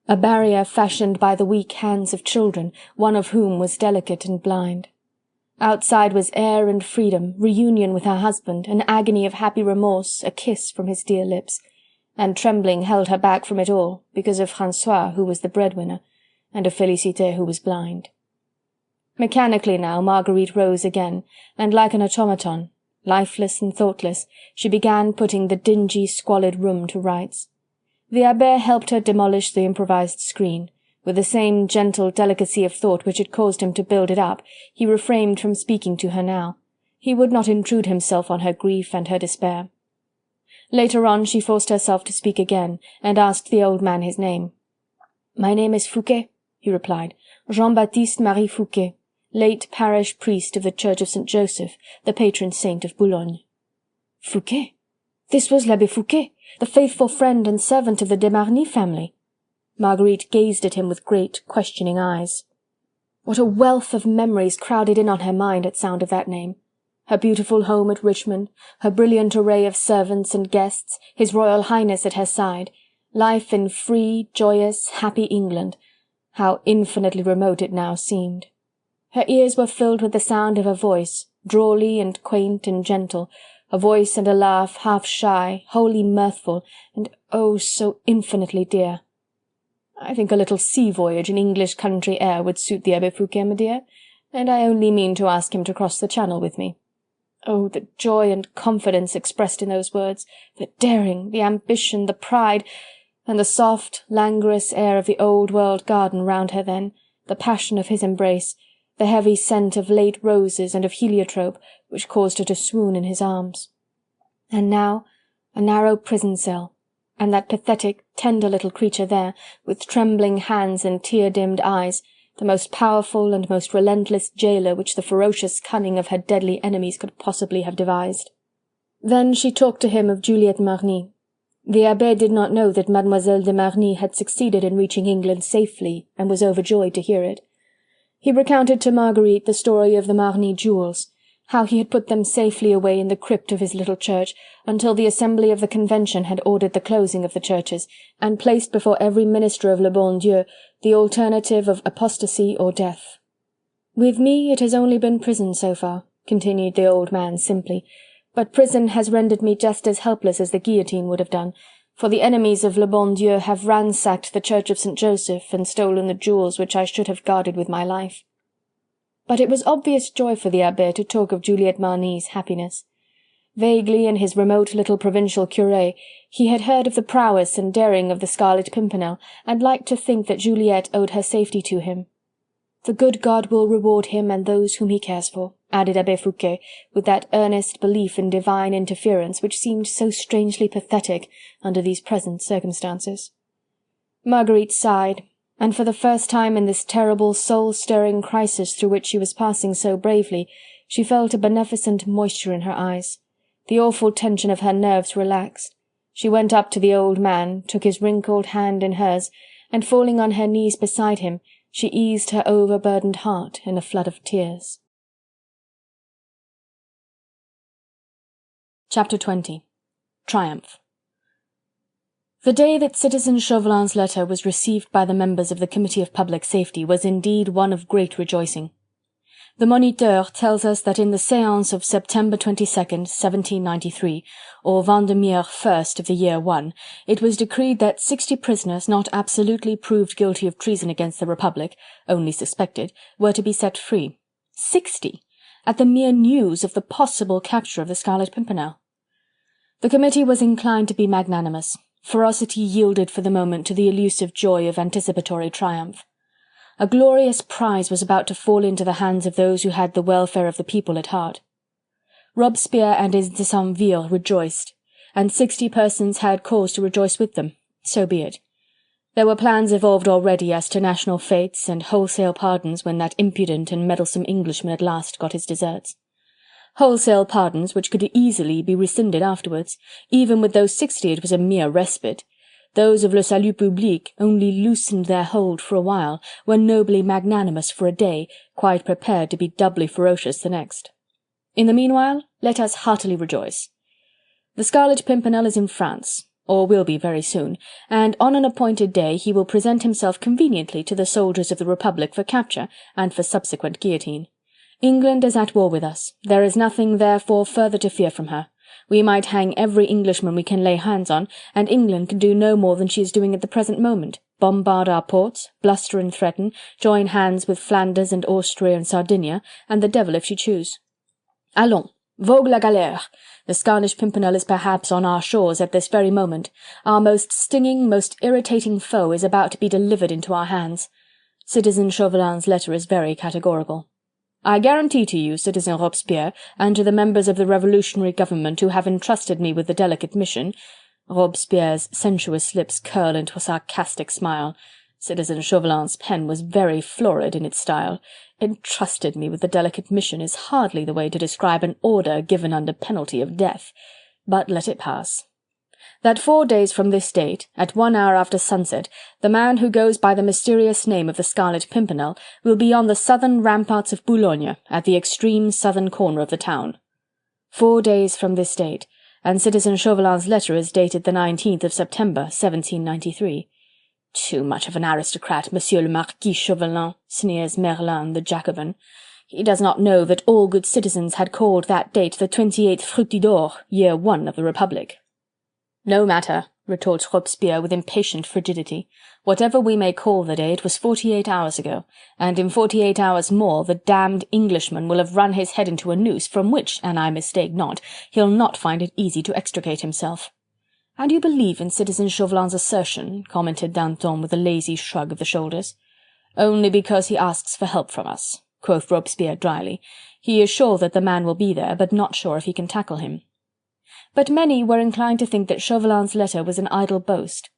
A barrier fashioned by the weak hands of children, one of whom was delicate and blind. Outside was air and freedom, reunion with her husband, an agony of happy remorse, a kiss from his dear lips. And trembling held her back from it all, because of François, who was the breadwinner, and of Félicité, who was blind. Mechanically now Marguerite rose again, and like an automaton, lifeless and thoughtless, she began putting the dingy, squalid room to rights. The abbé helped her demolish the improvised screen. With the same gentle delicacy of thought which had caused him to build it up, he refrained from speaking to her now. He would not intrude himself on her grief and her despair. Later on she forced herself to speak again, and asked the old man his name. "My name is Fouquet," he replied, "Jean-Baptiste Marie Fouquet, late parish priest of the Church of St. Joseph, the patron saint of Boulogne." Fouquet! This was l'Abbé Fouquet, the faithful friend and servant of the de Marny family. Marguerite gazed at him with great, questioning eyes. What a wealth of memories crowded in on her mind at sound of that name! Her beautiful home at Richmond, her brilliant array of servants and guests, his Royal Highness at her side, life in free, joyous, happy England. How infinitely remote it now seemed. Her ears were filled with the sound of a voice, drawly and quaint and gentle, a voice and a laugh half shy, wholly mirthful, and oh, so infinitely dear. "I think a little sea voyage in English country air would suit the Abbé Fouquet, my dear, and I only mean to ask him to cross the Channel with me." Oh, the joy and confidence expressed in those words, the daring, the ambition, the pride, and the soft, languorous air of the old-world garden round her then, the passion of his embrace, the heavy scent of late roses and of heliotrope, which caused her to swoon in his arms. And now a narrow prison cell, and that pathetic, tender little creature there, with trembling hands and tear-dimmed eyes, the most powerful and most relentless jailer which the ferocious cunning of her deadly enemies could possibly have devised. Then she talked to him of Juliette Marny. The abbé did not know that Mademoiselle de Marny had succeeded in reaching England safely, and was overjoyed to hear it. He recounted to Marguerite the story of the Marny jewels, how he had put them safely away in the crypt of his little church, until the Assembly of the Convention had ordered the closing of the churches, and placed before every minister of le bon Dieu the alternative of apostasy or death. "With me it has only been prison so far," continued the old man simply, "but prison has rendered me just as helpless as the guillotine would have done, for the enemies of le bon Dieu have ransacked the Church of St. Joseph and stolen the jewels which I should have guarded with my life." But it was obvious joy for the abbé to talk of Juliette Marny's happiness. Vaguely, in his remote little provincial curé, he had heard of the prowess and daring of the Scarlet Pimpernel, and liked to think that Juliette owed her safety to him. "The good God will reward him and those whom he cares for," added Abbé Fouquet, with that earnest belief in divine interference which seemed so strangely pathetic under these present circumstances. Marguerite sighed, and for the first time in this terrible, soul-stirring crisis through which she was passing so bravely, she felt a beneficent moisture in her eyes. The awful tension of her nerves relaxed. She went up to the old man, took his wrinkled hand in hers, and falling on her knees beside him, she eased her overburdened heart in a flood of tears. Chapter 20. Triumph. The day that Citizen Chauvelin's letter was received by the members of the Committee of Public Safety was indeed one of great rejoicing. The Moniteur tells us that in the séance of September 22nd, 1793, or Vendémiaire 1st of the year 1, it was decreed that 60 prisoners not absolutely proved guilty of treason against the Republic, only suspected, were to be set free. 60! At the mere news of the possible capture of the Scarlet Pimpernel. The committee was inclined to be magnanimous. Ferocity yielded for the moment to the elusive joy of anticipatory triumph. A glorious prize was about to fall into the hands of those who had the welfare of the people at heart. Robespierre and his décemvirs rejoiced, and 60 persons had cause to rejoice with them. So be it. There were plans evolved already as to national fetes and wholesale pardons when that impudent and meddlesome Englishman at last got his deserts. Wholesale pardons which could easily be rescinded afterwards. Even with those 60 it was a mere respite. Those of Le Salut Public only loosened their hold for a while, were nobly magnanimous for a day, quite prepared to be doubly ferocious the next. In the meanwhile, let us heartily rejoice. The Scarlet Pimpernel is in France, or will be very soon, and on an appointed day he will present himself conveniently to the soldiers of the Republic for capture and for subsequent guillotine. England is at war with us. There is nothing, therefore, further to fear from her. We might hang every Englishman we can lay hands on, and England can do no more than she is doing at the present moment, bombard our ports, bluster and threaten, join hands with Flanders and Austria and Sardinia, and the devil if she choose. Allons, vogue la galère! The Scarlet Pimpernel is perhaps on our shores at this very moment. Our most stinging, most irritating foe is about to be delivered into our hands. Citizen Chauvelin's letter is very categorical. I guarantee to you, Citizen Robespierre, and to the members of the revolutionary government who have entrusted me with the delicate mission— Robespierre's sensuous lips curl into a sarcastic smile. Citizen Chauvelin's pen was very florid in its style. Entrusted me with the delicate mission is hardly the way to describe an order given under penalty of death. But let it pass. That 4 days from this date, at 1 hour after sunset, the man who goes by the mysterious name of the Scarlet Pimpernel will be on the southern ramparts of Boulogne, at the extreme southern corner of the town. 4 days from this date, and Citizen Chauvelin's letter is dated the 19th of September, 1793. Too much of an aristocrat, Monsieur le Marquis Chauvelin, sneers Merlin the Jacobin. He does not know that all good citizens had called that date the 28th Fructidor, year 1 of the Republic. No matter, retorts Robespierre with impatient frigidity. Whatever we may call the day, it was 48 hours ago, and in 48 hours more the damned Englishman will have run his head into a noose from which, an I mistake not, he'll not find it easy to extricate himself. And you believe in Citizen Chauvelin's assertion, commented Danton with a lazy shrug of the shoulders. Only because he asks for help from us, quoth Robespierre dryly. He is sure that the man will be there, but not sure if he can tackle him. But many were inclined to think that Chauvelin's letter was an idle boast.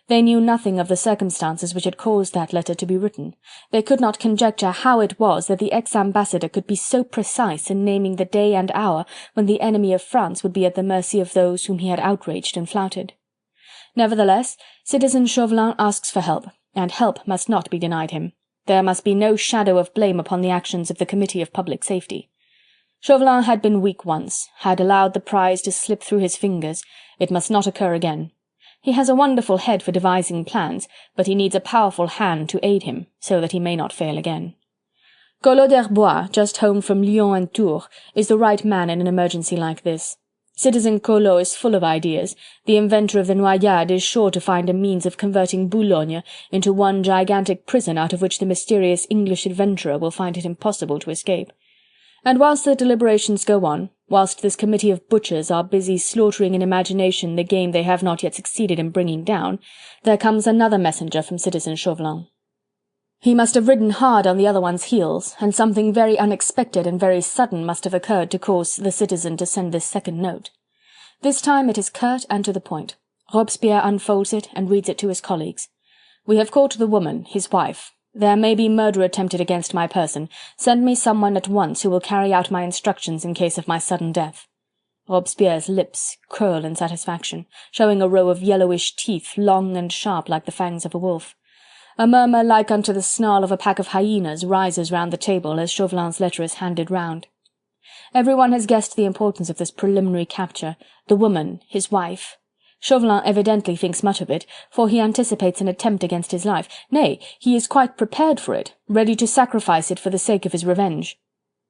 They knew nothing of the circumstances which had caused that letter to be written. They could not conjecture how it was that the ex-ambassador could be so precise in naming the day and hour when the enemy of France would be at the mercy of those whom he had outraged and flouted. Nevertheless, Citizen Chauvelin asks for help, and help must not be denied him. There must be no shadow of blame upon the actions of the Committee of Public Safety. Chauvelin had been weak once, had allowed the prize to slip through his fingers. It must not occur again. He has a wonderful head for devising plans, but he needs a powerful hand to aid him, so that he may not fail again. Collot d'Herbois, just home from Lyon and Tours, is the right man in an emergency like this. Citizen Collot is full of ideas. The inventor of the noyade is sure to find a means of converting Boulogne into one gigantic prison out of which the mysterious English adventurer will find it impossible to escape. And whilst the deliberations go on, whilst this committee of butchers are busy slaughtering in imagination the game they have not yet succeeded in bringing down, there comes another messenger from Citizen Chauvelin. He must have ridden hard on the other one's heels, and something very unexpected and very sudden must have occurred to cause the citizen to send this second note. This time it is curt and to the point. Robespierre unfolds it and reads it to his colleagues. We have caught the woman, his wife. There may be murder attempted against my person. Send me someone at once who will carry out my instructions in case of my sudden death. Robespierre's lips curl in satisfaction, showing a row of yellowish teeth, long and sharp like the fangs of a wolf. A murmur like unto the snarl of a pack of hyenas rises round the table as Chauvelin's letter is handed round. Everyone has guessed the importance of this preliminary capture, the woman, his wife. Chauvelin evidently thinks much of it, for he anticipates an attempt against his life. Nay, he is quite prepared for it, ready to sacrifice it for the sake of his revenge.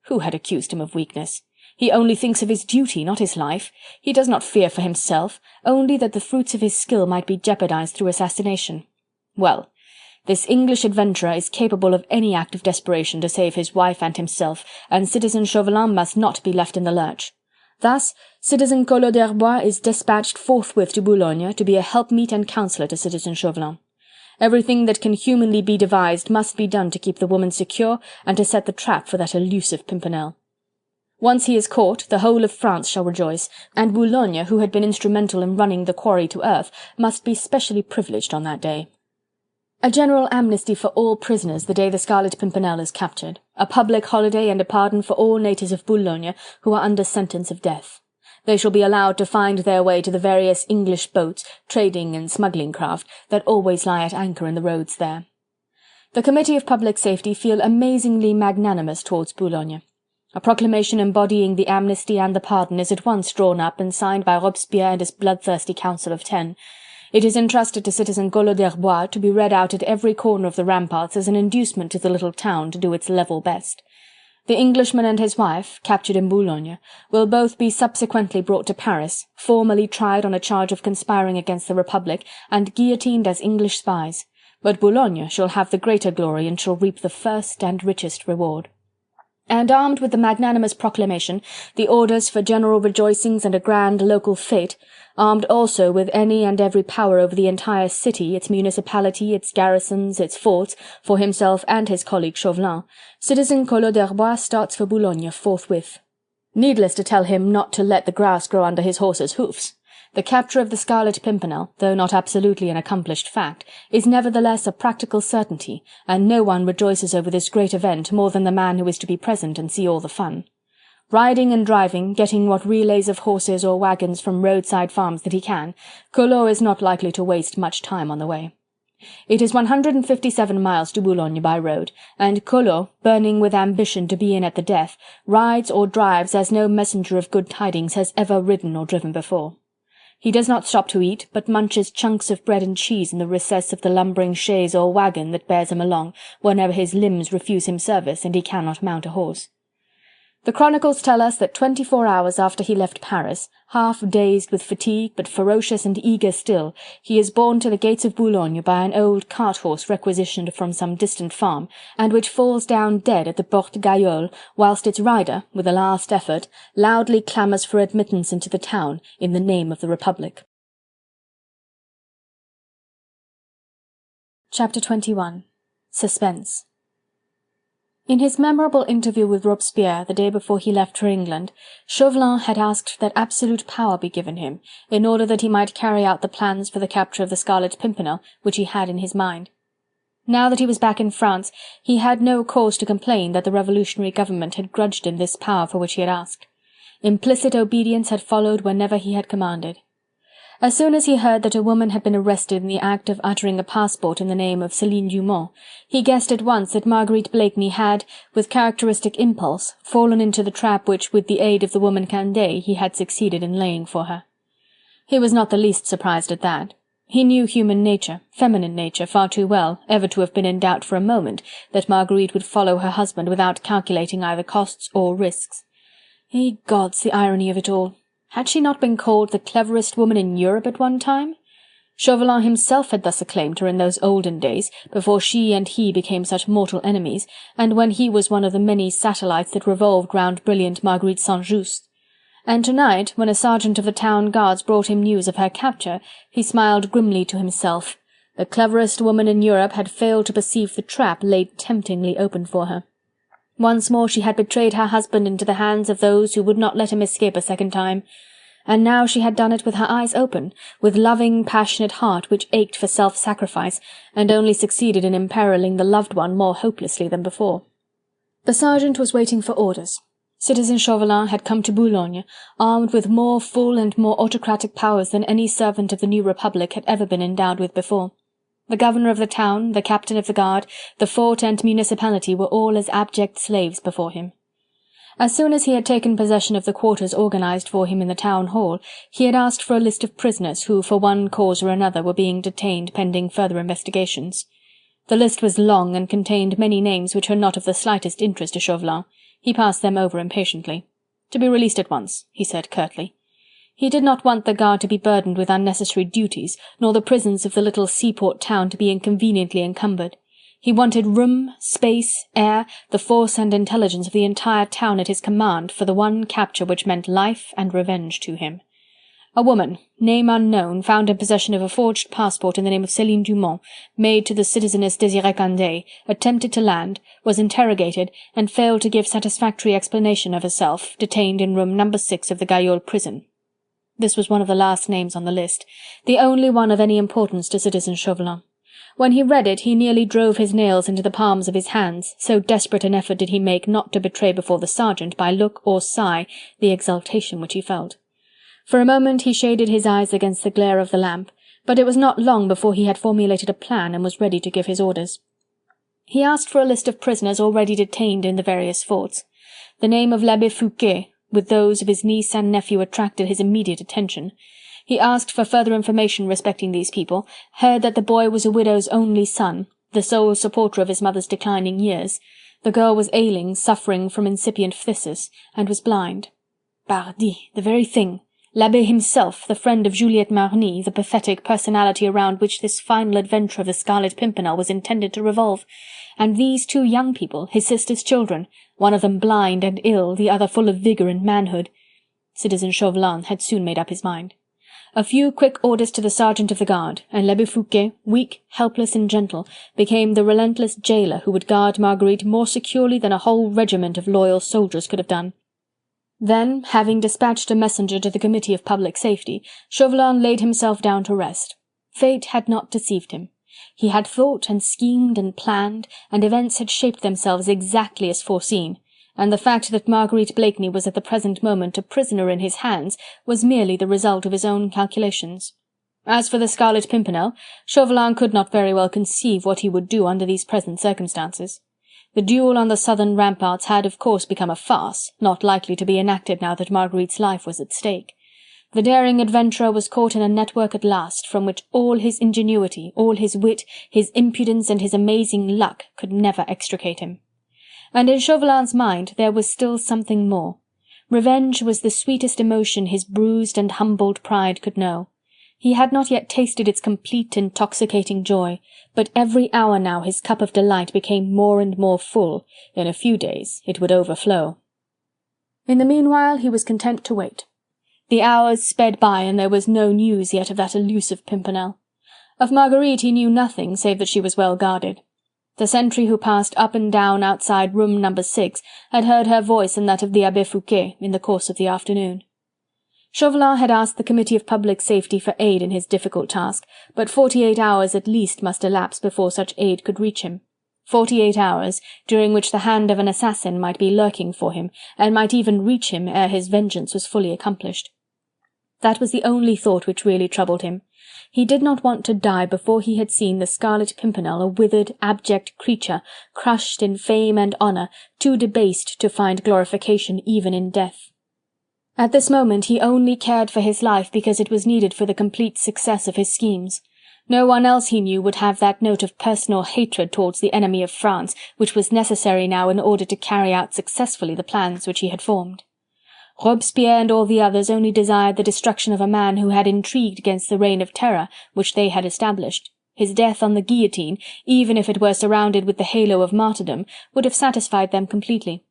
Who had accused him of weakness? He only thinks of his duty, not his life. He does not fear for himself, only that the fruits of his skill might be jeopardized through assassination. Well, this English adventurer is capable of any act of desperation to save his wife and himself, and citizen Chauvelin must not be left in the lurch. Thus, citizen Collot d'Herbois is despatched forthwith to Boulogne to be a helpmeet and counsellor to citizen Chauvelin. Everything that can humanly be devised must be done to keep the woman secure and to set the trap for that elusive Pimpernel. Once he is caught, the whole of France shall rejoice, and Boulogne, who had been instrumental in running the quarry to earth, must be specially privileged on that day. A general amnesty for all prisoners the day the Scarlet Pimpernel is captured, a public holiday and a pardon for all natives of Boulogne who are under sentence of death. They shall be allowed to find their way to the various English boats, trading and smuggling craft, that always lie at anchor in the roads there. The Committee of Public Safety feel amazingly magnanimous towards Boulogne. A proclamation embodying the amnesty and the pardon is at once drawn up and signed by Robespierre and his bloodthirsty Council of 10. It is entrusted to citizen Collot d'Herbois to be read out at every corner of the ramparts as an inducement to the little town to do its level best. The Englishman and his wife, captured in Boulogne, will both be subsequently brought to Paris, formally tried on a charge of conspiring against the Republic, and guillotined as English spies. But Boulogne shall have the greater glory and shall reap the first and richest reward. And armed with the magnanimous proclamation, the orders for general rejoicings and a grand local fete, armed also with any and every power over the entire city, its municipality, its garrisons, its forts, for himself and his colleague Chauvelin, citizen Collot d'Herbois starts for Boulogne forthwith. Needless to tell him not to let the grass grow under his horse's hoofs. The capture of the Scarlet Pimpernel, though not absolutely an accomplished fact, is nevertheless a practical certainty, and no one rejoices over this great event more than the man who is to be present and see all the fun. Riding and driving, getting what relays of horses or wagons from roadside farms that he can, Collot is not likely to waste much time on the way. It is 157 miles to Boulogne by road, and Collot, burning with ambition to be in at the death, rides or drives as no messenger of good tidings has ever ridden or driven before. He does not stop to eat, but munches chunks of bread and cheese in the recess of the lumbering chaise or wagon that bears him along, whenever his limbs refuse him service and he cannot mount a horse. The chronicles tell us that 24 hours after he left Paris, half dazed with fatigue, but ferocious and eager still, he is borne to the gates of Boulogne by an old cart-horse requisitioned from some distant farm, and which falls down dead at the Porte Gaillole, whilst its rider, with a last effort, loudly clamours for admittance into the town in the name of the Republic. Chapter 21. Suspense. In his memorable interview with Robespierre the day before he left for England, Chauvelin had asked that absolute power be given him, in order that he might carry out the plans for the capture of the Scarlet Pimpernel which he had in his mind. Now that he was back in France, he had no cause to complain that the revolutionary government had grudged him this power for which he had asked. Implicit obedience had followed whenever he had commanded. As soon as he heard that a woman had been arrested in the act of uttering a passport in the name of Céline Dumont, he guessed at once that Marguerite Blakeney had, with characteristic impulse, fallen into the trap which, with the aid of the woman Candeille, he had succeeded in laying for her. He was not the least surprised at that. He knew human nature, feminine nature, far too well, ever to have been in doubt for a moment that Marguerite would follow her husband without calculating either costs or risks. Ye gods, the irony of it all! Had she not been called the cleverest woman in Europe at one time? Chauvelin himself had thus acclaimed her in those olden days, before she and he became such mortal enemies, and when he was one of the many satellites that revolved round brilliant Marguerite St-Just. And tonight, when a sergeant of the town guards brought him news of her capture, he smiled grimly to himself. The cleverest woman in Europe had failed to perceive the trap laid temptingly open for her. Once more she had betrayed her husband into the hands of those who would not let him escape a second time, and now she had done it with her eyes open, with loving, passionate heart which ached for self-sacrifice, and only succeeded in imperilling the loved one more hopelessly than before. The sergeant was waiting for orders. Citizen Chauvelin had come to Boulogne, armed with more full and more autocratic powers than any servant of the new republic had ever been endowed with before. The governor of the town, the captain of the guard, the fort and municipality were all as abject slaves before him. As soon as he had taken possession of the quarters organised for him in the town hall, he had asked for a list of prisoners who, for one cause or another, were being detained pending further investigations. The list was long and contained many names which were not of the slightest interest to Chauvelin. He passed them over impatiently. "To be released at once," he said curtly. He did not want the guard to be burdened with unnecessary duties, nor the prisons of the little seaport town to be inconveniently encumbered. He wanted room, space, air, the force and intelligence of the entire town at his command for the one capture which meant life and revenge to him. A woman, name unknown, found in possession of a forged passport in the name of Céline Dumont, made to the citizeness Désirée Candeille, attempted to land, was interrogated, and failed to give satisfactory explanation of herself, detained in room No. 6 of the Gaillol prison. This was one of the last names on the list, the only one of any importance to citizen Chauvelin. When he read it, he nearly drove his nails into the palms of his hands, so desperate an effort did he make not to betray before the sergeant, by look or sigh, the exultation which he felt. For a moment he shaded his eyes against the glare of the lamp, but it was not long before he had formulated a plan and was ready to give his orders. He asked for a list of prisoners already detained in the various forts. The name of l'Abbé Fouquet, with those of his niece and nephew, attracted his immediate attention. He asked for further information respecting these people, heard that the boy was a widow's only son, the sole supporter of his mother's declining years. The girl was ailing, suffering from incipient phthisis, and was blind. Pardi, the very thing! L'Abbé himself, the friend of Juliette Marny, the pathetic personality around which this final adventure of the Scarlet Pimpernel was intended to revolve. And these two young people, his sister's children, one of them blind and ill, the other full of vigour and manhood. Citizen Chauvelin had soon made up his mind. A few quick orders to the sergeant of the guard, and l'Abbé Fouquet, weak, helpless and gentle, became the relentless jailer who would guard Marguerite more securely than a whole regiment of loyal soldiers could have done. Then, having dispatched a messenger to the Committee of Public Safety, Chauvelin laid himself down to rest. Fate had not deceived him. He had thought and schemed and planned, and events had shaped themselves exactly as foreseen, and the fact that Marguerite Blakeney was at the present moment a prisoner in his hands was merely the result of his own calculations. As for the Scarlet Pimpernel, Chauvelin could not very well conceive what he would do under these present circumstances. The duel on the southern ramparts had of course become a farce, not likely to be enacted now that Marguerite's life was at stake. The daring adventurer was caught in a network at last, from which all his ingenuity, all his wit, his impudence and his amazing luck could never extricate him. And in Chauvelin's mind there was still something more. Revenge was the sweetest emotion his bruised and humbled pride could know. He had not yet tasted its complete, intoxicating joy, but every hour now his cup of delight became more and more full. In a few days it would overflow. In the meanwhile he was content to wait. The hours sped by, and there was no news yet of that elusive Pimpernel. Of Marguerite he knew nothing, save that she was well guarded. The sentry who passed up and down outside room No. 6 had heard her voice and that of the Abbé Fouquet in the course of the afternoon. Chauvelin had asked the Committee of Public Safety for aid in his difficult task, but 48 hours at least must elapse before such aid could reach him. 48 hours, during which the hand of an assassin might be lurking for him, and might even reach him ere his vengeance was fully accomplished. That was the only thought which really troubled him. He did not want to die before he had seen the Scarlet Pimpernel, a withered, abject creature, crushed in fame and honour, too debased to find glorification even in death. At this moment he only cared for his life because it was needed for the complete success of his schemes. No one else he knew would have that note of personal hatred towards the enemy of France, which was necessary now in order to carry out successfully the plans which he had formed. Robespierre and all the others only desired the destruction of a man who had intrigued against the reign of terror which they had established. His death on the guillotine, even if it were surrounded with the halo of martyrdom, would have satisfied them completely.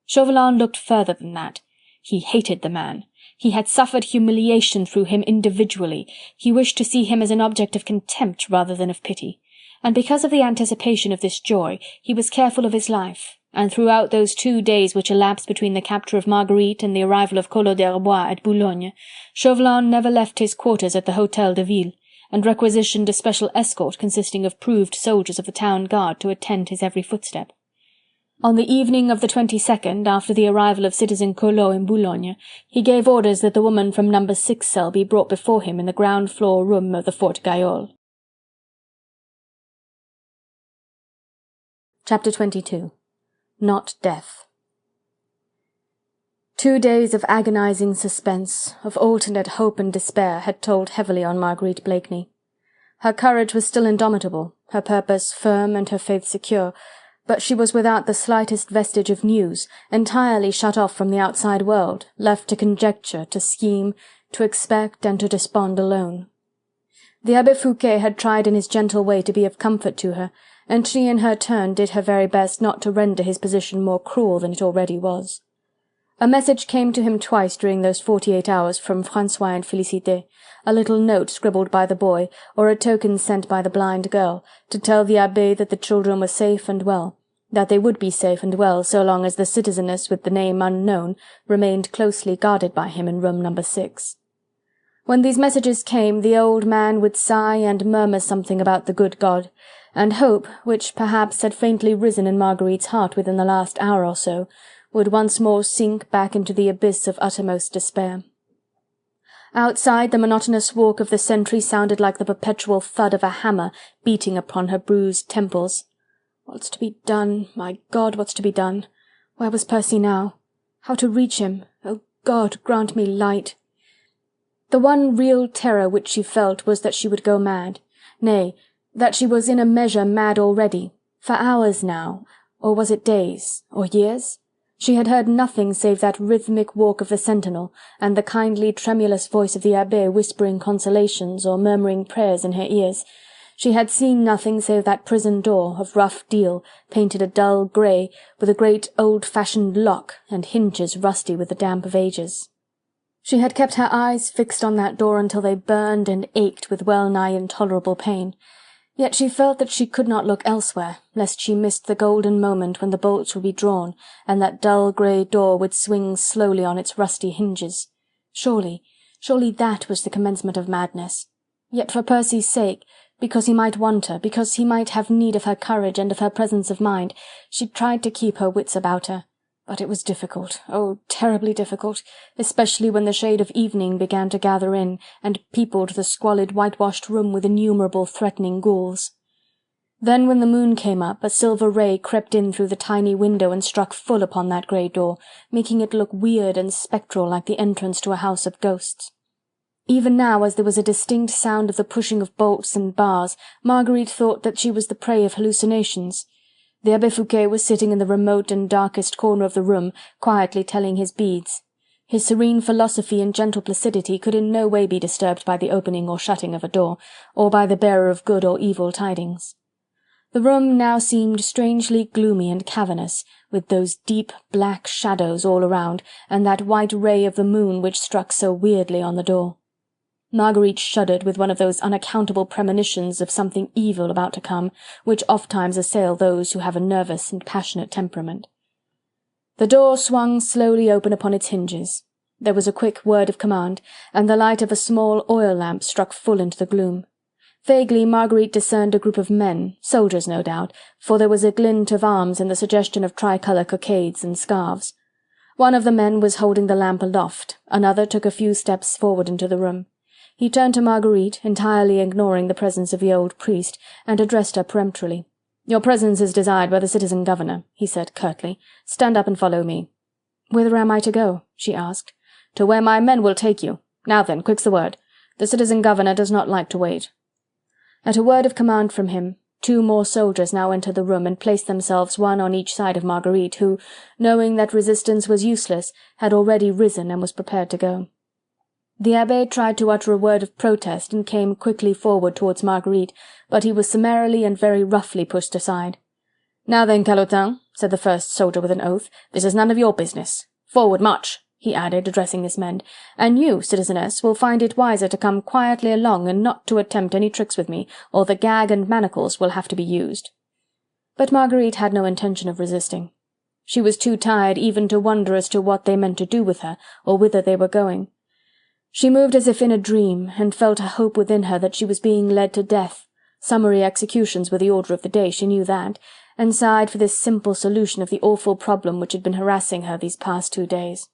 Chauvelin looked further than that. He hated the man. He had suffered humiliation through him individually. He wished to see him as an object of contempt rather than of pity. And because of the anticipation of this joy, he was careful of his life, and throughout those 2 days which elapsed between the capture of Marguerite and the arrival of Collot d'Herbois at Boulogne, Chauvelin never left his quarters at the Hôtel de Ville, and requisitioned a special escort consisting of proved soldiers of the town guard to attend his every footstep. On the evening of the 22nd, after the arrival of citizen Collot in Boulogne, he gave orders that the woman from No. 6 cell be brought before him in the ground-floor room of the Fort Gayole. Chapter 22. Not Death. 2 days of agonizing suspense, of alternate hope and despair, had told heavily on Marguerite Blakeney. Her courage was still indomitable, her purpose firm and her faith secure, but she was without the slightest vestige of news, entirely shut off from the outside world, left to conjecture, to scheme, to expect and to despond alone. The Abbé Fouquet had tried in his gentle way to be of comfort to her, and she in her turn did her very best not to render his position more cruel than it already was. A message came to him twice during those 48 hours from François and Félicité, a little note scribbled by the boy, or a token sent by the blind girl, to tell the Abbé that the children were safe and well, that they would be safe and well so long as the citizeness with the name unknown remained closely guarded by him in room No. 6. When these messages came, the old man would sigh and murmur something about the good God, and hope, which perhaps had faintly risen in Marguerite's heart within the last hour or so, would once more sink back into the abyss of uttermost despair. Outside, the monotonous walk of the sentry sounded like the perpetual thud of a hammer beating upon her bruised temples. What's to be done? My God, what's to be done? Where was Percy now? How to reach him? Oh God, grant me light! The one real terror which she felt was that she would go mad, nay, that she was in a measure mad already, for hours now, or was it days, or years? She had heard nothing save that rhythmic walk of the sentinel, and the kindly tremulous voice of the Abbé whispering consolations or murmuring prayers in her ears. She had seen nothing save that prison door, of rough deal, painted a dull grey, with a great old-fashioned lock, and hinges rusty with the damp of ages. She had kept her eyes fixed on that door until they burned and ached with well-nigh intolerable pain. Yet she felt that she could not look elsewhere, lest she missed the golden moment when the bolts would be drawn, and that dull grey door would swing slowly on its rusty hinges. Surely that was the commencement of madness. Yet for Percy's sake, because he might want her, because he might have need of her courage and of her presence of mind, she tried to keep her wits about her. But it was difficult, oh, terribly difficult, especially when the shade of evening began to gather in, and peopled the squalid whitewashed room with innumerable threatening ghouls. Then when the moon came up, a silver ray crept in through the tiny window and struck full upon that grey door, making it look weird and spectral like the entrance to a house of ghosts. Even now, as there was a distinct sound of the pushing of bolts and bars, Marguerite thought that she was the prey of hallucinations. The Abbé Fouquet was sitting in the remote and darkest corner of the room, quietly telling his beads. His serene philosophy and gentle placidity could in no way be disturbed by the opening or shutting of a door, or by the bearer of good or evil tidings. The room now seemed strangely gloomy and cavernous, with those deep black shadows all around, and that white ray of the moon which struck so weirdly on the door. Marguerite shuddered with one of those unaccountable premonitions of something evil about to come, which ofttimes assail those who have a nervous and passionate temperament. The door swung slowly open upon its hinges. There was a quick word of command, and the light of a small oil lamp struck full into the gloom. Vaguely Marguerite discerned a group of men, soldiers no doubt, for there was a glint of arms and the suggestion of tricolour cockades and scarves. One of the men was holding the lamp aloft, another took a few steps forward into the room. He turned to Marguerite, entirely ignoring the presence of the old priest, and addressed her peremptorily. "Your presence is desired by the citizen governor," he said curtly. "Stand up and follow me." "Whither am I to go?" she asked. "To where my men will take you. Now then, quick's the word. The citizen governor does not like to wait." At a word of command from him, 2 more soldiers now entered the room and placed themselves one on each side of Marguerite, who, knowing that resistance was useless, had already risen and was prepared to go. The Abbé tried to utter a word of protest and came quickly forward towards Marguerite, but he was summarily and very roughly pushed aside. "Now then, Calotin," said the first soldier with an oath, "this is none of your business. Forward, march!" he added, addressing his men, "and you, citizeness, will find it wiser to come quietly along and not to attempt any tricks with me, or the gag and manacles will have to be used." But Marguerite had no intention of resisting. She was too tired even to wonder as to what they meant to do with her, or whither they were going. She moved as if in a dream, and felt a hope within her that she was being led to death. Summary executions were the order of the day, she knew that, and sighed for this simple solution of the awful problem which had been harassing her these past 2 days.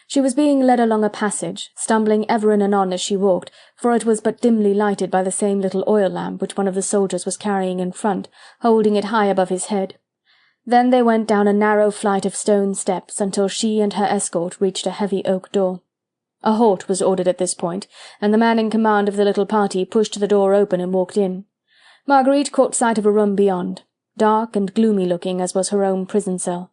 She was being led along a passage, stumbling ever and anon as she walked, for it was but dimly lighted by the same little oil lamp which one of the soldiers was carrying in front, holding it high above his head. Then they went down a narrow flight of stone steps until she and her escort reached a heavy oak door. A halt was ordered at this point, and the man in command of the little party pushed the door open and walked in. Marguerite caught sight of a room beyond, dark and gloomy-looking as was her own prison cell.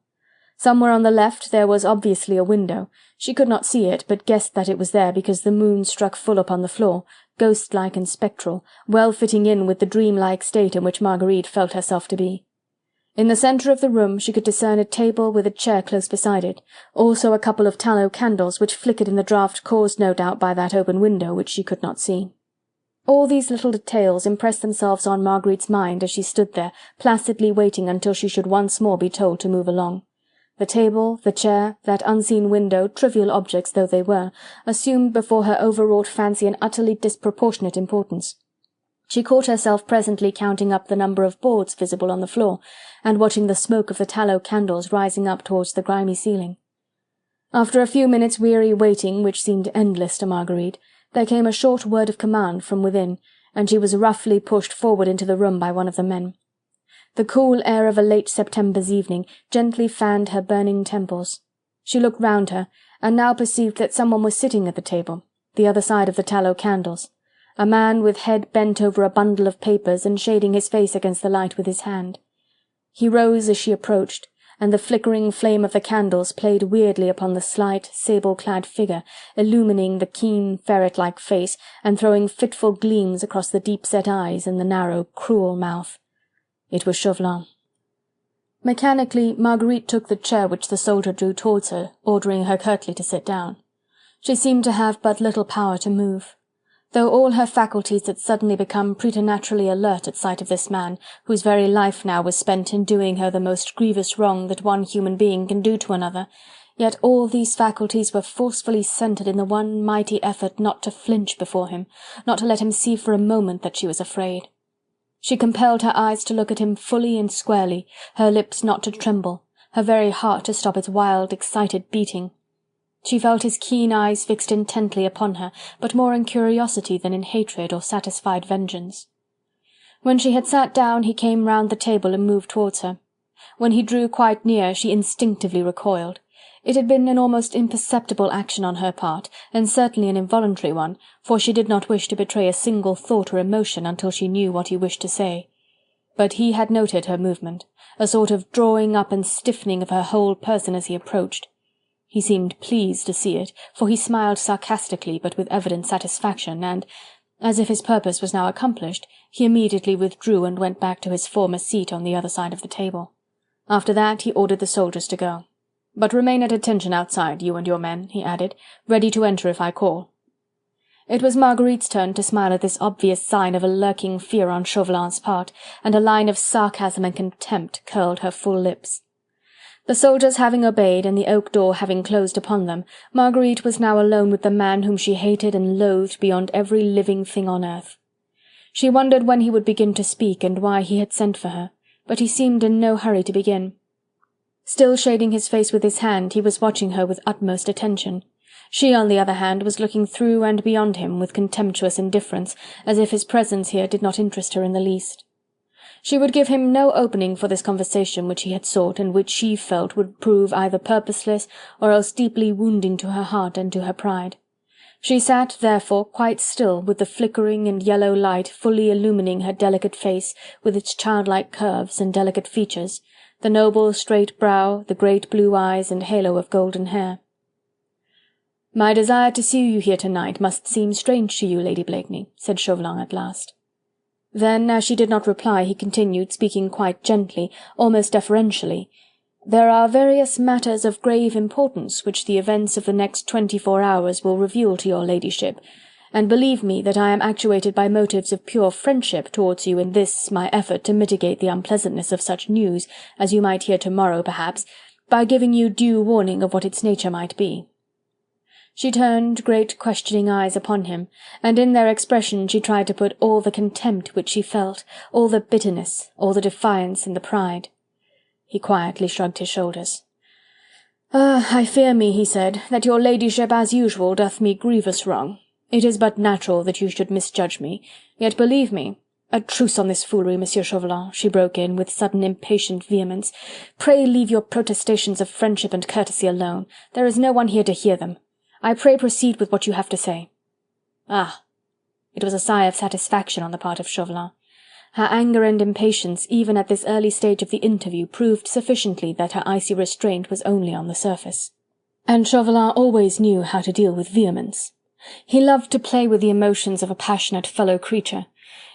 Somewhere on the left there was obviously a window. She could not see it, but guessed that it was there because the moon struck full upon the floor, ghost-like and spectral, well fitting in with the dream-like state in which Marguerite felt herself to be. In the centre of the room she could discern a table with a chair close beside it, also a couple of tallow candles which flickered in the draught caused no doubt by that open window which she could not see. All these little details impressed themselves on Marguerite's mind as she stood there, placidly waiting until she should once more be told to move along. The table, the chair, that unseen window, trivial objects though they were, assumed before her overwrought fancy an utterly disproportionate importance. She caught herself presently counting up the number of boards visible on the floor, and watching the smoke of the tallow candles rising up towards the grimy ceiling. After a few minutes' weary waiting, which seemed endless to Marguerite, there came a short word of command from within, and she was roughly pushed forward into the room by one of the men. The cool air of a late September's evening gently fanned her burning temples. She looked round her, and now perceived that someone was sitting at the table, the other side of the tallow candles, a man with head bent over a bundle of papers and shading his face against the light with his hand. He rose as she approached, and the flickering flame of the candles played weirdly upon the slight, sable-clad figure, illumining the keen, ferret-like face, and throwing fitful gleams across the deep-set eyes and the narrow, cruel mouth. It was Chauvelin. Mechanically, Marguerite took the chair which the soldier drew towards her, ordering her curtly to sit down. She seemed to have but little power to move. Though all her faculties had suddenly become preternaturally alert at sight of this man, whose very life now was spent in doing her the most grievous wrong that one human being can do to another, yet all these faculties were forcefully centred in the one mighty effort not to flinch before him, not to let him see for a moment that she was afraid. She compelled her eyes to look at him fully and squarely, her lips not to tremble, her very heart to stop its wild, excited beating. She felt his keen eyes fixed intently upon her, but more in curiosity than in hatred or satisfied vengeance. When she had sat down, he came round the table and moved towards her. When he drew quite near, she instinctively recoiled. It had been an almost imperceptible action on her part, and certainly an involuntary one, for she did not wish to betray a single thought or emotion until she knew what he wished to say. But he had noted her movement, a sort of drawing up and stiffening of her whole person as he approached. He seemed pleased to see it, for he smiled sarcastically but with evident satisfaction, and, as if his purpose was now accomplished, he immediately withdrew and went back to his former seat on the other side of the table. After that he ordered the soldiers to go. "But remain at attention outside, you and your men," he added, "ready to enter if I call." It was Marguerite's turn to smile at this obvious sign of a lurking fear on Chauvelin's part, and a line of sarcasm and contempt curled her full lips. The soldiers having obeyed, and the oak door having closed upon them, Marguerite was now alone with the man whom she hated and loathed beyond every living thing on earth. She wondered when he would begin to speak and why he had sent for her, but he seemed in no hurry to begin. Still shading his face with his hand, he was watching her with utmost attention. She, on the other hand, was looking through and beyond him with contemptuous indifference, as if his presence here did not interest her in the least. She would give him no opening for this conversation which he had sought, and which she felt would prove either purposeless or else deeply wounding to her heart and to her pride. She sat, therefore, quite still, with the flickering and yellow light fully illumining her delicate face, with its childlike curves and delicate features, the noble straight brow, the great blue eyes and halo of golden hair. "My desire to see you here tonight must seem strange to you, Lady Blakeney," said Chauvelin at last. Then, as she did not reply, he continued, speaking quite gently, almost deferentially, "There are various matters of grave importance which the events of the next 24 hours will reveal to your ladyship, and believe me that I am actuated by motives of pure friendship towards you in this my effort to mitigate the unpleasantness of such news as you might hear tomorrow perhaps, by giving you due warning of what its nature might be." She turned great questioning eyes upon him, and in their expression she tried to put all the contempt which she felt, all the bitterness, all the defiance and the pride. He quietly shrugged his shoulders. I fear me," he said, "that your ladyship as usual doth me grievous wrong. It is but natural that you should misjudge me, yet believe me—" "A truce on this foolery, Monsieur Chauvelin," she broke in, with sudden impatient vehemence. "Pray leave your protestations of friendship and courtesy alone. There is no one here to hear them. I pray proceed with what you have to say." "Ah!" It was a sigh of satisfaction on the part of Chauvelin. Her anger and impatience, even at this early stage of the interview, proved sufficiently that her icy restraint was only on the surface. And Chauvelin always knew how to deal with vehemence. He loved to play with the emotions of a passionate fellow creature.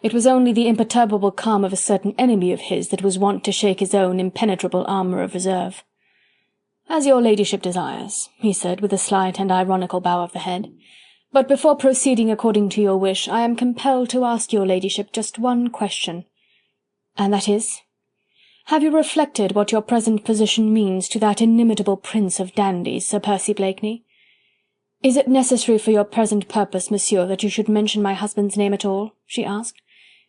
It was only the imperturbable calm of a certain enemy of his that was wont to shake his own impenetrable armour of reserve. "As your ladyship desires," he said, with a slight and ironical bow of the head. "But before proceeding according to your wish, I am compelled to ask your ladyship just one question." "And that is?" "Have you reflected what your present position means to that inimitable prince of dandies, Sir Percy Blakeney? Is it necessary for your present purpose, monsieur, that you should mention my husband's name at all?" she asked.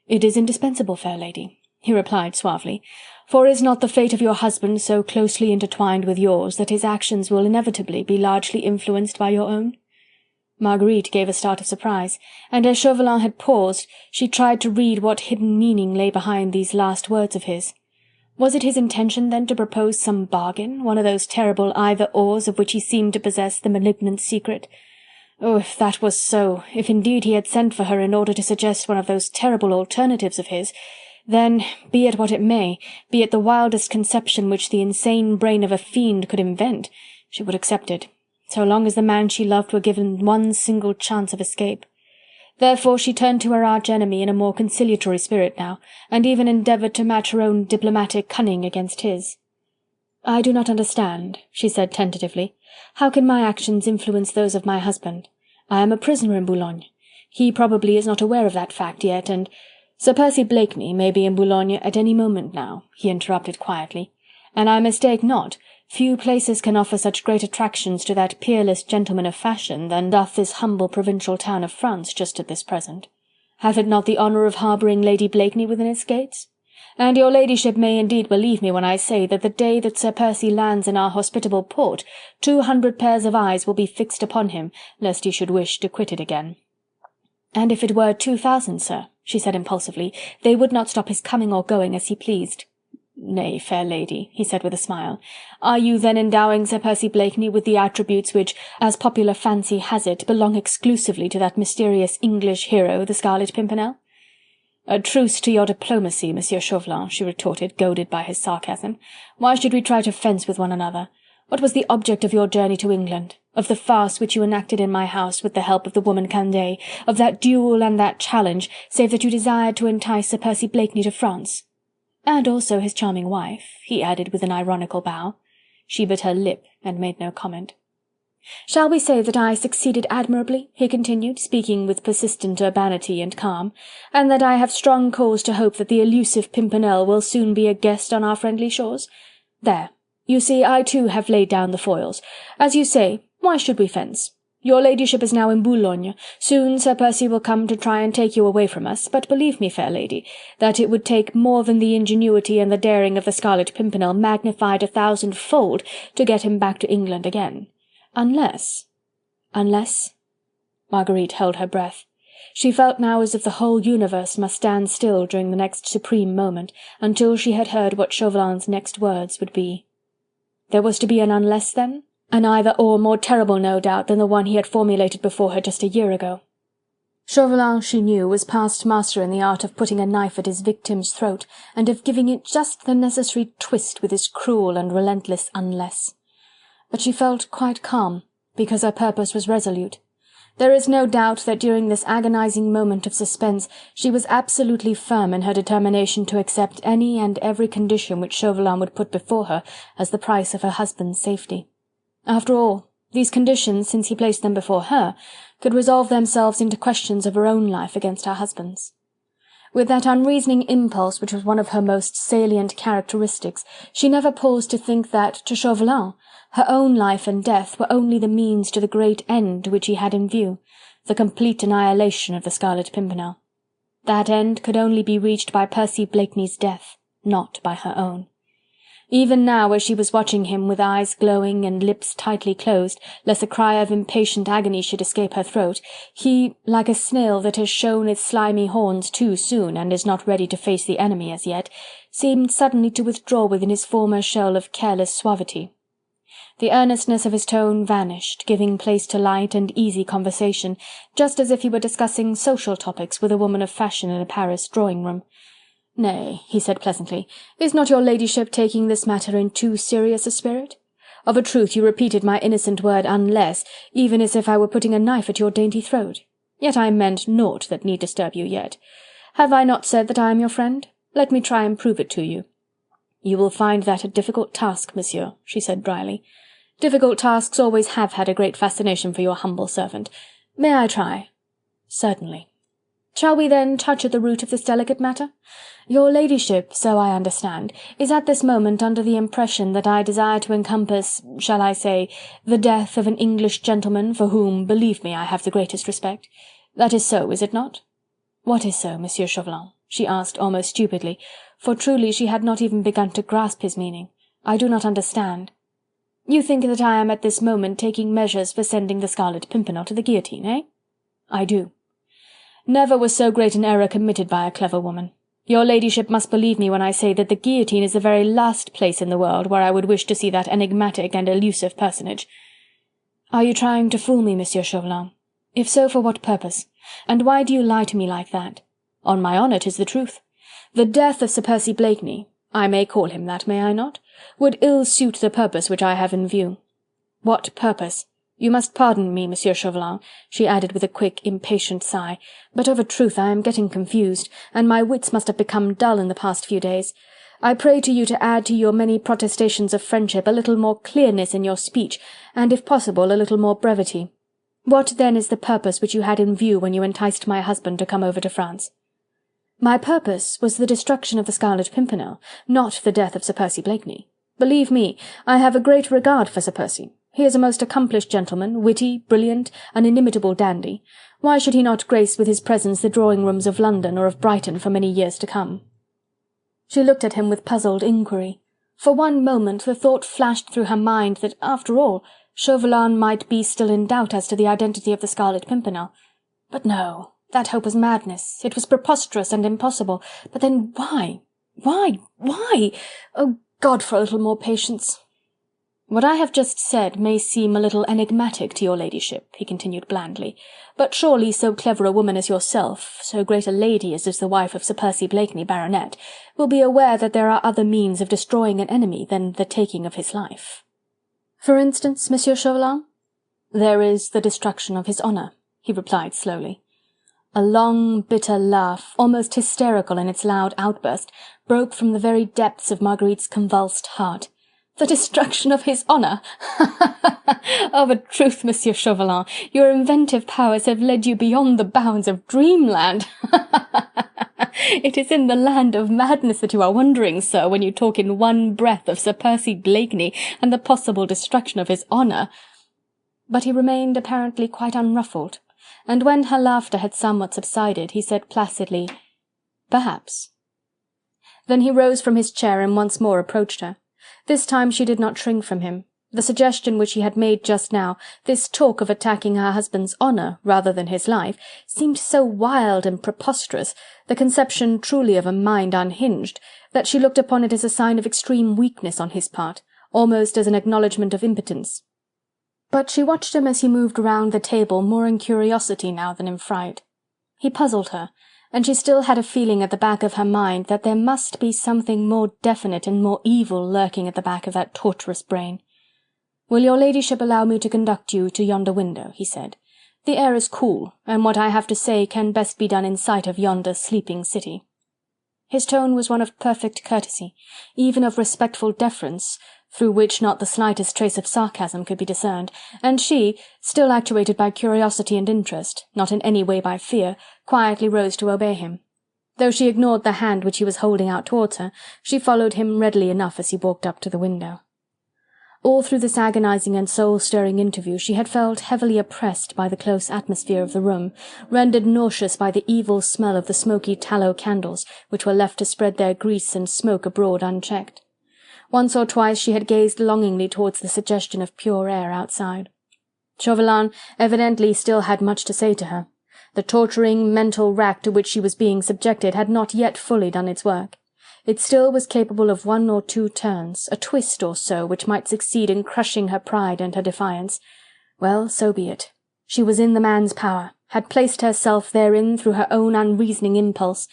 "It is indispensable, fair lady," he replied suavely, "for is not the fate of your husband so closely intertwined with yours that his actions will inevitably be largely influenced by your own?" Marguerite gave a start of surprise, and as Chauvelin had paused, she tried to read what hidden meaning lay behind these last words of his. Was it his intention then to propose some bargain, one of those terrible either-ors of which he seemed to possess the malignant secret? Oh, if that was so, if indeed he had sent for her in order to suggest one of those terrible alternatives of his, then, be it what it may, be it the wildest conception which the insane brain of a fiend could invent, she would accept it, so long as the man she loved were given one single chance of escape. Therefore she turned to her arch-enemy in a more conciliatory spirit now, and even endeavoured to match her own diplomatic cunning against his. "I do not understand," she said tentatively. "How can my actions influence those of my husband? I am a prisoner in Boulogne. He probably is not aware of that fact yet, and—" "Sir Percy Blakeney may be in Boulogne at any moment now," he interrupted quietly, "and I mistake not, few places can offer such great attractions to that peerless gentleman of fashion than doth this humble provincial town of France just at this present. Hath it not the honour of harbouring Lady Blakeney within its gates? And your ladyship may indeed believe me when I say that the day that Sir Percy lands in our hospitable port, 200 pairs of eyes will be fixed upon him, lest he should wish to quit it again." "And if it were 2,000, sir," she said impulsively, "they would not stop his coming or going as he pleased." "Nay, fair lady," he said with a smile, "are you then endowing Sir Percy Blakeney with the attributes which, as popular fancy has it, belong exclusively to that mysterious English hero, the Scarlet Pimpernel?" "A truce to your diplomacy, Monsieur Chauvelin," she retorted, goaded by his sarcasm. "Why should we try to fence with one another? What was the object of your journey to England? Of the farce which you enacted in my house with the help of the woman Candeille, of that duel and that challenge, save that you desired to entice Sir Percy Blakeney to France? And also his charming wife," he added with an ironical bow. She bit her lip and made no comment. "Shall we say that I succeeded admirably," he continued, speaking with persistent urbanity and calm, "and that I have strong cause to hope that the elusive Pimpernel will soon be a guest on our friendly shores? There, you see, I too have laid down the foils. As you say, why should we fence? Your ladyship is now in Boulogne. Soon Sir Percy will come to try and take you away from us, but believe me, fair lady, that it would take more than the ingenuity and the daring of the Scarlet Pimpernel magnified 1,000-fold to get him back to England again. Unless... Marguerite held her breath. She felt now as if the whole universe must stand still during the next supreme moment, until she had heard what Chauvelin's next words would be. There was to be an unless, then? An either-or more terrible, no doubt, than the one he had formulated before her just a year ago. Chauvelin, she knew, was past master in the art of putting a knife at his victim's throat, and of giving it just the necessary twist with his cruel and relentless unless. But she felt quite calm, because her purpose was resolute. There is no doubt that during this agonizing moment of suspense she was absolutely firm in her determination to accept any and every condition which Chauvelin would put before her as the price of her husband's safety. After all, these conditions, since he placed them before her, could resolve themselves into questions of her own life against her husband's. With that unreasoning impulse which was one of her most salient characteristics, she never paused to think that, to Chauvelin, her own life and death were only the means to the great end which he had in view, the complete annihilation of the Scarlet Pimpernel. That end could only be reached by Percy Blakeney's death, not by her own. Even now, as she was watching him with eyes glowing and lips tightly closed, lest a cry of impatient agony should escape her throat, he, like a snail that has shown its slimy horns too soon and is not ready to face the enemy as yet, seemed suddenly to withdraw within his former shell of careless suavity. The earnestness of his tone vanished, giving place to light and easy conversation, just as if he were discussing social topics with a woman of fashion in a Paris drawing-room. "Nay," he said pleasantly, "is not your ladyship taking this matter in too serious a spirit? Of a truth you repeated my innocent word unless, even as if I were putting a knife at your dainty throat. Yet I meant naught that need disturb you yet. Have I not said that I am your friend? Let me try and prove it to you." "You will find that a difficult task, monsieur," she said dryly. "Difficult tasks always have had a great fascination for your humble servant. May I try?" "Certainly." "Shall we then touch at the root of this delicate matter? Your ladyship, so I understand, is at this moment under the impression that I desire to encompass, shall I say, the death of an English gentleman for whom, believe me, I have the greatest respect. That is so, is it not?" "What is so, Monsieur Chauvelin?" she asked almost stupidly, for truly she had not even begun to grasp his meaning. "I do not understand." "You think that I am at this moment taking measures for sending the Scarlet Pimpernel to the guillotine, eh?" "I do." "Never was so great an error committed by a clever woman. Your ladyship must believe me when I say that the guillotine is the very last place in the world where I would wish to see that enigmatic and elusive personage." "Are you trying to fool me, Monsieur Chauvelin? If so, for what purpose? And why do you lie to me like that? On my honour, 'tis the truth. The death of Sir Percy Blakeney, I may call him that, may I not, would ill suit the purpose which I have in view." "What purpose? You must pardon me, Monsieur Chauvelin," she added with a quick, impatient sigh, "but of a truth I am getting confused, and my wits must have become dull in the past few days. I pray to you to add to your many protestations of friendship a little more clearness in your speech, and if possible a little more brevity. What then is the purpose which you had in view when you enticed my husband to come over to France?" "My purpose was the destruction of the Scarlet Pimpernel, not the death of Sir Percy Blakeney. Believe me, I have a great regard for Sir Percy. He is a most accomplished gentleman, witty, brilliant, an inimitable dandy. Why should he not grace with his presence the drawing-rooms of London or of Brighton for many years to come?" She looked at him with puzzled inquiry. For one moment the thought flashed through her mind that, after all, Chauvelin might be still in doubt as to the identity of the Scarlet Pimpernel. But no, that hope was madness, it was preposterous and impossible. But then why? Why? Oh God, for a little more patience! "What I have just said may seem a little enigmatic to your ladyship," he continued blandly, "but surely so clever a woman as yourself, so great a lady as is the wife of Sir Percy Blakeney, Baronet, will be aware that there are other means of destroying an enemy than the taking of his life." "For instance, Monsieur Chauvelin?" "There is the destruction of his honour," he replied slowly. A long, bitter laugh, almost hysterical in its loud outburst, broke from the very depths of Marguerite's convulsed heart. "The destruction of his honour! Of a truth, Monsieur Chauvelin, your inventive powers have led you beyond the bounds of dreamland. It is in the land of madness that you are wandering, sir, when you talk in one breath of Sir Percy Blakeney and the possible destruction of his honour." But he remained apparently quite unruffled, and when her laughter had somewhat subsided, he said placidly, "Perhaps." Then he rose from his chair and once more approached her. This time she did not shrink from him. The suggestion which he had made just now, this talk of attacking her husband's honour rather than his life, seemed so wild and preposterous, the conception truly of a mind unhinged, that she looked upon it as a sign of extreme weakness on his part, almost as an acknowledgment of impotence. But she watched him as he moved round the table more in curiosity now than in fright. He puzzled her, and she still had a feeling at the back of her mind that there must be something more definite and more evil lurking at the back of that tortuous brain. "Will your ladyship allow me to conduct you to yonder window?" he said. "The air is cool, and what I have to say can best be done in sight of yonder sleeping city." His tone was one of perfect courtesy, even of respectful deference, through which not the slightest trace of sarcasm could be discerned, and she, still actuated by curiosity and interest, not in any way by fear, quietly rose to obey him. Though she ignored the hand which he was holding out towards her, she followed him readily enough as he walked up to the window. All through this agonizing and soul-stirring interview she had felt heavily oppressed by the close atmosphere of the room, rendered nauseous by the evil smell of the smoky tallow candles which were left to spread their grease and smoke abroad unchecked. Once or twice she had gazed longingly towards the suggestion of pure air outside. Chauvelin evidently still had much to say to her. The torturing mental rack to which she was being subjected had not yet fully done its work. It still was capable of 1 or 2 turns, a twist or so, which might succeed in crushing her pride and her defiance. Well, so be it. She was in the man's power, had placed herself therein through her own unreasoning impulse.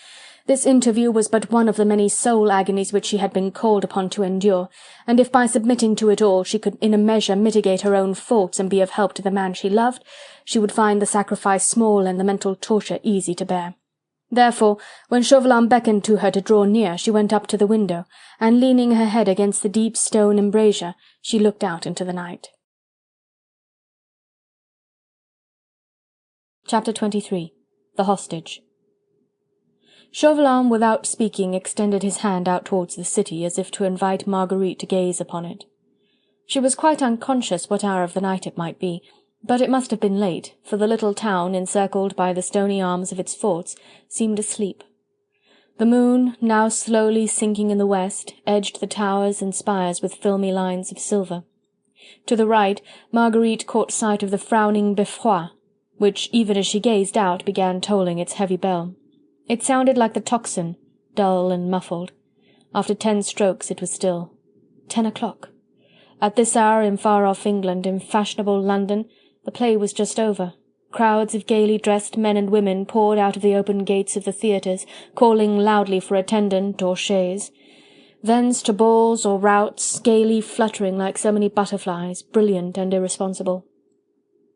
This interview was but one of the many soul agonies which she had been called upon to endure, and if by submitting to it all she could in a measure mitigate her own faults and be of help to the man she loved, she would find the sacrifice small and the mental torture easy to bear. Therefore, when Chauvelin beckoned to her to draw near, she went up to the window, and leaning her head against the deep stone embrasure, she looked out into the night. Chapter 23. The Hostage. Chauvelin, without speaking, extended his hand out towards the city, as if to invite Marguerite to gaze upon it. She was quite unconscious what hour of the night it might be, but it must have been late, for the little town, encircled by the stony arms of its forts, seemed asleep. The moon, now slowly sinking in the west, edged the towers and spires with filmy lines of silver. To the right, Marguerite caught sight of the frowning Beffroi, which, even as she gazed out, began tolling its heavy bell. It sounded like the tocsin, dull and muffled. After 10 strokes it was still. 10 o'clock. At this hour, in far-off England, in fashionable London, the play was just over. Crowds of gaily dressed men and women poured out of the open gates of the theatres, calling loudly for attendant or chaise. Thence to balls or routs, gaily fluttering like so many butterflies, brilliant and irresponsible.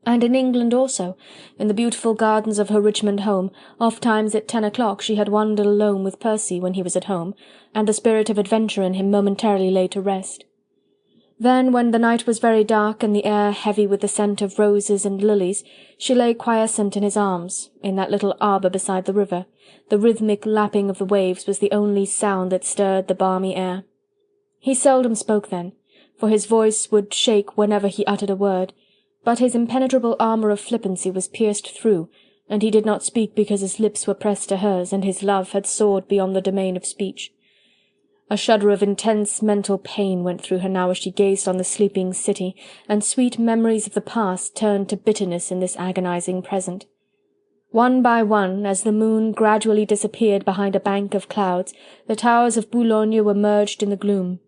And in England also, in the beautiful gardens of her Richmond home, oft-times at 10 o'clock she had wandered alone with Percy when he was at home, and the spirit of adventure in him momentarily laid to rest. Then, when the night was very dark and the air heavy with the scent of roses and lilies, she lay quiescent in his arms, in that little arbour beside the river. The rhythmic lapping of the waves was the only sound that stirred the balmy air. He seldom spoke then, for his voice would shake whenever he uttered a word, but his impenetrable armour of flippancy was pierced through, and he did not speak because his lips were pressed to hers and his love had soared beyond the domain of speech. A shudder of intense mental pain went through her now as she gazed on the sleeping city, and sweet memories of the past turned to bitterness in this agonizing present. One by one, as the moon gradually disappeared behind a bank of clouds, the towers of Boulogne were merged in the gloom.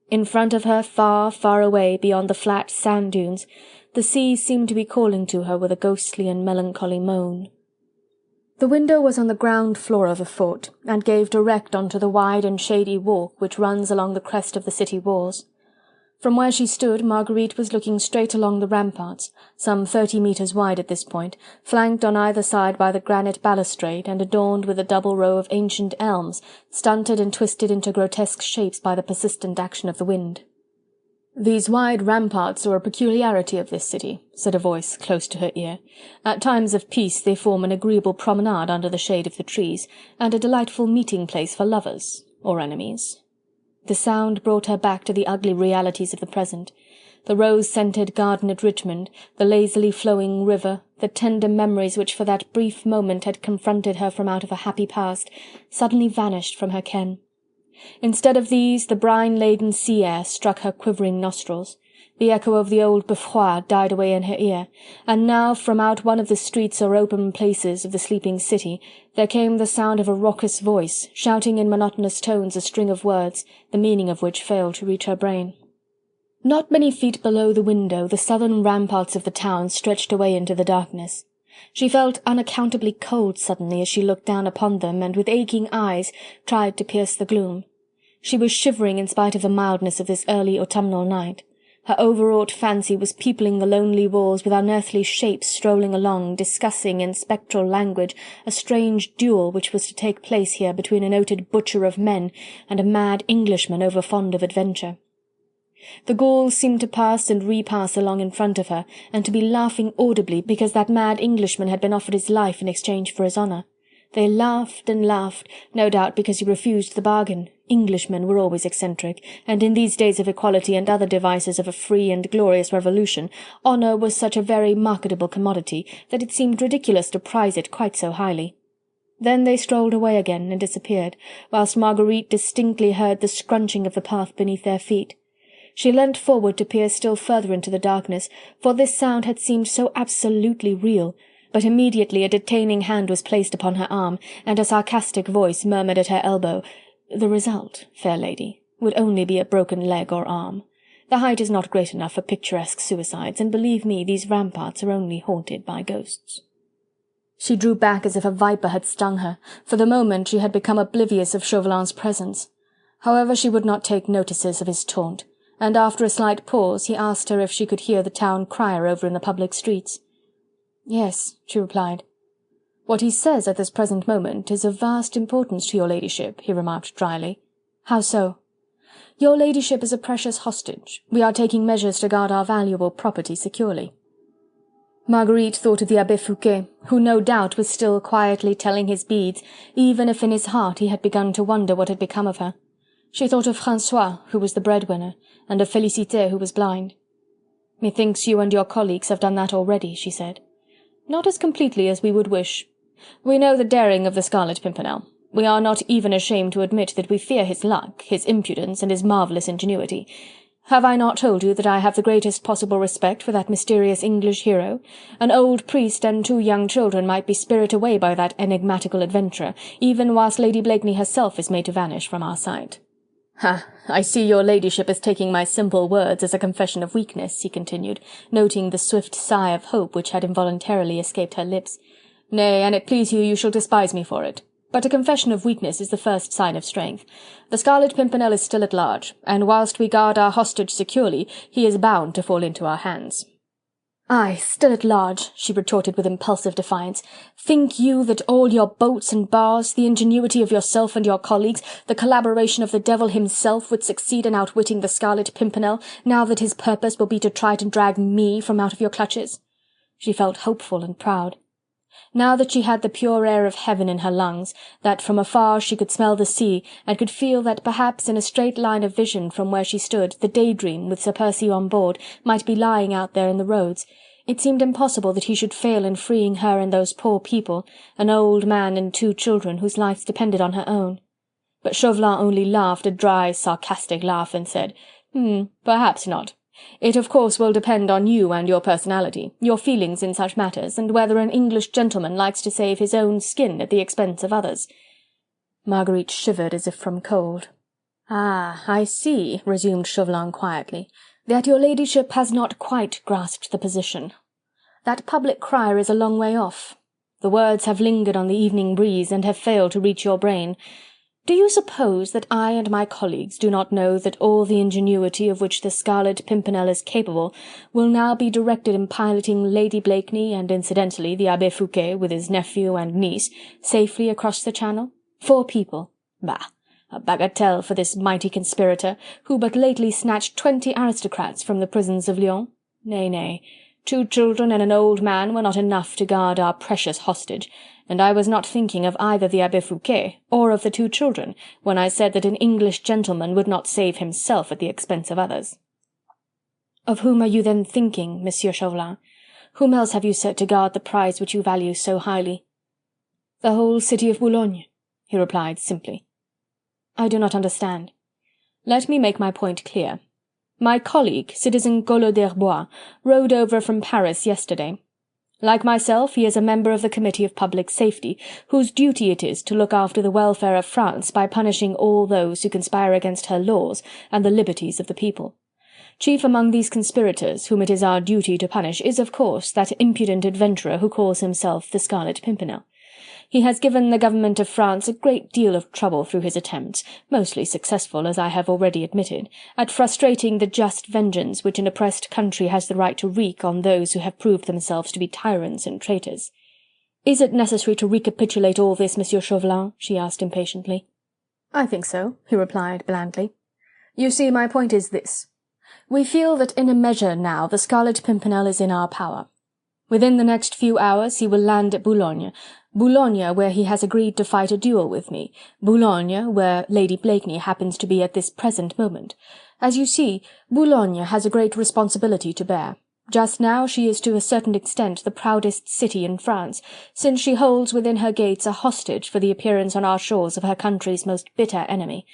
In front of her, far, far away, beyond the flat sand dunes, the sea seemed to be calling to her with a ghostly and melancholy moan. The window was on the ground floor of a fort, and gave direct onto the wide and shady walk which runs along the crest of the city walls. From where she stood, Marguerite was looking straight along the ramparts, some 30 metres wide at this point, flanked on either side by the granite balustrade and adorned with a double row of ancient elms, stunted and twisted into grotesque shapes by the persistent action of the wind. "These wide ramparts are a peculiarity of this city," said a voice close to her ear. "At times of peace they form an agreeable promenade under the shade of the trees, and a delightful meeting-place for lovers, or enemies." The sound brought her back to the ugly realities of the present. The rose-scented garden at Richmond, the lazily flowing river, the tender memories which for that brief moment had confronted her from out of a happy past, suddenly vanished from her ken. Instead of these, the brine-laden sea air struck her quivering nostrils. The echo of the old Beffroi died away in her ear, and now from out one of the streets or open places of the sleeping city there came the sound of a raucous voice, shouting in monotonous tones a string of words, the meaning of which failed to reach her brain. Not many feet below the window the southern ramparts of the town stretched away into the darkness. She felt unaccountably cold suddenly as she looked down upon them, and with aching eyes tried to pierce the gloom. She was shivering in spite of the mildness of this early autumnal night. Her overwrought fancy was peopling the lonely walls with unearthly shapes strolling along, discussing in spectral language a strange duel which was to take place here between a noted butcher of men and a mad Englishman overfond of adventure. The Gauls seemed to pass and repass along in front of her, and to be laughing audibly because that mad Englishman had been offered his life in exchange for his honour. They laughed and laughed, no doubt because he refused the bargain. Englishmen were always eccentric, and in these days of equality and other devices of a free and glorious revolution, honour was such a very marketable commodity that it seemed ridiculous to prize it quite so highly. Then they strolled away again and disappeared, whilst Marguerite distinctly heard the scrunching of the path beneath their feet. She leant forward to peer still further into the darkness, for this sound had seemed so absolutely real, but immediately a detaining hand was placed upon her arm, and a sarcastic voice murmured at her elbow, "The result, fair lady, would only be a broken leg or arm. The height is not great enough for picturesque suicides, and believe me, these ramparts are only haunted by ghosts." She drew back as if a viper had stung her. For the moment she had become oblivious of Chauvelin's presence. However, she would not take notices of his taunt, and after a slight pause he asked her if she could hear the town crier over in the public streets. "Yes," she replied. "What he says at this present moment is of vast importance to your ladyship," he remarked drily. "How so?" "Your ladyship is a precious hostage. We are taking measures to guard our valuable property securely." Marguerite thought of the Abbé Fouquet, who no doubt was still quietly telling his beads, even if in his heart he had begun to wonder what had become of her. She thought of François, who was the breadwinner, and of Félicité, who was blind. "Methinks you and your colleagues have done that already," she said. "Not as completely as we would wish. We know the daring of the Scarlet Pimpernel. We are not even ashamed to admit that we fear his luck, his impudence, and his marvellous ingenuity. Have I not told you that I have the greatest possible respect for that mysterious English hero? An old priest and 2 young children might be spirited away by that enigmatical adventurer, even whilst Lady Blakeney herself is made to vanish from our sight." "Ha! I see your ladyship is taking my simple words as a confession of weakness," he continued, noting the swift sigh of hope which had involuntarily escaped her lips. "Nay, an it please you, you shall despise me for it. But a confession of weakness is the first sign of strength. The Scarlet Pimpernel is still at large, and whilst we guard our hostage securely, he is bound to fall into our hands." "Aye, still at large," she retorted with impulsive defiance. "Think you that all your bolts and bars, the ingenuity of yourself and your colleagues, the collaboration of the devil himself would succeed in outwitting the Scarlet Pimpernel, now that his purpose will be to try to drag me from out of your clutches?" She felt hopeful and proud. Now that she had the pure air of heaven in her lungs, that from afar she could smell the sea, and could feel that perhaps in a straight line of vision from where she stood, the Daydream, with Sir Percy on board, might be lying out there in the roads, it seemed impossible that he should fail in freeing her and those poor people, an old man and 2 children whose lives depended on her own. But Chauvelin only laughed a dry, sarcastic laugh and said, "Perhaps not. It of course will depend on you and your personality, your feelings in such matters, and whether an English gentleman likes to save his own skin at the expense of others." Marguerite shivered as if from cold. "Ah, I see," resumed Chauvelin quietly, "that your ladyship has not quite grasped the position. That public crier is a long way off. The words have lingered on the evening breeze, and have failed to reach your brain. Do you suppose that I and my colleagues do not know that all the ingenuity of which the Scarlet Pimpernel is capable will now be directed in piloting Lady Blakeney and incidentally the Abbé Fouquet with his nephew and niece safely across the Channel? 4 people. Bah! A bagatelle for this mighty conspirator, who but lately snatched 20 aristocrats from the prisons of Lyons. Nay, nay, 2 children and an old man were not enough to guard our precious hostage, and I was not thinking of either the Abbé Fouquet or of the 2 children when I said that an English gentleman would not save himself at the expense of others." "Of whom are you then thinking, Monsieur Chauvelin? Whom else have you set to guard the prize which you value so highly?" "The whole city of Boulogne," he replied simply. "I do not understand." "Let me make my point clear. My colleague, citizen Collot d'Herbois, rode over from Paris yesterday. Like myself, he is a member of the Committee of Public Safety, whose duty it is to look after the welfare of France by punishing all those who conspire against her laws and the liberties of the people. Chief among these conspirators, whom it is our duty to punish, is, of course, that impudent adventurer who calls himself the Scarlet Pimpernel. He has given the government of France a great deal of trouble through his attempts, mostly successful, as I have already admitted, at frustrating the just vengeance which an oppressed country has the right to wreak on those who have proved themselves to be tyrants and traitors. Is it necessary to recapitulate all this, Monsieur Chauvelin?" she asked impatiently. "I think so," he replied blandly. "You see, my point is this. We feel that in a measure now the Scarlet Pimpernel is in our power. Within the next few hours he will land at Boulogne, Boulogne, where he has agreed to fight a duel with me. Boulogne, where Lady Blakeney happens to be at this present moment. As you see, Boulogne has a great responsibility to bear. Just now she is to a certain extent the proudest city in France, since she holds within her gates a hostage for the appearance on our shores of her country's most bitter enemy.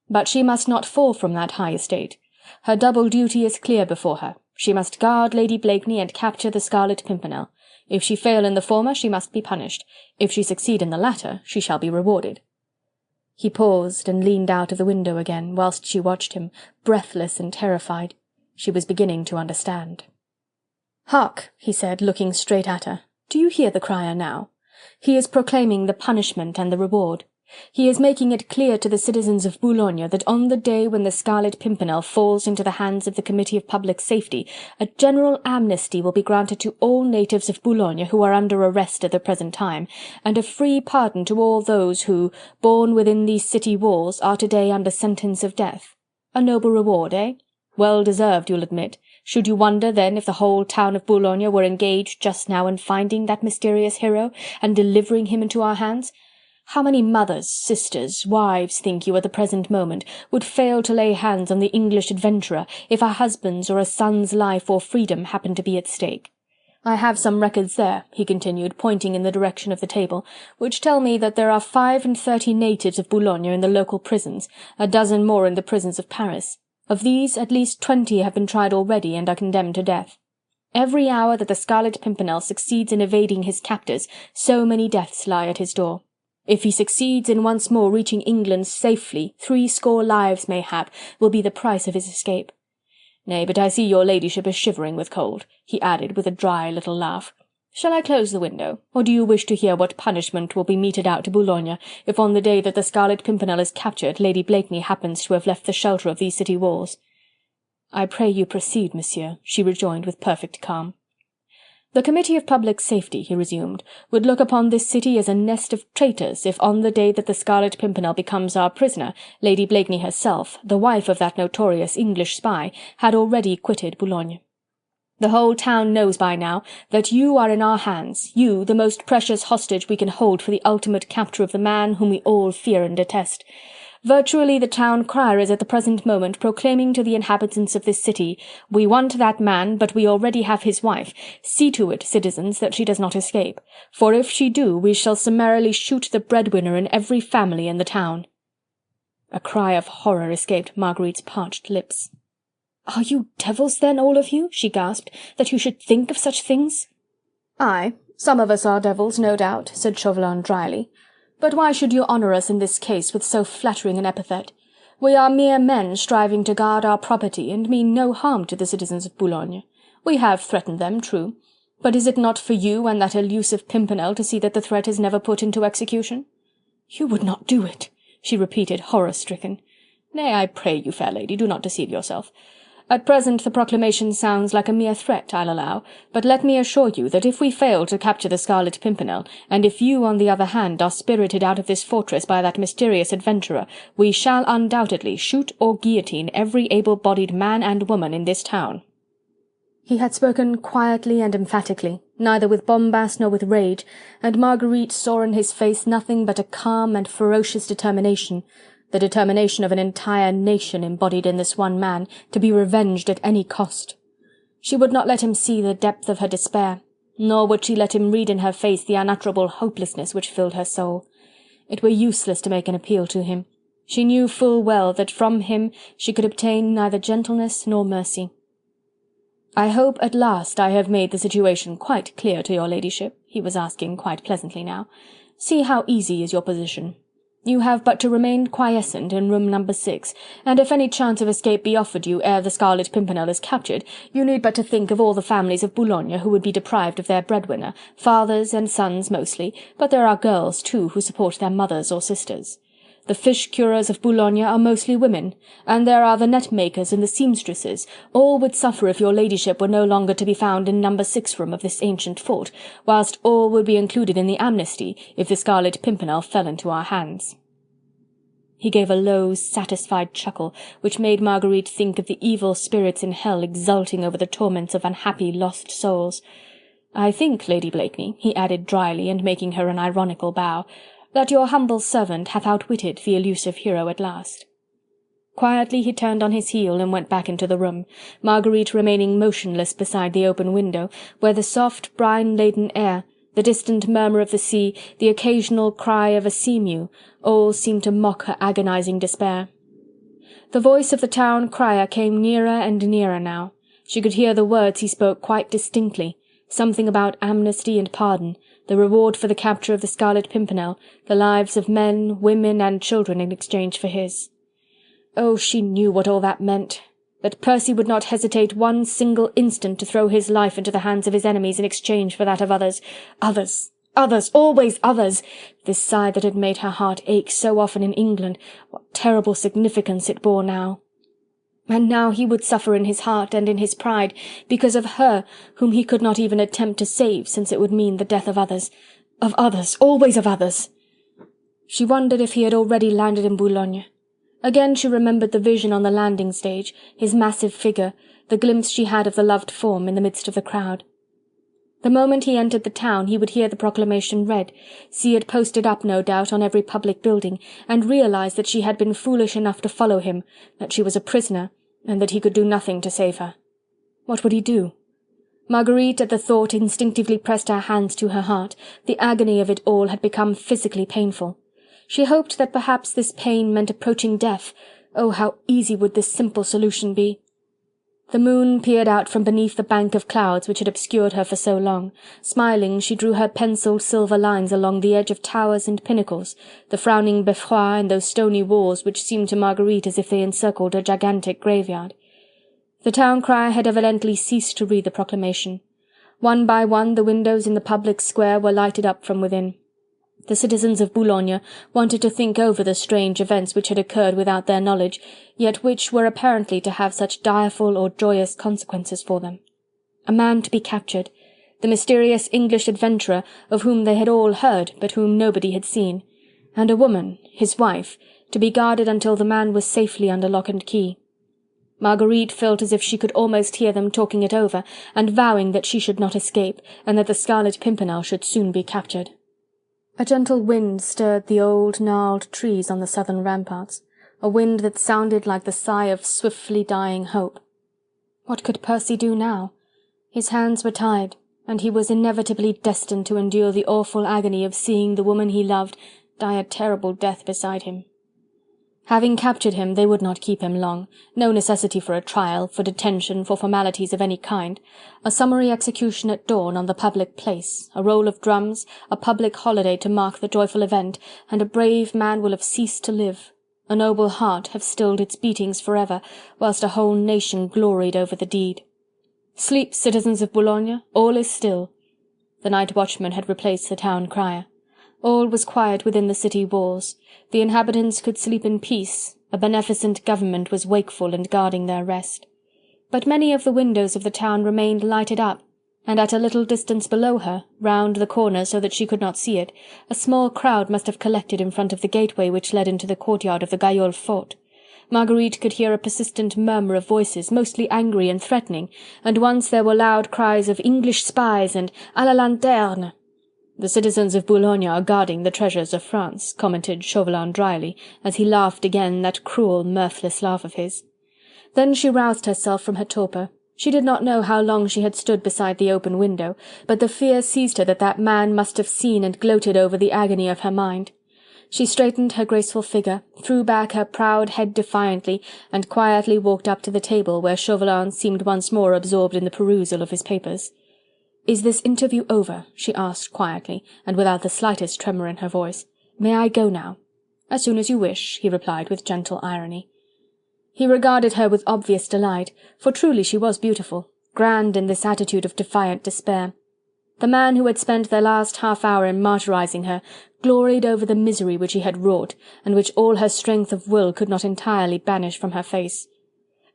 But she must not fall from that high estate. Her double duty is clear before her. She must guard Lady Blakeney and capture the Scarlet Pimpernel. If she fail in the former, she must be punished. If she succeed in the latter, she shall be rewarded." He paused and leaned out of the window again, whilst she watched him, breathless and terrified. She was beginning to understand. "Hark," he said, looking straight at her. "Do you hear the crier now? He is proclaiming the punishment and the reward. He is making it clear to the citizens of Boulogne that on the day when the Scarlet Pimpernel falls into the hands of the Committee of Public Safety, a general amnesty will be granted to all natives of Boulogne who are under arrest at the present time, and a free pardon to all those who, born within these city walls, are today under sentence of death. A noble reward, eh? Well deserved, you'll admit. Should you wonder, then, if the whole town of Boulogne were engaged just now in finding that mysterious hero, and delivering him into our hands? How many mothers, sisters, wives, think you, at the present moment, would fail to lay hands on the English adventurer, if a husband's or a son's life or freedom happened to be at stake? I have some records there," he continued, pointing in the direction of the table, "which tell me that there are 35 natives of Boulogne in the local prisons, a dozen more in the prisons of Paris. Of these, at least 20 have been tried already and are condemned to death. Every hour that the Scarlet Pimpernel succeeds in evading his captors, so many deaths lie at his door. If he succeeds in once more reaching England safely, 60 lives, mayhap, will be the price of his escape. Nay, but I see your ladyship is shivering with cold," he added with a dry little laugh. "Shall I close the window, or do you wish to hear what punishment will be meted out to Boulogne, if on the day that the Scarlet Pimpernel is captured, Lady Blakeney happens to have left the shelter of these city walls?" "I pray you proceed, monsieur," she rejoined with perfect calm. "The Committee of Public Safety," he resumed, "would look upon this city as a nest of traitors if on the day that the Scarlet Pimpernel becomes our prisoner, Lady Blakeney herself, the wife of that notorious English spy, had already quitted Boulogne. The whole town knows by now that you are in our hands, you, the most precious hostage we can hold for the ultimate capture of the man whom we all fear and detest. Virtually the town crier is at the present moment proclaiming to the inhabitants of this city, 'We want that man, but we already have his wife. See to it, citizens, that she does not escape. For if she do, we shall summarily shoot the breadwinner in every family in the town.'" A cry of horror escaped Marguerite's parched lips. "Are you devils, then, all of you," she gasped, "that you should think of such things?" "Aye, some of us are devils, no doubt," said Chauvelin dryly. "But why should you honour us in this case with so flattering an epithet? We are mere men striving to guard our property, and mean no harm to the citizens of Boulogne. We have threatened them, true, but is it not for you and that elusive Pimpernel to see that the threat is never put into execution?" "You would not do it," she repeated, horror-stricken. "Nay, I pray you, fair lady, do not deceive yourself. At present the proclamation sounds like a mere threat, I'll allow, but let me assure you that if we fail to capture the Scarlet Pimpernel, and if you, on the other hand, are spirited out of this fortress by that mysterious adventurer, we shall undoubtedly shoot or guillotine every able-bodied man and woman in this town." He had spoken quietly and emphatically, neither with bombast nor with rage, and Marguerite saw in his face nothing but a calm and ferocious determination, the determination of an entire nation embodied in this one man, to be revenged at any cost. She would not let him see the depth of her despair, nor would she let him read in her face the unutterable hopelessness which filled her soul. It were useless to make an appeal to him. She knew full well that from him she could obtain neither gentleness nor mercy. "I hope at last I have made the situation quite clear to your ladyship," he was asking quite pleasantly now. "See how easy is your position. You have but to remain quiescent in room number 6, and if any chance of escape be offered you ere the Scarlet Pimpernel is captured, you need but to think of all the families of Boulogne who would be deprived of their breadwinner, fathers and sons mostly, but there are girls too who support their mothers or sisters. The fish-curers of Boulogne are mostly women, and there are the net-makers and the seamstresses, all would suffer if your ladyship were no longer to be found in number 6 room of this ancient fort, whilst all would be included in the amnesty, if the Scarlet Pimpernel fell into our hands." He gave a low, satisfied chuckle, which made Marguerite think of the evil spirits in hell exulting over the torments of unhappy lost souls. I think, Lady Blakeney," he added dryly, and making her an ironical bow, "that your humble servant hath outwitted the elusive hero at last." Quietly he turned on his heel and went back into the room, Marguerite remaining motionless beside the open window, where the soft, brine-laden air, the distant murmur of the sea, the occasional cry of a sea-mew, all seemed to mock her agonizing despair. The voice of the town crier came nearer and nearer now. She could hear the words he spoke quite distinctly, something about amnesty and pardon, the reward for the capture of the Scarlet Pimpernel, the lives of men, women and children in exchange for his. Oh, she knew what all that meant, that Percy would not hesitate one single instant to throw his life into the hands of his enemies in exchange for that of others. Others, always others! This sigh that had made her heart ache so often in England, what terrible significance it bore now. And now he would suffer in his heart and in his pride, because of her whom he could not even attempt to save, since it would mean the death of others, always of others. She wondered if he had already landed in Boulogne. Again she remembered the vision on the landing stage, his massive figure, the glimpse she had of the loved form in the midst of the crowd. The moment he entered the town he would hear the proclamation read, see it posted up no doubt on every public building, and realize that she had been foolish enough to follow him, that she was a prisoner, and that he could do nothing to save her. What would he do? Marguerite at the thought instinctively pressed her hands to her heart. The agony of it all had become physically painful. She hoped that perhaps this pain meant approaching death. Oh, how easy would this simple solution be! The moon peered out from beneath the bank of clouds which had obscured her for so long. Smiling, she drew her pencilled silver lines along the edge of towers and pinnacles, the frowning beffroi and those stony walls which seemed to Marguerite as if they encircled a gigantic graveyard. The town crier had evidently ceased to read the proclamation. One by one the windows in the public square were lighted up from within. The citizens of Boulogne wanted to think over the strange events which had occurred without their knowledge, yet which were apparently to have such direful or joyous consequences for them. A man to be captured, the mysterious English adventurer of whom they had all heard but whom nobody had seen, and a woman, his wife, to be guarded until the man was safely under lock and key. Marguerite felt as if she could almost hear them talking it over, and vowing that she should not escape, and that the Scarlet Pimpernel should soon be captured. A gentle wind stirred the old gnarled trees on the southern ramparts, a wind that sounded like the sigh of swiftly dying hope. What could Percy do now? His hands were tied, and he was inevitably destined to endure the awful agony of seeing the woman he loved die a terrible death beside him. Having captured him, they would not keep him long. No necessity for a trial, for detention, for formalities of any kind. A summary execution at dawn on the public place, a roll of drums, a public holiday to mark the joyful event, and a brave man will have ceased to live. A noble heart have stilled its beatings forever, whilst a whole nation gloried over the deed. Sleep, citizens of Boulogne, all is still. The night watchman had replaced the town crier. All was quiet within the city walls. The inhabitants could sleep in peace. A beneficent government was wakeful and guarding their rest. But many of the windows of the town remained lighted up, and at a little distance below her, round the corner so that she could not see it, a small crowd must have collected in front of the gateway which led into the courtyard of the Gaillol fort. Marguerite could hear a persistent murmur of voices, mostly angry and threatening, and once there were loud cries of English spies and "À la lanterne!" "The citizens of Boulogne are guarding the treasures of France," commented Chauvelin dryly, as he laughed again, that cruel, mirthless laugh of his. Then she roused herself from her torpor. She did not know how long she had stood beside the open window, but the fear seized her that that man must have seen and gloated over the agony of her mind. She straightened her graceful figure, threw back her proud head defiantly, and quietly walked up to the table where Chauvelin seemed once more absorbed in the perusal of his papers. "Is this interview over?" she asked quietly, and without the slightest tremor in her voice. "May I go now?" "As soon as you wish," he replied with gentle irony. He regarded her with obvious delight, for truly she was beautiful, grand in this attitude of defiant despair. The man who had spent the last half-hour in martyrizing her gloried over the misery which he had wrought, and which all her strength of will could not entirely banish from her face.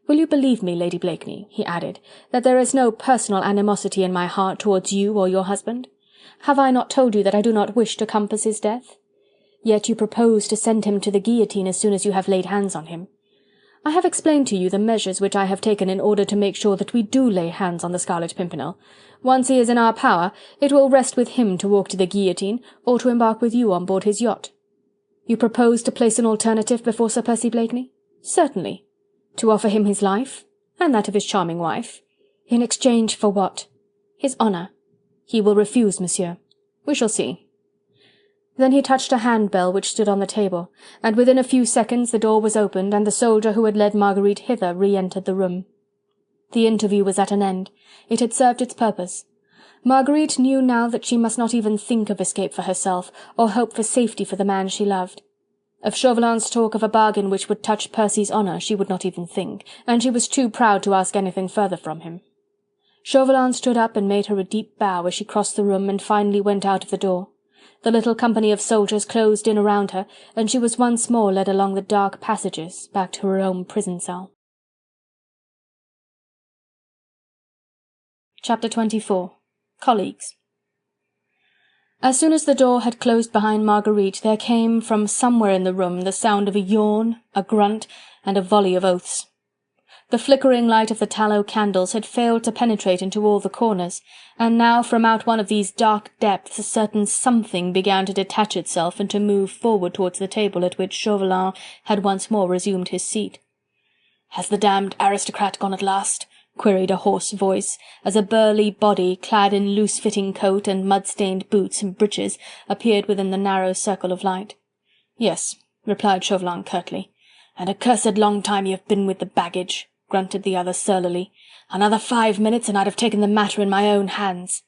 "Will you believe me, Lady Blakeney," he added, "that there is no personal animosity in my heart towards you or your husband? Have I not told you that I do not wish to compass his death? Yet you propose to send him to the guillotine as soon as you have laid hands on him. I have explained to you the measures which I have taken in order to make sure that we do lay hands on the Scarlet Pimpernel. Once he is in our power, it will rest with him to walk to the guillotine, or to embark with you on board his yacht. You propose to place an alternative before Sir Percy Blakeney? Certainly. To offer him his life, and that of his charming wife. In exchange for what? His honour. He will refuse, monsieur. We shall see. Then he touched a handbell which stood on the table, and within a few seconds the door was opened, and the soldier who had led Marguerite hither re-entered the room. The interview was at an end. It had served its purpose. Marguerite knew now that she must not even think of escape for herself, or hope for safety for the man she loved. Of Chauvelin's talk of a bargain which would touch Percy's honour she would not even think, and she was too proud to ask anything further from him. Chauvelin stood up and made her a deep bow as she crossed the room and finally went out of the door. The little company of soldiers closed in around her, and she was once more led along the dark passages back to her own prison cell. Chapter 24. Colleagues. As soon as the door had closed behind Marguerite, there came from somewhere in the room the sound of a yawn, a grunt, and a volley of oaths. The flickering light of the tallow candles had failed to penetrate into all the corners, and now from out one of these dark depths a certain something began to detach itself and to move forward towards the table at which Chauvelin had once more resumed his seat. "Has the damned aristocrat gone at last?" queried a hoarse voice, as a burly body, clad in loose-fitting coat and mud-stained boots and breeches, appeared within the narrow circle of light. "Yes," replied Chauvelin curtly. "And a cursed long time you've been with the baggage," grunted the other surlily. "Another 5 minutes and I'd have taken the matter in my own hands."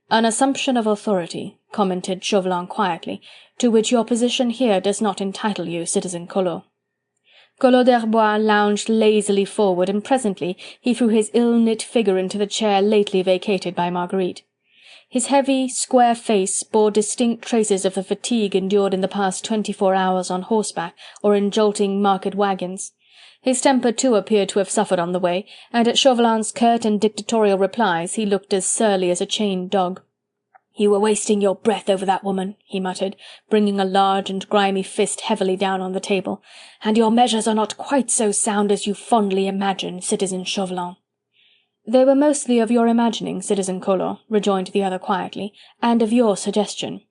"An assumption of authority," commented Chauvelin quietly, "to which your position here does not entitle you, Citizen Collot." Collot d'Herbois lounged lazily forward, and presently he threw his ill-knit figure into the chair lately vacated by Marguerite. His heavy, square face bore distinct traces of the fatigue endured in the past 24 hours on horseback or in jolting market waggons. His temper too appeared to have suffered on the way, and at Chauvelin's curt and dictatorial replies he looked as surly as a chained dog. "You were wasting your breath over that woman," he muttered, bringing a large and grimy fist heavily down on the table, "and your measures are not quite so sound as you fondly imagine, Citizen Chauvelin." "They were mostly of your imagining, Citizen Collot," rejoined the other quietly, "and of your suggestion."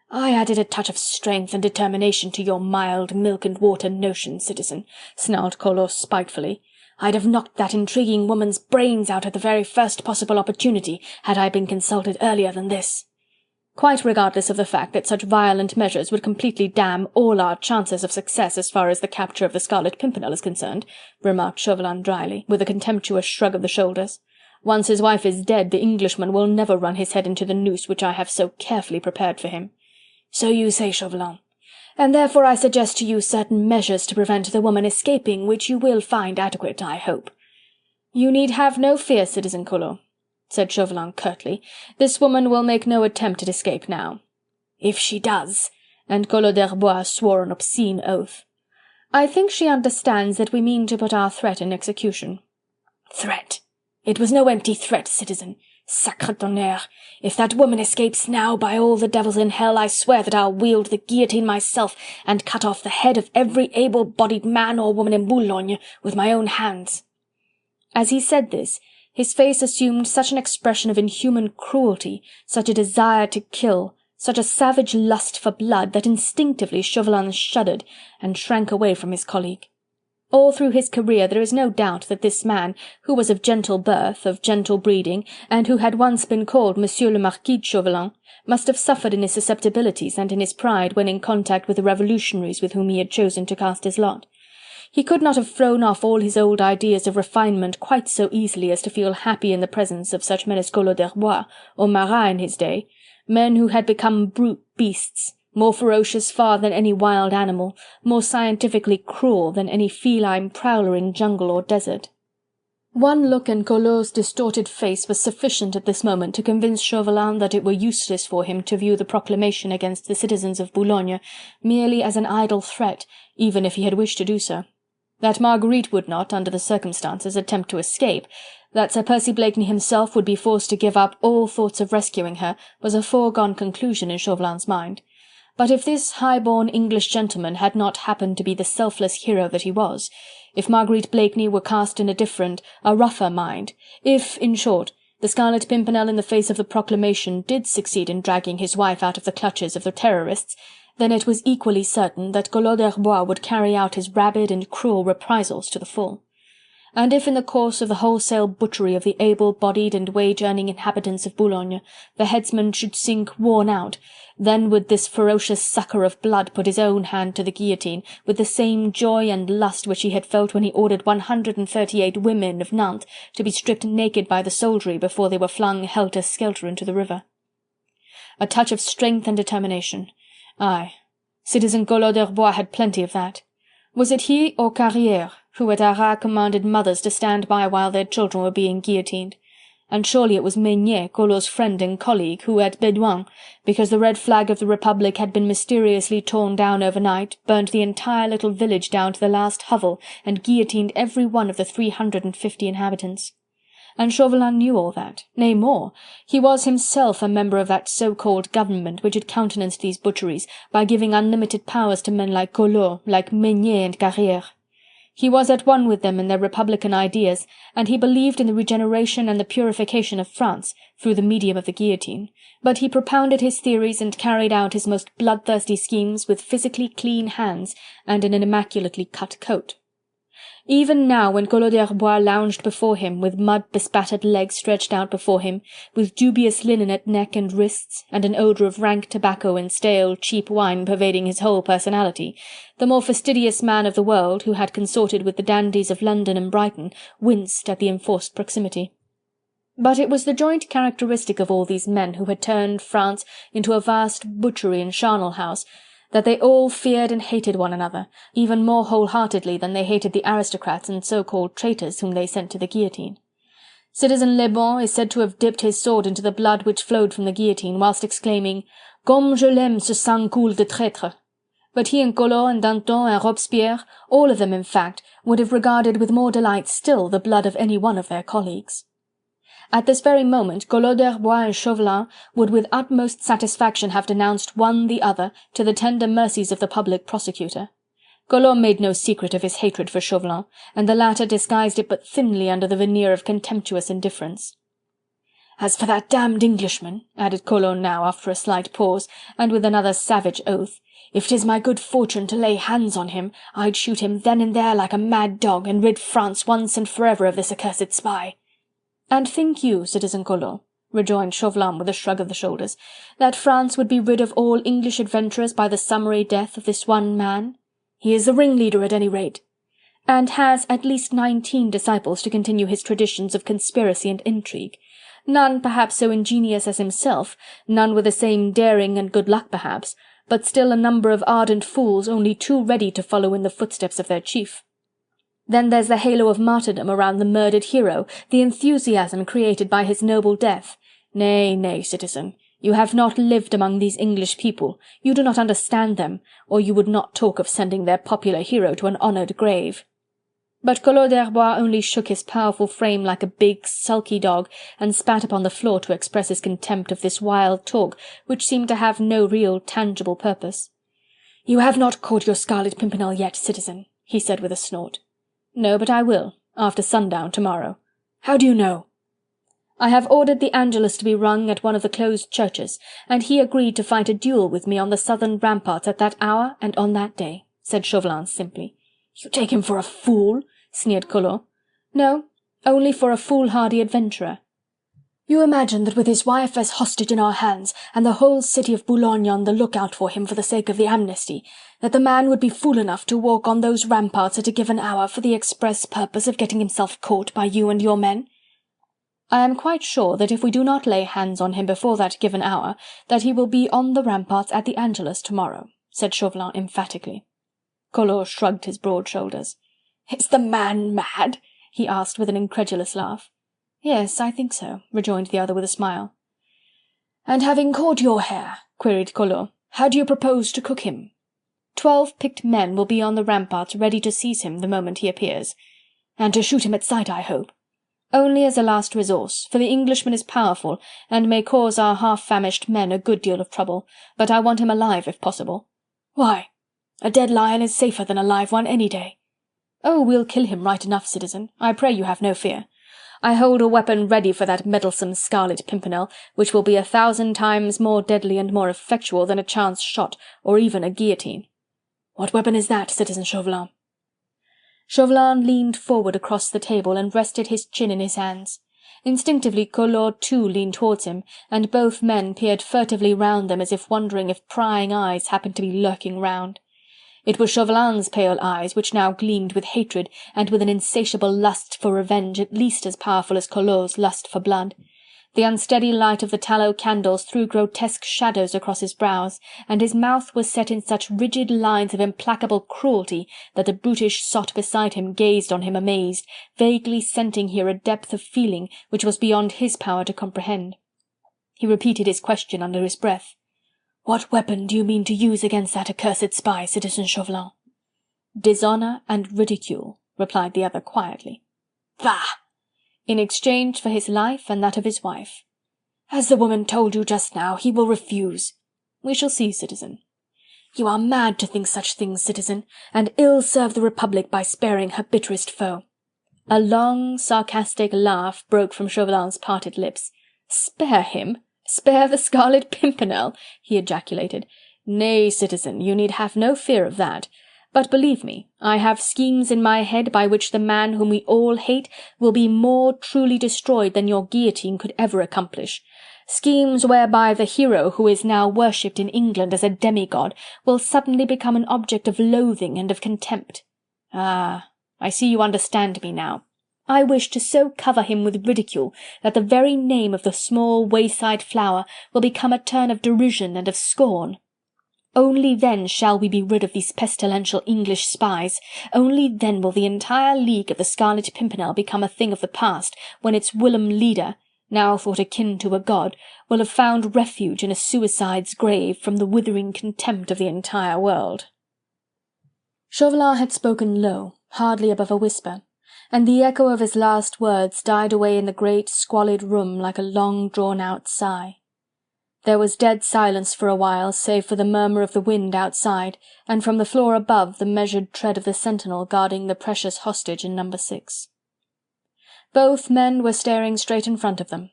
"I added a touch of strength and determination to your mild milk-and-water notion, citizen," snarled Collot spitefully. "I'd have knocked that intriguing woman's brains out at the very first possible opportunity, had I been consulted earlier than this." "Quite regardless of the fact that such violent measures would completely damn all our chances of success as far as the capture of the Scarlet Pimpernel is concerned," remarked Chauvelin dryly, with a contemptuous shrug of the shoulders. "Once his wife is dead, the Englishman will never run his head into the noose which I have so carefully prepared for him." "So you say, Chauvelin. And therefore I suggest to you certain measures to prevent the woman escaping, which you will find adequate, I hope." "You need have no fear, Citizen Collot," said Chauvelin curtly. "This woman will make no attempt at escape now." "If she does," and Collot d'Herbois swore an obscene oath. "I think she understands that we mean to put our threat in execution." "Threat? It was no empty threat, citizen. Sacre tonnerre! If that woman escapes now, by all the devils in hell, I swear that I'll wield the guillotine myself and cut off the head of every able-bodied man or woman in Boulogne with my own hands." As he said this, his face assumed such an expression of inhuman cruelty, such a desire to kill, such a savage lust for blood, that instinctively Chauvelin shuddered and shrank away from his colleague. All through his career there is no doubt that this man, who was of gentle birth, of gentle breeding, and who had once been called Monsieur le Marquis de Chauvelin, must have suffered in his susceptibilities and in his pride when in contact with the revolutionaries with whom he had chosen to cast his lot. He could not have thrown off all his old ideas of refinement quite so easily as to feel happy in the presence of such men as Collot d'Herbois or Marat in his day, men who had become brute beasts, more ferocious far than any wild animal, more scientifically cruel than any feline prowler in jungle or desert. One look in Collot's distorted face was sufficient at this moment to convince Chauvelin that it were useless for him to view the proclamation against the citizens of Boulogne merely as an idle threat, even if he had wished to do so. That Marguerite would not, under the circumstances, attempt to escape, that Sir Percy Blakeney himself would be forced to give up all thoughts of rescuing her, was a foregone conclusion in Chauvelin's mind. But if this high-born English gentleman had not happened to be the selfless hero that he was, if Marguerite Blakeney were cast in a different, a rougher mind, if, in short, the Scarlet Pimpernel in the face of the proclamation did succeed in dragging his wife out of the clutches of the terrorists, then it was equally certain that Collot d'Herbois would carry out his rabid and cruel reprisals to the full. And if in the course of the wholesale butchery of the able-bodied and wage-earning inhabitants of Boulogne, the headsman should sink worn out, then would this ferocious sucker of blood put his own hand to the guillotine with the same joy and lust which he had felt when he ordered 138 women of Nantes to be stripped naked by the soldiery before they were flung helter-skelter into the river. A touch of strength and determination. Aye, citizen Collot d'Herbois had plenty of that. Was it he or Carrière who at Arras commanded mothers to stand by while their children were being guillotined? And surely it was Meunier, Collot's friend and colleague, who at Bédoin, because the red flag of the Republic had been mysteriously torn down overnight, burnt the entire little village down to the last hovel, and guillotined every one of the 350 inhabitants. And Chauvelin knew all that, nay more, he was himself a member of that so-called government which had countenanced these butcheries by giving unlimited powers to men like Collot, like Meunier and Carrière. He was at one with them in their republican ideas, and he believed in the regeneration and the purification of France through the medium of the guillotine, but he propounded his theories and carried out his most bloodthirsty schemes with physically clean hands and in an immaculately cut coat. Even now, when Collot d'Herbois lounged before him, with mud-bespattered legs stretched out before him, with dubious linen at neck and wrists, and an odour of rank tobacco and stale, cheap wine pervading his whole personality, the more fastidious man of the world, who had consorted with the dandies of London and Brighton, winced at the enforced proximity. But it was the joint characteristic of all these men who had turned France into a vast butchery and charnel house, that they all feared and hated one another, even more wholeheartedly than they hated the aristocrats and so-called traitors whom they sent to the guillotine. Citizen Le Bon is said to have dipped his sword into the blood which flowed from the guillotine, whilst exclaiming, "Comme je l'aime ce sang coule de traître!" But he and Collot and Danton and Robespierre, all of them in fact, would have regarded with more delight still the blood of any one of their colleagues. At this very moment Collot d'Herbois and Chauvelin would with utmost satisfaction have denounced one the other to the tender mercies of the public prosecutor. Collot made no secret of his hatred for Chauvelin, and the latter disguised it but thinly under the veneer of contemptuous indifference. "As for that damned Englishman," added Collot now after a slight pause, and with another savage oath, "if 'tis my good fortune to lay hands on him, I'd shoot him then and there like a mad dog, and rid France once and forever of this accursed spy." "And think you, citizen Collot," rejoined Chauvelin with a shrug of the shoulders, "that France would be rid of all English adventurers by the summary death of this one man? He is the ringleader at any rate, and has at least 19 disciples to continue his traditions of conspiracy and intrigue. None perhaps so ingenious as himself, none with the same daring and good luck perhaps, but still a number of ardent fools only too ready to follow in the footsteps of their chief. Then there's the halo of martyrdom around the murdered hero, the enthusiasm created by his noble death. Nay, nay, citizen, you have not lived among these English people, you do not understand them, or you would not talk of sending their popular hero to an honoured grave." But Collot d'Herbois only shook his powerful frame like a big, sulky dog, and spat upon the floor to express his contempt of this wild talk, which seemed to have no real tangible purpose. "You have not caught your Scarlet Pimpernel yet, citizen," he said with a snort. "No, but I will, after sundown tomorrow." "How do you know?" "I have ordered the Angelus to be rung at one of the closed churches, and he agreed to fight a duel with me on the southern ramparts at that hour and on that day," said Chauvelin simply. "You take him for a fool?" sneered Collot. "No, only for a foolhardy adventurer. You imagine that with his wife as hostage in our hands, and the whole city of Boulogne on the lookout for him for the sake of the amnesty, that the man would be fool enough to walk on those ramparts at a given hour for the express purpose of getting himself caught by you and your men? I am quite sure that if we do not lay hands on him before that given hour, that he will be on the ramparts at the Angelus tomorrow," said Chauvelin emphatically. Collot shrugged his broad shoulders. "Is the man mad?" he asked with an incredulous laugh. "Yes, I think so," rejoined the other with a smile. "And having caught your hare," queried Collot, "how do you propose to cook him?" 12 picked men will be on the ramparts ready to seize him the moment he appears. "And to shoot him at sight, I hope." "Only as a last resource, for the Englishman is powerful, and may cause our half-famished men a good deal of trouble, but I want him alive if possible." "Why? A dead lion is safer than a live one any day." "Oh, we'll kill him right enough, citizen. I pray you have no fear. I hold a weapon ready for that meddlesome Scarlet Pimpernel, which will be 1,000 times more deadly and more effectual than a chance shot, or even a guillotine." "What weapon is that, citizen Chauvelin?" Chauvelin leaned forward across the table and rested his chin in his hands. Instinctively Collot too leaned towards him, and both men peered furtively round them as if wondering if prying eyes happened to be lurking round. It was Chauvelin's pale eyes which now gleamed with hatred and with an insatiable lust for revenge at least as powerful as Collot's lust for blood. The unsteady light of the tallow candles threw grotesque shadows across his brows, and his mouth was set in such rigid lines of implacable cruelty that the brutish sot beside him gazed on him amazed, vaguely scenting here a depth of feeling which was beyond his power to comprehend. He repeated his question under his breath. "What weapon do you mean to use against that accursed spy, citizen Chauvelin?" "Dishonour and ridicule," replied the other quietly. "Bah! In exchange for his life and that of his wife. As the woman told you just now, he will refuse." "We shall see, citizen." "You are mad to think such things, citizen, and ill serve the Republic by sparing her bitterest foe." A long, sarcastic laugh broke from Chauvelin's parted lips. "Spare him? Spare the Scarlet Pimpernel?" he ejaculated. "Nay, citizen, you need have no fear of that. But believe me, I have schemes in my head by which the man whom we all hate will be more truly destroyed than your guillotine could ever accomplish. Schemes whereby the hero who is now worshipped in England as a demigod will suddenly become an object of loathing and of contempt. Ah, I see you understand me now. I wish to so cover him with ridicule that the very name of the small wayside flower will become a term of derision and of scorn. Only then shall we be rid of these pestilential English spies, only then will the entire league of the Scarlet Pimpernel become a thing of the past, when its whilom leader, now thought akin to a god, will have found refuge in a suicide's grave from the withering contempt of the entire world." Chauvelin had spoken low, hardly above a whisper, and the echo of his last words died away in the great squalid room like a long drawn-out sigh. There was dead silence for a while, save for the murmur of the wind outside, and from the floor above the measured tread of the sentinel guarding the precious hostage in number 6. Both men were staring straight in front of them.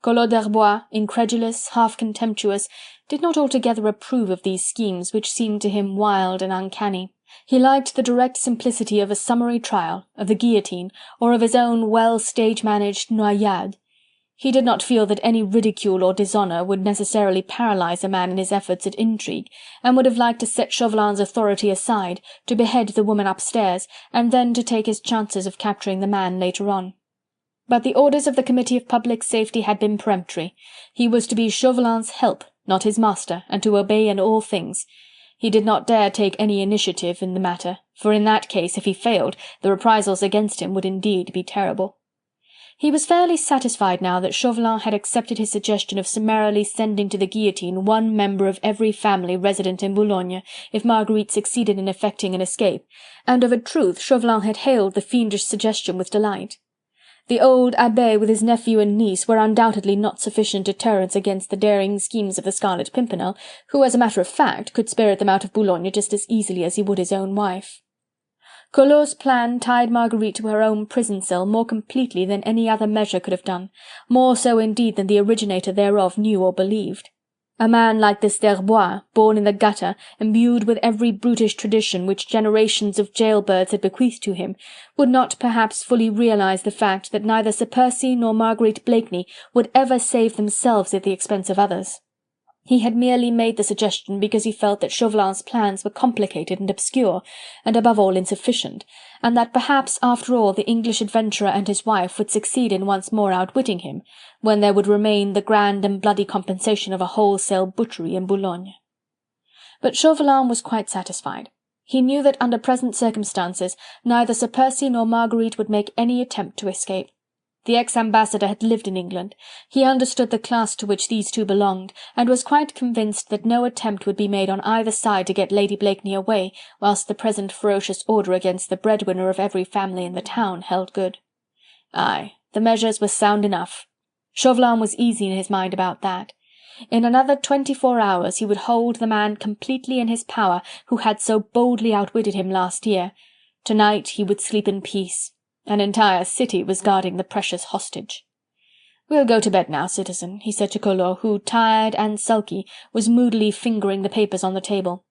Collot d'Herbois, incredulous, half contemptuous, did not altogether approve of these schemes which seemed to him wild and uncanny. He liked the direct simplicity of a summary trial, of the guillotine, or of his own well stage-managed noyade. He did not feel that any ridicule or dishonour would necessarily paralyse a man in his efforts at intrigue, and would have liked to set Chauvelin's authority aside, to behead the woman upstairs, and then to take his chances of capturing the man later on. But the orders of the Committee of Public Safety had been peremptory. He was to be Chauvelin's help, not his master, and to obey in all things. He did not dare take any initiative in the matter, for in that case, if he failed, the reprisals against him would indeed be terrible. He was fairly satisfied now that Chauvelin had accepted his suggestion of summarily sending to the guillotine one member of every family resident in Boulogne, if Marguerite succeeded in effecting an escape, and of a truth Chauvelin had hailed the fiendish suggestion with delight. The old Abbé with his nephew and niece were undoubtedly not sufficient deterrents against the daring schemes of the Scarlet Pimpernel, who, as a matter of fact, could spirit them out of Boulogne just as easily as he would his own wife. Collot's plan tied Marguerite to her own prison cell more completely than any other measure could have done, more so indeed than the originator thereof knew or believed. A man like this d'Herbois, born in the gutter, imbued with every brutish tradition which generations of jailbirds had bequeathed to him, would not perhaps fully realise the fact that neither Sir Percy nor Marguerite Blakeney would ever save themselves at the expense of others. He had merely made the suggestion because he felt that Chauvelin's plans were complicated and obscure, and above all insufficient, and that perhaps after all the English adventurer and his wife would succeed in once more outwitting him, when there would remain the grand and bloody compensation of a wholesale butchery in Boulogne. But Chauvelin was quite satisfied. He knew that under present circumstances neither Sir Percy nor Marguerite would make any attempt to escape. The ex-ambassador had lived in England, he understood the class to which these two belonged, and was quite convinced that no attempt would be made on either side to get Lady Blakeney away, whilst the present ferocious order against the breadwinner of every family in the town held good. Aye, the measures were sound enough. Chauvelin was easy in his mind about that. In another 24 hours he would hold the man completely in his power who had so boldly outwitted him last year. Tonight he would sleep in peace. An entire city was guarding the precious hostage. "We'll go to bed now, citizen," he said to Collot, who, tired and sulky, was moodily fingering the papers on the table.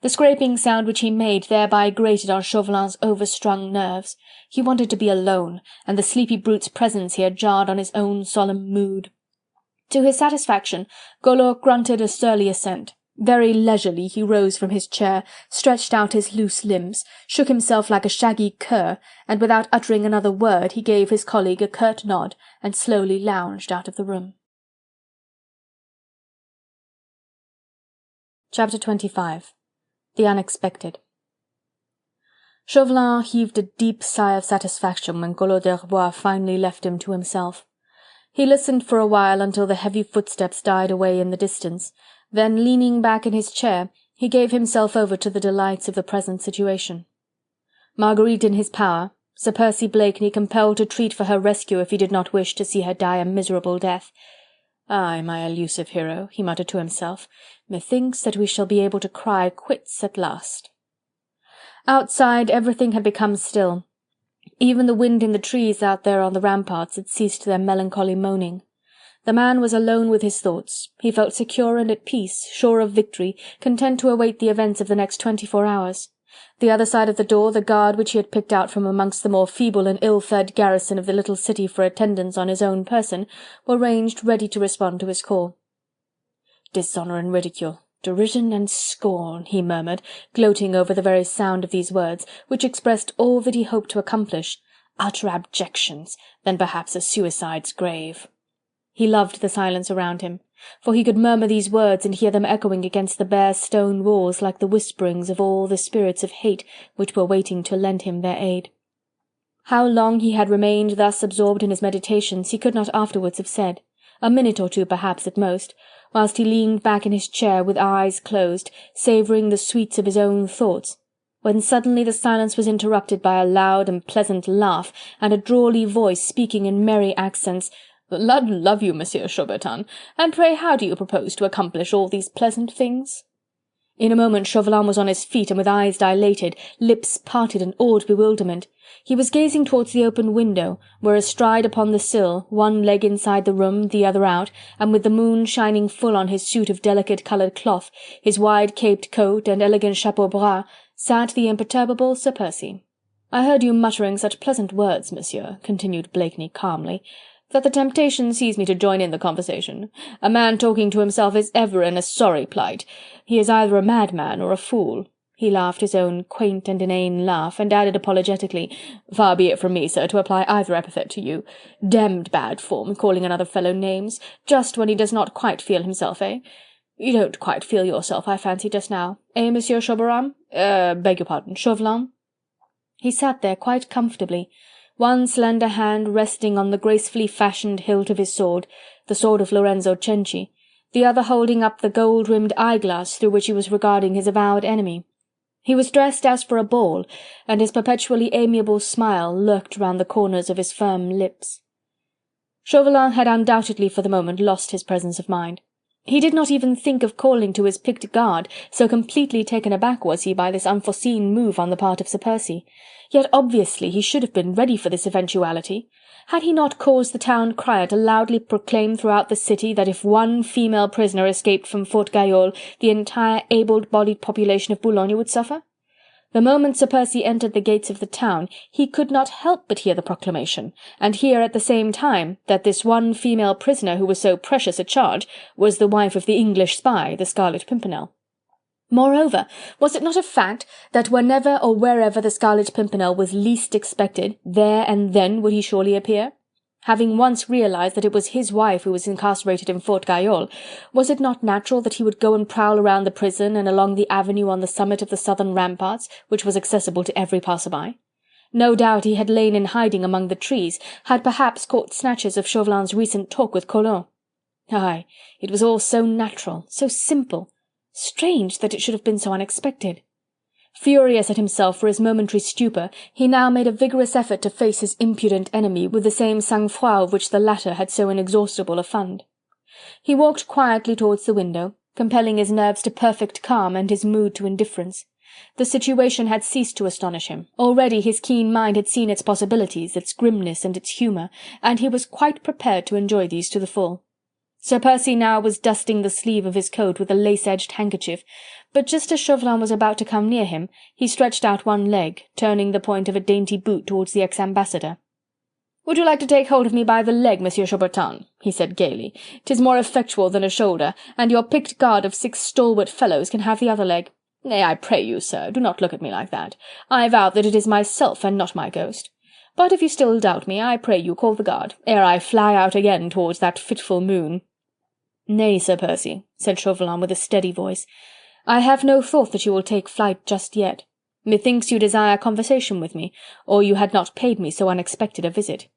The scraping sound which he made thereby grated on Chauvelin's overstrung nerves. He wanted to be alone, and the sleepy brute's presence here jarred on his own solemn mood. To his satisfaction, Collot grunted a surly assent. Very leisurely he rose from his chair, stretched out his loose limbs, shook himself like a shaggy cur, and without uttering another word he gave his colleague a curt nod, and slowly lounged out of the room. Chapter 25. The Unexpected. Chauvelin heaved a deep sigh of satisfaction when Collot d'Herbois finally left him to himself. He listened for a while until the heavy footsteps died away in the distance. Then, leaning back in his chair, he gave himself over to the delights of the present situation. Marguerite in his power, Sir Percy Blakeney compelled to treat for her rescue if he did not wish to see her die a miserable death. "Ay, my elusive hero," he muttered to himself, "methinks that we shall be able to cry quits at last." Outside everything had become still. Even the wind in the trees out there on the ramparts had ceased their melancholy moaning. The man was alone with his thoughts. He felt secure and at peace, sure of victory, content to await the events of the next 24 hours. The other side of the door, the guard which he had picked out from amongst the more feeble and ill-fed garrison of the little city for attendance on his own person, were ranged ready to respond to his call. "Dishonour and ridicule, derision and scorn," he murmured, gloating over the very sound of these words, which expressed all that he hoped to accomplish. "Utter abjections, then perhaps a suicide's grave." He loved the silence around him, for he could murmur these words and hear them echoing against the bare stone walls like the whisperings of all the spirits of hate which were waiting to lend him their aid. How long he had remained thus absorbed in his meditations he could not afterwards have said. A minute or two perhaps at most, whilst he leaned back in his chair with eyes closed, savouring the sweets of his own thoughts, when suddenly the silence was interrupted by a loud and pleasant laugh, and a drawly voice speaking in merry accents. "The Lud love you, Monsieur Chaubertin, and pray how do you propose to accomplish all these pleasant things?" In a moment Chauvelin was on his feet and with eyes dilated, lips parted in awed bewilderment. He was gazing towards the open window, where astride upon the sill, one leg inside the room, the other out, and with the moon shining full on his suit of delicate coloured cloth, his wide caped coat and elegant chapeau bras, sat the imperturbable Sir Percy. "I heard you muttering such pleasant words, monsieur," continued Blakeney calmly, "that the temptation seized me to join in the conversation. A man talking to himself is ever in a sorry plight. He is either a madman or a fool." He laughed his own quaint and inane laugh, and added apologetically, "Far be it from me, sir, to apply either epithet to you. Demmed bad form, calling another fellow names, just when he does not quite feel himself, eh? You don't quite feel yourself, I fancy, just now, eh, Monsieur Chaubertin? Beg your pardon, Chauvelin?" He sat there quite comfortably, one slender hand resting on the gracefully fashioned hilt of his sword, the sword of Lorenzo Cenci, the other holding up the gold-rimmed eyeglass through which he was regarding his avowed enemy. He was dressed as for a ball, and his perpetually amiable smile lurked round the corners of his firm lips. Chauvelin had undoubtedly for the moment lost his presence of mind. He did not even think of calling to his picked guard, so completely taken aback was he by this unforeseen move on the part of Sir Percy. Yet obviously he should have been ready for this eventuality. Had he not caused the town crier to loudly proclaim throughout the city that if one female prisoner escaped from Fort Gayole, the entire able-bodied population of Boulogne would suffer? The moment Sir Percy entered the gates of the town, he could not help but hear the proclamation, and hear at the same time that this one female prisoner who was so precious a charge was the wife of the English spy, the Scarlet Pimpernel. Moreover, was it not a fact that whenever or wherever the Scarlet Pimpernel was least expected, there and then would he surely appear? Having once realised that it was his wife who was incarcerated in Fort Gayole, was it not natural that he would go and prowl around the prison and along the avenue on the summit of the southern ramparts, which was accessible to every passer-by? No doubt he had lain in hiding among the trees, had perhaps caught snatches of Chauvelin's recent talk with Collot. Aye, it was all so natural, so simple. Strange that it should have been so unexpected. Furious at himself for his momentary stupor, he now made a vigorous effort to face his impudent enemy with the same sang-froid of which the latter had so inexhaustible a fund. He walked quietly towards the window, compelling his nerves to perfect calm and his mood to indifference. The situation had ceased to astonish him. Already his keen mind had seen its possibilities, its grimness and its humour, and he was quite prepared to enjoy these to the full. Sir Percy now was dusting the sleeve of his coat with a lace-edged handkerchief, but just as Chauvelin was about to come near him, he stretched out one leg, turning the point of a dainty boot towards the ex-ambassador. "Would you like to take hold of me by the leg, Monsieur Chaubertin?" he said gaily. "'Tis more effectual than a shoulder, and your picked guard of 6 stalwart fellows can have the other leg. Nay, I pray you, sir, do not look at me like that. I vow that it is myself and not my ghost. But if you still doubt me, I pray you call the guard, ere I fly out again towards that fitful moon." "Nay, Sir Percy," said Chauvelin with a steady voice, "I have no thought that you will take flight just yet. Methinks you desire conversation with me, or you had not paid me so unexpected a visit."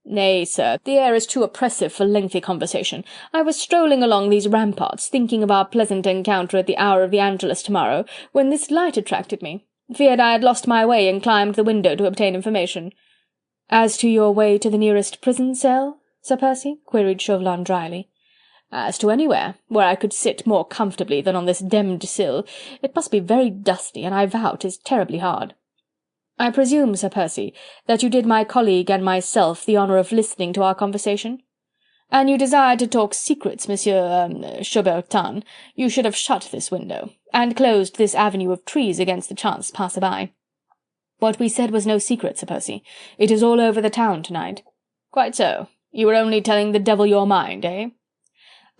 "Nay, sir, the air is too oppressive for lengthy conversation. I was strolling along these ramparts, thinking of our pleasant encounter at the hour of the Angelus tomorrow, when this light attracted me. Feared I had lost my way and climbed the window to obtain information." "As to your way to the nearest prison cell, Sir Percy?" queried Chauvelin dryly. "As to anywhere, where I could sit more comfortably than on this demmed sill. It must be very dusty, and I vow 'tis terribly hard." "I presume, Sir Percy, that you did my colleague and myself the honour of listening to our conversation? An you desired to talk secrets, Monsieur Chaubertin, you should have shut this window, and closed this avenue of trees against the chance passer-by." "What we said was no secret, Sir Percy. It is all over the town tonight." "Quite so. You were only telling the devil your mind, eh?"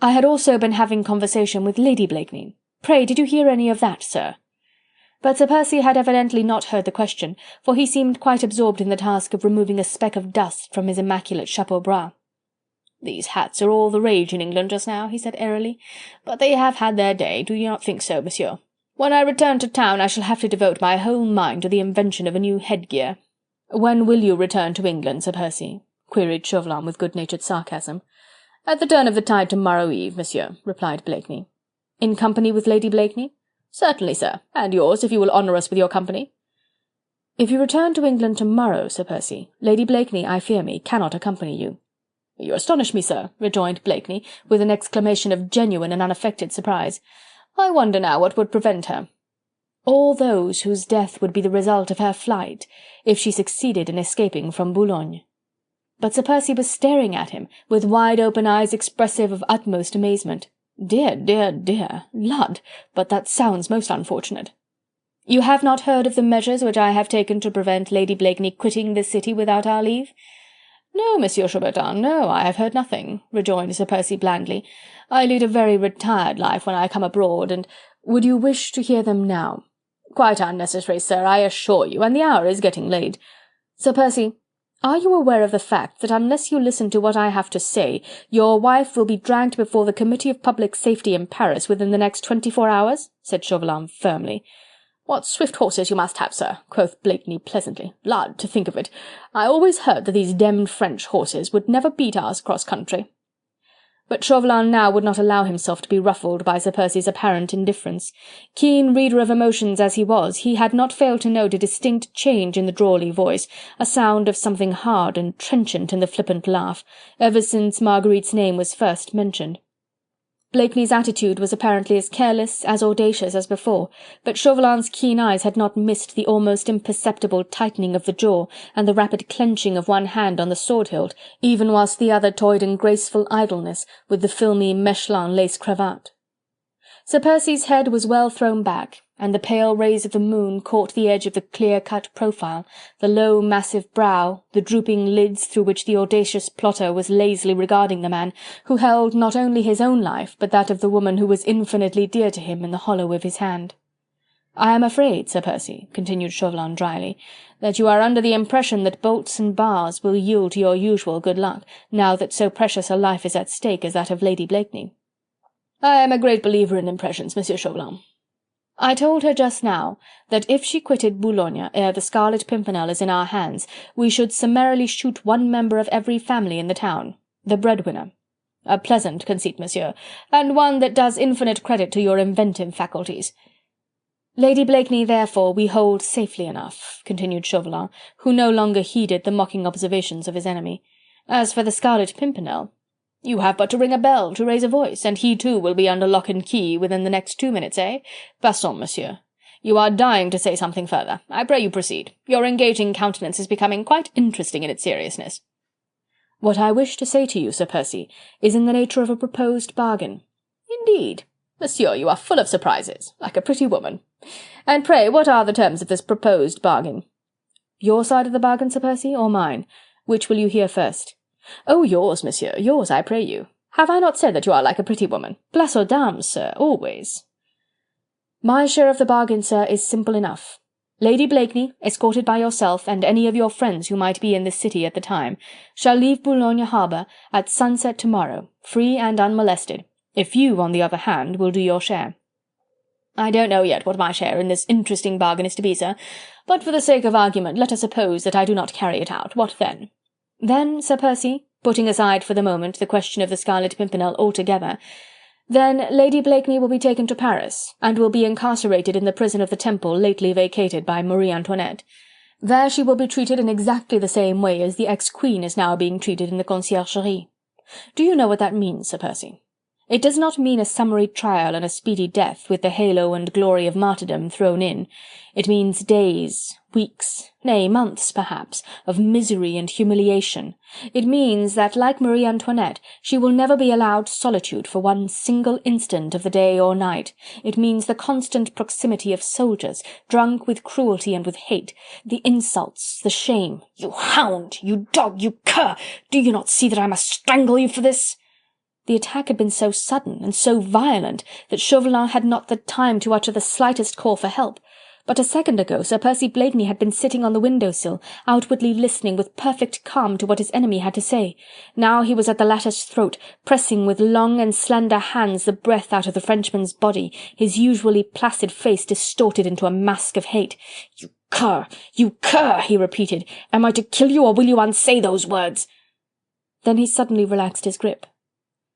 "I had also been having conversation with Lady Blakeney. Pray, did you hear any of that, sir?" But Sir Percy had evidently not heard the question, for he seemed quite absorbed in the task of removing a speck of dust from his immaculate chapeau bras. "These hats are all the rage in England just now," he said airily, "but they have had their day, do you not think so, monsieur? When I return to town I shall have to devote my whole mind to the invention of a new headgear." "When will you return to England, Sir Percy?" queried Chauvelin with good-natured sarcasm. "At the turn of the tide tomorrow eve, monsieur," replied Blakeney. "In company with Lady Blakeney?" "Certainly, sir, and yours, if you will honour us with your company." "If you return to England tomorrow, Sir Percy, Lady Blakeney, I fear me, cannot accompany you." "You astonish me, sir," rejoined Blakeney, with an exclamation of genuine and unaffected surprise. "I wonder now what would prevent her." "All those whose death would be the result of her flight, if she succeeded in escaping from Boulogne." But Sir Percy was staring at him, with wide-open eyes expressive of utmost amazement. "Dear, dear, dear! Lud! But that sounds most unfortunate." "You have not heard of the measures which I have taken to prevent Lady Blakeney quitting this city without our leave?" "No, Monsieur Chaubertin, no, I have heard nothing," rejoined Sir Percy blandly. "I lead a very retired life when I come abroad, and—" "Would you wish to hear them now?" "Quite unnecessary, sir, I assure you, and the hour is getting late." "Sir Percy, are you aware of the fact that unless you listen to what I have to say, your wife will be dragged before the Committee of Public Safety in Paris within the next 24 hours?" said Chauvelin firmly. "What swift horses you must have, sir," quoth Blakeney pleasantly. "Lud, to think of it, I always heard that these demmed French horses would never beat ours across country." But Chauvelin now would not allow himself to be ruffled by Sir Percy's apparent indifference. Keen reader of emotions as he was, he had not failed to note a distinct change in the drawly voice, a sound of something hard and trenchant in the flippant laugh, ever since Marguerite's name was first mentioned. Blakeney's attitude was apparently as careless, as audacious as before, but Chauvelin's keen eyes had not missed the almost imperceptible tightening of the jaw and the rapid clenching of one hand on the sword hilt, even whilst the other toyed in graceful idleness with the filmy Mechlin lace cravat. Sir Percy's head was well thrown back, and the pale rays of the moon caught the edge of the clear-cut profile, the low massive brow, the drooping lids through which the audacious plotter was lazily regarding the man, who held not only his own life but that of the woman who was infinitely dear to him in the hollow of his hand. "I am afraid, Sir Percy," continued Chauvelin dryly, "that you are under the impression that bolts and bars will yield to your usual good luck, now that so precious a life is at stake as that of Lady Blakeney." "I am a great believer in impressions, Monsieur Chauvelin." "I told her just now that if she quitted Boulogne ere the Scarlet Pimpernel is in our hands, we should summarily shoot one member of every family in the town, the breadwinner. A pleasant conceit, monsieur, and one that does infinite credit to your inventive faculties." "Lady Blakeney, therefore, we hold safely enough," continued Chauvelin, who no longer heeded the mocking observations of his enemy. "As for the Scarlet Pimpernel, you have but to ring a bell, to raise a voice, and he too will be under lock and key within the next 2 minutes, eh? Passons, monsieur. You are dying to say something further. I pray you proceed. Your engaging countenance is becoming quite interesting in its seriousness." "What I wish to say to you, Sir Percy, is in the nature of a proposed bargain." "Indeed? Monsieur, you are full of surprises, like a pretty woman. And pray, what are the terms of this proposed bargain?" "Your side of the bargain, Sir Percy, or mine? Which will you hear first?" "Oh, yours, monsieur, yours, I pray you. Have I not said that you are like a pretty woman? Place aux dames, sir, always." "My share of the bargain, sir, is simple enough. Lady Blakeney, escorted by yourself and any of your friends who might be in this city at the time, shall leave Boulogne harbour at sunset tomorrow, free and unmolested, if you, on the other hand, will do your share." "I don't know yet what my share in this interesting bargain is to be, sir, but for the sake of argument let us suppose that I do not carry it out. What then?" "Then, Sir Percy, putting aside for the moment the question of the Scarlet Pimpernel altogether, then Lady Blakeney will be taken to Paris, and will be incarcerated in the prison of the Temple lately vacated by Marie Antoinette. There she will be treated in exactly the same way as the ex-queen is now being treated in the Conciergerie. Do you know what that means, Sir Percy? It does not mean a summary trial and a speedy death, with the halo and glory of martyrdom thrown in. It means days, weeks, nay, months, perhaps, of misery and humiliation. It means that, like Marie Antoinette, she will never be allowed solitude for one single instant of the day or night. It means the constant proximity of soldiers, drunk with cruelty and with hate, the insults, the shame. "You hound! You dog! You cur! Do you not see that I must strangle you for this?" The attack had been so sudden and so violent that Chauvelin had not the time to utter the slightest call for help. But a second ago Sir Percy Blakeney had been sitting on the window-sill, outwardly listening with perfect calm to what his enemy had to say. Now he was at the latter's throat, pressing with long and slender hands the breath out of the Frenchman's body, his usually placid face distorted into a mask of hate. "You cur! You cur!" he repeated. "Am I to kill you, or will you unsay those words?" Then he suddenly relaxed his grip.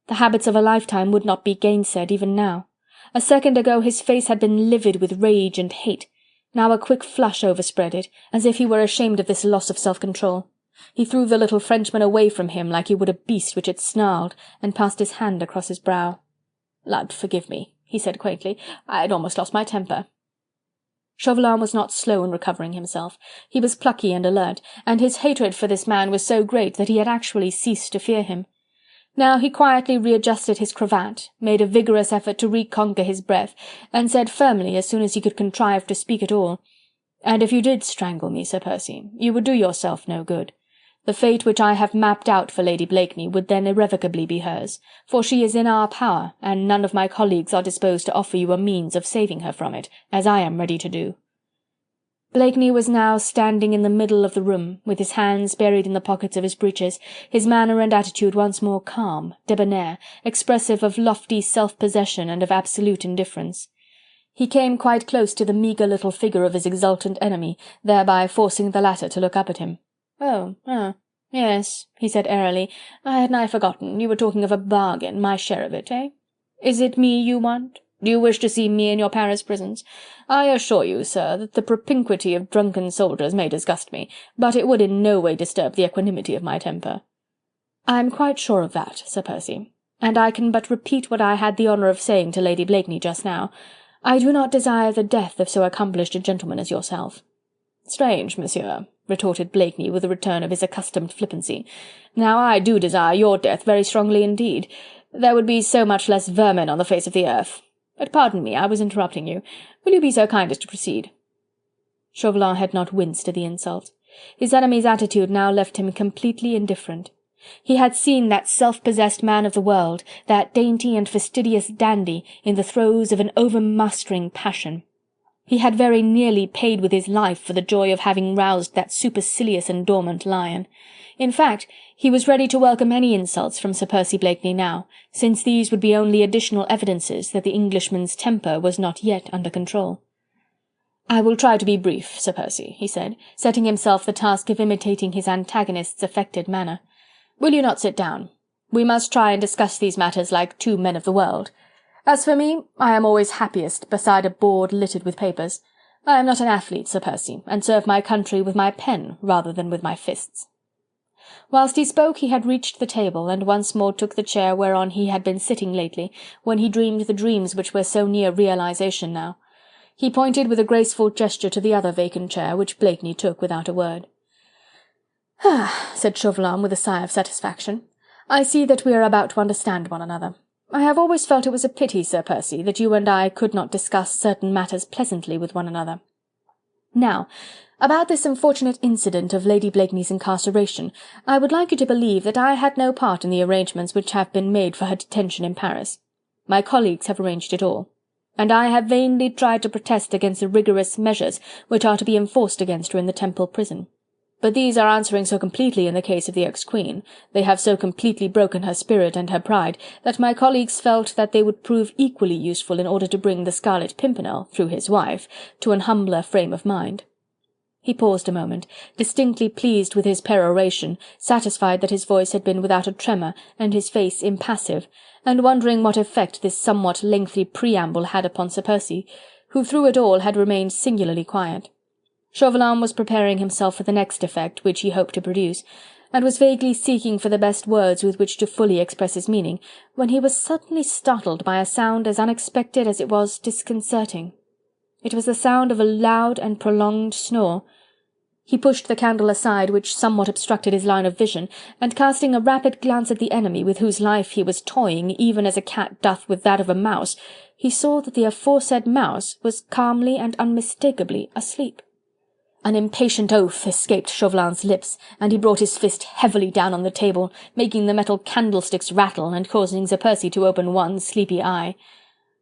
The habits of a lifetime would not be gainsaid even now. A second ago his face had been livid with rage and hate. Now a quick flush overspread it, as if he were ashamed of this loss of self-control. He threw the little Frenchman away from him like he would a beast which had snarled, and passed his hand across his brow. "Lud, forgive me," he said quaintly. "I had almost lost my temper." Chauvelin was not slow in recovering himself. He was plucky and alert, and his hatred for this man was so great that he had actually ceased to fear him. Now he quietly readjusted his cravat, made a vigorous effort to reconquer his breath, and said firmly, as soon as he could contrive to speak at all, "And if you did strangle me, Sir Percy, you would do yourself no good. The fate which I have mapped out for Lady Blakeney would then irrevocably be hers, for she is in our power, and none of my colleagues are disposed to offer you a means of saving her from it, as I am ready to do." Blakeney was now standing in the middle of the room, with his hands buried in the pockets of his breeches, his manner and attitude once more calm, debonair, expressive of lofty self-possession and of absolute indifference. He came quite close to the meagre little figure of his exultant enemy, thereby forcing the latter to look up at him. Oh, yes," he said airily. "I had nigh forgotten. You were talking of a bargain, my share of it, eh? Is it me you want? Do you wish to see me in your Paris prisons? I assure you, sir, that the propinquity of drunken soldiers may disgust me, but it would in no way disturb the equanimity of my temper." "I am quite sure of that, Sir Percy, and I can but repeat what I had the honour of saying to Lady Blakeney just now. I do not desire the death of so accomplished a gentleman as yourself." "Strange, monsieur," retorted Blakeney with a return of his accustomed flippancy. "Now I do desire your death very strongly indeed. There would be so much less vermin on the face of the earth. But pardon me, I was interrupting you. Will you be so kind as to proceed?" Chauvelin had not winced at the insult. His enemy's attitude now left him completely indifferent. He had seen that self-possessed man of the world, that dainty and fastidious dandy, in the throes of an overmastering passion. He had very nearly paid with his life for the joy of having roused that supercilious and dormant lion. In fact, he was ready to welcome any insults from Sir Percy Blakeney now, since these would be only additional evidences that the Englishman's temper was not yet under control. "I will try to be brief, Sir Percy," he said, setting himself the task of imitating his antagonist's affected manner. "Will you not sit down? We must try and discuss these matters like two men of the world. As for me, I am always happiest beside a board littered with papers. I am not an athlete, Sir Percy, and serve my country with my pen rather than with my fists." Whilst he spoke he had reached the table, and once more took the chair whereon he had been sitting lately, when he dreamed the dreams which were so near realization now. He pointed with a graceful gesture to the other vacant chair, which Blakeney took without a word. "Ah," said Chauvelin with a sigh of satisfaction. "I see that we are about to understand one another. I have always felt it was a pity, Sir Percy, that you and I could not discuss certain matters pleasantly with one another. Now, about this unfortunate incident of Lady Blakeney's incarceration, I would like you to believe that I had no part in the arrangements which have been made for her detention in Paris. My colleagues have arranged it all, and I have vainly tried to protest against the rigorous measures which are to be enforced against her in the Temple prison. But these are answering so completely in the case of the ex-queen, they have so completely broken her spirit and her pride, that my colleagues felt that they would prove equally useful in order to bring the Scarlet Pimpernel, through his wife, to an humbler frame of mind." He paused a moment, distinctly pleased with his peroration, satisfied that his voice had been without a tremor and his face impassive, and wondering what effect this somewhat lengthy preamble had upon Sir Percy, who through it all had remained singularly quiet. Chauvelin was preparing himself for the next effect which he hoped to produce, and was vaguely seeking for the best words with which to fully express his meaning, when he was suddenly startled by a sound as unexpected as it was disconcerting. It was the sound of a loud and prolonged snore. He pushed the candle aside, which somewhat obstructed his line of vision, and casting a rapid glance at the enemy with whose life he was toying even as a cat doth with that of a mouse, he saw that the aforesaid mouse was calmly and unmistakably asleep. An impatient oath escaped Chauvelin's lips, and he brought his fist heavily down on the table, making the metal candlesticks rattle, and causing Sir Percy to open one sleepy eye.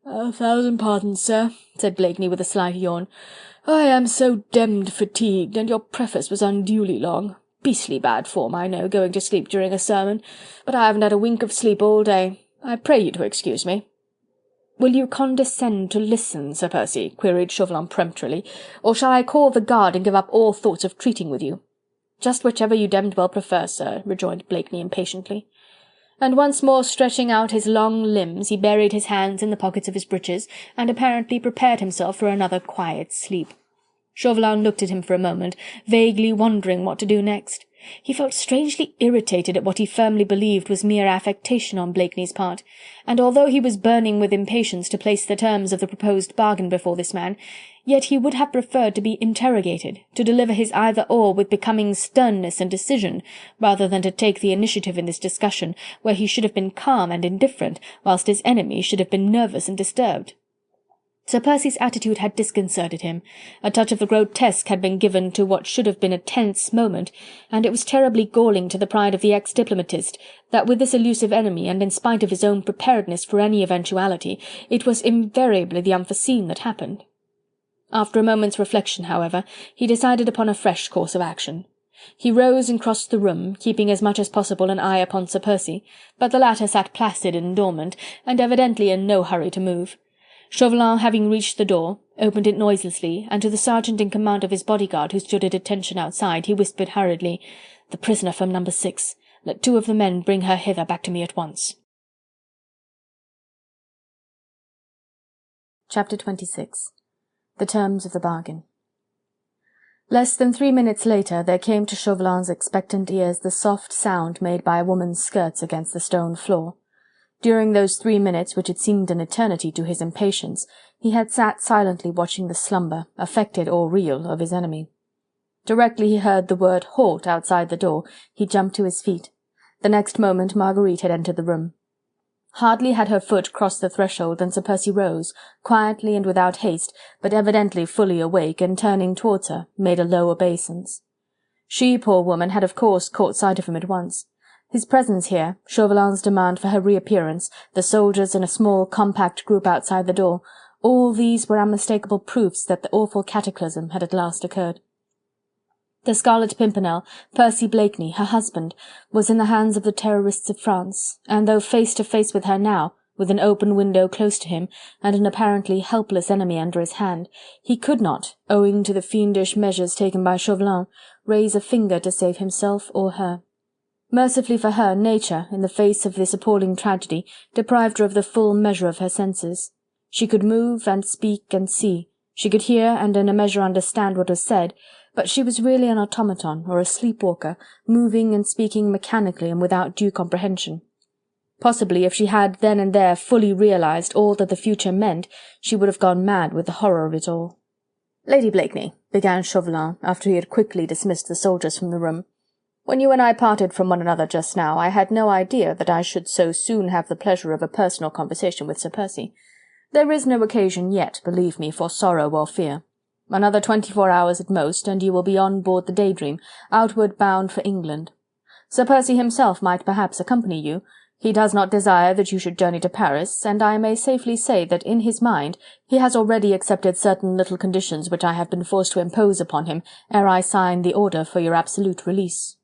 "1,000 pardons, sir," said Blakeney with a slight yawn. "I am so demmed fatigued, and your preface was unduly long. Beastly bad form, I know, going to sleep during a sermon, but I haven't had a wink of sleep all day. I pray you to excuse me." "Will you condescend to listen, Sir Percy?" queried Chauvelin peremptorily, "or shall I call the guard and give up all thoughts of treating with you?" "Just whichever you demmed well prefer, sir," rejoined Blakeney impatiently. And once more stretching out his long limbs, he buried his hands in the pockets of his breeches, and apparently prepared himself for another quiet sleep. Chauvelin looked at him for a moment, vaguely wondering what to do next. He felt strangely irritated at what he firmly believed was mere affectation on Blakeney's part, and although he was burning with impatience to place the terms of the proposed bargain before this man, yet he would have preferred to be interrogated, to deliver his either-or with becoming sternness and decision, rather than to take the initiative in this discussion, where he should have been calm and indifferent, whilst his enemy should have been nervous and disturbed. Sir Percy's attitude had disconcerted him. A touch of the grotesque had been given to what should have been a tense moment, and it was terribly galling to the pride of the ex-diplomatist that with this elusive enemy, and in spite of his own preparedness for any eventuality, it was invariably the unforeseen that happened. After a moment's reflection, however, he decided upon a fresh course of action. He rose and crossed the room, keeping as much as possible an eye upon Sir Percy, but the latter sat placid and dormant, and evidently in no hurry to move. Chauvelin, having reached the door, opened it noiselessly, and to the sergeant in command of his bodyguard, who stood at attention outside, he whispered hurriedly, "The prisoner from number 6. Let 2 of the men bring her hither back to me at once." Chapter 26. The terms of the bargain. Less than 3 minutes later there came to Chauvelin's expectant ears the soft sound made by a woman's skirts against the stone floor. During those 3 minutes, which had seemed an eternity to his impatience, he had sat silently watching the slumber, affected or real, of his enemy. Directly he heard the word "halt" outside the door, he jumped to his feet. The next moment Marguerite had entered the room. Hardly had her foot crossed the threshold than Sir Percy rose, quietly and without haste, but evidently fully awake, and turning towards her, made a low obeisance. She, poor woman, had of course caught sight of him at once. His presence here, Chauvelin's demand for her reappearance, the soldiers in a small compact group outside the door, all these were unmistakable proofs that the awful cataclysm had at last occurred. The Scarlet Pimpernel, Percy Blakeney, her husband, was in the hands of the terrorists of France, and though face to face with her now, with an open window close to him, and an apparently helpless enemy under his hand, he could not, owing to the fiendish measures taken by Chauvelin, raise a finger to save himself or her. Mercifully for her, nature, in the face of this appalling tragedy, deprived her of the full measure of her senses. She could move and speak and see, she could hear and in a measure understand what was said, but she was really an automaton or a sleepwalker, moving and speaking mechanically and without due comprehension. Possibly, if she had then and there fully realized all that the future meant, she would have gone mad with the horror of it all. "Lady Blakeney," began Chauvelin, after he had quickly dismissed the soldiers from the room, "when you and I parted from one another just now, I had no idea that I should so soon have the pleasure of a personal conversation with Sir Percy. There is no occasion yet, believe me, for sorrow or fear. Another 24 hours at most, and you will be on board the Daydream, outward bound for England. Sir Percy himself might perhaps accompany you. He does not desire that you should journey to Paris, and I may safely say that in his mind he has already accepted certain little conditions which I have been forced to impose upon him ere I sign the order for your absolute release."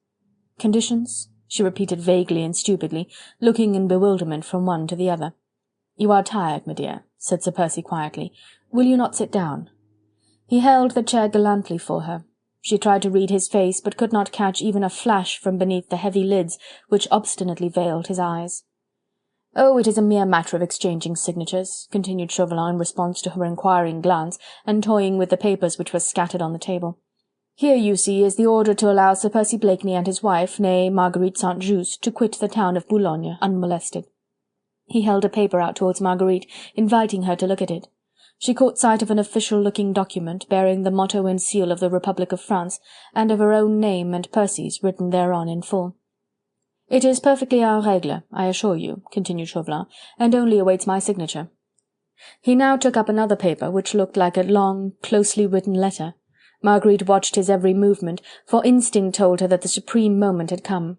"Conditions?" she repeated vaguely and stupidly, looking in bewilderment from one to the other. "You are tired, my dear," said Sir Percy quietly. "Will you not sit down?" He held the chair gallantly for her. She tried to read his face, but could not catch even a flash from beneath the heavy lids which obstinately veiled his eyes. "Oh, it is a mere matter of exchanging signatures," continued Chauvelin in response to her inquiring glance, and toying with the papers which were scattered on the table. "Here, you see, is the order to allow Sir Percy Blakeney and his wife, née Marguerite St. Just, to quit the town of Boulogne unmolested." He held a paper out towards Marguerite, inviting her to look at it. She caught sight of an official-looking document, bearing the motto and seal of the Republic of France, and of her own name and Percy's written thereon in full. "It is perfectly en règle, I assure you," continued Chauvelin, "and only awaits my signature." He now took up another paper, which looked like a long, closely written letter. Marguerite watched his every movement, for instinct told her that the supreme moment had come.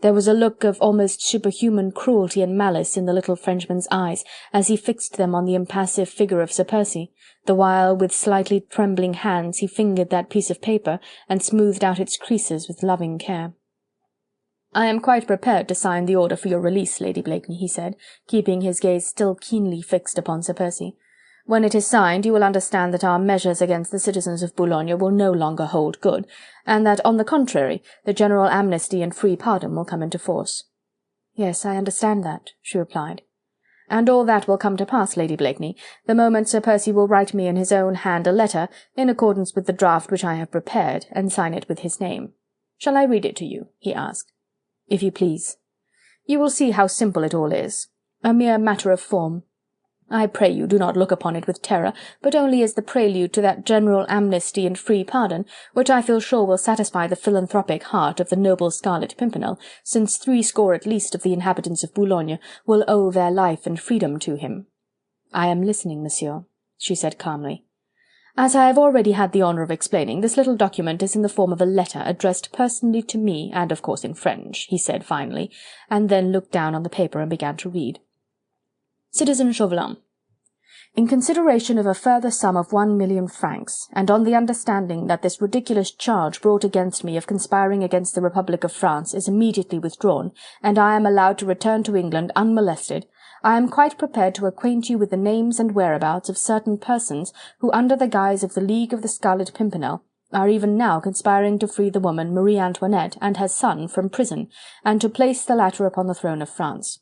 There was a look of almost superhuman cruelty and malice in the little Frenchman's eyes as he fixed them on the impassive figure of Sir Percy, the while with slightly trembling hands he fingered that piece of paper and smoothed out its creases with loving care. "I am quite prepared to sign the order for your release, Lady Blakeney," he said, keeping his gaze still keenly fixed upon Sir Percy. "When it is signed, you will understand that our measures against the citizens of Boulogne will no longer hold good, and that, on the contrary, the general amnesty and free pardon will come into force." "Yes, I understand that," she replied. "And all that will come to pass, Lady Blakeney, the moment Sir Percy will write me in his own hand a letter, in accordance with the draft which I have prepared, and sign it with his name. Shall I read it to you?" he asked. "If you please. You will see how simple it all is. A mere matter of form. I pray you do not look upon it with terror, but only as the prelude to that general amnesty and free pardon, which I feel sure will satisfy the philanthropic heart of the noble Scarlet Pimpernel, since 60 at least of the inhabitants of Boulogne will owe their life and freedom to him." "I am listening, monsieur," she said calmly. "As I have already had the honour of explaining, this little document is in the form of a letter addressed personally to me, and of course in French," he said finally, and then looked down on the paper and began to read. "Citizen Chauvelin, in consideration of a further sum of 1,000,000 francs, and on the understanding that this ridiculous charge brought against me of conspiring against the Republic of France is immediately withdrawn, and I am allowed to return to England unmolested, I am quite prepared to acquaint you with the names and whereabouts of certain persons who, under the guise of the League of the Scarlet Pimpernel, are even now conspiring to free the woman Marie Antoinette and her son from prison, and to place the latter upon the throne of France.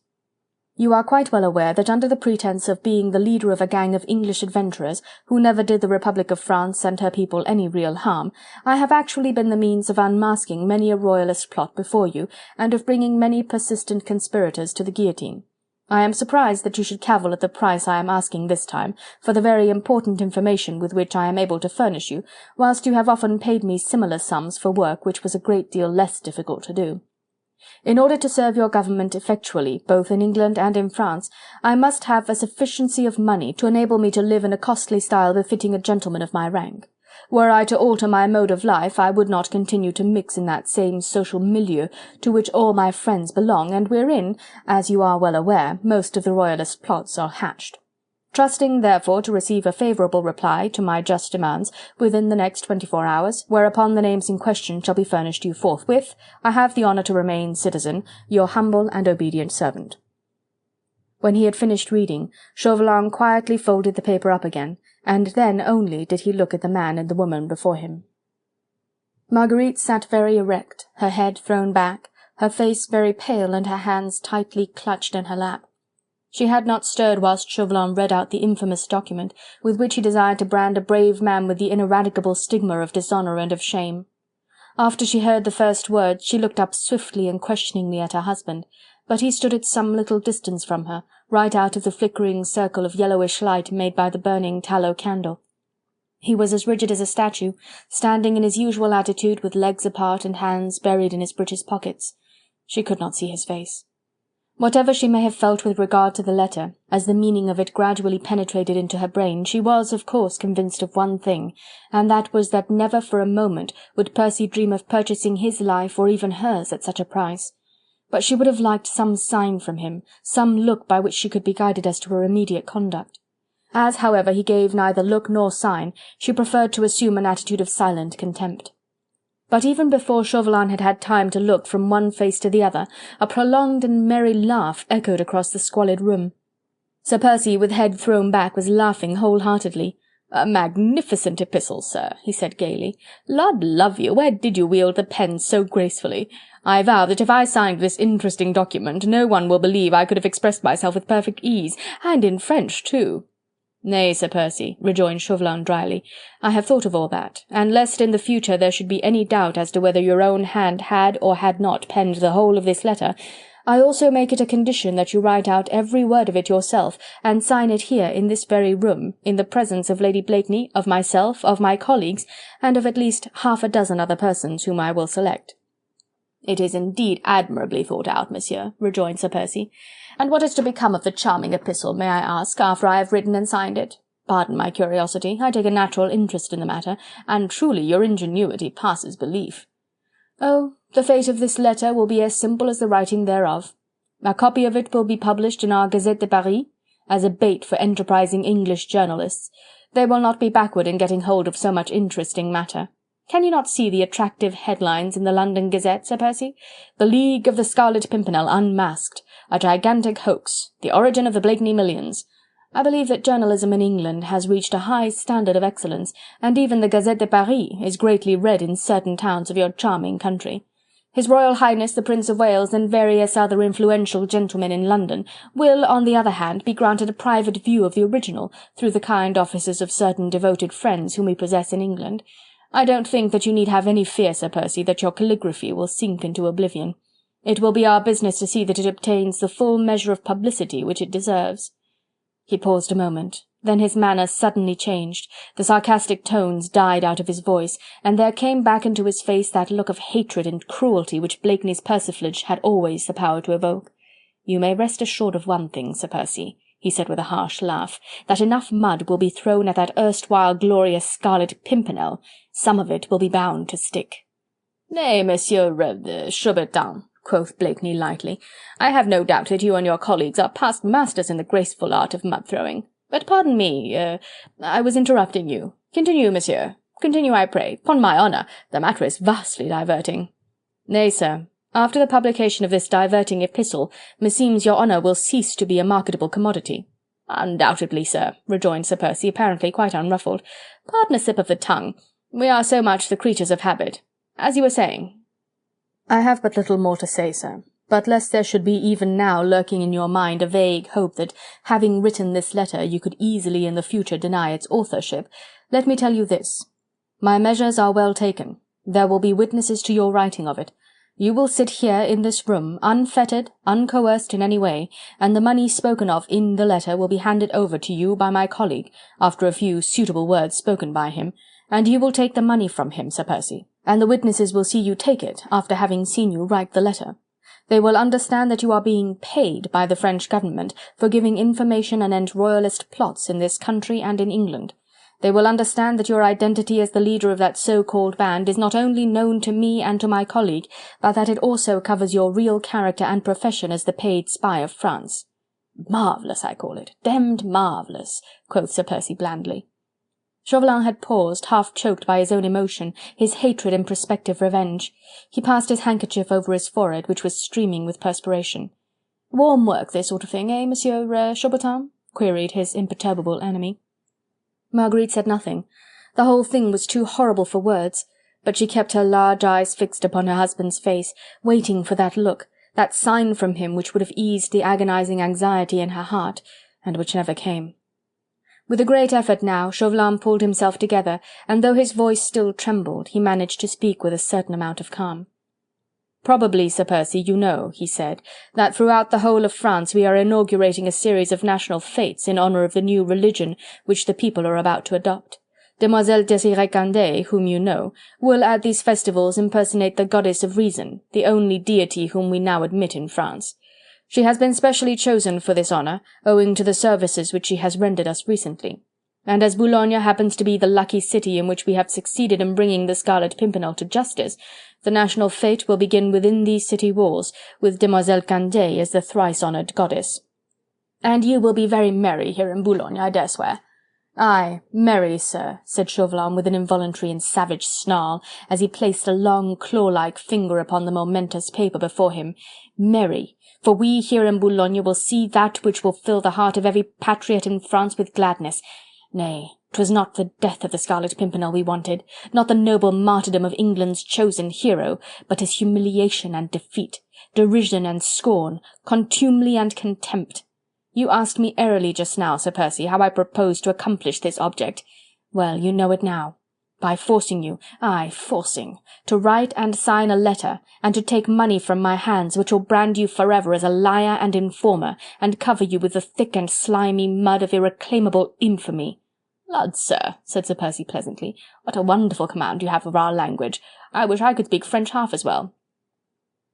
You are quite well aware that under the pretence of being the leader of a gang of English adventurers, who never did the Republic of France and her people any real harm, I have actually been the means of unmasking many a royalist plot before you, and of bringing many persistent conspirators to the guillotine. I am surprised that you should cavil at the price I am asking this time, for the very important information with which I am able to furnish you, whilst you have often paid me similar sums for work which was a great deal less difficult to do. In order to serve your government effectually, both in England and in France, I must have a sufficiency of money to enable me to live in a costly style befitting a gentleman of my rank. Were I to alter my mode of life, I would not continue to mix in that same social milieu to which all my friends belong, and wherein, as you are well aware, most of the royalist plots are hatched. Trusting, therefore, to receive a favourable reply to my just demands within the next 24 hours, whereupon the names in question shall be furnished you forthwith, I have the honour to remain, citizen, your humble and obedient servant." When he had finished reading, Chauvelin quietly folded the paper up again, and then only did he look at the man and the woman before him. Marguerite sat very erect, her head thrown back, her face very pale and her hands tightly clutched in her lap. She had not stirred whilst Chauvelin read out the infamous document, with which he desired to brand a brave man with the ineradicable stigma of dishonour and of shame. After she heard the first words, she looked up swiftly and questioningly at her husband, but he stood at some little distance from her, right out of the flickering circle of yellowish light made by the burning tallow candle. He was as rigid as a statue, standing in his usual attitude with legs apart and hands buried in his breeches pockets. She could not see his face. Whatever she may have felt with regard to the letter, as the meaning of it gradually penetrated into her brain, she was, of course, convinced of one thing, and that was that never for a moment would Percy dream of purchasing his life or even hers at such a price. But she would have liked some sign from him, some look by which she could be guided as to her immediate conduct. As, however, he gave neither look nor sign, she preferred to assume an attitude of silent contempt. But even before Chauvelin had had time to look from one face to the other, a prolonged and merry laugh echoed across the squalid room. Sir Percy, with head thrown back, was laughing wholeheartedly. "A magnificent epistle, sir," he said gaily. "Lord love you, where did you wield the pen so gracefully? I vow that if I signed this interesting document, no one will believe I could have expressed myself with perfect ease, and in French too." "Nay, Sir Percy," rejoined Chauvelin dryly, "I have thought of all that, and lest in the future there should be any doubt as to whether your own hand had or had not penned the whole of this letter, I also make it a condition that you write out every word of it yourself, and sign it here in this very room, in the presence of Lady Blakeney, of myself, of my colleagues, and of at least half a dozen other persons whom I will select." "It is indeed admirably thought out, monsieur," rejoined Sir Percy. "And what is to become of the charming epistle, may I ask, after I have written and signed it? Pardon my curiosity, I take a natural interest in the matter, and truly your ingenuity passes belief." "Oh, the fate of this letter will be as simple as the writing thereof. A copy of it will be published in our Gazette de Paris, as a bait for enterprising English journalists. They will not be backward in getting hold of so much interesting matter. Can you not see the attractive headlines in the London Gazette, Sir Percy? 'The League of the Scarlet Pimpernel unmasked. A gigantic hoax. The origin of the Blakeney millions.' I believe that journalism in England has reached a high standard of excellence, and even the Gazette de Paris is greatly read in certain towns of your charming country. His Royal Highness the Prince of Wales and various other influential gentlemen in London will, on the other hand, be granted a private view of the original, through the kind offices of certain devoted friends whom we possess in England. I don't think that you need have any fear, Sir Percy, that your calligraphy will sink into oblivion. It will be our business to see that it obtains the full measure of publicity which it deserves." He paused a moment, then his manner suddenly changed, the sarcastic tones died out of his voice, and there came back into his face that look of hatred and cruelty which Blakeney's persiflage had always the power to evoke. "You may rest assured of one thing, Sir Percy," he said with a harsh laugh, "that enough mud will be thrown at that erstwhile glorious Scarlet Pimpernel. Some of it will be bound to stick." "Nay, Monsieur Chauvelin," quoth Blakeney lightly, "I have no doubt that you and your colleagues are past masters in the graceful art of mud-throwing. But pardon me, I was interrupting you. Continue, monsieur. Continue, I pray. 'Pon my honour, the matter is vastly diverting." "Nay, sir, after the publication of this diverting epistle, meseems your honour will cease to be a marketable commodity." "Undoubtedly, sir," rejoined Sir Percy, apparently quite unruffled. "Pardon a slip of the tongue. We are so much the creatures of habit. As you were saying." "I have but little more to say, sir, but lest there should be even now lurking in your mind a vague hope that, having written this letter, you could easily in the future deny its authorship, let me tell you this. My measures are well taken. There will be witnesses to your writing of it. You will sit here in this room, unfettered, uncoerced in any way, and the money spoken of in the letter will be handed over to you by my colleague, after a few suitable words spoken by him, and you will take the money from him, Sir Percy, and the witnesses will see you take it after having seen you write the letter. They will understand that you are being paid by the French government for giving information anent royalist plots in this country and in England. They will understand that your identity as the leader of that so-called band is not only known to me and to my colleague, but that it also covers your real character and profession as the paid spy of France." "Marvellous, I call it, demmed marvellous," quoth Sir Percy blandly. Chauvelin had paused, half choked by his own emotion, his hatred and prospective revenge. He passed his handkerchief over his forehead, which was streaming with perspiration. "Warm work, this sort of thing, eh, Monsieur Chauvelin?" queried his imperturbable enemy. Marguerite said nothing. The whole thing was too horrible for words, but she kept her large eyes fixed upon her husband's face, waiting for that look, that sign from him which would have eased the agonizing anxiety in her heart, and which never came. With a great effort now, Chauvelin pulled himself together, and though his voice still trembled, he managed to speak with a certain amount of calm. "Probably, Sir Percy, you know," he said, "that throughout the whole of France we are inaugurating a series of national fetes in honour of the new religion which the people are about to adopt. Demoiselle Candeille, whom you know, will at these festivals impersonate the goddess of reason, the only deity whom we now admit in France. She has been specially chosen for this honour, owing to the services which she has rendered us recently. And as Boulogne happens to be the lucky city in which we have succeeded in bringing the Scarlet Pimpernel to justice, the national fete will begin within these city walls, with Demoiselle Candeille as the thrice-honoured goddess. And you will be very merry here in Boulogne, I dare swear." "Aye, merry, sir," said Chauvelin with an involuntary and savage snarl, as he placed a long claw-like finger upon the momentous paper before him. "Merry, for we here in Boulogne will see that which will fill the heart of every patriot in France with gladness. Nay, 'twas not the death of the Scarlet Pimpernel we wanted, not the noble martyrdom of England's chosen hero, but his humiliation and defeat, derision and scorn, contumely and contempt. You asked me airily just now, Sir Percy, how I proposed to accomplish this object. Well, you know it now. By forcing you, aye, forcing, to write and sign a letter, and to take money from my hands, which will brand you forever as a liar and informer, and cover you with the thick and slimy mud of irreclaimable infamy." "Lud, sir," said Sir Percy pleasantly, "what a wonderful command you have of our language. I wish I could speak French half as well."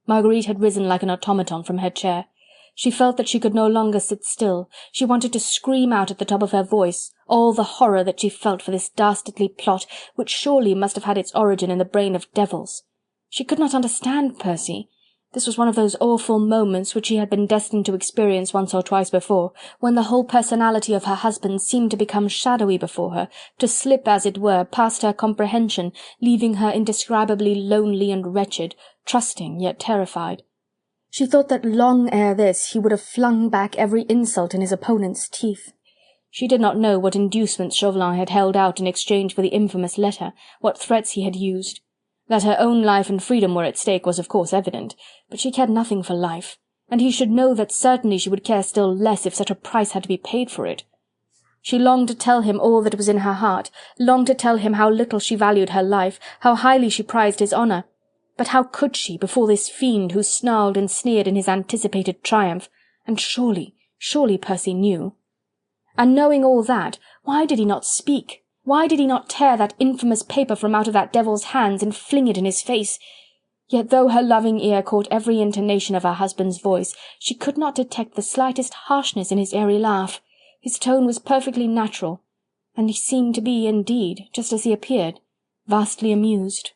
Marguerite had risen like an automaton from her chair. She felt that she could no longer sit still. She wanted to scream out at the top of her voice all the horror that she felt for this dastardly plot, which surely must have had its origin in the brain of devils. She could not understand Percy. This was one of those awful moments which she had been destined to experience once or twice before, when the whole personality of her husband seemed to become shadowy before her, to slip, as it were, past her comprehension, leaving her indescribably lonely and wretched, trusting yet terrified. She thought that long ere this he would have flung back every insult in his opponent's teeth. She did not know what inducements Chauvelin had held out in exchange for the infamous letter, what threats he had used. That her own life and freedom were at stake was of course evident, but she cared nothing for life, and he should know that certainly she would care still less if such a price had to be paid for it. She longed to tell him all that was in her heart, longed to tell him how little she valued her life, how highly she prized his honour. But how could she, before this fiend who snarled and sneered in his anticipated triumph? And surely Percy knew. And knowing all that, why did he not speak? Why did he not tear that infamous paper from out of that devil's hands and fling it in his face? Yet though her loving ear caught every intonation of her husband's voice, she could not detect the slightest harshness in his airy laugh. His tone was perfectly natural, and he seemed to be, indeed, just as he appeared, vastly amused.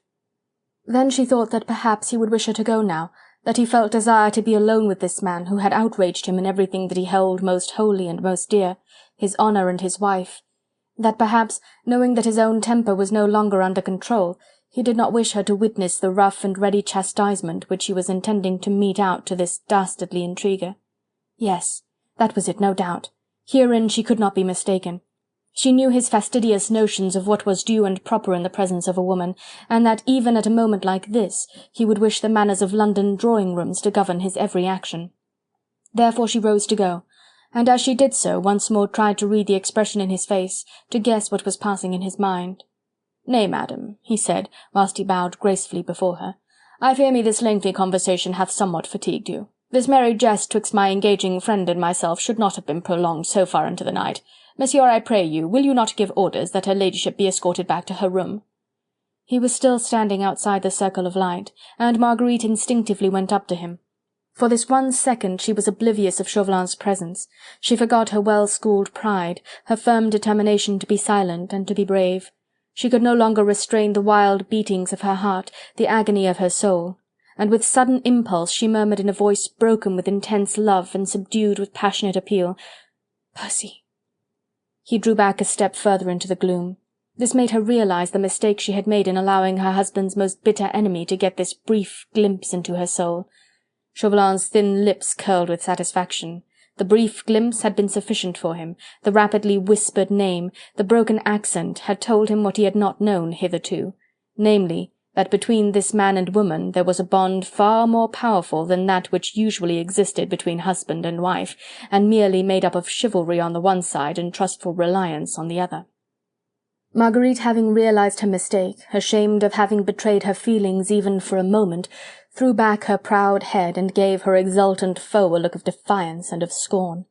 Then she thought that perhaps he would wish her to go now, that he felt desire to be alone with this man who had outraged him in everything that he held most holy and most dear, his honour and his wife. That perhaps, knowing that his own temper was no longer under control, he did not wish her to witness the rough and ready chastisement which he was intending to mete out to this dastardly intriguer. Yes, that was it, no doubt. Herein she could not be mistaken. She knew his fastidious notions of what was due and proper in the presence of a woman, and that even at a moment like this he would wish the manners of London drawing-rooms to govern his every action. Therefore she rose to go, and as she did so once more tried to read the expression in his face, to guess what was passing in his mind. "Nay, madam," he said, whilst he bowed gracefully before her, "I fear me this lengthy conversation hath somewhat fatigued you. This merry jest twixt my engaging friend and myself should not have been prolonged so far into the night. Monsieur, I pray you, will you not give orders that her ladyship be escorted back to her room?" He was still standing outside the circle of light, and Marguerite instinctively went up to him. For this 1 second she was oblivious of Chauvelin's presence. She forgot her well-schooled pride, her firm determination to be silent and to be brave. She could no longer restrain the wild beatings of her heart, the agony of her soul, and with sudden impulse she murmured in a voice broken with intense love and subdued with passionate appeal, "Percy." He drew back a step further into the gloom. This made her realize the mistake she had made in allowing her husband's most bitter enemy to get this brief glimpse into her soul. Chauvelin's thin lips curled with satisfaction. The brief glimpse had been sufficient for him. The rapidly whispered name, the broken accent, had told him what he had not known hitherto, namely, that between this man and woman there was a bond far more powerful than that which usually existed between husband and wife, and merely made up of chivalry on the one side and trustful reliance on the other. Marguerite, having realized her mistake, ashamed of having betrayed her feelings even for a moment, threw back her proud head and gave her exultant foe a look of defiance and of scorn.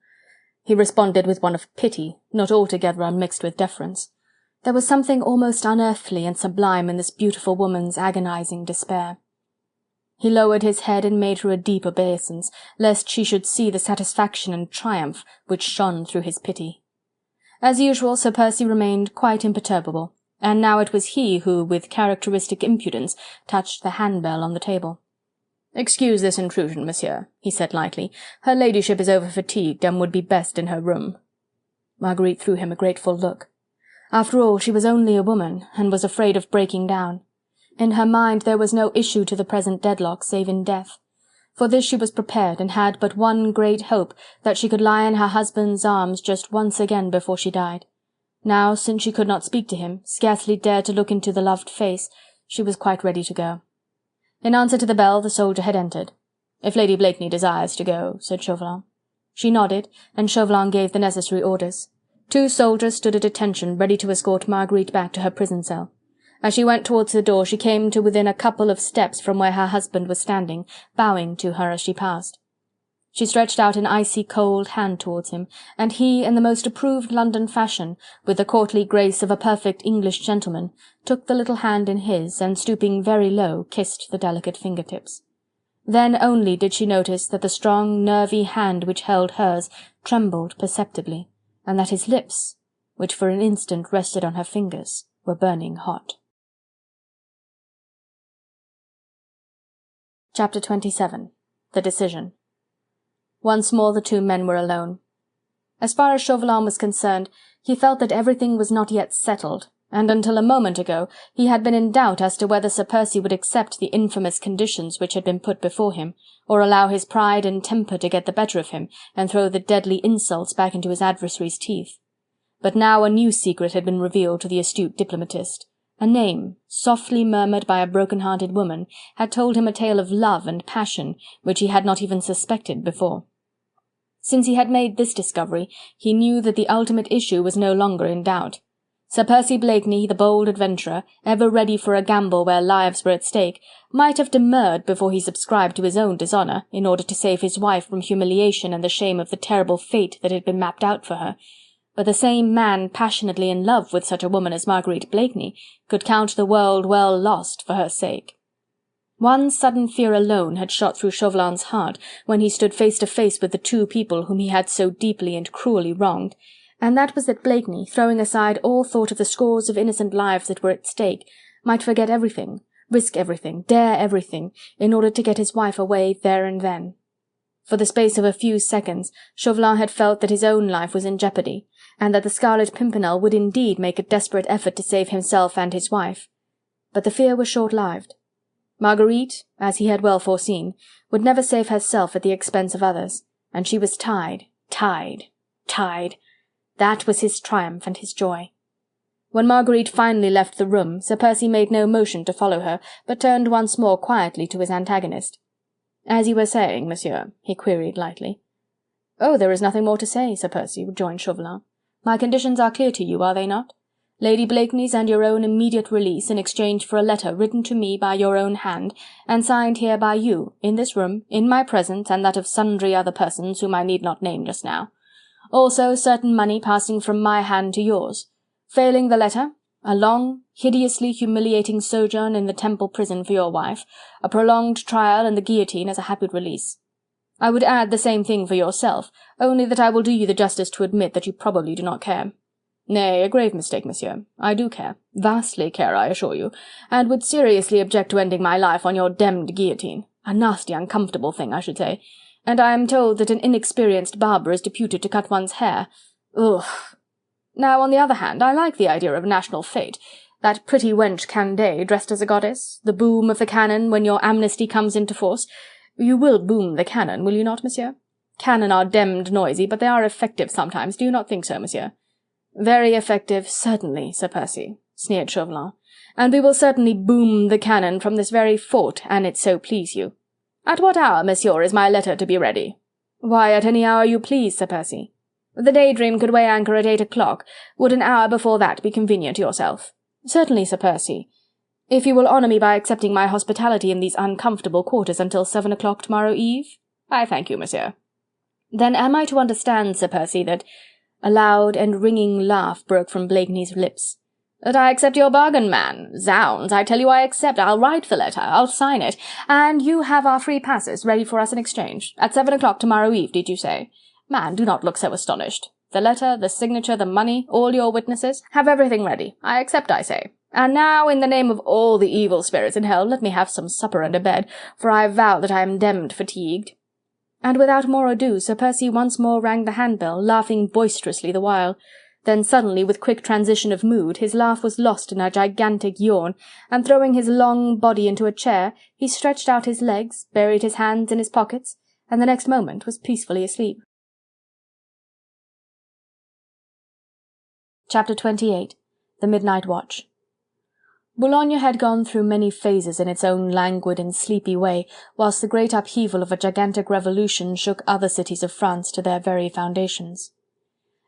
He responded with one of pity, not altogether unmixed with deference. There was something almost unearthly and sublime in this beautiful woman's agonizing despair. He lowered his head and made her a deep obeisance, lest she should see the satisfaction and triumph which shone through his pity. As usual, Sir Percy remained quite imperturbable, and now it was he who, with characteristic impudence, touched the handbell on the table. "Excuse this intrusion, monsieur," he said lightly. "Her ladyship is over-fatigued and would be best in her room." Marguerite threw him a grateful look. After all, she was only a woman, and was afraid of breaking down. In her mind there was no issue to the present deadlock save in death. For this she was prepared, and had but one great hope, that she could lie in her husband's arms just once again before she died. Now, since she could not speak to him, scarcely dared to look into the loved face, she was quite ready to go. In answer to the bell, the soldier had entered. "If Lady Blakeney desires to go," said Chauvelin. She nodded, and Chauvelin gave the necessary orders. 2 soldiers stood at attention, ready to escort Marguerite back to her prison cell. As she went towards the door, she came to within a couple of steps from where her husband was standing, bowing to her as she passed. She stretched out an icy cold hand towards him, and he, in the most approved London fashion, with the courtly grace of a perfect English gentleman, took the little hand in his, and stooping very low, kissed the delicate fingertips. Then only did she notice that the strong, nervy hand which held hers trembled perceptibly, and that his lips, which for an instant rested on her fingers, were burning hot. Chapter 27. The Decision. Once more the 2 men were alone. As far as Chauvelin was concerned, he felt that everything was not yet settled, and until a moment ago he had been in doubt as to whether Sir Percy would accept the infamous conditions which had been put before him, or allow his pride and temper to get the better of him, and throw the deadly insults back into his adversary's teeth. But now a new secret had been revealed to the astute diplomatist. A name, softly murmured by a broken-hearted woman, had told him a tale of love and passion which he had not even suspected before. Since he had made this discovery, he knew that the ultimate issue was no longer in doubt. Sir Percy Blakeney, the bold adventurer, ever ready for a gamble where lives were at stake, might have demurred before he subscribed to his own dishonour, in order to save his wife from humiliation and the shame of the terrible fate that had been mapped out for her. But the same man passionately in love with such a woman as Marguerite Blakeney could count the world well lost for her sake. One sudden fear alone had shot through Chauvelin's heart when he stood face to face with the 2 people whom he had so deeply and cruelly wronged, and that was that Blakeney, throwing aside all thought of the scores of innocent lives that were at stake, might forget everything, risk everything, dare everything, in order to get his wife away there and then. For the space of a few seconds, Chauvelin had felt that his own life was in jeopardy, and that the Scarlet Pimpernel would indeed make a desperate effort to save himself and his wife. But the fear was short-lived. Marguerite, as he had well foreseen, would never save herself at the expense of others, and she was tied. That was his triumph and his joy. When Marguerite finally left the room, Sir Percy made no motion to follow her, but turned once more quietly to his antagonist. "As you were saying, monsieur?" he queried lightly. "Oh, there is nothing more to say, Sir Percy," rejoined Chauvelin. "My conditions are clear to you, are they not? Lady Blakeney's and your own immediate release in exchange for a letter written to me by your own hand, and signed here by you, in this room, in my presence and that of sundry other persons whom I need not name just now. Also certain money passing from my hand to yours. Failing the letter, a long, hideously humiliating sojourn in the Temple prison for your wife, a prolonged trial and the guillotine as a happy release. I would add the same thing for yourself, only that I will do you the justice to admit that you probably do not care. Nay, a grave mistake, monsieur. I do care, vastly care, I assure you, and would seriously object to ending my life on your demmed guillotine. A nasty, uncomfortable thing, I should say. And I am told that an inexperienced barber is deputed to cut one's hair. Ugh! Now, on the other hand, I like the idea of a national fete. That pretty wench Candeille, dressed as a goddess, the boom of the cannon when your amnesty comes into force. You will boom the cannon, will you not, monsieur? Cannon are demmed noisy, but they are effective sometimes, do you not think so, monsieur? Very effective, certainly, Sir Percy, sneered Chauvelin. And we will certainly boom the cannon from this very fort, an it so please you. At what hour, monsieur, is my letter to be ready? Why, at any hour you please, Sir Percy. The Daydream could weigh anchor at 8 o'clock. Would an hour before that be convenient to yourself? Certainly, Sir Percy. "If you will honour me by accepting my hospitality in these uncomfortable quarters until 7 o'clock tomorrow eve?" "I thank you, monsieur." "Then am I to understand, Sir Percy, that—" A loud and ringing laugh broke from Blakeney's lips. "That I accept your bargain, man. Zounds, I tell you I accept. I'll write the letter, I'll sign it, and you have our free passes ready for us in exchange. At 7 o'clock tomorrow eve, did you say? Man, do not look so astonished. The letter, the signature, the money, all your witnesses, have everything ready. I accept, I say. And now, in the name of all the evil spirits in hell, let me have some supper and a bed, for I vow that I am demmed fatigued." And without more ado, Sir Percy once more rang the handbell, laughing boisterously the while. Then suddenly, with quick transition of mood, his laugh was lost in a gigantic yawn, and throwing his long body into a chair, he stretched out his legs, buried his hands in his pockets, and the next moment was peacefully asleep. Chapter 28. The Midnight Watch. Boulogne had gone through many phases in its own languid and sleepy way, whilst the great upheaval of a gigantic revolution shook other cities of France to their very foundations.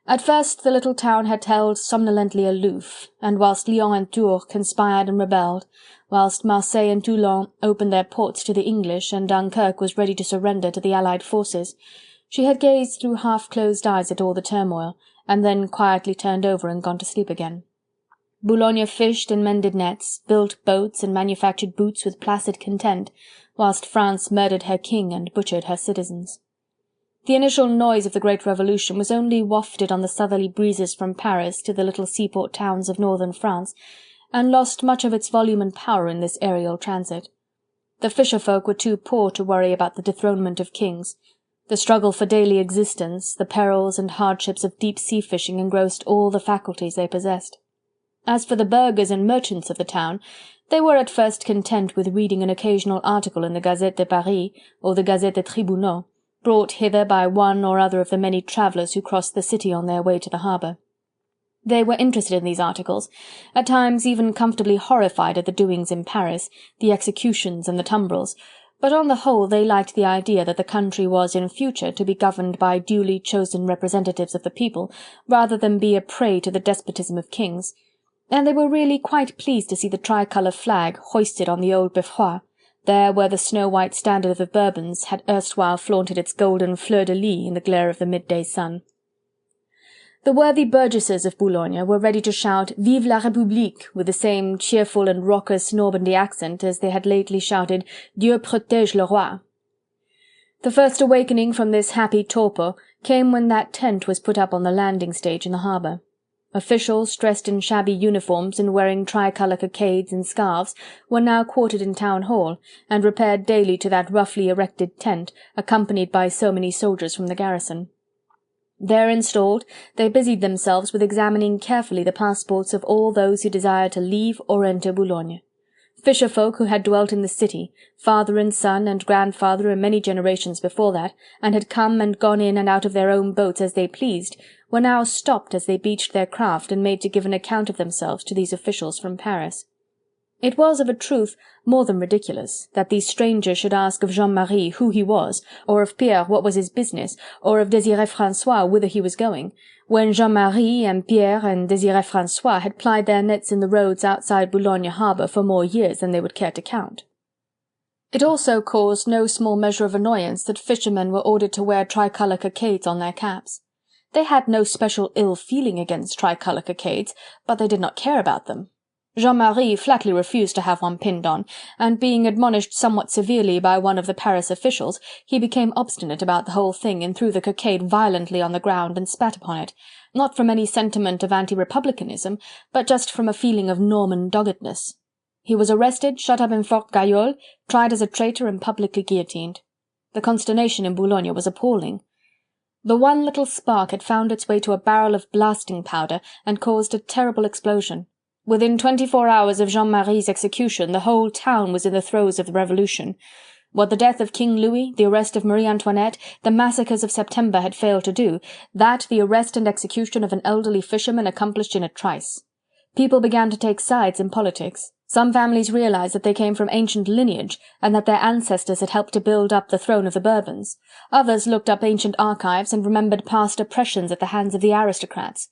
At first the little town had held somnolently aloof, and whilst Lyons and Tours conspired and rebelled, whilst Marseille and Toulon opened their ports to the English, and Dunkirk was ready to surrender to the Allied forces, she had gazed through half-closed eyes at all the turmoil, and then quietly turned over and gone to sleep again. Boulogne fished and mended nets, built boats and manufactured boots with placid content, whilst France murdered her king and butchered her citizens. The initial noise of the great revolution was only wafted on the southerly breezes from Paris to the little seaport towns of northern France, and lost much of its volume and power in this aerial transit. The fisher-folk were too poor to worry about the dethronement of kings. The struggle for daily existence, the perils and hardships of deep-sea fishing engrossed all the faculties they possessed. As for the burghers and merchants of the town, they were at first content with reading an occasional article in the Gazette de Paris or the Gazette des Tribunaux, brought hither by one or other of the many travellers who crossed the city on their way to the harbour. They were interested in these articles, at times even comfortably horrified at the doings in Paris, the executions and the tumbrils, but on the whole they liked the idea that the country was in future to be governed by duly chosen representatives of the people, rather than be a prey to the despotism of kings, and they were really quite pleased to see the tricolour flag hoisted on the old Beffroi, there where the snow-white standard of the Bourbons had erstwhile flaunted its golden fleur-de-lis in the glare of the midday sun. The worthy burgesses of Boulogne were ready to shout "Vive la République" with the same cheerful and raucous Normandy accent as they had lately shouted "Dieu protège le roi." The first awakening from this happy torpor came when that tent was put up on the landing stage in the harbour. Officials, dressed in shabby uniforms and wearing tricolour cockades and scarves, were now quartered in Town Hall, and repaired daily to that roughly erected tent, accompanied by so many soldiers from the garrison. There installed, they busied themselves with examining carefully the passports of all those who desired to leave or enter Boulogne. Fisher-folk who had dwelt in the city, father and son and grandfather and many generations before that, and had come and gone in and out of their own boats as they pleased, were now stopped as they beached their craft and made to give an account of themselves to these officials from Paris. It was of a truth more than ridiculous that these strangers should ask of Jean-Marie who he was, or of Pierre what was his business, or of Désiré François whither he was going, when Jean-Marie and Pierre and Désiré François had plied their nets in the roads outside Boulogne harbour for more years than they would care to count. It also caused no small measure of annoyance that fishermen were ordered to wear tricolour cockades on their caps. They had no special ill feeling against tricolour cockades, but they did not care about them. Jean-Marie flatly refused to have one pinned on, and being admonished somewhat severely by one of the Paris officials, he became obstinate about the whole thing and threw the cockade violently on the ground and spat upon it, not from any sentiment of anti-republicanism, but just from a feeling of Norman doggedness. He was arrested, shut up in Fort Gayole, tried as a traitor and publicly guillotined. The consternation in Boulogne was appalling. The one little spark had found its way to a barrel of blasting powder and caused a terrible explosion. Within 24 hours of Jean-Marie's execution, the whole town was in the throes of the Revolution. What the death of King Louis, the arrest of Marie Antoinette, the massacres of September had failed to do, that the arrest and execution of an elderly fisherman accomplished in a trice. People began to take sides in politics. Some families realized that they came from ancient lineage, and that their ancestors had helped to build up the throne of the Bourbons. Others looked up ancient archives and remembered past oppressions at the hands of the aristocrats.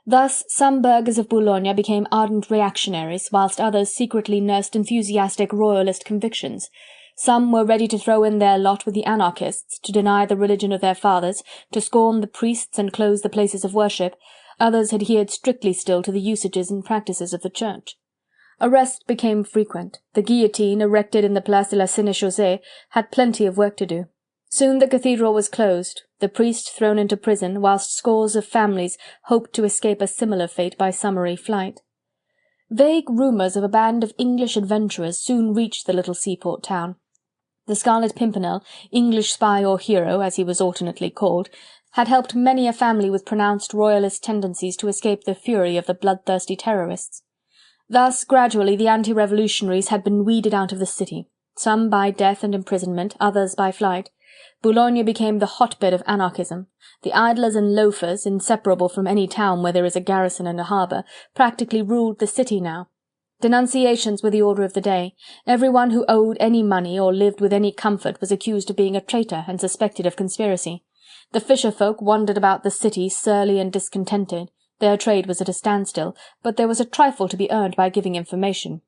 Thus some burghers of Boulogne became ardent reactionaries, whilst others secretly nursed enthusiastic royalist convictions. Some were ready to throw in their lot with the anarchists, to deny the religion of their fathers, to scorn the priests and close the places of worship. Others adhered strictly still to the usages and practices of the Church. Arrest became frequent. The guillotine, erected in the Place de la Sénéchaussée, had plenty of work to do. Soon the cathedral was closed, the priest thrown into prison, whilst scores of families hoped to escape a similar fate by summary flight. Vague rumours of a band of English adventurers soon reached the little seaport town. The Scarlet Pimpernel, English spy or hero, as he was alternately called, had helped many a family with pronounced royalist tendencies to escape the fury of the bloodthirsty terrorists. Thus, gradually, the anti-revolutionaries had been weeded out of the city, some by death and imprisonment, others by flight. Boulogne became the hotbed of anarchism. The idlers and loafers, inseparable from any town where there is a garrison and a harbour, practically ruled the city now. Denunciations were the order of the day. Everyone who owed any money or lived with any comfort was accused of being a traitor and suspected of conspiracy. The fisher-folk wandered about the city surly and discontented. Their trade was at a standstill, but there was a trifle to be earned by giving information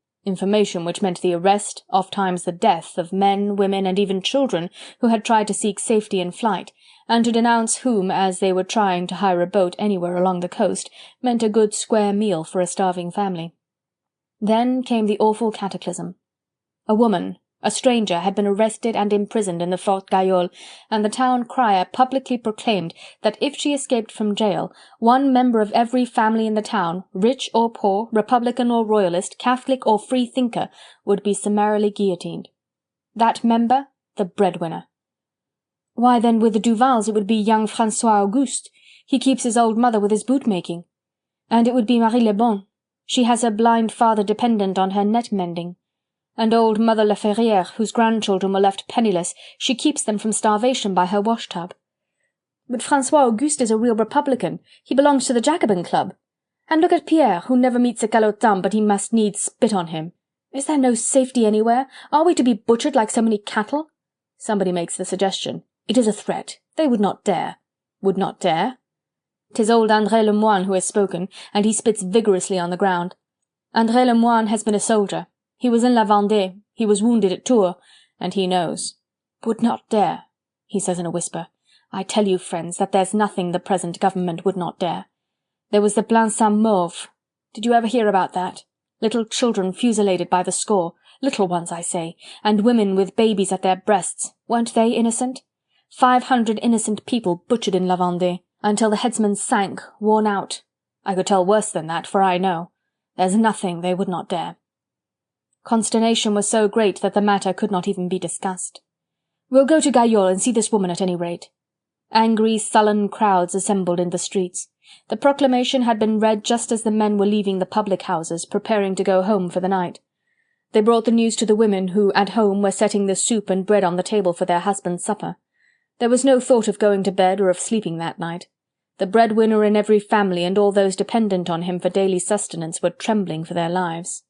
which meant the arrest, oft-times the death, of men, women, and even children who had tried to seek safety in flight, and to denounce whom, as they were trying to hire a boat anywhere along the coast, meant a good square meal for a starving family. Then came the awful cataclysm. A woman, a stranger, had been arrested and imprisoned in the Fort Gayole, and the town crier publicly proclaimed that if she escaped from jail, one member of every family in the town, rich or poor, republican or royalist, Catholic or free-thinker, would be summarily guillotined. That member, the breadwinner. Why, then, with the Duvals it would be young François Auguste. He keeps his old mother with his boot-making. And it would be Marie Lebon. She has her blind father dependent on her net-mending. And old Mother La Ferrière, whose grandchildren were left penniless, she keeps them from starvation by her wash-tub. But François Auguste is a real Republican. He belongs to the Jacobin Club. And look at Pierre, who never meets a calotin but he must needs spit on him. Is there no safety anywhere? Are we to be butchered like so many cattle? Somebody makes the suggestion. It is a threat. They would not dare. Would not dare? 'Tis old André Le Moine who has spoken, and he spits vigorously on the ground. André Le Moine has been a soldier. He was in La Vendée, he was wounded at Tours, and he knows. Would not dare, he says in a whisper. I tell you, friends, that there's nothing the present government would not dare. There was the Plain Saint-Mauve. Did you ever hear about that? Little children fusilladed by the score, little ones, I say, and women with babies at their breasts. Weren't they innocent? 500 innocent people butchered in La Vendée, until the headsman sank, worn out. I could tell worse than that, for I know. There's nothing they would not dare. Consternation was so great that the matter could not even be discussed. We'll go to Gayole and see this woman at any rate. Angry, sullen crowds assembled in the streets. The proclamation had been read just as the men were leaving the public houses, preparing to go home for the night. They brought the news to the women who, at home, were setting the soup and bread on the table for their husbands' supper. There was no thought of going to bed or of sleeping that night. The breadwinner in every family and all those dependent on him for daily sustenance were trembling for their lives.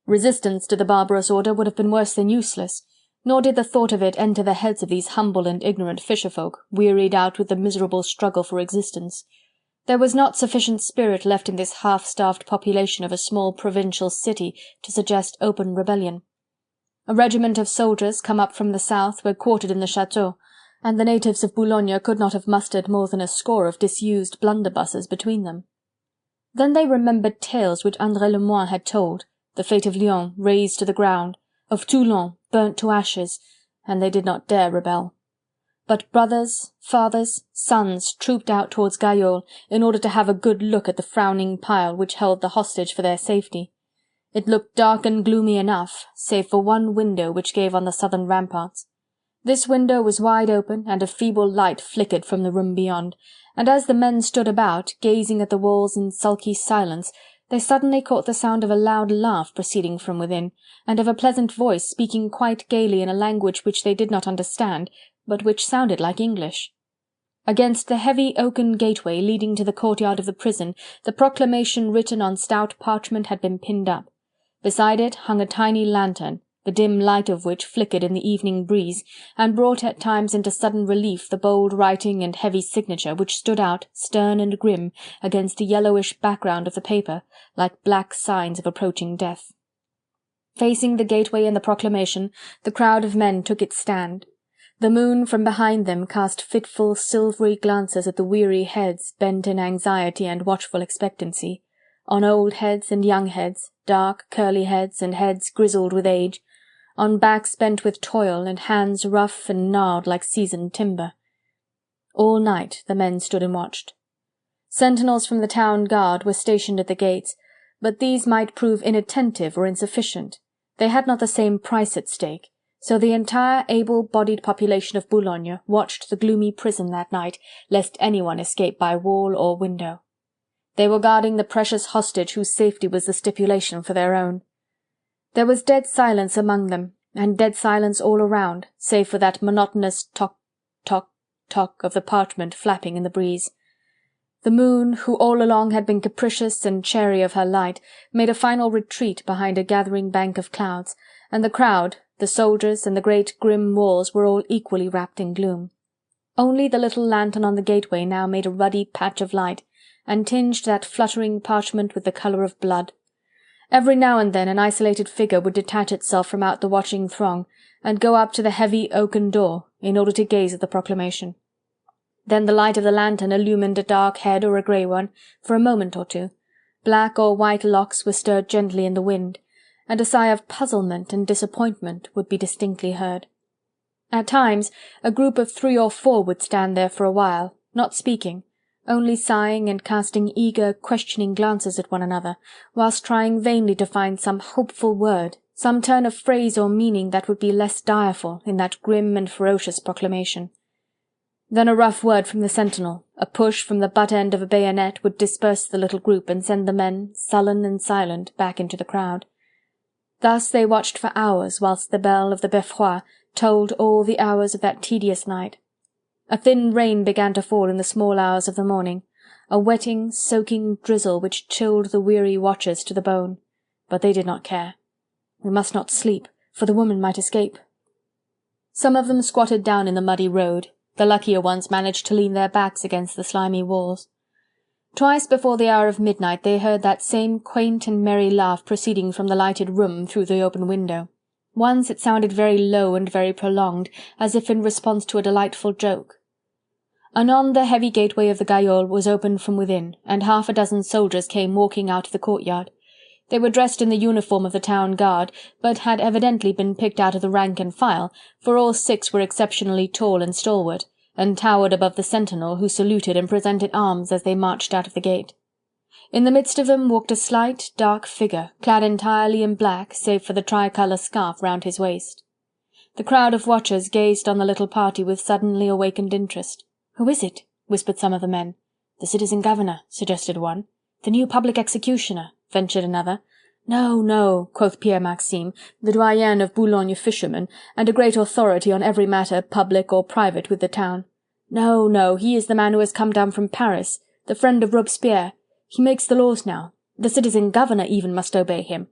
Resistance to the barbarous order would have been worse than useless, nor did the thought of it enter the heads of these humble and ignorant fisher-folk, wearied out with the miserable struggle for existence. There was not sufficient spirit left in this half-starved population of a small provincial city to suggest open rebellion. A regiment of soldiers, come up from the south, were quartered in the château, and the natives of Boulogne could not have mustered more than a score of disused blunderbusses between them. Then they remembered tales which André Le Moine had told, the fate of Lyon razed to the ground, of Toulon burnt to ashes, and they did not dare rebel. But brothers, fathers, sons trooped out towards Gayole in order to have a good look at the frowning pile which held the hostage for their safety. It looked dark and gloomy enough, save for one window which gave on the southern ramparts. This window was wide open, and a feeble light flickered from the room beyond, and as the men stood about, gazing at the walls in sulky silence, they suddenly caught the sound of a loud laugh proceeding from within, and of a pleasant voice speaking quite gaily in a language which they did not understand, but which sounded like English. Against the heavy oaken gateway leading to the courtyard of the prison, the proclamation written on stout parchment had been pinned up. Beside it hung a tiny lantern, the dim light of which flickered in the evening breeze, and brought at times into sudden relief the bold writing and heavy signature which stood out, stern and grim, against the yellowish background of the paper, like black signs of approaching death. Facing the gateway and the proclamation, the crowd of men took its stand. The moon from behind them cast fitful, silvery glances at the weary heads bent in anxiety and watchful expectancy, on old heads and young heads, dark, curly heads and heads grizzled with age, on backs bent with toil and hands rough and gnarled like seasoned timber. All night the men stood and watched. Sentinels from the town guard were stationed at the gates, but these might prove inattentive or insufficient. They had not the same price at stake, so the entire able-bodied population of Boulogne watched the gloomy prison that night, lest anyone escape by wall or window. They were guarding the precious hostage whose safety was the stipulation for their own. There was dead silence among them, and dead silence all around, save for that monotonous tock, tock, tock of the parchment flapping in the breeze. The moon, who all along had been capricious and chary of her light, made a final retreat behind a gathering bank of clouds, and the crowd, the soldiers and the great grim walls were all equally wrapped in gloom. Only the little lantern on the gateway now made a ruddy patch of light, and tinged that fluttering parchment with the colour of blood. Every now and then an isolated figure would detach itself from out the watching throng, and go up to the heavy oaken door, in order to gaze at the proclamation. Then the light of the lantern illumined a dark head or a grey one, for a moment or two. Black or white locks were stirred gently in the wind, and a sigh of puzzlement and disappointment would be distinctly heard. At times a group of 3 or 4 would stand there for a while, not speaking, only sighing and casting eager, questioning glances at one another, whilst trying vainly to find some hopeful word, some turn of phrase or meaning that would be less direful in that grim and ferocious proclamation. Then a rough word from the sentinel, a push from the butt end of a bayonet would disperse the little group and send the men, sullen and silent, back into the crowd. Thus they watched for hours, whilst the bell of the Beffroi told all the hours of that tedious night. A thin rain began to fall in the small hours of the morning, a wetting, soaking drizzle which chilled the weary watchers to the bone. But they did not care. We must not sleep, for the woman might escape. Some of them squatted down in the muddy road. The luckier ones managed to lean their backs against the slimy walls. Twice before the hour of midnight they heard that same quaint and merry laugh proceeding from the lighted room through the open window. Once it sounded very low and very prolonged, as if in response to a delightful joke. Anon the heavy gateway of the Gaillol was opened from within, and 6 soldiers came walking out of the courtyard. They were dressed in the uniform of the town guard, but had evidently been picked out of the rank and file, for all 6 were exceptionally tall and stalwart, and towered above the sentinel, who saluted and presented arms as they marched out of the gate. In the midst of them walked a slight, dark figure, clad entirely in black, save for the tricolour scarf round his waist. The crowd of watchers gazed on the little party with suddenly awakened interest. "Who is it?" whispered some of the men. "The citizen governor," suggested one. "The new public executioner," ventured another. "No, no," quoth Pierre Maxime, the doyen of Boulogne fishermen, and a great authority on every matter, public or private, with the town. "No, no, he is the man who has come down from Paris, the friend of Robespierre. He makes the laws now. The citizen governor even must obey him.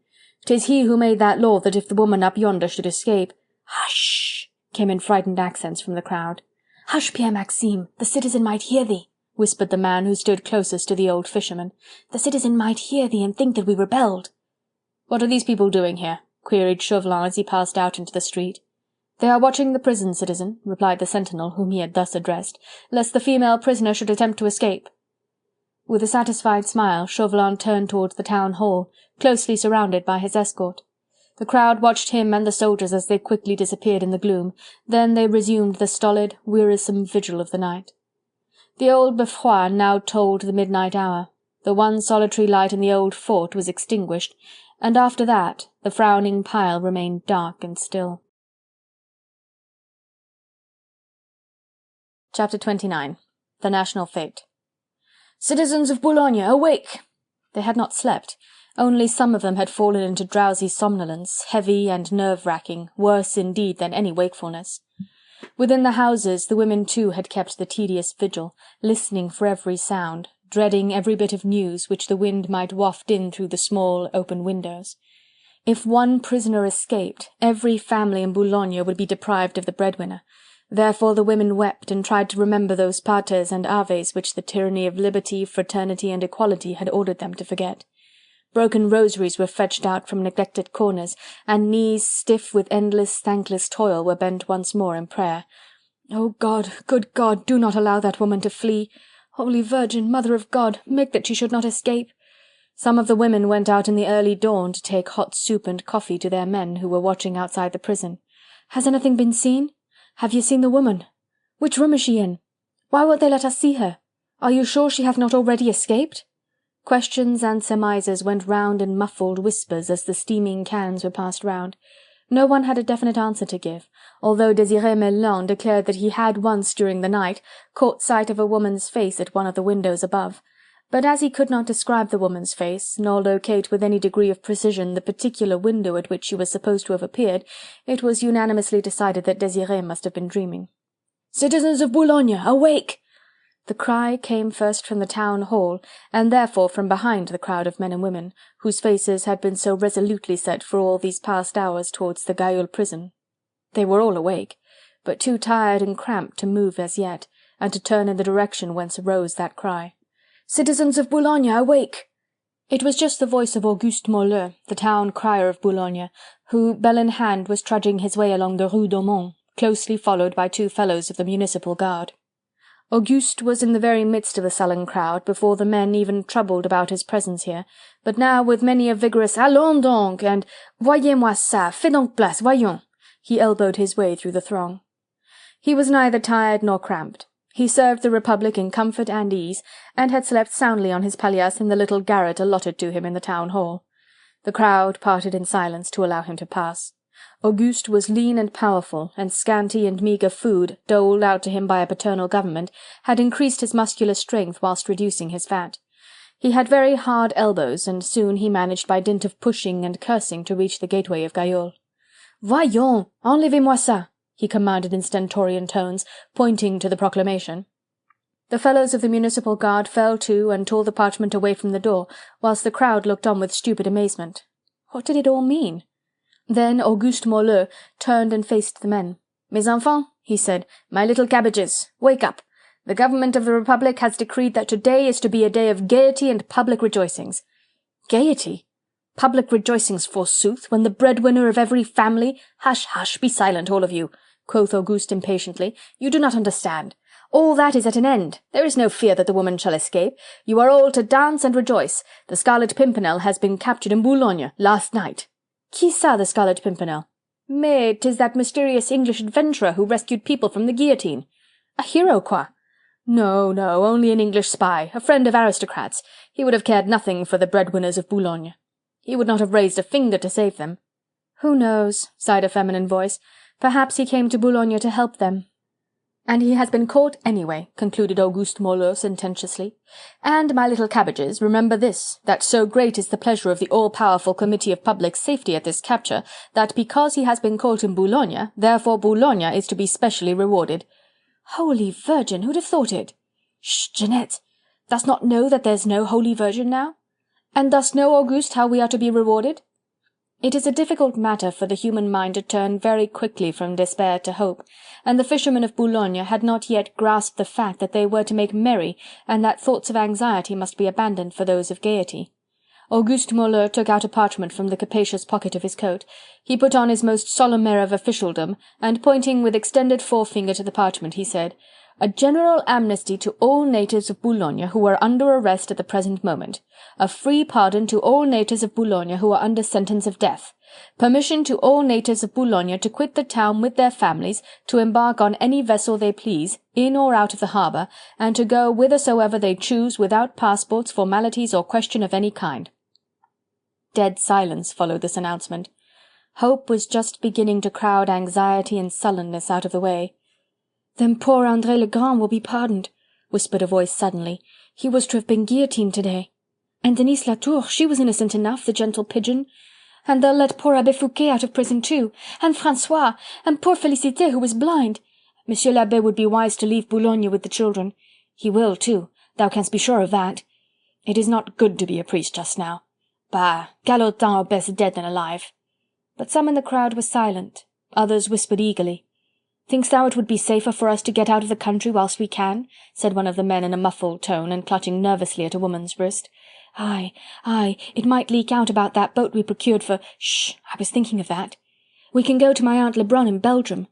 'Tis he who made that law that if the woman up yonder should escape—" "Hush!" came in frightened accents from the crowd. "Hush, Pierre Maxime, the citizen might hear thee," whispered the man who stood closest to the old fisherman. "The citizen might hear thee and think that we rebelled." "What are these people doing here?" queried Chauvelin as he passed out into the street. "They are watching the prison, citizen," replied the sentinel whom he had thus addressed, "lest the female prisoner should attempt to escape." With a satisfied smile, Chauvelin turned towards the town hall, closely surrounded by his escort. The crowd watched him and the soldiers as they quickly disappeared in the gloom, then they resumed the stolid, wearisome vigil of the night. The old Beffroi now tolled the midnight hour. The one solitary light in the old fort was extinguished, and after that the frowning pile remained dark and still. Chapter 29. The National Fete. "Citizens of Boulogne, awake!" They had not slept. Only some of them had fallen into drowsy somnolence, heavy and nerve-racking, worse indeed than any wakefulness. Within the houses the women too had kept the tedious vigil, listening for every sound, dreading every bit of news which the wind might waft in through the small open windows. If one prisoner escaped, every family in Boulogne would be deprived of the breadwinner. Therefore the women wept and tried to remember those paters and aves which the tyranny of liberty, fraternity, and equality had ordered them to forget. Broken rosaries were fetched out from neglected corners, and knees stiff with endless, thankless toil were bent once more in prayer. "O God, good God, do not allow that woman to flee! Holy Virgin, Mother of God, make that she should not escape!" Some of the women went out in the early dawn to take hot soup and coffee to their men who were watching outside the prison. "Has anything been seen? Have you seen the woman? Which room is she in? Why won't they let us see her? Are you sure she have not already escaped?" Questions and surmises went round in muffled whispers as the steaming cans were passed round. No one had a definite answer to give, although Désiré Melun declared that he had once during the night caught sight of a woman's face at one of the windows above. But as he could not describe the woman's face, nor locate with any degree of precision the particular window at which she was supposed to have appeared, it was unanimously decided that Désiré must have been dreaming. "Citizens of Boulogne, awake!" The cry came first from the town hall, and therefore from behind the crowd of men and women, whose faces had been so resolutely set for all these past hours towards the Gaillol prison. They were all awake, but too tired and cramped to move as yet, and to turn in the direction whence arose that cry. "Citizens of Boulogne, awake!" It was just the voice of Auguste Moleux, the town crier of Boulogne, who, bell in hand, was trudging his way along the Rue d'Aumont, closely followed by 2 fellows of the municipal guard. Auguste was in the very midst of the sullen crowd before the men even troubled about his presence here, but now with many a vigorous "Allons donc!" and "Voyez-moi ça, fais donc place, voyons!" he elbowed his way through the throng. He was neither tired nor cramped. He served the Republic in comfort and ease, and had slept soundly on his palliasse in the little garret allotted to him in the town hall. The crowd parted in silence to allow him to pass. Auguste was lean and powerful, and scanty and meagre food, doled out to him by a paternal government, had increased his muscular strength whilst reducing his fat. He had very hard elbows, and soon he managed by dint of pushing and cursing to reach the gateway of Gaillol. "Voyons, enlevez-moi ça!" he commanded in stentorian tones, pointing to the proclamation. The fellows of the municipal guard fell to and tore the parchment away from the door, whilst the crowd looked on with stupid amazement. What did it all mean? Then Auguste Moleux turned and faced the men. "Mes enfants," he said, "my little cabbages, wake up! The government of the Republic has decreed that today is to be a day of gaiety and public rejoicings." "Gaiety? Public rejoicings, forsooth, when the breadwinner of every family—" "Hush, hush, be silent, all of you," quoth Auguste impatiently. "You do not understand. All that is at an end. There is no fear that the woman shall escape. You are all to dance and rejoice. The Scarlet Pimpernel has been captured in Boulogne last night." "Qui ça, the Scarlet Pimpernel?" "Mais 'tis that mysterious English adventurer who rescued people from the guillotine." "A hero, quoi?" "No, no, only an English spy, a friend of aristocrats. He would have cared nothing for the breadwinners of Boulogne. He would not have raised a finger to save them." "Who knows?" sighed a feminine voice. "Perhaps he came to Boulogne to help them." "And he has been caught anyway," concluded Auguste Moleux sententiously. "And, my little cabbages, remember this, that so great is the pleasure of the all-powerful Committee of Public Safety at this capture, that because he has been caught in Boulogne, therefore Boulogne is to be specially rewarded." "Holy Virgin, who'd have thought it?" "Shh, Jeanette! Dost not know that there's no Holy Virgin now? And dost know, Auguste, how we are to be rewarded?" It is a difficult matter for the human mind to turn very quickly from despair to hope, and the fishermen of Boulogne had not yet grasped the fact that they were to make merry, and that thoughts of anxiety must be abandoned for those of gaiety. Auguste Moleux took out a parchment from the capacious pocket of his coat. He put on his most solemn air of officialdom, and pointing with extended forefinger to the parchment, he said: "A general amnesty to all natives of Boulogne who are under arrest at the present moment. A free pardon to all natives of Boulogne who are under sentence of death. Permission to all natives of Boulogne to quit the town with their families, to embark on any vessel they please, in or out of the harbour, and to go whithersoever they choose without passports, formalities, or question of any kind." Dead silence followed this announcement. Hope was just beginning to crowd anxiety and sullenness out of the way. "Then poor André Legrand will be pardoned," whispered a voice suddenly. "He was to have been guillotined today. And Denise Latour, she was innocent enough, the gentle pigeon. And they'll let poor Abbé Fouquet out of prison too, and François, and poor Félicité, who was blind. Monsieur l'Abbé would be wise to leave Boulogne with the children. He will too, thou canst be sure of that. It is not good to be a priest just now. Bah, Gallotin are best dead than alive. but some in the crowd were silent, others whispered eagerly. "Thinkst thou it would be safer for us to get out of the country whilst we can?" said one of the men in a muffled tone, and clutching nervously at a woman's wrist. "Aye, aye, it might leak out about that boat we procured for— Shh! I was thinking of that. We can go to my Aunt Lebrun in Belgium."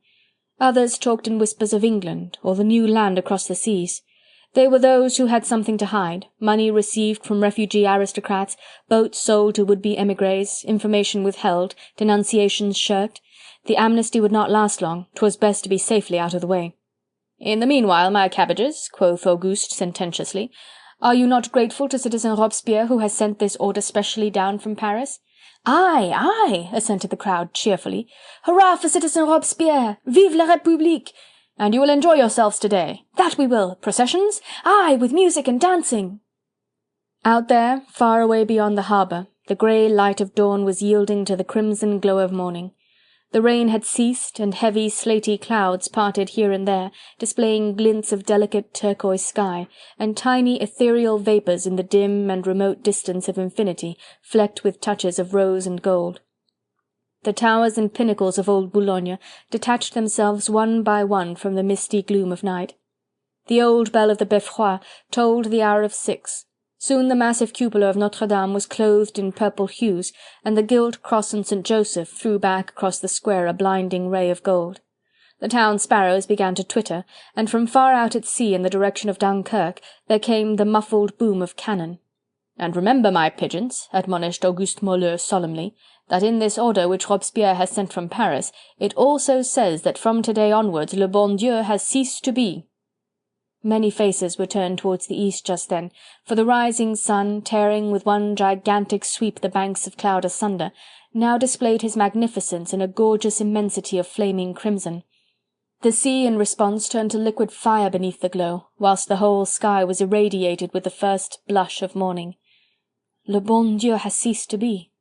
Others talked in whispers of England, or the new land across the seas. They were those who had something to hide, money received from refugee aristocrats, boats sold to would-be émigrés, information withheld, denunciations shirked. The amnesty would not last long, 'twas best to be safely out of the way. "In the meanwhile, my cabbages," quoth Auguste sententiously, "are you not grateful to citizen Robespierre, who has sent this order specially down from Paris?" "Aye, aye," assented the crowd cheerfully. "Hurrah for citizen Robespierre! Vive la République! And you will enjoy yourselves today." "That we will. Processions?" "Aye, with music and dancing." Out there, far away beyond the harbour, the grey light of dawn was yielding to the crimson glow of morning. The rain had ceased, and heavy slaty clouds parted here and there, displaying glints of delicate turquoise sky, and tiny ethereal vapours in the dim and remote distance of infinity, flecked with touches of rose and gold. The towers and pinnacles of old Boulogne detached themselves one by one from the misty gloom of night. The old bell of the Beffroi tolled the hour of 6. Soon the massive cupola of Notre Dame was clothed in purple hues, and the gilt cross on St. Joseph threw back across the square a blinding ray of gold. The town sparrows began to twitter, and from far out at sea in the direction of Dunkirk there came the muffled boom of cannon. "And remember, my pigeons," admonished Auguste Moleux solemnly, "that in this order which Robespierre has sent from Paris, it also says that from today onwards le bon Dieu has ceased to be." Many faces were turned towards the east just then, for the rising sun, tearing with one gigantic sweep the banks of cloud asunder, now displayed his magnificence in a gorgeous immensity of flaming crimson. The sea in response turned to liquid fire beneath the glow, whilst the whole sky was irradiated with the first blush of morning. "Le bon Dieu has ceased to be."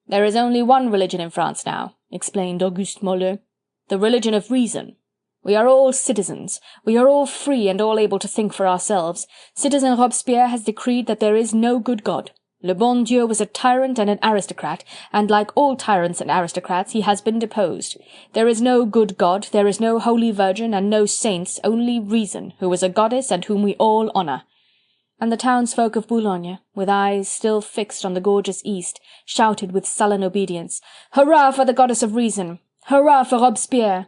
"There is only one religion in France now," explained Auguste Moleux, "the religion of reason. We are all citizens, we are all free and all able to think for ourselves. Citizen Robespierre has decreed that there is no good God. Le bon Dieu was a tyrant and an aristocrat, and like all tyrants and aristocrats he has been deposed. There is no good God, there is no holy Virgin, and no saints, only reason, who is a goddess and whom we all honour." And the townsfolk of Boulogne, with eyes still fixed on the gorgeous east, shouted with sullen obedience, "Hurrah for the goddess of reason! Hurrah for Robespierre!"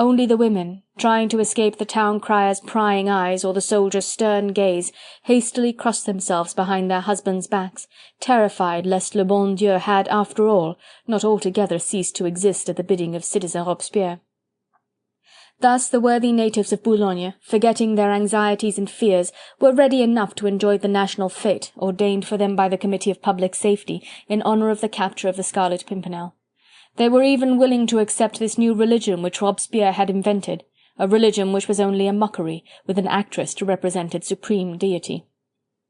Only the women, trying to escape the town crier's prying eyes or the soldier's stern gaze, hastily crossed themselves behind their husbands' backs, terrified lest le bon Dieu had, after all, not altogether ceased to exist at the bidding of citizen Robespierre. Thus the worthy natives of Boulogne, forgetting their anxieties and fears, were ready enough to enjoy the national fete ordained for them by the Committee of Public Safety in honour of the capture of the Scarlet Pimpernel. They were even willing to accept this new religion which Robespierre had invented, a religion which was only a mockery, with an actress to represent its supreme deity.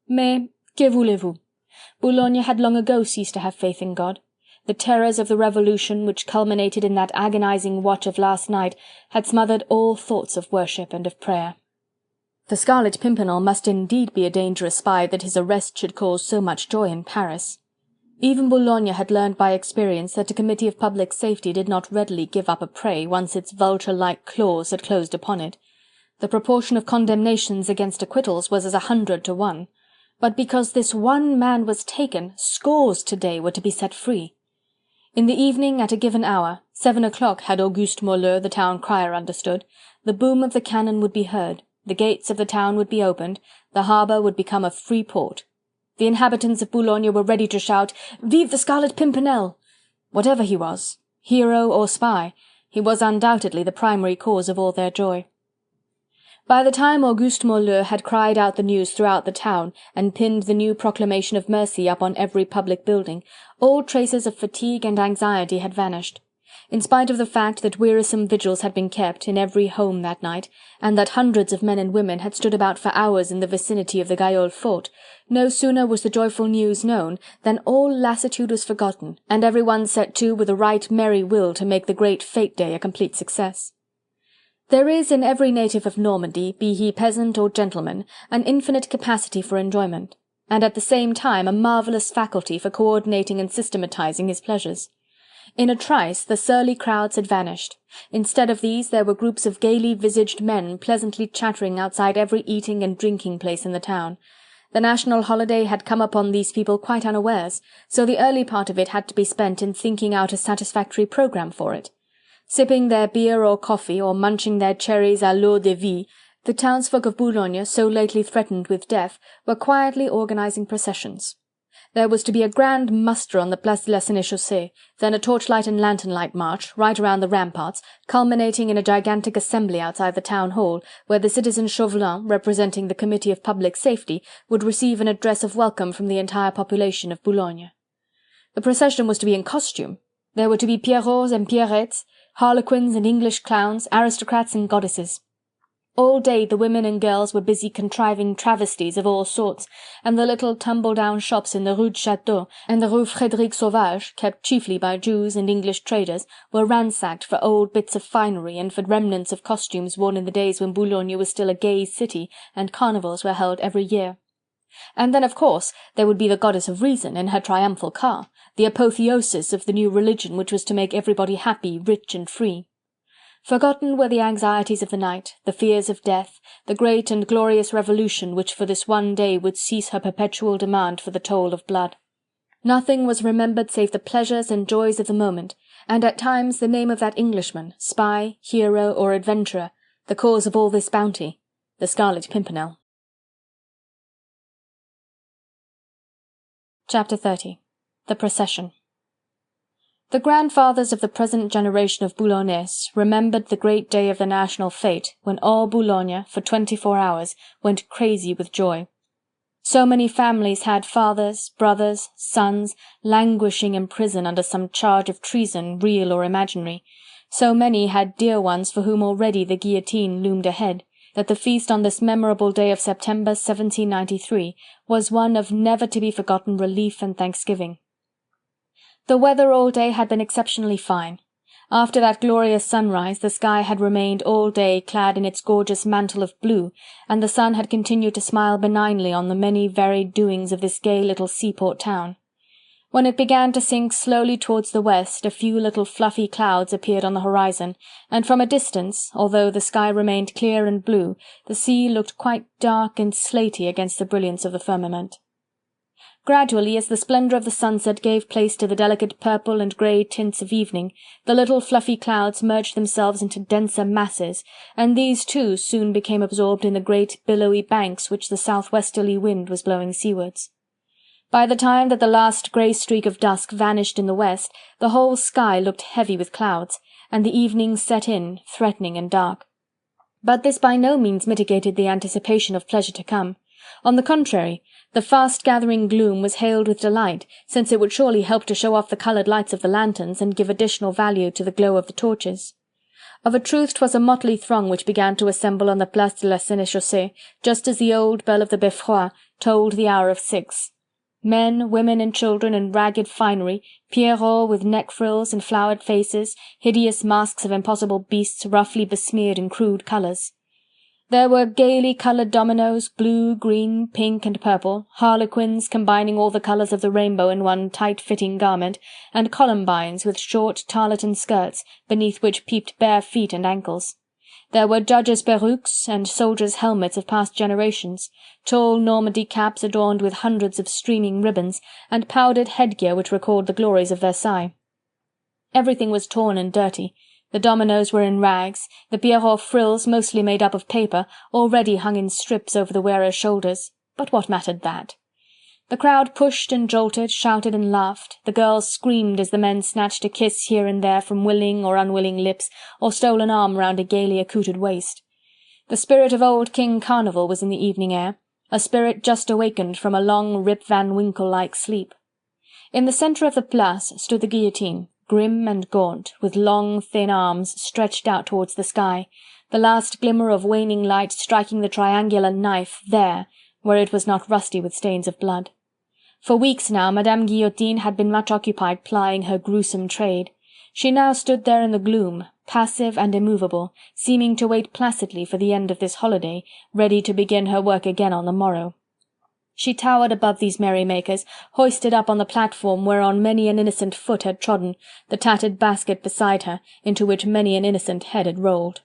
Mais, que voulez-vous? Boulogne had long ago ceased to have faith in God. The terrors of the Revolution, which culminated in that agonizing watch of last night, had smothered all thoughts of worship and of prayer. The Scarlet Pimpernel must indeed be a dangerous spy that his arrest should cause so much joy in Paris. Even Boulogne had learned by experience that a Committee of Public Safety did not readily give up a prey once its vulture-like claws had closed upon it. The proportion of condemnations against acquittals was as 100 to 1. But because this one man was taken, scores today were to be set free. In the evening, at a given hour, 7 o'clock had Auguste Moleux, the town crier, understood, the boom of the cannon would be heard, the gates of the town would be opened, the harbour would become a free port. The inhabitants of Boulogne were ready to shout, "Vive the Scarlet Pimpernel!" Whatever he was, hero or spy, he was undoubtedly the primary cause of all their joy. By the time Auguste Moleux had cried out the news throughout the town, and pinned the new proclamation of mercy up on every public building, all traces of fatigue and anxiety had vanished. In spite of the fact that wearisome vigils had been kept in every home that night, and that hundreds of men and women had stood about for hours in the vicinity of the Gayole fort, no sooner was the joyful news known than all lassitude was forgotten, and everyone set to with a right merry will to make the great fete day a complete success. There is in every native of Normandy, be he peasant or gentleman, an infinite capacity for enjoyment, and at the same time a marvellous faculty for coordinating and systematizing his pleasures. In a trice the surly crowds had vanished. Instead of these there were groups of gaily visaged men pleasantly chattering outside every eating and drinking place in the town. The national holiday had come upon these people quite unawares, so the early part of it had to be spent in thinking out a satisfactory programme for it. Sipping their beer or coffee, or munching their cherries à l'eau de vie, the townsfolk of Boulogne, so lately threatened with death, were quietly organising processions. There was to be a grand muster on the Place de la Sénéchaussée, then a torchlight and lantern-light march, right around the ramparts, culminating in a gigantic assembly outside the town hall, where the citizen Chauvelin, representing the Committee of Public Safety, would receive an address of welcome from the entire population of Boulogne. The procession was to be in costume. There were to be Pierrots and Pierrettes, harlequins and English clowns, aristocrats and goddesses. All day the women and girls were busy contriving travesties of all sorts, and the little tumble-down shops in the Rue de Château and the Rue Frédéric Sauvage, kept chiefly by Jews and English traders, were ransacked for old bits of finery and for remnants of costumes worn in the days when Boulogne was still a gay city and carnivals were held every year. And then, of course, there would be the Goddess of Reason in her triumphal car, the apotheosis of the new religion which was to make everybody happy, rich and free. Forgotten were the anxieties of the night, the fears of death, the great and glorious revolution which for this one day would cease her perpetual demand for the toll of blood. Nothing was remembered save the pleasures and joys of the moment, and at times the name of that Englishman, spy, hero or adventurer, the cause of all this bounty, the Scarlet Pimpernel. Chapter 30. The Procession. The grandfathers of the present generation of Boulonnais remembered the great day of the national fete, when all Boulogne, for 24 hours, went crazy with joy. So many families had fathers, brothers, sons, languishing in prison under some charge of treason, real or imaginary. So many had dear ones for whom already the guillotine loomed ahead, that the feast on this memorable day of September 1793 was one of never-to-be-forgotten relief and thanksgiving. The weather all day had been exceptionally fine. After that glorious sunrise the sky had remained all day clad in its gorgeous mantle of blue, and the sun had continued to smile benignly on the many varied doings of this gay little seaport town. When it began to sink slowly towards the west, a few little fluffy clouds appeared on the horizon, and from a distance, although the sky remained clear and blue, the sea looked quite dark and slaty against the brilliance of the firmament. Gradually, as the splendour of the sunset gave place to the delicate purple and grey tints of evening, the little fluffy clouds merged themselves into denser masses, and these too soon became absorbed in the great billowy banks which the south-westerly wind was blowing seawards. By the time that the last grey streak of dusk vanished in the west, the whole sky looked heavy with clouds, and the evening set in, threatening and dark. But this by no means mitigated the anticipation of pleasure to come. On the contrary, the fast-gathering gloom was hailed with delight, since it would surely help to show off the coloured lights of the lanterns and give additional value to the glow of the torches. Of a truth 'twas a motley throng which began to assemble on the Place de la Sénéchaussée, just as the old bell of the Beffroi tolled the hour of 6. Men, women and children in ragged finery, Pierrots with neck-frills and flowered faces, hideous masks of impossible beasts roughly besmeared in crude colours. There were gaily coloured dominoes, blue, green, pink and purple, harlequins combining all the colours of the rainbow in one tight-fitting garment, and columbines with short tarlatan skirts, beneath which peeped bare feet and ankles. There were judges' perruques and soldiers' helmets of past generations, tall Normandy caps adorned with hundreds of streaming ribbons, and powdered headgear which recalled the glories of Versailles. Everything was torn and dirty. The dominoes were in rags, the Pierrot frills, mostly made up of paper, already hung in strips over the wearer's shoulders, but what mattered that? The crowd pushed and jolted, shouted and laughed, the girls screamed as the men snatched a kiss here and there from willing or unwilling lips, or stole an arm round a gaily accoutred waist. The spirit of old King Carnival was in the evening air, a spirit just awakened from a long Rip Van Winkle-like sleep. In the centre of the place stood the guillotine, grim and gaunt, with long thin arms stretched out towards the sky, the last glimmer of waning light striking the triangular knife there, where it was not rusty with stains of blood. For weeks now Madame Guillotine had been much occupied plying her gruesome trade. She now stood there in the gloom, passive and immovable, seeming to wait placidly for the end of this holiday, ready to begin her work again on the morrow. She towered above these merrymakers, hoisted up on the platform whereon many an innocent foot had trodden, the tattered basket beside her, into which many an innocent head had rolled.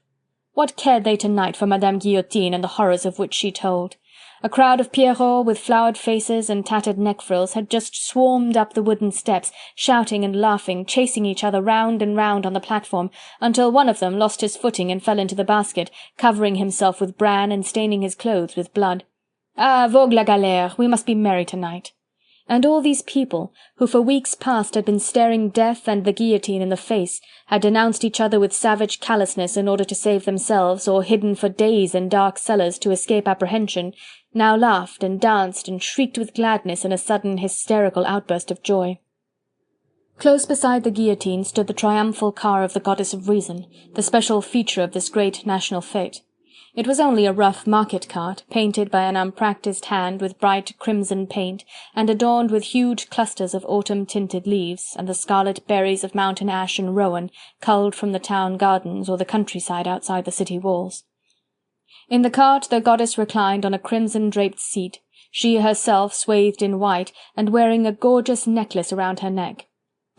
What cared they tonight for Madame Guillotine and the horrors of which she told? A crowd of Pierrots with flowered faces and tattered neck-frills had just swarmed up the wooden steps, shouting and laughing, chasing each other round and round on the platform, until one of them lost his footing and fell into the basket, covering himself with bran and staining his clothes with blood. Ah, vogue la galère, we must be merry tonight. And all these people, who for weeks past had been staring death and the guillotine in the face, had denounced each other with savage callousness in order to save themselves, or hidden for days in dark cellars to escape apprehension, now laughed and danced and shrieked with gladness in a sudden hysterical outburst of joy. Close beside the guillotine stood the triumphal car of the Goddess of Reason, the special feature of this great national fete. It was only a rough market cart, painted by an unpractised hand with bright crimson paint, and adorned with huge clusters of autumn-tinted leaves, and the scarlet berries of mountain ash and rowan, culled from the town gardens or the countryside outside the city walls. In the cart the goddess reclined on a crimson-draped seat, she herself swathed in white, and wearing a gorgeous necklace around her neck.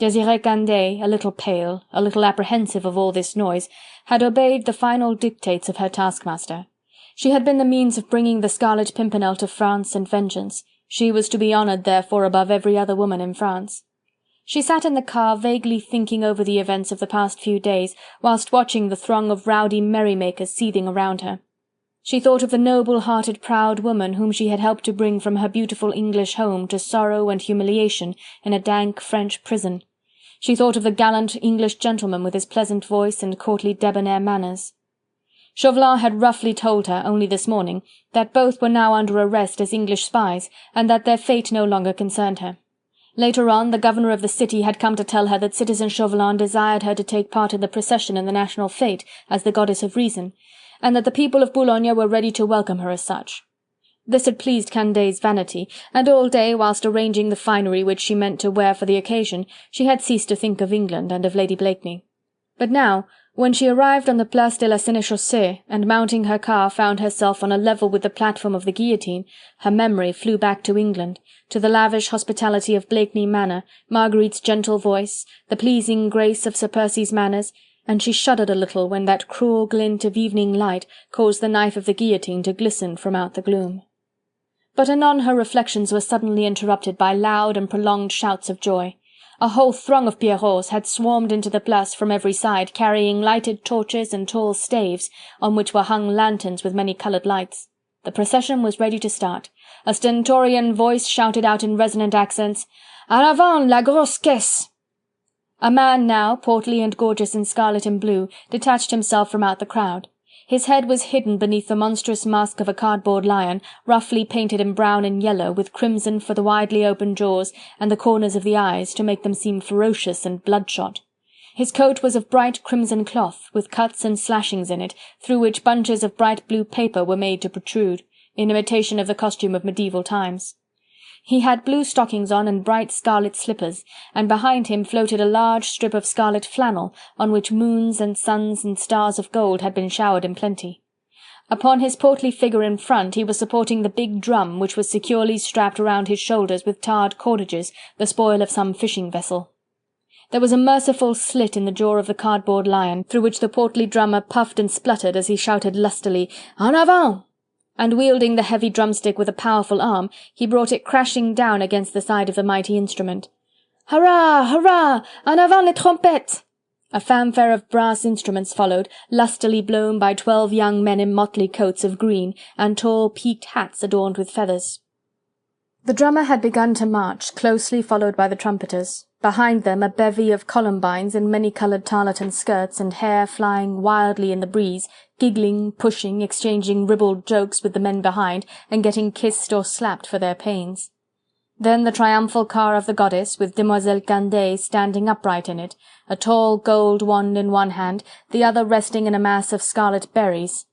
Désirée Candeille, a little pale, a little apprehensive of all this noise, had obeyed the final dictates of her taskmaster. She had been the means of bringing the Scarlet Pimpernel to France and vengeance. She was to be honoured therefore above every other woman in France. She sat in the car vaguely thinking over the events of the past few days, whilst watching the throng of rowdy merrymakers seething around her. She thought of the noble-hearted proud woman whom she had helped to bring from her beautiful English home to sorrow and humiliation in a dank French prison. She thought of the gallant English gentleman with his pleasant voice and courtly debonair manners. Chauvelin had roughly told her, only this morning, that both were now under arrest as English spies, and that their fate no longer concerned her. Later on, the governor of the city had come to tell her that citizen Chauvelin desired her to take part in the procession in the national fete as the Goddess of Reason, and that the people of Boulogne were ready to welcome her as such. This had pleased Candeille's vanity, and all day, whilst arranging the finery which she meant to wear for the occasion, she had ceased to think of England and of Lady Blakeney. But now, when she arrived on the Place de la Sénéchaussée, and mounting her car found herself on a level with the platform of the guillotine, her memory flew back to England, to the lavish hospitality of Blakeney Manor, Marguerite's gentle voice, the pleasing grace of Sir Percy's manners, and she shuddered a little when that cruel glint of evening light caused the knife of the guillotine to glisten from out the gloom. But anon her reflections were suddenly interrupted by loud and prolonged shouts of joy. A whole throng of Pierrots had swarmed into the Place from every side, carrying lighted torches and tall staves, on which were hung lanterns with many-coloured lights. The procession was ready to start. A stentorian voice shouted out in resonant accents, "En avant, la grosse caisse!" A man now, portly and gorgeous in scarlet and blue, detached himself from out the crowd. His head was hidden beneath the monstrous mask of a cardboard lion, roughly painted in brown and yellow, with crimson for the widely open jaws and the corners of the eyes, to make them seem ferocious and bloodshot. His coat was of bright crimson cloth, with cuts and slashings in it, through which bunches of bright blue paper were made to protrude, in imitation of the costume of medieval times. He had blue stockings on and bright scarlet slippers, and behind him floated a large strip of scarlet flannel, on which moons and suns and stars of gold had been showered in plenty. Upon his portly figure in front he was supporting the big drum, which was securely strapped around his shoulders with tarred cordages, the spoil of some fishing vessel. There was a merciful slit in the jaw of the cardboard lion, through which the portly drummer puffed and spluttered as he shouted lustily, "En avant!" And wielding the heavy drumstick with a powerful arm, he brought it crashing down against the side of the mighty instrument. "Hurrah! Hurrah! En avant les trompettes!" A fanfare of brass instruments followed, lustily blown by 12 young men in motley coats of green, and tall peaked hats adorned with feathers. The drummer had begun to march, closely followed by the trumpeters. Behind them a bevy of columbines in many-coloured tarlatan skirts and hair flying wildly in the breeze, giggling, pushing, exchanging ribald jokes with the men behind, and getting kissed or slapped for their pains. Then the triumphal car of the goddess, with Demoiselle Candeille standing upright in it, a tall gold wand in one hand, the other resting in a mass of scarlet berries.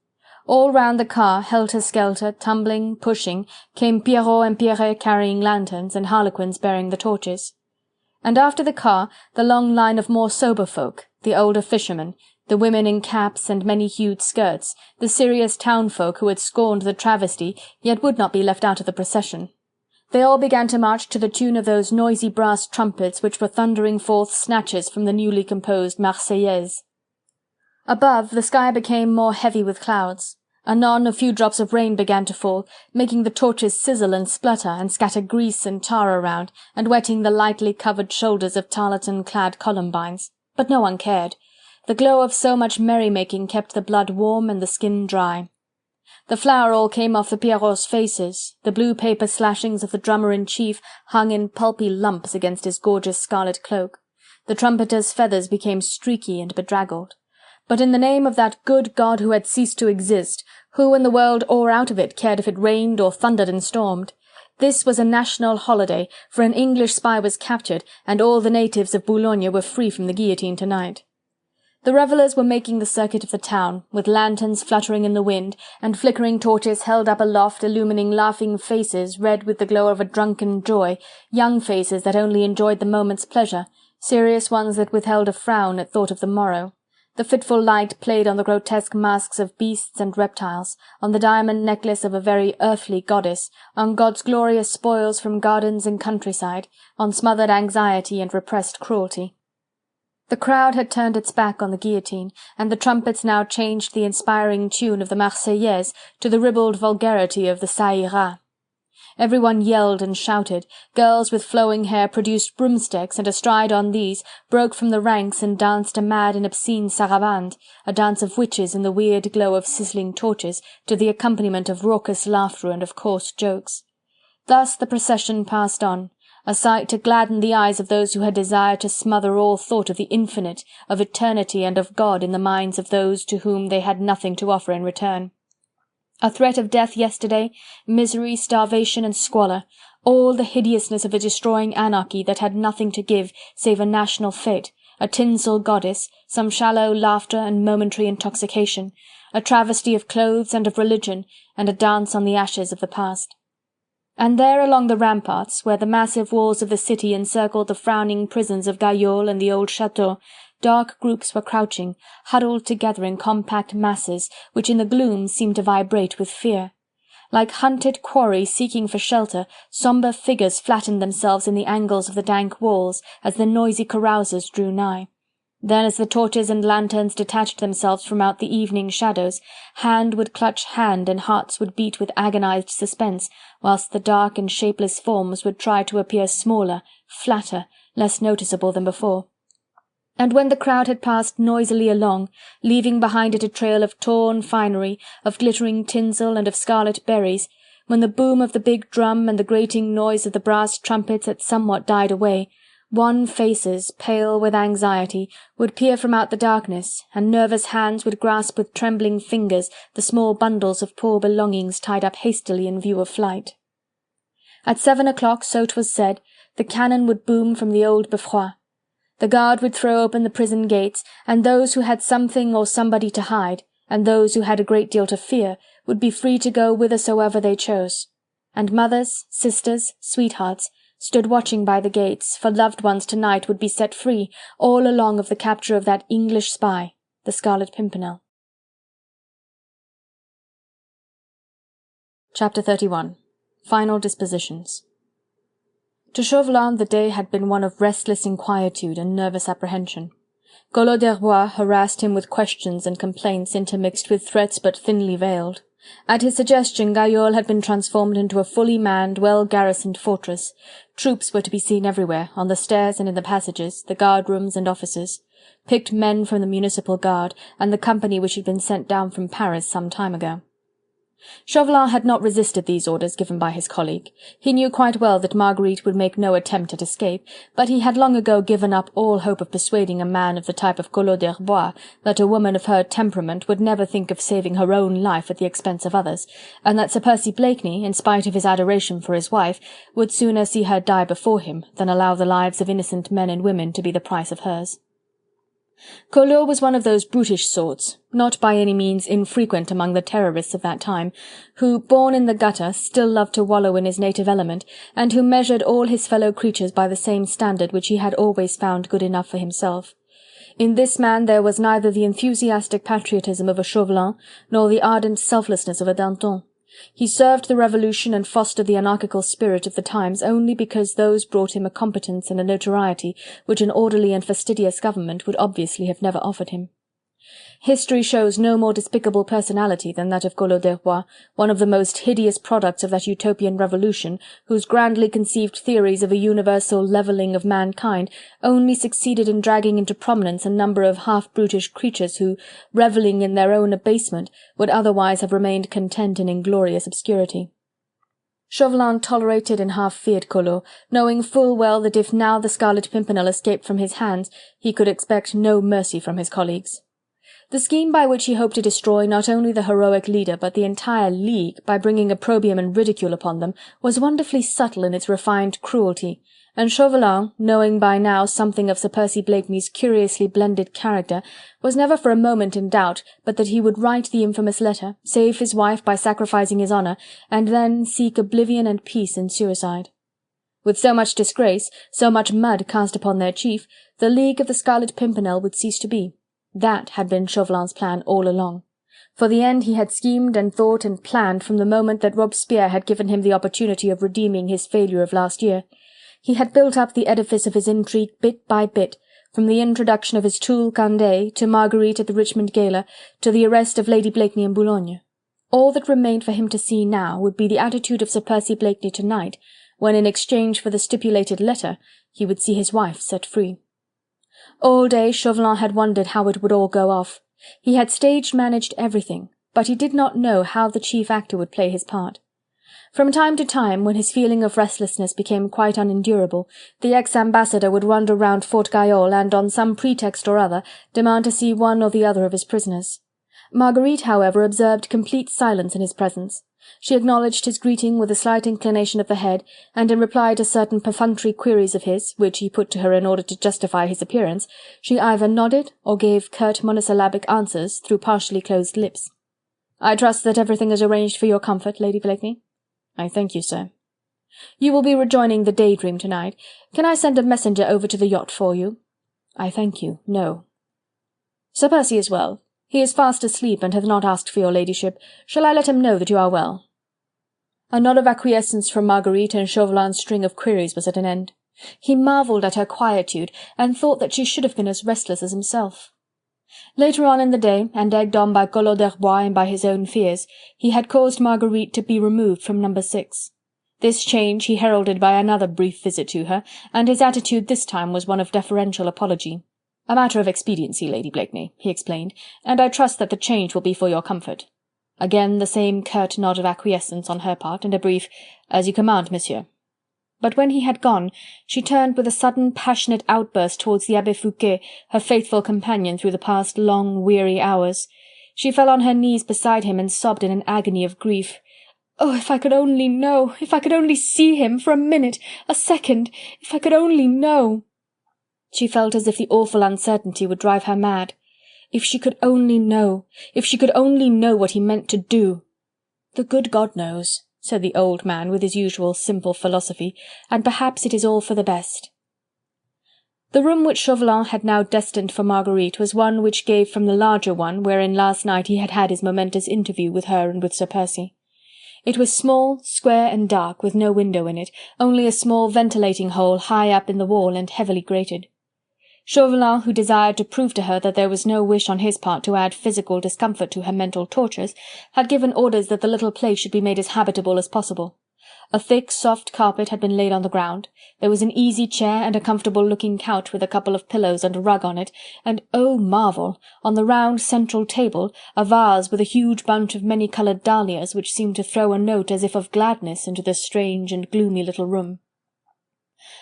All round the car, helter-skelter, tumbling, pushing, came Pierrot and Pierrette carrying lanterns, and harlequins bearing the torches. And after the car, the long line of more sober folk, the older fishermen, the women in caps and many-hued skirts, the serious townfolk who had scorned the travesty, yet would not be left out of the procession. They all began to march to the tune of those noisy brass trumpets which were thundering forth snatches from the newly composed Marseillaise. Above, the sky became more heavy with clouds. Anon a few drops of rain began to fall, making the torches sizzle and splutter and scatter grease and tar around, and wetting the lightly covered shoulders of tarlatan-clad columbines. But no one cared. The glow of so much merrymaking kept the blood warm and the skin dry. The flour all came off the Pierrots' faces, the blue paper slashings of the drummer-in-chief hung in pulpy lumps against his gorgeous scarlet cloak. The trumpeter's feathers became streaky and bedraggled. But in the name of that good God who had ceased to exist, who in the world or out of it cared if it rained or thundered and stormed? This was a national holiday, for an English spy was captured, and all the natives of Boulogne were free from the guillotine tonight. The revellers were making the circuit of the town, with lanterns fluttering in the wind, and flickering torches held up aloft illumining laughing faces red with the glow of a drunken joy, young faces that only enjoyed the moment's pleasure, serious ones that withheld a frown at thought of the morrow. The fitful light played on the grotesque masks of beasts and reptiles, on the diamond necklace of a very earthly goddess, on God's glorious spoils from gardens and countryside, on smothered anxiety and repressed cruelty. The crowd had turned its back on the guillotine, and the trumpets now changed the inspiring tune of the Marseillaise to the ribald vulgarity of the Ça ira. Everyone yelled and shouted, girls with flowing hair produced broomsticks, and astride on these, broke from the ranks and danced a mad and obscene sarabande, a dance of witches in the weird glow of sizzling torches, to the accompaniment of raucous laughter and of coarse jokes. Thus the procession passed on, a sight to gladden the eyes of those who had desired to smother all thought of the infinite, of eternity and of God in the minds of those to whom they had nothing to offer in return. A threat of death yesterday, misery, starvation and squalor, all the hideousness of a destroying anarchy that had nothing to give save a national fete, a tinsel goddess, some shallow laughter and momentary intoxication, a travesty of clothes and of religion, and a dance on the ashes of the past. And there along the ramparts, where the massive walls of the city encircled the frowning prisons of Gayole and the old chateau, dark groups were crouching, huddled together in compact masses, which in the gloom seemed to vibrate with fear. Like hunted quarry seeking for shelter, sombre figures flattened themselves in the angles of the dank walls, as the noisy carousers drew nigh. Then, as the torches and lanterns detached themselves from out the evening shadows, hand would clutch hand and hearts would beat with agonized suspense, whilst the dark and shapeless forms would try to appear smaller, flatter, less noticeable than before. And when the crowd had passed noisily along, leaving behind it a trail of torn finery, of glittering tinsel and of scarlet berries, when the boom of the big drum and the grating noise of the brass trumpets had somewhat died away, wan faces, pale with anxiety, would peer from out the darkness, and nervous hands would grasp with trembling fingers the small bundles of poor belongings tied up hastily in view of flight. At 7 o'clock, so 'twas said, the cannon would boom from the old Beffroi. The guard would throw open the prison gates, and those who had something or somebody to hide, and those who had a great deal to fear, would be free to go whithersoever they chose. And mothers, sisters, sweethearts, stood watching by the gates, for loved ones tonight would be set free, all along of the capture of that English spy, the Scarlet Pimpernel. Chapter 31. Final Dispositions. To Chauvelin the day had been one of restless inquietude and nervous apprehension. Collot d'Herbois harassed him with questions and complaints intermixed with threats but thinly veiled. At his suggestion Gayole had been transformed into a fully manned, well-garrisoned fortress. Troops were to be seen everywhere, on the stairs and in the passages, the guard-rooms and offices. Picked men from the municipal guard, and the company which had been sent down from Paris some time ago. Chauvelin had not resisted these orders given by his colleague. He knew quite well that Marguerite would make no attempt at escape, but he had long ago given up all hope of persuading a man of the type of Collot d'Herbois that a woman of her temperament would never think of saving her own life at the expense of others, and that Sir Percy Blakeney, in spite of his adoration for his wife, would sooner see her die before him than allow the lives of innocent men and women to be the price of hers. Collot was one of those brutish sorts, not by any means infrequent among the terrorists of that time, who, born in the gutter, still loved to wallow in his native element, and who measured all his fellow creatures by the same standard which he had always found good enough for himself. In this man there was neither the enthusiastic patriotism of a Chauvelin, nor the ardent selflessness of a Danton. He served the revolution and fostered the anarchical spirit of the times only because those brought him a competence and a notoriety which an orderly and fastidious government would obviously have never offered him. History shows no more despicable personality than that of Collot d'Herbois, one of the most hideous products of that utopian revolution, whose grandly conceived theories of a universal levelling of mankind only succeeded in dragging into prominence a number of half-brutish creatures who, revelling in their own abasement, would otherwise have remained content in inglorious obscurity. Chauvelin tolerated and half feared Collot, knowing full well that if now the Scarlet Pimpernel escaped from his hands, he could expect no mercy from his colleagues. The scheme by which he hoped to destroy not only the heroic leader but the entire League, by bringing opprobrium and ridicule upon them, was wonderfully subtle in its refined cruelty, and Chauvelin, knowing by now something of Sir Percy Blakeney's curiously blended character, was never for a moment in doubt but that he would write the infamous letter, save his wife by sacrificing his honour, and then seek oblivion and peace in suicide. With so much disgrace, so much mud cast upon their chief, the League of the Scarlet Pimpernel would cease to be. That had been Chauvelin's plan all along. For the end he had schemed and thought and planned from the moment that Robespierre had given him the opportunity of redeeming his failure of last year. He had built up the edifice of his intrigue bit by bit, from the introduction of his tool Candeille, to Marguerite at the Richmond Gala, to the arrest of Lady Blakeney in Boulogne. All that remained for him to see now would be the attitude of Sir Percy Blakeney tonight, when in exchange for the stipulated letter he would see his wife set free. All day Chauvelin had wondered how it would all go off. He had stage-managed everything, but he did not know how the chief actor would play his part. From time to time, when his feeling of restlessness became quite unendurable, the ex-ambassador would wander round Fort Gayole and, on some pretext or other, demand to see one or the other of his prisoners. Marguerite, however, observed complete silence in his presence. She acknowledged his greeting with a slight inclination of the head, and in reply to certain perfunctory queries of his, which he put to her in order to justify his appearance, she either nodded or gave curt monosyllabic answers through partially closed lips. "I trust that everything is arranged for your comfort, Lady Blakeney?" "I thank you, sir." "You will be rejoining the Daydream tonight. Can I send a messenger over to the yacht for you?" "I thank you, no." "Sir Percy is well. He is fast asleep and hath not asked for your ladyship. Shall I let him know that you are well?" A nod of acquiescence from Marguerite, and Chauvelin's string of queries was at an end. He marvelled at her quietude, and thought that she should have been as restless as himself. Later on in the day, and egged on by Collot d'Herbois and by his own fears, he had caused Marguerite to be removed from number 6. This change he heralded by another brief visit to her, and his attitude this time was one of deferential apology. "A matter of expediency, Lady Blakeney," he explained, "and I trust that the change will be for your comfort." Again the same curt nod of acquiescence on her part, and a brief "As you command, monsieur." But when he had gone, she turned with a sudden passionate outburst towards the Abbe Fouquet, her faithful companion through the past long, weary hours. She fell on her knees beside him and sobbed in an agony of grief. "Oh, if I could only know! If I could only see him, for a minute, a second! If I could only know!" She felt as if the awful uncertainty would drive her mad. If she could only know! If she could only know what he meant to do! "The good God knows," said the old man with his usual simple philosophy, "and perhaps it is all for the best." The room which Chauvelin had now destined for Marguerite was one which gave from the larger one wherein last night he had had his momentous interview with her and with Sir Percy. It was small, square and dark, with no window in it, only a small ventilating hole high up in the wall and heavily grated. Chauvelin, who desired to prove to her that there was no wish on his part to add physical discomfort to her mental tortures, had given orders that the little place should be made as habitable as possible. A thick, soft carpet had been laid on the ground, there was an easy chair and a comfortable-looking couch with a couple of pillows and a rug on it, and, oh marvel! on the round central table, a vase with a huge bunch of many-coloured dahlias which seemed to throw a note as if of gladness into the strange and gloomy little room.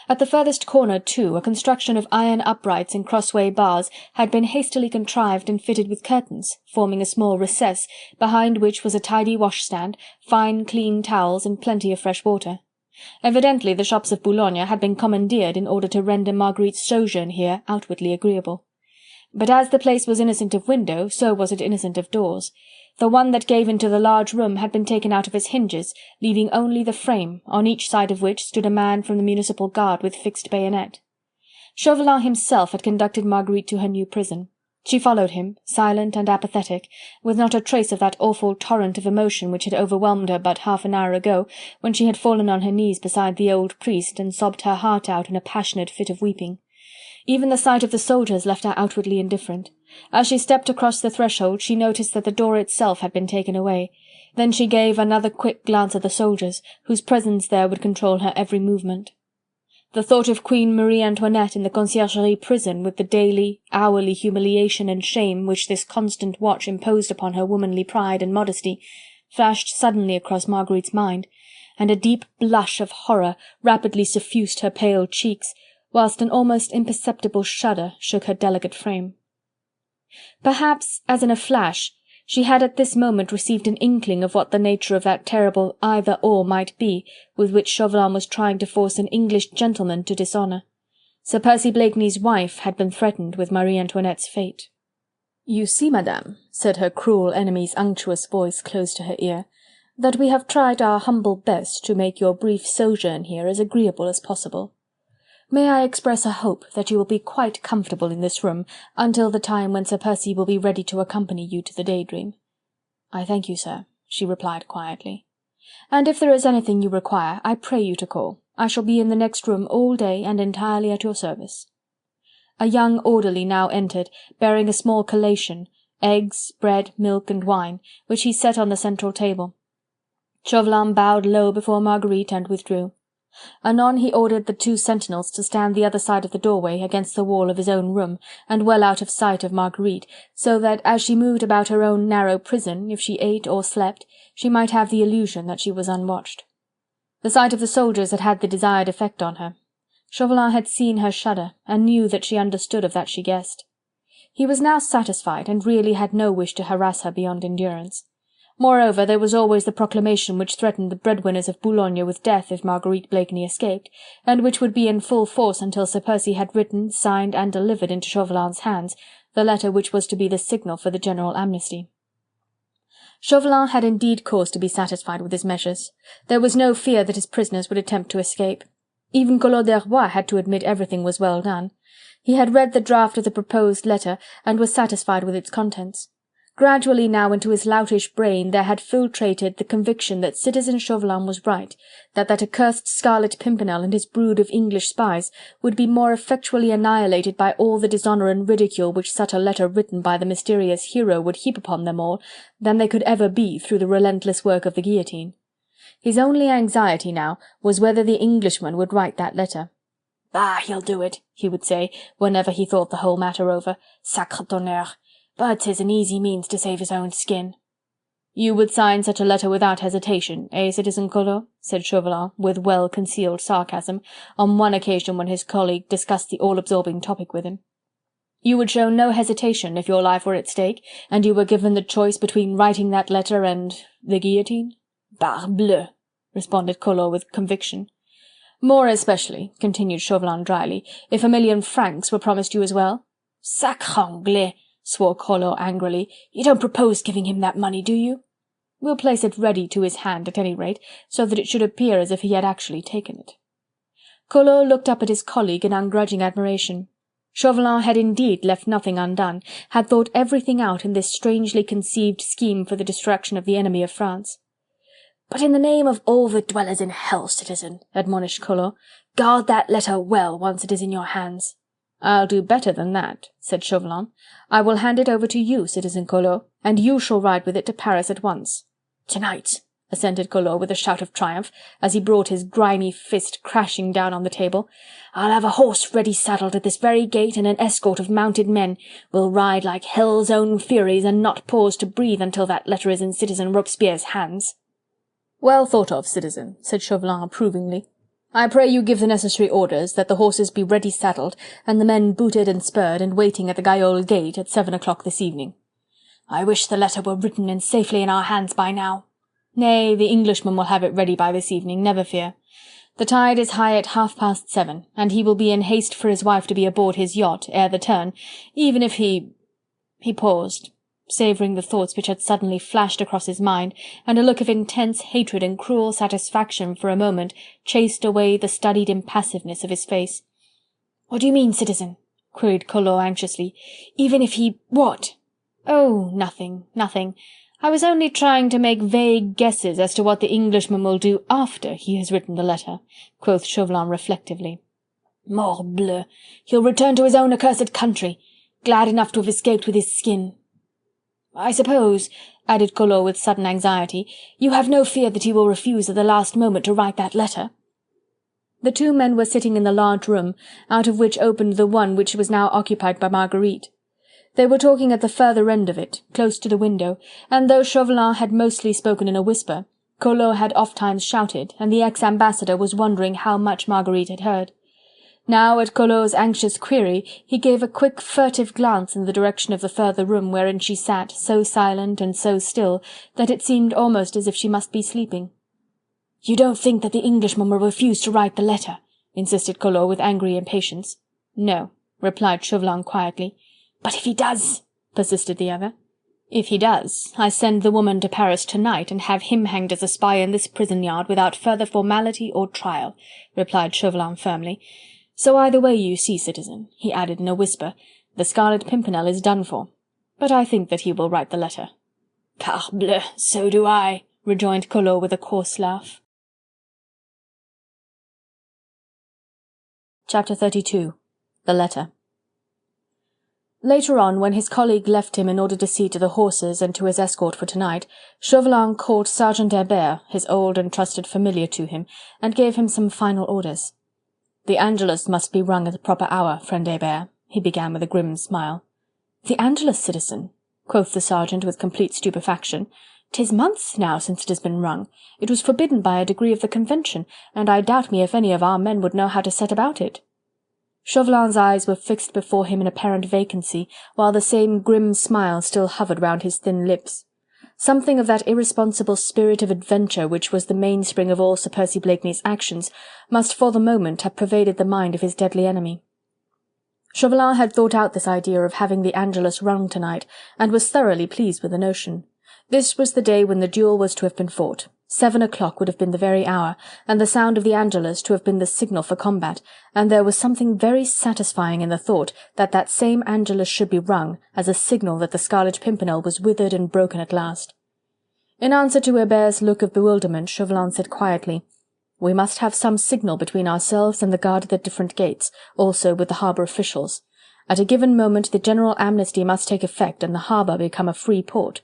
At the furthest corner, too, a construction of iron uprights and crossway bars had been hastily contrived and fitted with curtains, forming a small recess, behind which was a tidy washstand, fine clean towels and plenty of fresh water. Evidently the shops of Boulogne had been commandeered in order to render Marguerite's sojourn here outwardly agreeable. But as the place was innocent of window, so was it innocent of doors. The one that gave into the large room had been taken out of its hinges, leaving only the frame, on each side of which stood a man from the municipal guard with fixed bayonet. Chauvelin himself had conducted Marguerite to her new prison. She followed him, silent and apathetic, with not a trace of that awful torrent of emotion which had overwhelmed her but half an hour ago, when she had fallen on her knees beside the old priest and sobbed her heart out in a passionate fit of weeping. Even the sight of the soldiers left her outwardly indifferent. As she stepped across the threshold, she noticed that the door itself had been taken away. Then she gave another quick glance at the soldiers, whose presence there would control her every movement. The thought of Queen Marie Antoinette in the Conciergerie prison, with the daily, hourly humiliation and shame which this constant watch imposed upon her womanly pride and modesty, flashed suddenly across Marguerite's mind, and a deep blush of horror rapidly suffused her pale cheeks, whilst an almost imperceptible shudder shook her delicate frame. Perhaps, as in a flash, she had at this moment received an inkling of what the nature of that terrible either-or might be, with which Chauvelin was trying to force an English gentleman to dishonour. Sir Percy Blakeney's wife had been threatened with Marie Antoinette's fate. "You see, madame," said her cruel enemy's unctuous voice close to her ear, "that we have tried our humble best to make your brief sojourn here as agreeable as possible. May I express a hope that you will be quite comfortable in this room until the time when Sir Percy will be ready to accompany you to the Daydream?" "I thank you, sir," she replied quietly. "And if there is anything you require, I pray you to call. I shall be in the next room all day and entirely at your service." A young orderly now entered, bearing a small collation, eggs, bread, milk and wine, which he set on the central table. Chauvelin bowed low before Marguerite and withdrew. Anon he ordered the 2 sentinels to stand the other side of the doorway, against the wall of his own room, and well out of sight of Marguerite, so that, as she moved about her own narrow prison, if she ate or slept, she might have the illusion that she was unwatched. The sight of the soldiers had had the desired effect on her. Chauvelin had seen her shudder, and knew that she understood of that she guessed. He was now satisfied, and really had no wish to harass her beyond endurance. Moreover, there was always the proclamation which threatened the breadwinners of Boulogne with death if Marguerite Blakeney escaped, and which would be in full force until Sir Percy had written, signed and delivered into Chauvelin's hands the letter which was to be the signal for the general amnesty. Chauvelin had indeed cause to be satisfied with his measures. There was no fear that his prisoners would attempt to escape. Even Collot d'Herbois had to admit everything was well done. He had read the draft of the proposed letter, and was satisfied with its contents. Gradually now into his loutish brain there had filtrated the conviction that citizen Chauvelin was right, that accursed Scarlet Pimpernel and his brood of English spies would be more effectually annihilated by all the dishonour and ridicule which such a letter written by the mysterious hero would heap upon them all, than they could ever be through the relentless work of the guillotine. His only anxiety now was whether the Englishman would write that letter. "Ah, he'll do it," he would say, whenever he thought the whole matter over. "Sacre tonnerre! But 'tis an easy means to save his own skin." "You would sign such a letter without hesitation, eh, Citizen Collot?" said Chauvelin, with well-concealed sarcasm, on one occasion when his colleague discussed the all-absorbing topic with him. "You would show no hesitation if your life were at stake, and you were given the choice between writing that letter and the guillotine?" "Parbleu!" responded Collot with conviction. "More especially," continued Chauvelin dryly, "if 1,000,000 francs were promised you as well?" "Sacre Anglais!" swore Collot angrily. "You don't propose giving him that money, do you?" "We'll place it ready to his hand at any rate, so that it should appear as if he had actually taken it." Collot looked up at his colleague in ungrudging admiration. Chauvelin had indeed left nothing undone, had thought everything out in this strangely conceived scheme for the destruction of the enemy of France. "But in the name of all the dwellers in hell, citizen," admonished Collot, "guard that letter well once it is in your hands." "I'll do better than that," said Chauvelin. "I will hand it over to you, Citizen Collot, and you shall ride with it to Paris at once." "Tonight," assented Collot with a shout of triumph, as he brought his grimy fist crashing down on the table. "I'll have a horse ready saddled at this very gate, and an escort of mounted men. We'll ride like hell's own furies, and not pause to breathe until that letter is in Citizen Robespierre's hands." "Well thought of, citizen," said Chauvelin approvingly. "I pray you give the necessary orders, that the horses be ready saddled, and the men booted and spurred, and waiting at the Gayole gate at 7 o'clock this evening." "I wish the letter were written and safely in our hands by now." "Nay, the Englishman will have it ready by this evening, never fear. The tide is high at 7:30, and he will be in haste for his wife to be aboard his yacht ere the turn, even if he—" He paused, savouring the thoughts which had suddenly flashed across his mind, and a look of intense hatred and cruel satisfaction for a moment chased away the studied impassiveness of his face. "What do you mean, citizen?" queried Collot anxiously. "Even if he—" "What?" "Oh, nothing, nothing. I was only trying to make vague guesses as to what the Englishman will do after he has written the letter," quoth Chauvelin reflectively. "Morbleu! He'll return to his own accursed country, glad enough to have escaped with his skin. I suppose," added Collot with sudden anxiety, "you have no fear that he will refuse at the last moment to write that letter?" The two men were sitting in the large room, out of which opened the one which was now occupied by Marguerite. They were talking at the further end of it, close to the window, and though Chauvelin had mostly spoken in a whisper, Collot had ofttimes shouted, and the ex-ambassador was wondering how much Marguerite had heard. Now, at Collot's anxious query, he gave a quick, furtive glance in the direction of the further room wherein she sat, so silent and so still that it seemed almost as if she must be sleeping. "You don't think that the Englishman will refuse to write the letter?" insisted Collot with angry impatience. "No," replied Chauvelin quietly. "But if he does?" persisted the other. "If he does, I send the woman to Paris tonight and have him hanged as a spy in this prison yard without further formality or trial," replied Chauvelin firmly. "So either way, you see, citizen," he added in a whisper, "the Scarlet Pimpernel is done for. But I think that he will write the letter." "Parbleu, so do I," rejoined Collot with a coarse laugh. Chapter 32. The Letter. Later on, when his colleague left him in order to see to the horses and to his escort for tonight, Chauvelin called Sergeant Hebert, his old and trusted familiar, to him, and gave him some final orders. "The Angelus must be rung at the proper hour, friend Hebert," he began with a grim smile. "The Angelus, citizen?" quoth the sergeant with complete stupefaction. "'Tis months now since it has been rung. It was forbidden by a decree of the Convention, and I doubt me if any of our men would know how to set about it." Chauvelin's eyes were fixed before him in apparent vacancy, while the same grim smile still hovered round his thin lips. Something of that irresponsible spirit of adventure which was the mainspring of all Sir Percy Blakeney's actions must for the moment have pervaded the mind of his deadly enemy. Chauvelin had thought out this idea of having the Angelus rung tonight, and was thoroughly pleased with the notion. This was the day when the duel was to have been fought. 7 o'clock would have been the very hour, and the sound of the Angelus to have been the signal for combat, and there was something very satisfying in the thought that that same Angelus should be rung as a signal that the Scarlet Pimpernel was withered and broken at last. In answer to Hebert's look of bewilderment, Chauvelin said quietly, "We must have some signal between ourselves and the guard at the different gates, also with the harbour officials. At a given moment the general amnesty must take effect and the harbour become a free port.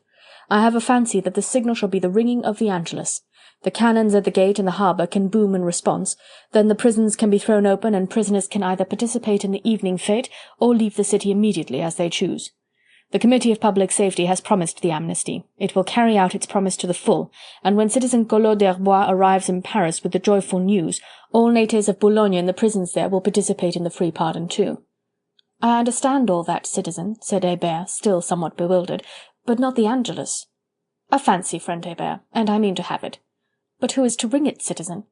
I have a fancy that the signal shall be the ringing of the Angelus. The cannons at the gate and the harbour can boom in response, then the prisons can be thrown open and prisoners can either participate in the evening fete or leave the city immediately as they choose. The Committee of Public Safety has promised the amnesty. It will carry out its promise to the full, and when citizen Collot d'Herbois arrives in Paris with the joyful news, all natives of Boulogne in the prisons there will participate in the free pardon too." "I understand all that, citizen," said Hebert, still somewhat bewildered, "but not the Angelus." "A fancy, friend Hebert, and I mean to have it. But who is to ring it, citizen?"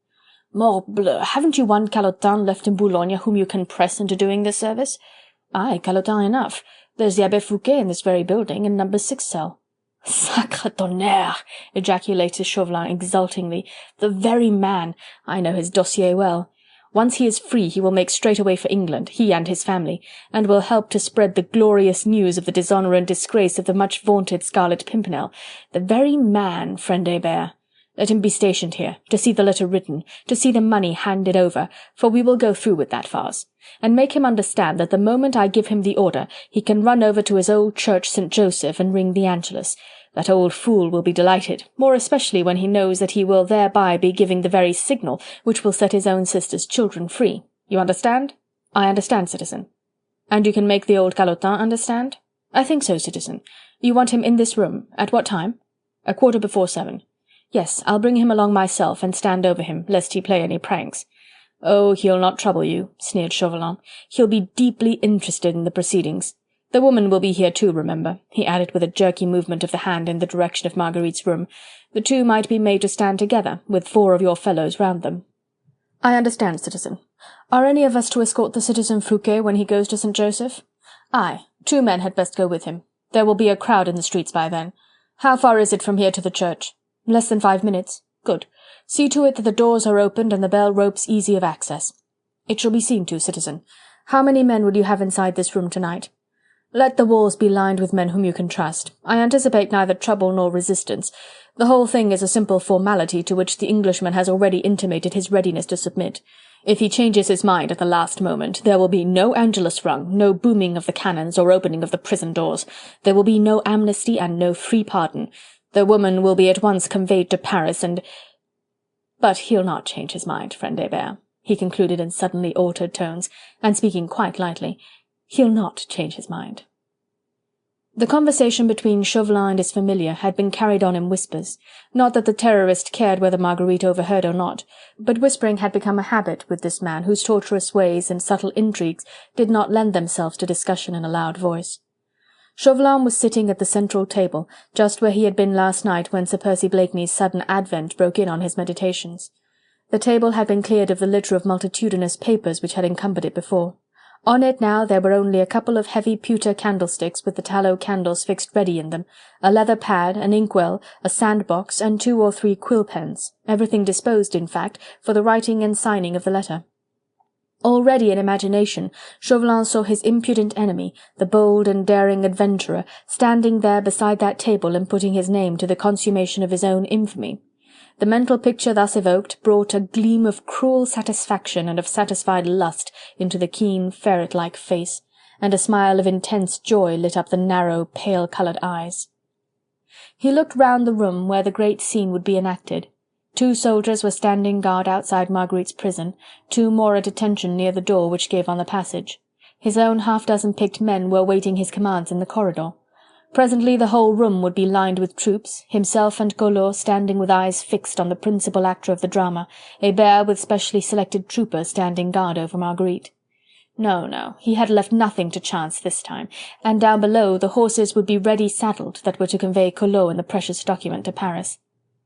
"Morbleu, haven't you one calotin left in Boulogne whom you can press into doing this service?" "Aye, calotin enough. There's the Abbé Fouquet in this very building, in number 6 cell." "Sacre tonnerre!" ejaculated Chauvelin exultingly. "The very man! I know his dossier well. Once he is free he will make straight away for England, he and his family, and will help to spread the glorious news of the dishonour and disgrace of the much-vaunted Scarlet Pimpernel. The very man, friend Hebert. Let him be stationed here, to see the letter written, to see the money handed over, for we will go through with that farce, and make him understand that the moment I give him the order, he can run over to his old church St. Joseph and ring the Angelus. That old fool will be delighted, more especially when he knows that he will thereby be giving the very signal which will set his own sister's children free. You understand?" "I understand, citizen." "And you can make the old calotin understand?" "I think so, citizen. You want him in this room. At what time?" "A quarter before 7. "Yes, I'll bring him along myself and stand over him, lest he play any pranks." "Oh, he'll not trouble you," sneered Chauvelin. "He'll be deeply interested in the proceedings. The woman will be here too, remember," he added with a jerky movement of the hand in the direction of Marguerite's room. "The two might be made to stand together, with 4 of your fellows round them." "I understand, citizen. Are any of us to escort the citizen Fouquet when he goes to St. Joseph?" "Aye, 2 men had best go with him. There will be a crowd in the streets by then. How far is it from here to the church?" "Less than 5 minutes." "Good. See to it that the doors are opened and the bell ropes easy of access." "It shall be seen to, citizen. How many men will you have inside this room tonight? Let the walls be lined with men whom you can trust. I anticipate neither trouble nor resistance. The whole thing is a simple formality to which the Englishman has already intimated his readiness to submit. If he changes his mind at the last moment, there will be no Angelus rung, no booming of the cannons or opening of the prison doors. There will be no amnesty and no free pardon. The woman will be at once conveyed to Paris and— But he'll not change his mind, friend Hebert, he concluded in suddenly altered tones, and speaking quite lightly. He'll not change his mind. The conversation between Chauvelin and his familiar had been carried on in whispers, not that the terrorist cared whether Marguerite overheard or not, but whispering had become a habit with this man whose tortuous ways and subtle intrigues did not lend themselves to discussion in a loud voice. Chauvelin was sitting at the central table, just where he had been last night when Sir Percy Blakeney's sudden advent broke in on his meditations. The table had been cleared of the litter of multitudinous papers which had encumbered it before. On it now there were only a couple of heavy pewter candlesticks with the tallow candles fixed ready in them, a leather pad, an inkwell, a sandbox, and 2 or 3 quill pens, everything disposed, in fact, for the writing and signing of the letter. Already in imagination Chauvelin saw his impudent enemy, the bold and daring adventurer, standing there beside that table and putting his name to the consummation of his own infamy. The mental picture thus evoked brought a gleam of cruel satisfaction and of satisfied lust into the keen, ferret-like face, and a smile of intense joy lit up the narrow, pale-coloured eyes. He looked round the room where the great scene would be enacted. 2 soldiers were standing guard outside Marguerite's prison, 2 more at attention near the door which gave on the passage. His own half-dozen picked men were waiting his commands in the corridor. Presently the whole room would be lined with troops, himself and Collot standing with eyes fixed on the principal actor of the drama, Hebert with specially selected troopers standing guard over Marguerite. No, he had left nothing to chance this time, and down below the horses would be ready saddled that were to convey Collot and the precious document to Paris.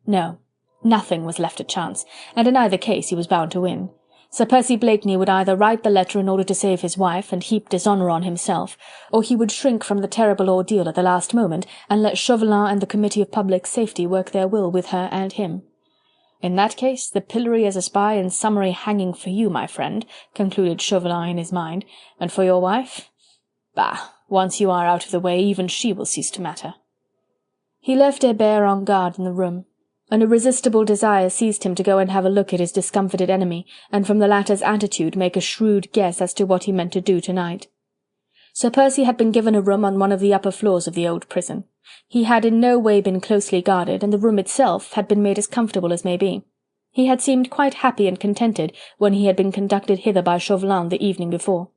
No, nothing was left to chance, and in either case he was bound to win. Sir Percy Blakeney would either write the letter in order to save his wife and heap dishonour on himself, or he would shrink from the terrible ordeal at the last moment and let Chauvelin and the Committee of Public Safety work their will with her and him. "In that case, the pillory as a spy and summary hanging for you, my friend," concluded Chauvelin in his mind, "and for your wife? Bah, once you are out of the way, even she will cease to matter." He left Hebert on guard in the room. An irresistible desire seized him to go and have a look at his discomfited enemy, and from the latter's attitude make a shrewd guess as to what he meant to do tonight. Sir Percy had been given a room on one of the upper floors of the old prison. He had in no way been closely guarded, and the room itself had been made as comfortable as may be. He had seemed quite happy and contented when he had been conducted hither by Chauvelin the evening before.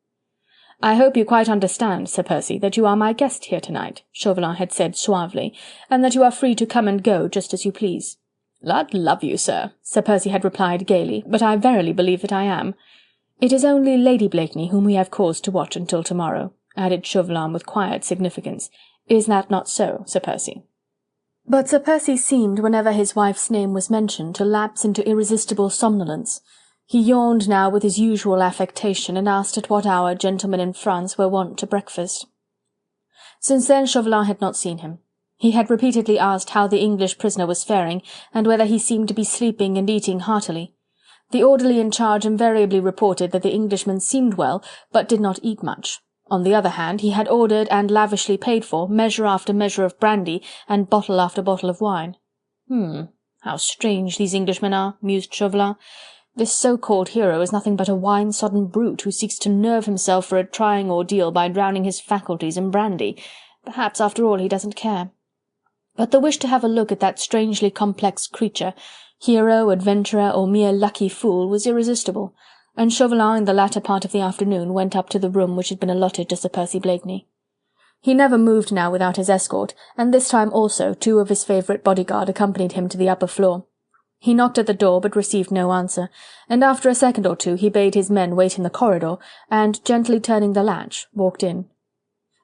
"I hope you quite understand, Sir Percy, that you are my guest here tonight," Chauvelin had said suavely, "and that you are free to come and go just as you please." "Lud love you, sir," Sir Percy had replied gaily, "but I verily believe that I am." "It is only Lady Blakeney whom we have cause to watch until tomorrow," added Chauvelin with quiet significance. "Is that not so, Sir Percy?" But Sir Percy seemed, whenever his wife's name was mentioned, to lapse into irresistible somnolence. He yawned now with his usual affectation, and asked at what hour gentlemen in France were wont to breakfast. Since then Chauvelin had not seen him. He had repeatedly asked how the English prisoner was faring, and whether he seemed to be sleeping and eating heartily. The orderly in charge invariably reported that the Englishman seemed well, but did not eat much. On the other hand, he had ordered and lavishly paid for measure after measure of brandy and bottle after bottle of wine. How strange these Englishmen are, mused Chauvelin. This so-called hero is nothing but a wine-sodden brute who seeks to nerve himself for a trying ordeal by drowning his faculties in brandy. Perhaps, after all, he doesn't care. But the wish to have a look at that strangely complex creature, hero, adventurer, or mere lucky fool, was irresistible, and Chauvelin in the latter part of the afternoon went up to the room which had been allotted to Sir Percy Blakeney. He never moved now without his escort, and this time also 2 of his favourite bodyguard accompanied him to the upper floor. He knocked at the door, but received no answer, and after a second or 2 he bade his men wait in the corridor, and, gently turning the latch, walked in.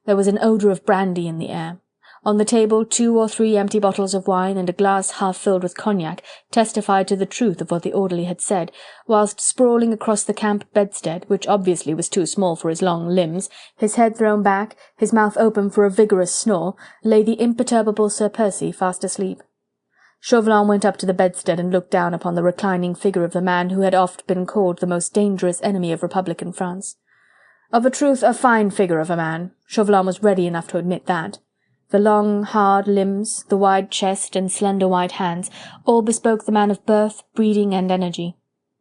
There was an odour of brandy in the air. On the table 2 or 3 empty bottles of wine and a glass half filled with cognac testified to the truth of what the orderly had said, whilst sprawling across the camp bedstead, which obviously was too small for his long limbs, his head thrown back, his mouth open for a vigorous snore, lay the imperturbable Sir Percy fast asleep. Chauvelin went up to the bedstead and looked down upon the reclining figure of the man who had oft been called the most dangerous enemy of Republican France. Of a truth, a fine figure of a man. Chauvelin was ready enough to admit that. The long, hard limbs, the wide chest and slender white hands, all bespoke the man of birth, breeding and energy.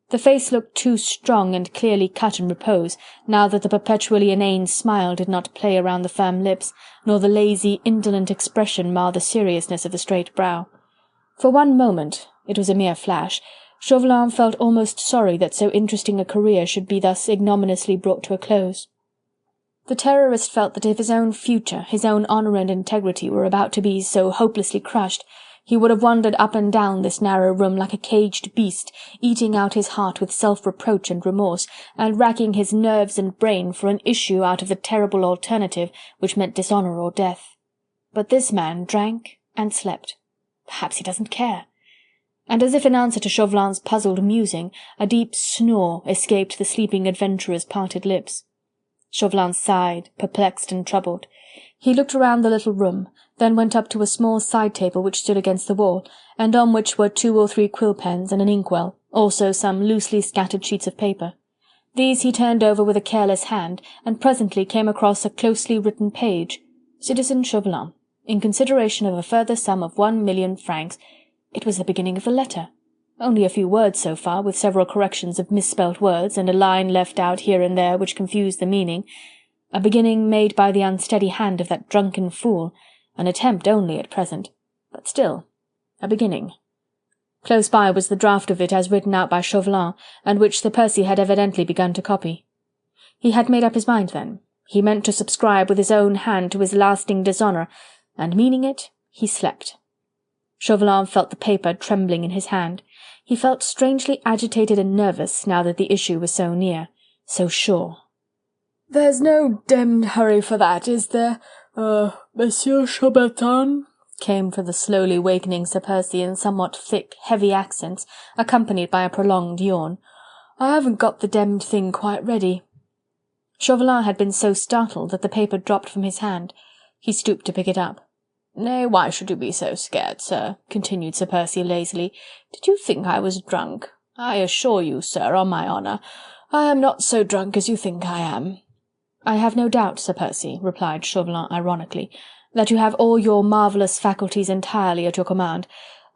The face looked too strong and clearly cut in repose, now that the perpetually inane smile did not play around the firm lips, nor the lazy, indolent expression mar the seriousness of the straight brow. For one moment, it was a mere flash, Chauvelin felt almost sorry that so interesting a career should be thus ignominiously brought to a close. The terrorist felt that if his own future, his own honour and integrity were about to be so hopelessly crushed, he would have wandered up and down this narrow room like a caged beast, eating out his heart with self-reproach and remorse, and racking his nerves and brain for an issue out of the terrible alternative which meant dishonour or death. But this man drank and slept. Perhaps he doesn't care. And as if in answer to Chauvelin's puzzled musing, a deep snore escaped the sleeping adventurer's parted lips. Chauvelin sighed, perplexed and troubled. He looked around the little room, then went up to a small side-table which stood against the wall, and on which were 2 or 3 quill-pens and an inkwell, also some loosely scattered sheets of paper. These he turned over with a careless hand, and presently came across a closely written page. Citizen Chauvelin, in consideration of a further sum of 1,000,000 francs. It was the beginning of the letter. Only a few words so far, with several corrections of misspelt words, and a line left out here and there which confused the meaning. A beginning made by the unsteady hand of that drunken fool, an attempt only at present, but still, a beginning. Close by was the draft of it as written out by Chauvelin, and which Sir Percy had evidently begun to copy. He had made up his mind then. He meant to subscribe with his own hand to his lasting dishonour, and meaning it, he slept. Chauvelin felt the paper trembling in his hand. He felt strangely agitated and nervous now that the issue was so near, so sure. "There's no demmed hurry for that, is there, Monsieur Chaubertin?" came from the slowly wakening Sir Percy in somewhat thick, heavy accents, accompanied by a prolonged yawn. "I haven't got the demmed thing quite ready." Chauvelin had been so startled that the paper dropped from his hand. He stooped to pick it up. "Nay, why should you be so scared, sir?" continued Sir Percy lazily. "Did you think I was drunk? I assure you, sir, on my honour, I am not so drunk as you think I am." "I have no doubt, Sir Percy," replied Chauvelin ironically, "that you have all your marvellous faculties entirely at your command.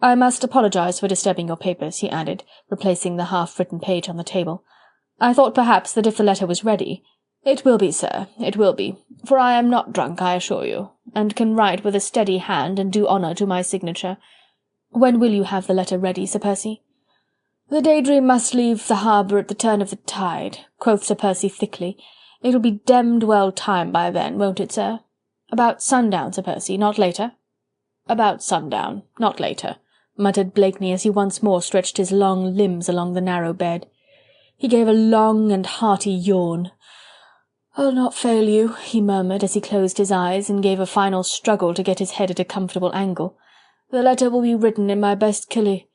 I must apologize for disturbing your papers," he added, replacing the half-written page on the table. "I thought perhaps that if the letter was ready—" "It will be, sir, it will be, for I am not drunk, I assure you, and can write with a steady hand and do honour to my signature." "When will you have the letter ready, Sir Percy?" "The Daydream must leave the harbour at the turn of the tide," quoth Sir Percy thickly. "It'll be demmed well timed by then, won't it, sir? About sundown, Sir Percy, not later?" "About sundown, not later," muttered Blakeney as he once more stretched his long limbs along the narrow bed. He gave a long and hearty yawn. "I'll not fail you," he murmured as he closed his eyes and gave a final struggle to get his head at a comfortable angle. "The letter will be written in my best Lud,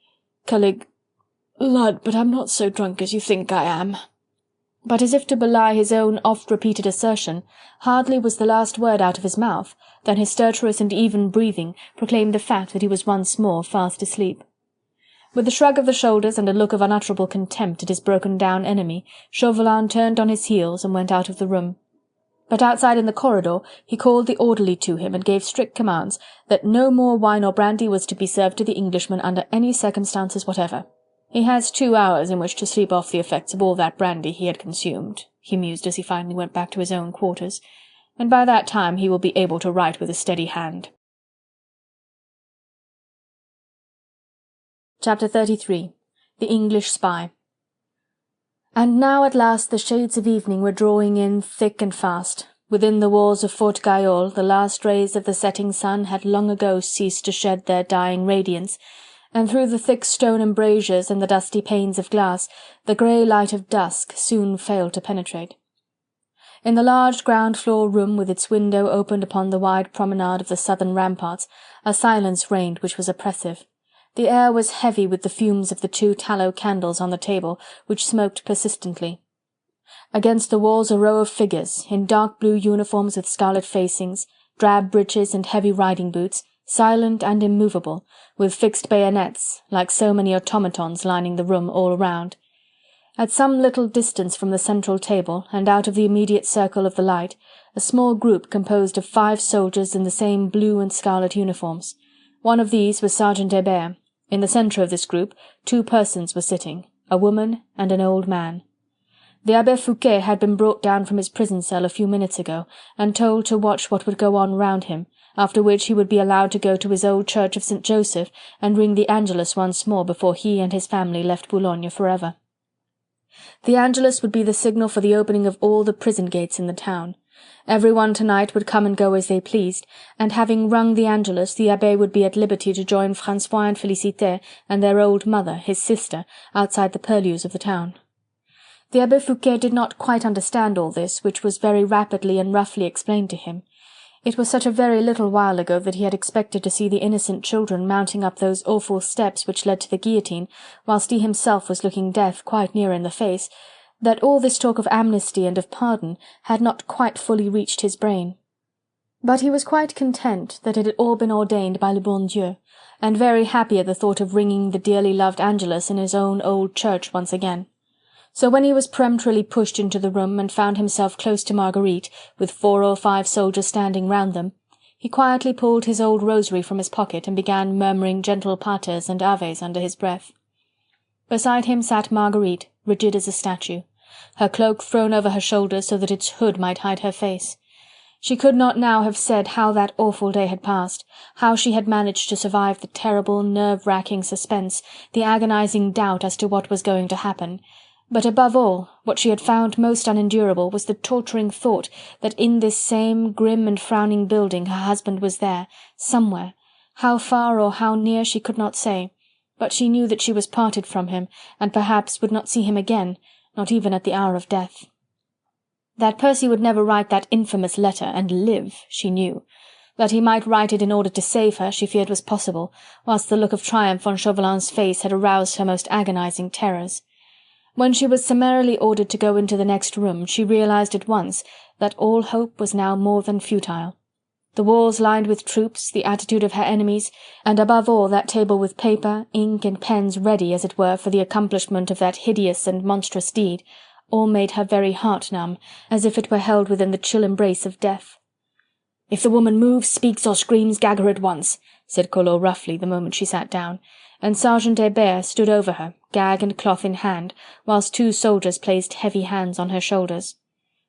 but I'm not so drunk as you think I am." But as if to belie his own oft-repeated assertion, hardly was the last word out of his mouth, than his stertorous and even breathing proclaimed the fact that he was once more fast asleep. With a shrug of the shoulders and a look of unutterable contempt at his broken-down enemy, Chauvelin turned on his heels and went out of the room. But outside in the corridor he called the orderly to him and gave strict commands that no more wine or brandy was to be served to the Englishman under any circumstances whatever. "He has 2 hours in which to sleep off the effects of all that brandy he had consumed," he mused as he finally went back to his own quarters, "and by that time he will be able to write with a steady hand." Chapter 33. The English Spy. And now at last the shades of evening were drawing in thick and fast. Within the walls of Fort Gayole the last rays of the setting sun had long ago ceased to shed their dying radiance, and through the thick stone embrasures and the dusty panes of glass the grey light of dusk soon failed to penetrate. In the large ground-floor room with its window opened upon the wide promenade of the southern ramparts, a silence reigned which was oppressive. The air was heavy with the fumes of the 2 tallow candles on the table, which smoked persistently. Against the walls a row of figures, in dark blue uniforms with scarlet facings, drab breeches and heavy riding boots, silent and immovable, with fixed bayonets, like so many automatons lining the room all round. At some little distance from the central table, and out of the immediate circle of the light, a small group composed of 5 soldiers in the same blue and scarlet uniforms. One of these was Sergeant Hébert. In the centre of this group 2 persons were sitting, a woman and an old man. The Abbé Fouquet had been brought down from his prison cell a few minutes ago, and told to watch what would go on round him, after which he would be allowed to go to his old church of St. Joseph and ring the Angelus once more before he and his family left Boulogne for ever. The Angelus would be the signal for the opening of all the prison gates in the town. Everyone tonight would come and go as they pleased, and having rung the Angelus, the Abbé would be at liberty to join François and Félicité and their old mother, his sister, outside the purlieus of the town. The Abbé Fouquet did not quite understand all this, which was very rapidly and roughly explained to him. It was such a very little while ago that he had expected to see the innocent children mounting up those awful steps which led to the guillotine, whilst he himself was looking death quite near in the face, that all this talk of amnesty and of pardon had not quite fully reached his brain. But he was quite content that it had all been ordained by le bon Dieu, and very happy at the thought of ringing the dearly loved Angelus in his own old church once again. So when he was peremptorily pushed into the room and found himself close to Marguerite, with 4 or 5 soldiers standing round them, he quietly pulled his old rosary from his pocket and began murmuring gentle paters and aves under his breath. Beside him sat Marguerite, rigid as a statue, her cloak thrown over her shoulders so that its hood might hide her face. She could not now have said how that awful day had passed, how she had managed to survive the terrible, nerve-racking suspense, the agonizing doubt as to what was going to happen. But above all, what she had found most unendurable was the torturing thought that in this same grim and frowning building her husband was there, somewhere, how far or how near she could not say, but she knew that she was parted from him, and perhaps would not see him again, not even at the hour of death. That Percy would never write that infamous letter and live, she knew. That he might write it in order to save her, she feared was possible, whilst the look of triumph on Chauvelin's face had aroused her most agonizing terrors. When she was summarily ordered to go into the next room, she realized at once that all hope was now more than futile. The walls lined with troops, the attitude of her enemies, and above all that table with paper, ink and pens ready, as it were, for the accomplishment of that hideous and monstrous deed, all made her very heart numb, as if it were held within the chill embrace of death. "If the woman moves, speaks or screams, gag her at once," said Collot roughly the moment she sat down, and Sergeant Hébert stood over her, gag and cloth in hand, whilst 2 soldiers placed heavy hands on her shoulders.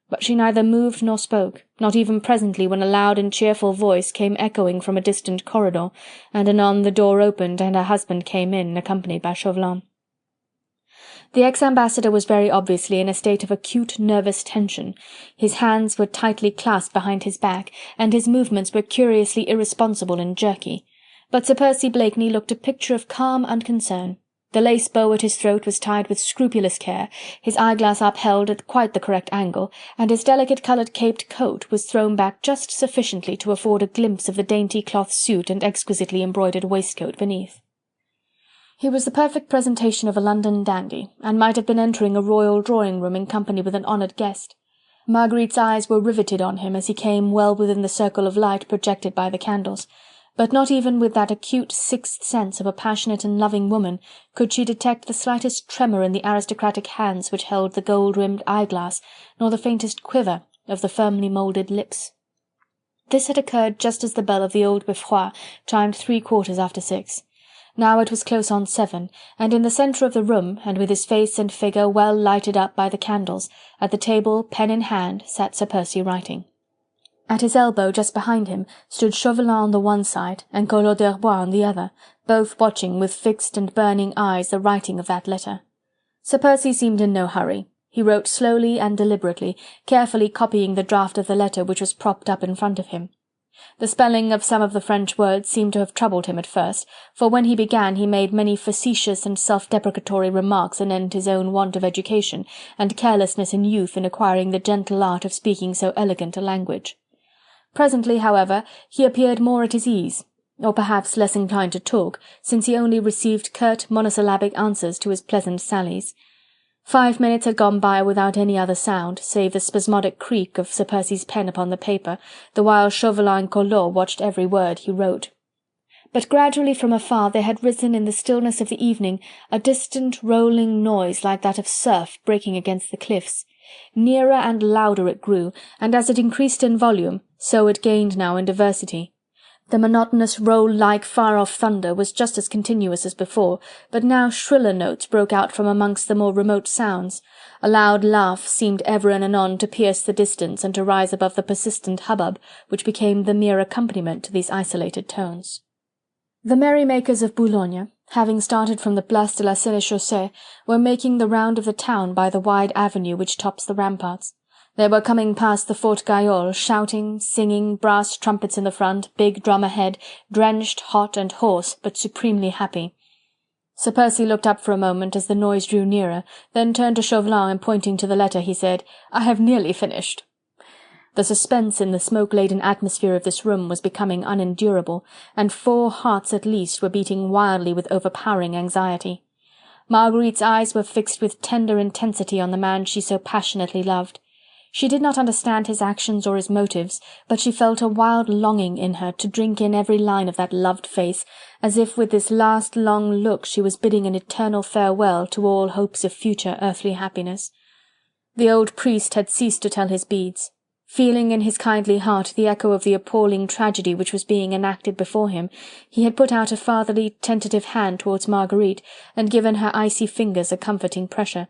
But she neither moved nor spoke, not even presently when a loud and cheerful voice came echoing from a distant corridor, and anon the door opened and her husband came in, accompanied by Chauvelin. The ex-ambassador was very obviously in a state of acute nervous tension. His hands were tightly clasped behind his back, and his movements were curiously irresponsible and jerky. But Sir Percy Blakeney looked a picture of calm unconcern. The lace bow at his throat was tied with scrupulous care, his eyeglass upheld at quite the correct angle, and his delicate-coloured caped coat was thrown back just sufficiently to afford a glimpse of the dainty cloth suit and exquisitely embroidered waistcoat beneath. He was the perfect presentation of a London dandy, and might have been entering a royal drawing-room in company with an honoured guest. Marguerite's eyes were riveted on him as he came well within the circle of light projected by the candles, but not even with that acute sixth sense of a passionate and loving woman could she detect the slightest tremor in the aristocratic hands which held the gold-rimmed eyeglass, nor the faintest quiver of the firmly moulded lips. This had occurred just as the bell of the old Beffroi chimed 6:75. Now it was close on 7, and in the centre of the room, and with his face and figure well lighted up by the candles, at the table, pen in hand, sat Sir Percy writing. At his elbow, just behind him, stood Chauvelin on the one side, and Collot d'Herbois on the other, both watching with fixed and burning eyes the writing of that letter. Sir Percy seemed in no hurry. He wrote slowly and deliberately, carefully copying the draft of the letter which was propped up in front of him. The spelling of some of the French words seemed to have troubled him at first, for when he began he made many facetious and self-deprecatory remarks anent his own want of education, and carelessness in youth in acquiring the gentle art of speaking so elegant a language. Presently, however, he appeared more at his ease, or perhaps less inclined to talk, since he only received curt monosyllabic answers to his pleasant sallies. 5 minutes had gone by without any other sound, save the spasmodic creak of Sir Percy's pen upon the paper, the while Chauvelin and Collot watched every word he wrote. But gradually from afar there had risen in the stillness of the evening a distant rolling noise like that of surf breaking against the cliffs. Nearer and louder it grew, and as it increased in volume, so it gained now in diversity. The monotonous roll-like far-off thunder was just as continuous as before, but now shriller notes broke out from amongst the more remote sounds. A loud laugh seemed ever and anon to pierce the distance and to rise above the persistent hubbub, which became the mere accompaniment to these isolated tones. The merrymakers of Boulogne, having started from the Place de la Sénéchaussée, were making the round of the town by the wide avenue which tops the ramparts. They were coming past the Fort Gayole, shouting, singing, brass trumpets in the front, big drum ahead, drenched, hot and hoarse, but supremely happy. Sir Percy looked up for a moment as the noise drew nearer, then turned to Chauvelin and pointing to the letter he said, "I have nearly finished." The suspense in the smoke-laden atmosphere of this room was becoming unendurable, and 4 hearts at least were beating wildly with overpowering anxiety. Marguerite's eyes were fixed with tender intensity on the man she so passionately loved. She did not understand his actions or his motives, but she felt a wild longing in her to drink in every line of that loved face, as if with this last long look she was bidding an eternal farewell to all hopes of future earthly happiness. The old priest had ceased to tell his beads. Feeling in his kindly heart the echo of the appalling tragedy which was being enacted before him, he had put out a fatherly, tentative hand towards Marguerite, and given her icy fingers a comforting pressure.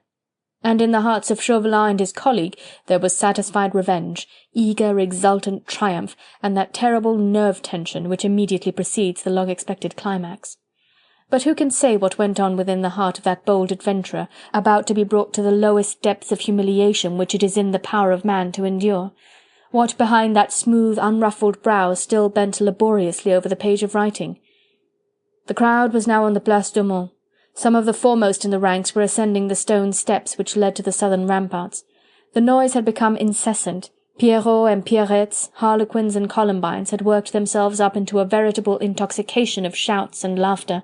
And in the hearts of Chauvelin and his colleague there was satisfied revenge, eager, exultant triumph, and that terrible nerve tension which immediately precedes the long-expected climax. But who can say what went on within the heart of that bold adventurer, about to be brought to the lowest depths of humiliation which it is in the power of man to endure? What behind that smooth, unruffled brow still bent laboriously over the page of writing? The crowd was now on the Place du Mont. Some of the foremost in the ranks were ascending the stone steps which led to the southern ramparts. The noise had become incessant. Pierrots and Pierrettes, harlequins and columbines had worked themselves up into a veritable intoxication of shouts and laughter.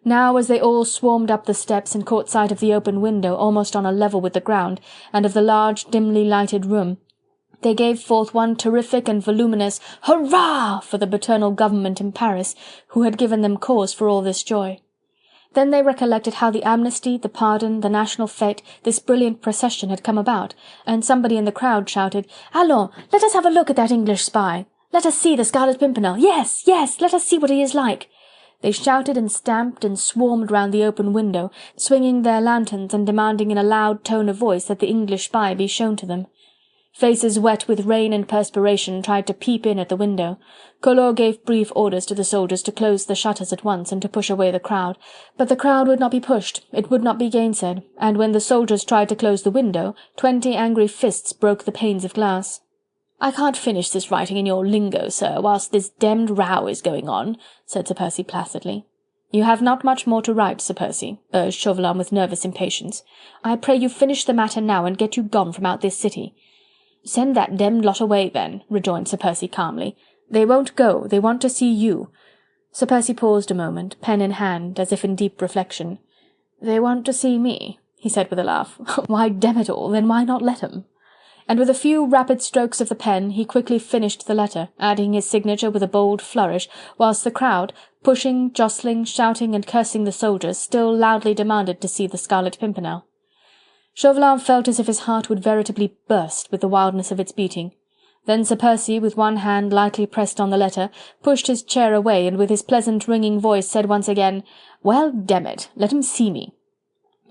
Now, as they all swarmed up the steps and caught sight of the open window almost on a level with the ground, and of the large dimly lighted room, they gave forth one terrific and voluminous hurrah for the paternal government in Paris, who had given them cause for all this joy. Then they recollected how the amnesty, the pardon, the national fete, this brilliant procession had come about, and somebody in the crowd shouted, "Allons, let us have a look at that English spy! Let us see the Scarlet Pimpernel! Yes, yes, let us see what he is like!" They shouted and stamped and swarmed round the open window, swinging their lanterns and demanding in a loud tone of voice that the English spy be shown to them. Faces wet with rain and perspiration tried to peep in at the window. Collot gave brief orders to the soldiers to close the shutters at once and to push away the crowd, but the crowd would not be pushed, it would not be gainsaid, and when the soldiers tried to close the window, 20 angry fists broke the panes of glass. "I can't finish this writing in your lingo, sir, whilst this demmed row is going on," said Sir Percy placidly. "You have not much more to write, Sir Percy," urged Chauvelin with nervous impatience. "I pray you finish the matter now and get you gone from out this city." "Send that demmed lot away, then," rejoined Sir Percy calmly. "They won't go, they want to see you." Sir Percy paused a moment, pen in hand, as if in deep reflection. "They want to see me," he said with a laugh. "Why, damn it all, then why not let 'em?" And with a few rapid strokes of the pen he quickly finished the letter, adding his signature with a bold flourish, whilst the crowd, pushing, jostling, shouting and cursing the soldiers, still loudly demanded to see the Scarlet Pimpernel. Chauvelin felt as if his heart would veritably burst with the wildness of its beating. Then Sir Percy, with one hand lightly pressed on the letter, pushed his chair away and with his pleasant ringing voice said once again, "Well, damn it, let him see me."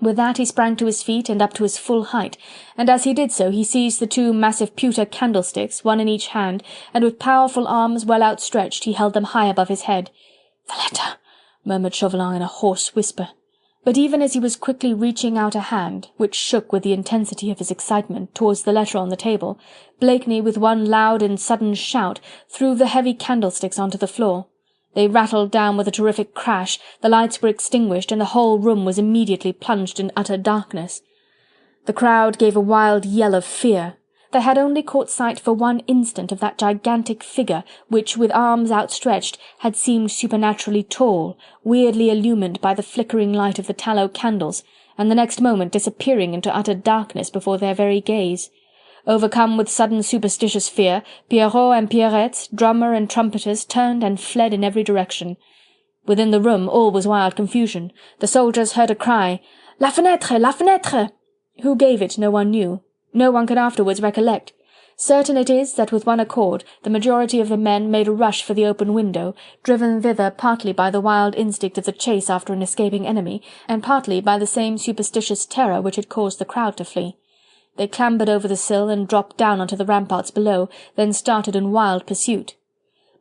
With that he sprang to his feet and up to his full height, and as he did so he seized the 2 massive pewter candlesticks, one in each hand, and with powerful arms well outstretched he held them high above his head. "The letter," murmured Chauvelin in a hoarse whisper. But even as he was quickly reaching out a hand, which shook with the intensity of his excitement, towards the letter on the table, Blakeney, with one loud and sudden shout, threw the heavy candlesticks onto the floor. They rattled down with a terrific crash, the lights were extinguished, and the whole room was immediately plunged in utter darkness. The crowd gave a wild yell of fear. They had only caught sight for one instant of that gigantic figure which, with arms outstretched, had seemed supernaturally tall, weirdly illumined by the flickering light of the tallow candles, and the next moment disappearing into utter darkness before their very gaze. Overcome with sudden superstitious fear, Pierrots and Pierrettes, drummer and trumpeters turned and fled in every direction. Within the room all was wild confusion. The soldiers heard a cry, "La fenêtre! La fenêtre!" Who gave it no one knew. No one could afterwards recollect. Certain it is that with one accord the majority of the men made a rush for the open window, driven thither partly by the wild instinct of the chase after an escaping enemy, and partly by the same superstitious terror which had caused the crowd to flee. They clambered over the sill and dropped down onto the ramparts below, then started in wild pursuit.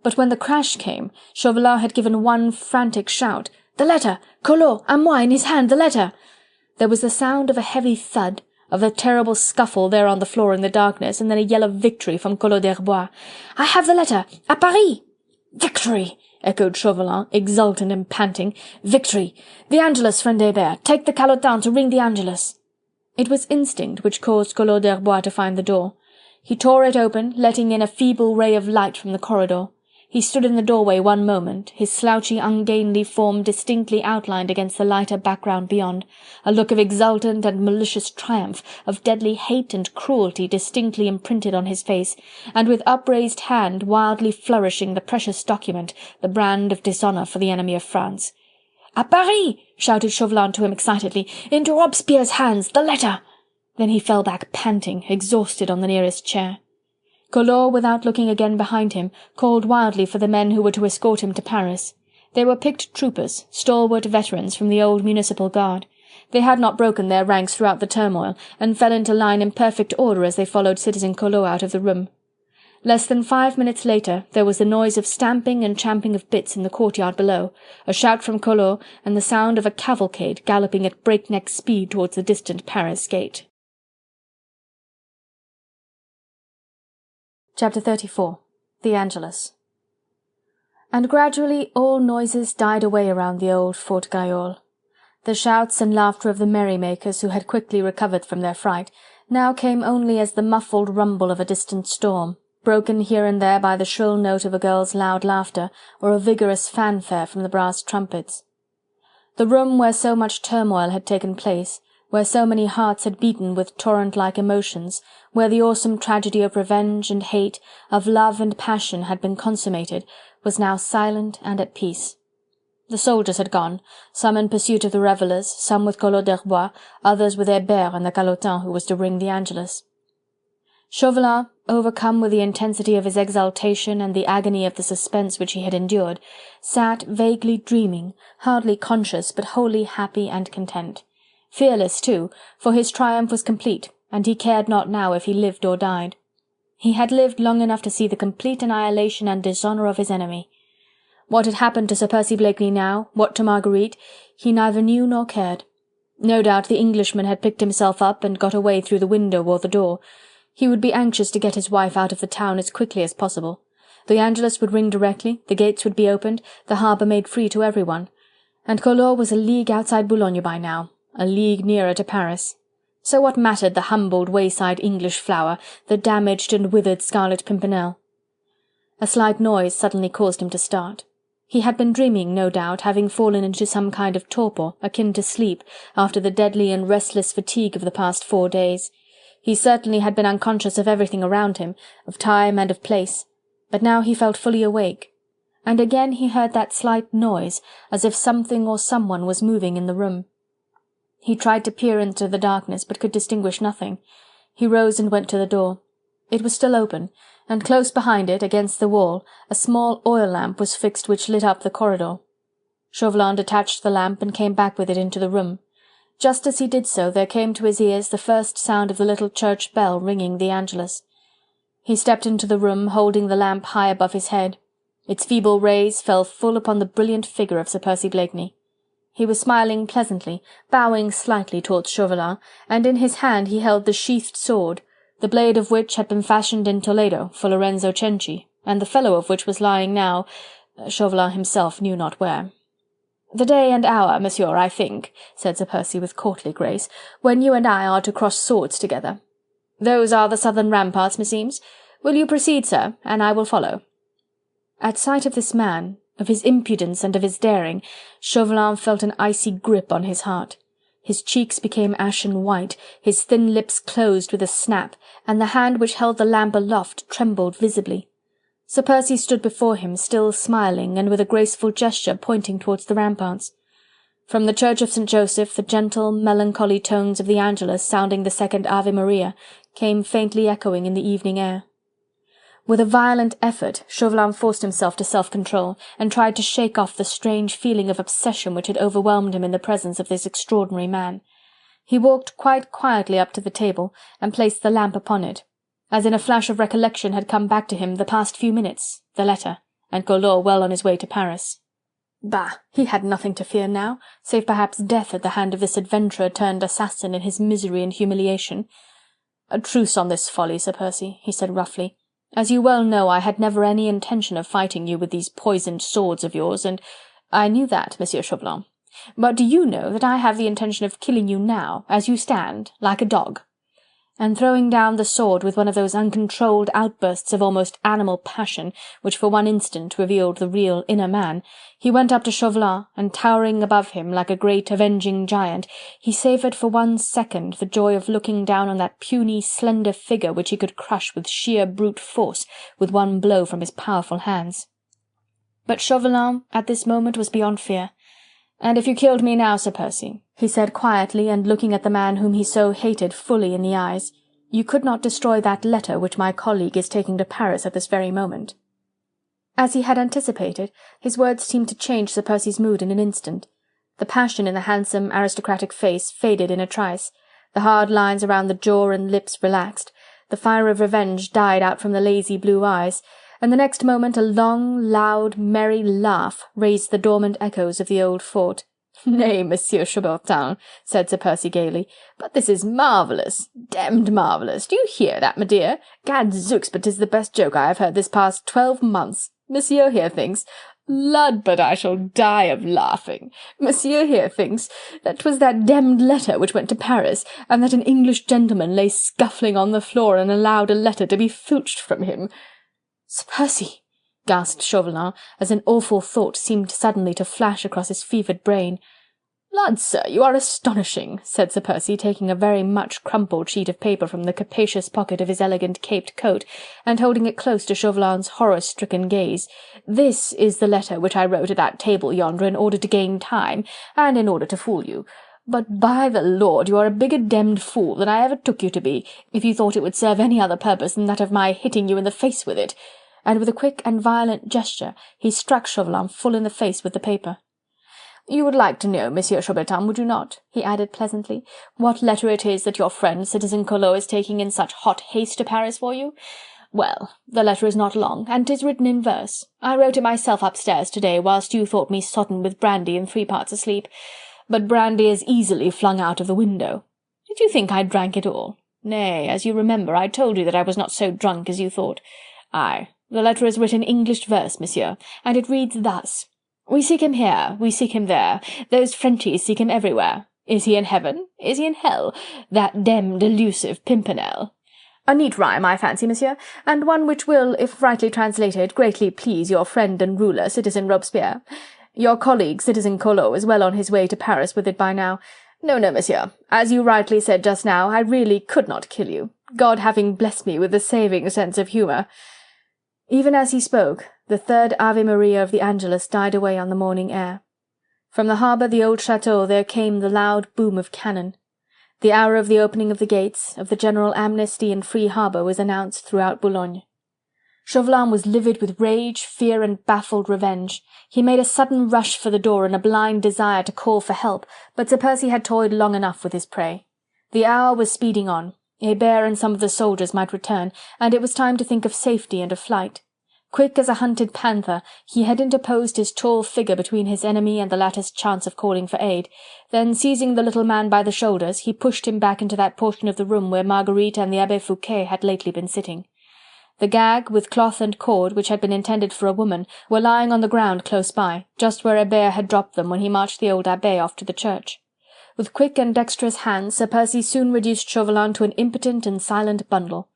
But when the crash came, Chauvelin had given one frantic shout, "The letter! Collot! À moi! In his hand, the letter!" There was the sound of a heavy thud, of a terrible scuffle there on the floor in the darkness, and then a yell of victory from Collot d'Herbois. "I have the letter! À Paris!" "Victory!" echoed Chauvelin, exultant and panting. "Victory! The Angelus, friend Hébert! Take the calotin to ring the Angelus!" It was instinct which caused Collot d'Herbois to find the door. He tore it open, letting in a feeble ray of light from the corridor. He stood in the doorway one moment, his slouchy, ungainly form distinctly outlined against the lighter background beyond, a look of exultant and malicious triumph, of deadly hate and cruelty distinctly imprinted on his face, and with upraised hand wildly flourishing the precious document, the brand of dishonour for the enemy of France. "À Paris!" shouted Chauvelin to him excitedly. "Into Robespierre's hands! The letter!" Then he fell back panting, exhausted, on the nearest chair. Collot, without looking again behind him, called wildly for the men who were to escort him to Paris. They were picked troopers, stalwart veterans from the old municipal guard. They had not broken their ranks throughout the turmoil, and fell into line in perfect order as they followed Citizen Collot out of the room. Less than 5 minutes later there was the noise of stamping and champing of bits in the courtyard below, a shout from Collot, and the sound of a cavalcade galloping at breakneck speed towards the distant Paris gate. Chapter 34. The Angelus. And gradually all noises died away around the old Fort Gayole. The shouts and laughter of the merrymakers, who had quickly recovered from their fright, now came only as the muffled rumble of a distant storm, broken here and there by the shrill note of a girl's loud laughter, or a vigorous fanfare from the brass trumpets. The room where so much turmoil had taken place, where so many hearts had beaten with torrent-like emotions, where the awesome tragedy of revenge and hate, of love and passion had been consummated, was now silent and at peace. The soldiers had gone, some in pursuit of the revellers, some with Collot d'Herbois, others with Hébert and the calotin who was to ring the Angelus. Chauvelin, overcome with the intensity of his exaltation and the agony of the suspense which he had endured, sat vaguely dreaming, hardly conscious but wholly happy and content. Fearless, too, for his triumph was complete, and he cared not now if he lived or died. He had lived long enough to see the complete annihilation and dishonour of his enemy. What had happened to Sir Percy Blakeney now, what to Marguerite, he neither knew nor cared. No doubt the Englishman had picked himself up and got away through the window or the door. He would be anxious to get his wife out of the town as quickly as possible. The Angelus would ring directly, the gates would be opened, the harbour made free to everyone. And Collot was a league outside Boulogne by now, a league nearer to Paris. So what mattered the humbled wayside English flower, the damaged and withered Scarlet Pimpernel? A slight noise suddenly caused him to start. He had been dreaming, no doubt, having fallen into some kind of torpor, akin to sleep, after the deadly and restless fatigue of the past 4 days. He certainly had been unconscious of everything around him, of time and of place, but now he felt fully awake. And again he heard that slight noise, as if something or someone was moving in the room. He tried to peer into the darkness, but could distinguish nothing. He rose and went to the door. It was still open, and close behind it, against the wall, a small oil lamp was fixed which lit up the corridor. Chauvelin detached the lamp and came back with it into the room. Just as he did so, there came to his ears the first sound of the little church bell ringing the Angelus. He stepped into the room, holding the lamp high above his head. Its feeble rays fell full upon the brilliant figure of Sir Percy Blakeney. He was smiling pleasantly, bowing slightly towards Chauvelin, and in his hand he held the sheathed sword, the blade of which had been fashioned in Toledo for Lorenzo Cenci, and the fellow of which was lying now, Chauvelin himself knew not where. "The day and hour, monsieur, I think," said Sir Percy with courtly grace, "when you and I are to cross swords together. Those are the southern ramparts, meseems. Will you proceed, sir, and I will follow?" At sight of this man, of his impudence and of his daring, Chauvelin felt an icy grip on his heart. His cheeks became ashen white, his thin lips closed with a snap, and the hand which held the lamp aloft trembled visibly. Sir Percy stood before him, still smiling, and with a graceful gesture pointing towards the ramparts. From the church of St. Joseph the gentle, melancholy tones of the Angelus sounding the second Ave Maria came faintly echoing in the evening air. With a violent effort Chauvelin forced himself to self-control, and tried to shake off the strange feeling of obsession which had overwhelmed him in the presence of this extraordinary man. He walked quite quietly up to the table, and placed the lamp upon it. As in a flash of recollection had come back to him the past few minutes, the letter, and Collot well on his way to Paris. Bah! He had nothing to fear now, save perhaps death at the hand of this adventurer turned assassin in his misery and humiliation. "A truce on this folly, Sir Percy," he said roughly. "As you well know, I had never any intention of fighting you with these poisoned swords of yours, and—" "I knew that, Monsieur Chauvelin. But do you know that I have the intention of killing you now, as you stand, like a dog?" And throwing down the sword with one of those uncontrolled outbursts of almost animal passion which for one instant revealed the real inner man, he went up to Chauvelin, and towering above him like a great avenging giant, he savoured for 1 second the joy of looking down on that puny slender figure which he could crush with sheer brute force with one blow from his powerful hands. But Chauvelin at this moment was beyond fear. "And if you killed me now, Sir Percy," he said quietly, and looking at the man whom he so hated fully in the eyes, "you could not destroy that letter which my colleague is taking to Paris at this very moment." As he had anticipated, his words seemed to change Sir Percy's mood in an instant. The passion in the handsome aristocratic face faded in a trice, the hard lines around the jaw and lips relaxed, the fire of revenge died out from the lazy blue eyes, and the next moment a long, loud, merry laugh raised the dormant echoes of the old fort. "Nay, Monsieur Chaubertin," said Sir Percy gaily, "but this is marvellous, demmed marvellous. Do you hear that, my dear? Gadzooks, but 'tis the best joke I have heard this past 12 months. Monsieur here thinks— Lud, but I shall die of laughing. Monsieur here thinks that 'twas that demmed letter which went to Paris, and that an English gentleman lay scuffling on the floor and allowed a letter to be filched from him." "Sir Percy!" gasped Chauvelin, as an awful thought seemed suddenly to flash across his fevered brain. "Lud, sir, you are astonishing," said Sir Percy, taking a very much crumpled sheet of paper from the capacious pocket of his elegant caped coat, and holding it close to Chauvelin's horror-stricken gaze. "This is the letter which I wrote at that table yonder in order to gain time, and in order to fool you. But by the Lord, you are a bigger demmed fool than I ever took you to be, if you thought it would serve any other purpose than that of my hitting you in the face with it." And with a quick and violent gesture he struck Chauvelin full in the face with the paper. "You would like to know, Monsieur Chaubertin, would you not," he added pleasantly, "what letter it is that your friend Citizen Collot is taking in such hot haste to Paris for you? Well, the letter is not long, and 'tis written in verse. I wrote it myself upstairs to-day, whilst you thought me sodden with brandy and 3 parts asleep. But brandy is easily flung out of the window. Did you think I drank it all? Nay, as you remember, I told you that I was not so drunk as you thought. Aye, the letter is written English verse, monsieur, and it reads thus: We seek him here, we seek him there, those Frenchies seek him everywhere. Is he in heaven? Is he in hell? That demmed elusive Pimpernel. A neat rhyme, I fancy, monsieur, and one which will, if rightly translated, greatly please your friend and ruler, Citizen Robespierre. Your colleague, Citizen Collot, is well on his way to Paris with it by now. No, monsieur, as you rightly said just now, I really could not kill you, God having blessed me with a saving sense of humour." Even as he spoke, the third Ave Maria of the Angelus died away on the morning air. From the harbour the old chateau there came the loud boom of cannon. The hour of the opening of the gates, of the general amnesty and free harbour was announced throughout Boulogne. Chauvelin was livid with rage, fear and baffled revenge. He made a sudden rush for the door in a blind desire to call for help, but Sir Percy had toyed long enough with his prey. The hour was speeding on. Hébert and some of the soldiers might return, and it was time to think of safety and of flight. Quick as a hunted panther, he had interposed his tall figure between his enemy and the latter's chance of calling for aid. Then, seizing the little man by the shoulders, he pushed him back into that portion of the room where Marguerite and the Abbé Fouquet had lately been sitting. The gag, with cloth and cord, which had been intended for a woman, were lying on the ground close by, just where Hébert had dropped them when he marched the old Abbé off to the church. With quick and dexterous hands, Sir Percy soon reduced Chauvelin to an impotent and silent bundle.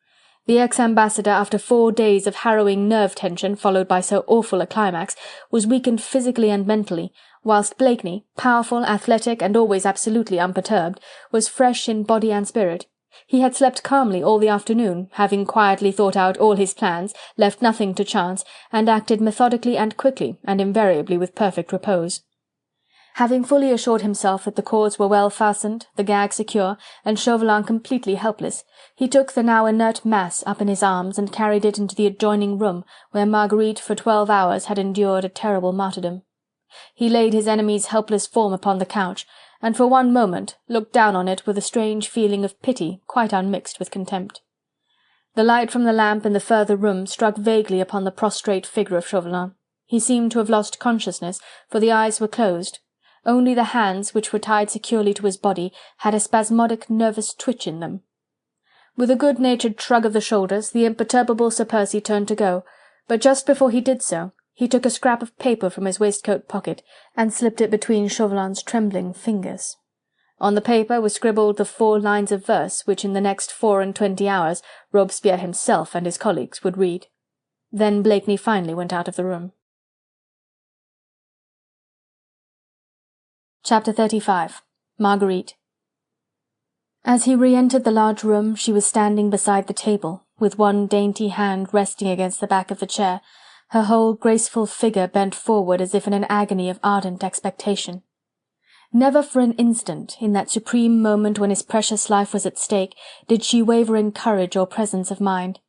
The ex-ambassador, after 4 days of harrowing nerve tension followed by so awful a climax, was weakened physically and mentally, whilst Blakeney, powerful, athletic, and always absolutely unperturbed, was fresh in body and spirit. He had slept calmly all the afternoon, having quietly thought out all his plans, left nothing to chance, and acted methodically and quickly, and invariably with perfect repose. Having fully assured himself that the cords were well fastened, the gag secure, and Chauvelin completely helpless, he took the now inert mass up in his arms and carried it into the adjoining room, where Marguerite for 12 hours had endured a terrible martyrdom. He laid his enemy's helpless form upon the couch, and for one moment looked down on it with a strange feeling of pity quite unmixed with contempt. The light from the lamp in the further room struck vaguely upon the prostrate figure of Chauvelin. He seemed to have lost consciousness, for the eyes were closed. Only the hands, which were tied securely to his body, had a spasmodic nervous twitch in them. With a good-natured shrug of the shoulders, the imperturbable Sir Percy turned to go, but just before he did so, he took a scrap of paper from his waistcoat pocket and slipped it between Chauvelin's trembling fingers. On the paper were scribbled the 4 lines of verse which in the next 24 hours Robespierre himself and his colleagues would read. Then Blakeney finally went out of the room. Chapter 35. Marguerite. As he re-entered the large room, she was standing beside the table, with one dainty hand resting against the back of the chair, her whole graceful figure bent forward as if in an agony of ardent expectation. Never for an instant, in that supreme moment when his precious life was at stake, did she waver in courage or presence of mind.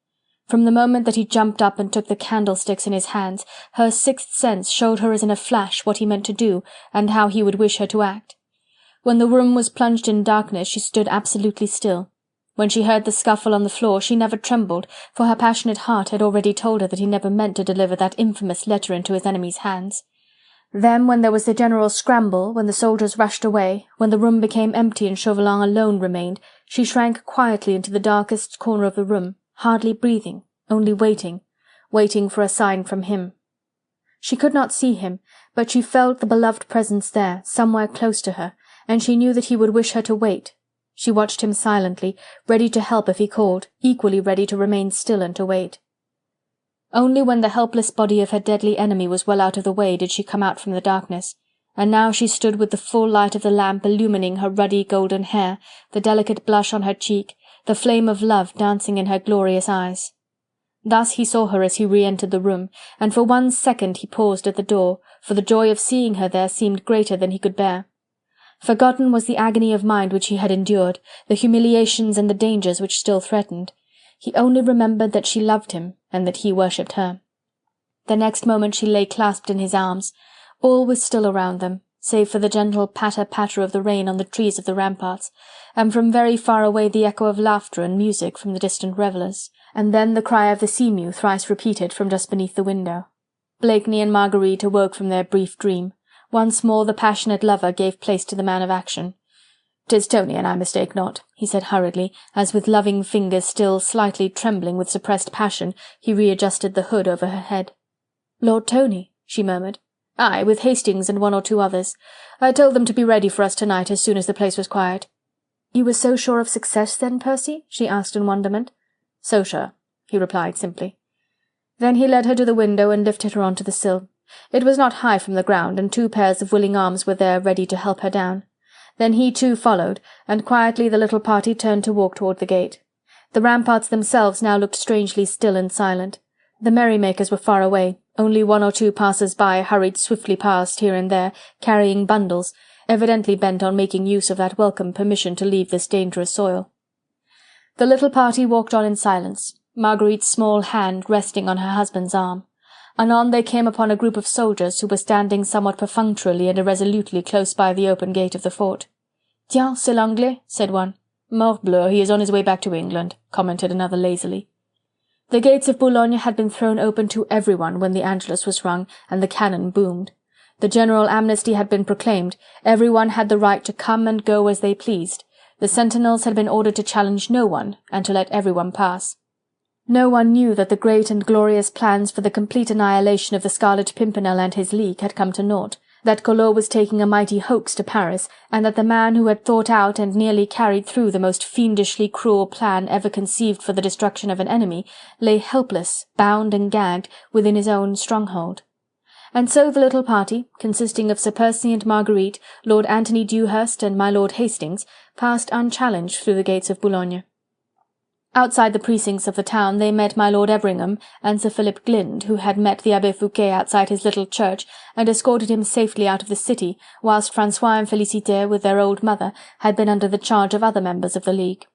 From the moment that he jumped up and took the candlesticks in his hands, her sixth sense showed her as in a flash what he meant to do, and how he would wish her to act. When the room was plunged in darkness, she stood absolutely still. When she heard the scuffle on the floor, she never trembled, for her passionate heart had already told her that he never meant to deliver that infamous letter into his enemy's hands. Then, when there was the general scramble, when the soldiers rushed away, when the room became empty and Chauvelin alone remained, she shrank quietly into the darkest corner of the room, hardly breathing, only waiting for a sign from him. She could not see him, but she felt the beloved presence there, somewhere close to her, and she knew that he would wish her to wait. She watched him silently, ready to help if he called, equally ready to remain still and to wait. Only when the helpless body of her deadly enemy was well out of the way did she come out from the darkness, and now she stood with the full light of the lamp illumining her ruddy golden hair, the delicate blush on her cheek, the flame of love dancing in her glorious eyes. Thus he saw her as he re-entered the room, and for 1 second he paused at the door, for the joy of seeing her there seemed greater than he could bear. Forgotten was the agony of mind which he had endured, the humiliations and the dangers which still threatened. He only remembered that she loved him, and that he worshipped her. The next moment she lay clasped in his arms. All was still around them, save for the gentle patter-patter of the rain on the trees of the ramparts, and from very far away the echo of laughter and music from the distant revellers, and then the cry of the sea-mew thrice repeated from just beneath the window. Blakeney and Marguerite awoke from their brief dream. Once more the passionate lover gave place to the man of action. "'Tis Tony, and I mistake not," he said hurriedly, as with loving fingers still slightly trembling with suppressed passion, he readjusted the hood over her head. "Lord Tony," she murmured. "Aye, with Hastings and 1 or 2 others. I told them to be ready for us tonight as soon as the place was quiet." "You were so sure of success then, Percy?" she asked in wonderment. "So sure," he replied simply. Then he led her to the window and lifted her onto the sill. It was not high from the ground, and 2 pairs of willing arms were there ready to help her down. Then he too followed, and quietly the little party turned to walk toward the gate. The ramparts themselves now looked strangely still and silent. The merrymakers were far away, only 1 or 2 passers-by hurried swiftly past here and there, carrying bundles, evidently bent on making use of that welcome permission to leave this dangerous soil. The little party walked on in silence, Marguerite's small hand resting on her husband's arm. Anon they came upon a group of soldiers who were standing somewhat perfunctorily and irresolutely close by the open gate of the fort. "Tiens, c'est l'Anglais," said one. "Morbleu, he is on his way back to England," commented another lazily. The gates of Boulogne had been thrown open to everyone when the Angelus was rung and the cannon boomed. The general amnesty had been proclaimed, everyone had the right to come and go as they pleased. The sentinels had been ordered to challenge no one, and to let everyone pass. No one knew that the great and glorious plans for the complete annihilation of the Scarlet Pimpernel and his league had come to naught, that Collot was taking a mighty hoax to Paris, and that the man who had thought out and nearly carried through the most fiendishly cruel plan ever conceived for the destruction of an enemy, lay helpless, bound and gagged, within his own stronghold. And so the little party, consisting of Sir Percy and Marguerite, Lord Anthony Dewhurst and my Lord Hastings, passed unchallenged through the gates of Boulogne. Outside the precincts of the town they met my Lord Everingham and Sir Philip Glynde, who had met the Abbé Fouquet outside his little church, and escorted him safely out of the city, whilst François and Félicité, with their old mother, had been under the charge of other members of the League.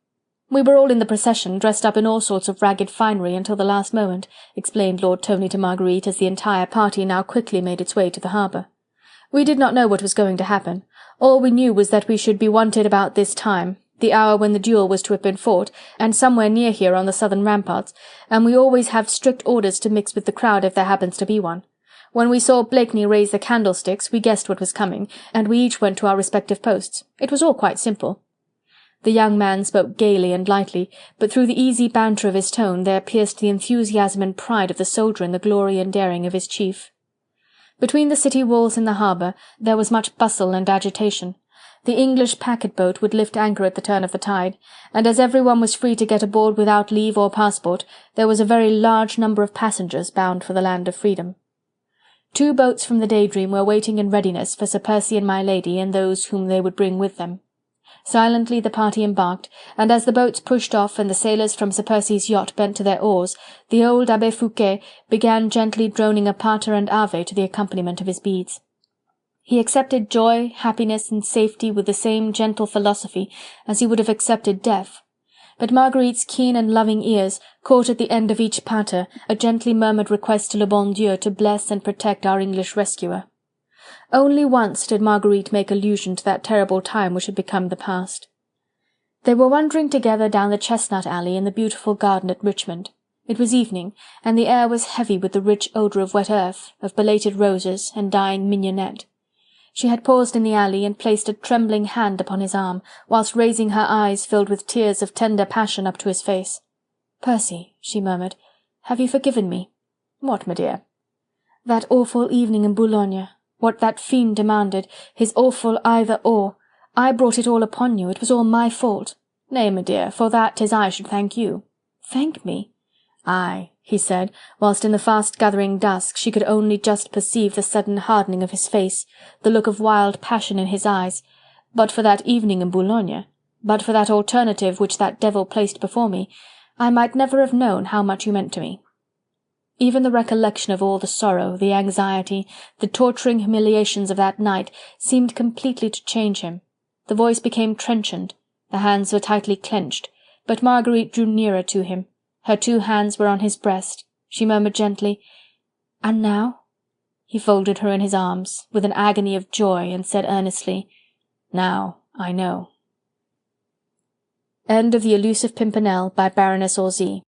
"We were all in the procession, dressed up in all sorts of ragged finery until the last moment," explained Lord Tony to Marguerite as the entire party now quickly made its way to the harbour. "We did not know what was going to happen. All we knew was that we should be wanted about this time, the hour when the duel was to have been fought, and somewhere near here on the southern ramparts, and we always have strict orders to mix with the crowd if there happens to be one. When we saw Blakeney raise the candlesticks, we guessed what was coming, and we each went to our respective posts. It was all quite simple." The young man spoke gaily and lightly, but through the easy banter of his tone there pierced the enthusiasm and pride of the soldier in the glory and daring of his chief. Between the city walls and the harbour there was much bustle and agitation. The English packet-boat would lift anchor at the turn of the tide, and as everyone was free to get aboard without leave or passport, there was a very large number of passengers bound for the land of freedom. 2 boats from the Daydream were waiting in readiness for Sir Percy and my lady and those whom they would bring with them. Silently the party embarked, and as the boats pushed off and the sailors from Sir Percy's yacht bent to their oars, the old Abbé Fouquet began gently droning a Pater and Ave to the accompaniment of his beads. He accepted joy, happiness, and safety with the same gentle philosophy as he would have accepted death. But Marguerite's keen and loving ears caught at the end of each Pater a gently murmured request to le bon Dieu to bless and protect our English rescuer. Only once did Marguerite make allusion to that terrible time which had become the past. They were wandering together down the chestnut alley in the beautiful garden at Richmond. It was evening, and the air was heavy with the rich odour of wet earth, of belated roses, and dying mignonette. She had paused in the alley and placed a trembling hand upon his arm, whilst raising her eyes filled with tears of tender passion up to his face. "Percy," she murmured, "have you forgiven me?" "What, my dear?" "That awful evening in Boulogne. What that fiend demanded, his awful either-or. I brought it all upon you, it was all my fault." "Nay, my dear, for that 'tis I should thank you." "Thank me?" "Aye," he said, whilst in the fast-gathering dusk she could only just perceive the sudden hardening of his face, the look of wild passion in his eyes. "But for that evening in Boulogne, but for that alternative which that devil placed before me, I might never have known how much you meant to me." Even the recollection of all the sorrow, the anxiety, the torturing humiliations of that night seemed completely to change him. The voice became trenchant, the hands were tightly clenched, but Marguerite drew nearer to him. Her 2 hands were on his breast. She murmured gently, "And now?" He folded her in his arms, with an agony of joy, and said earnestly, "Now I know." End of The Elusive Pimpernel by Baroness Orczy.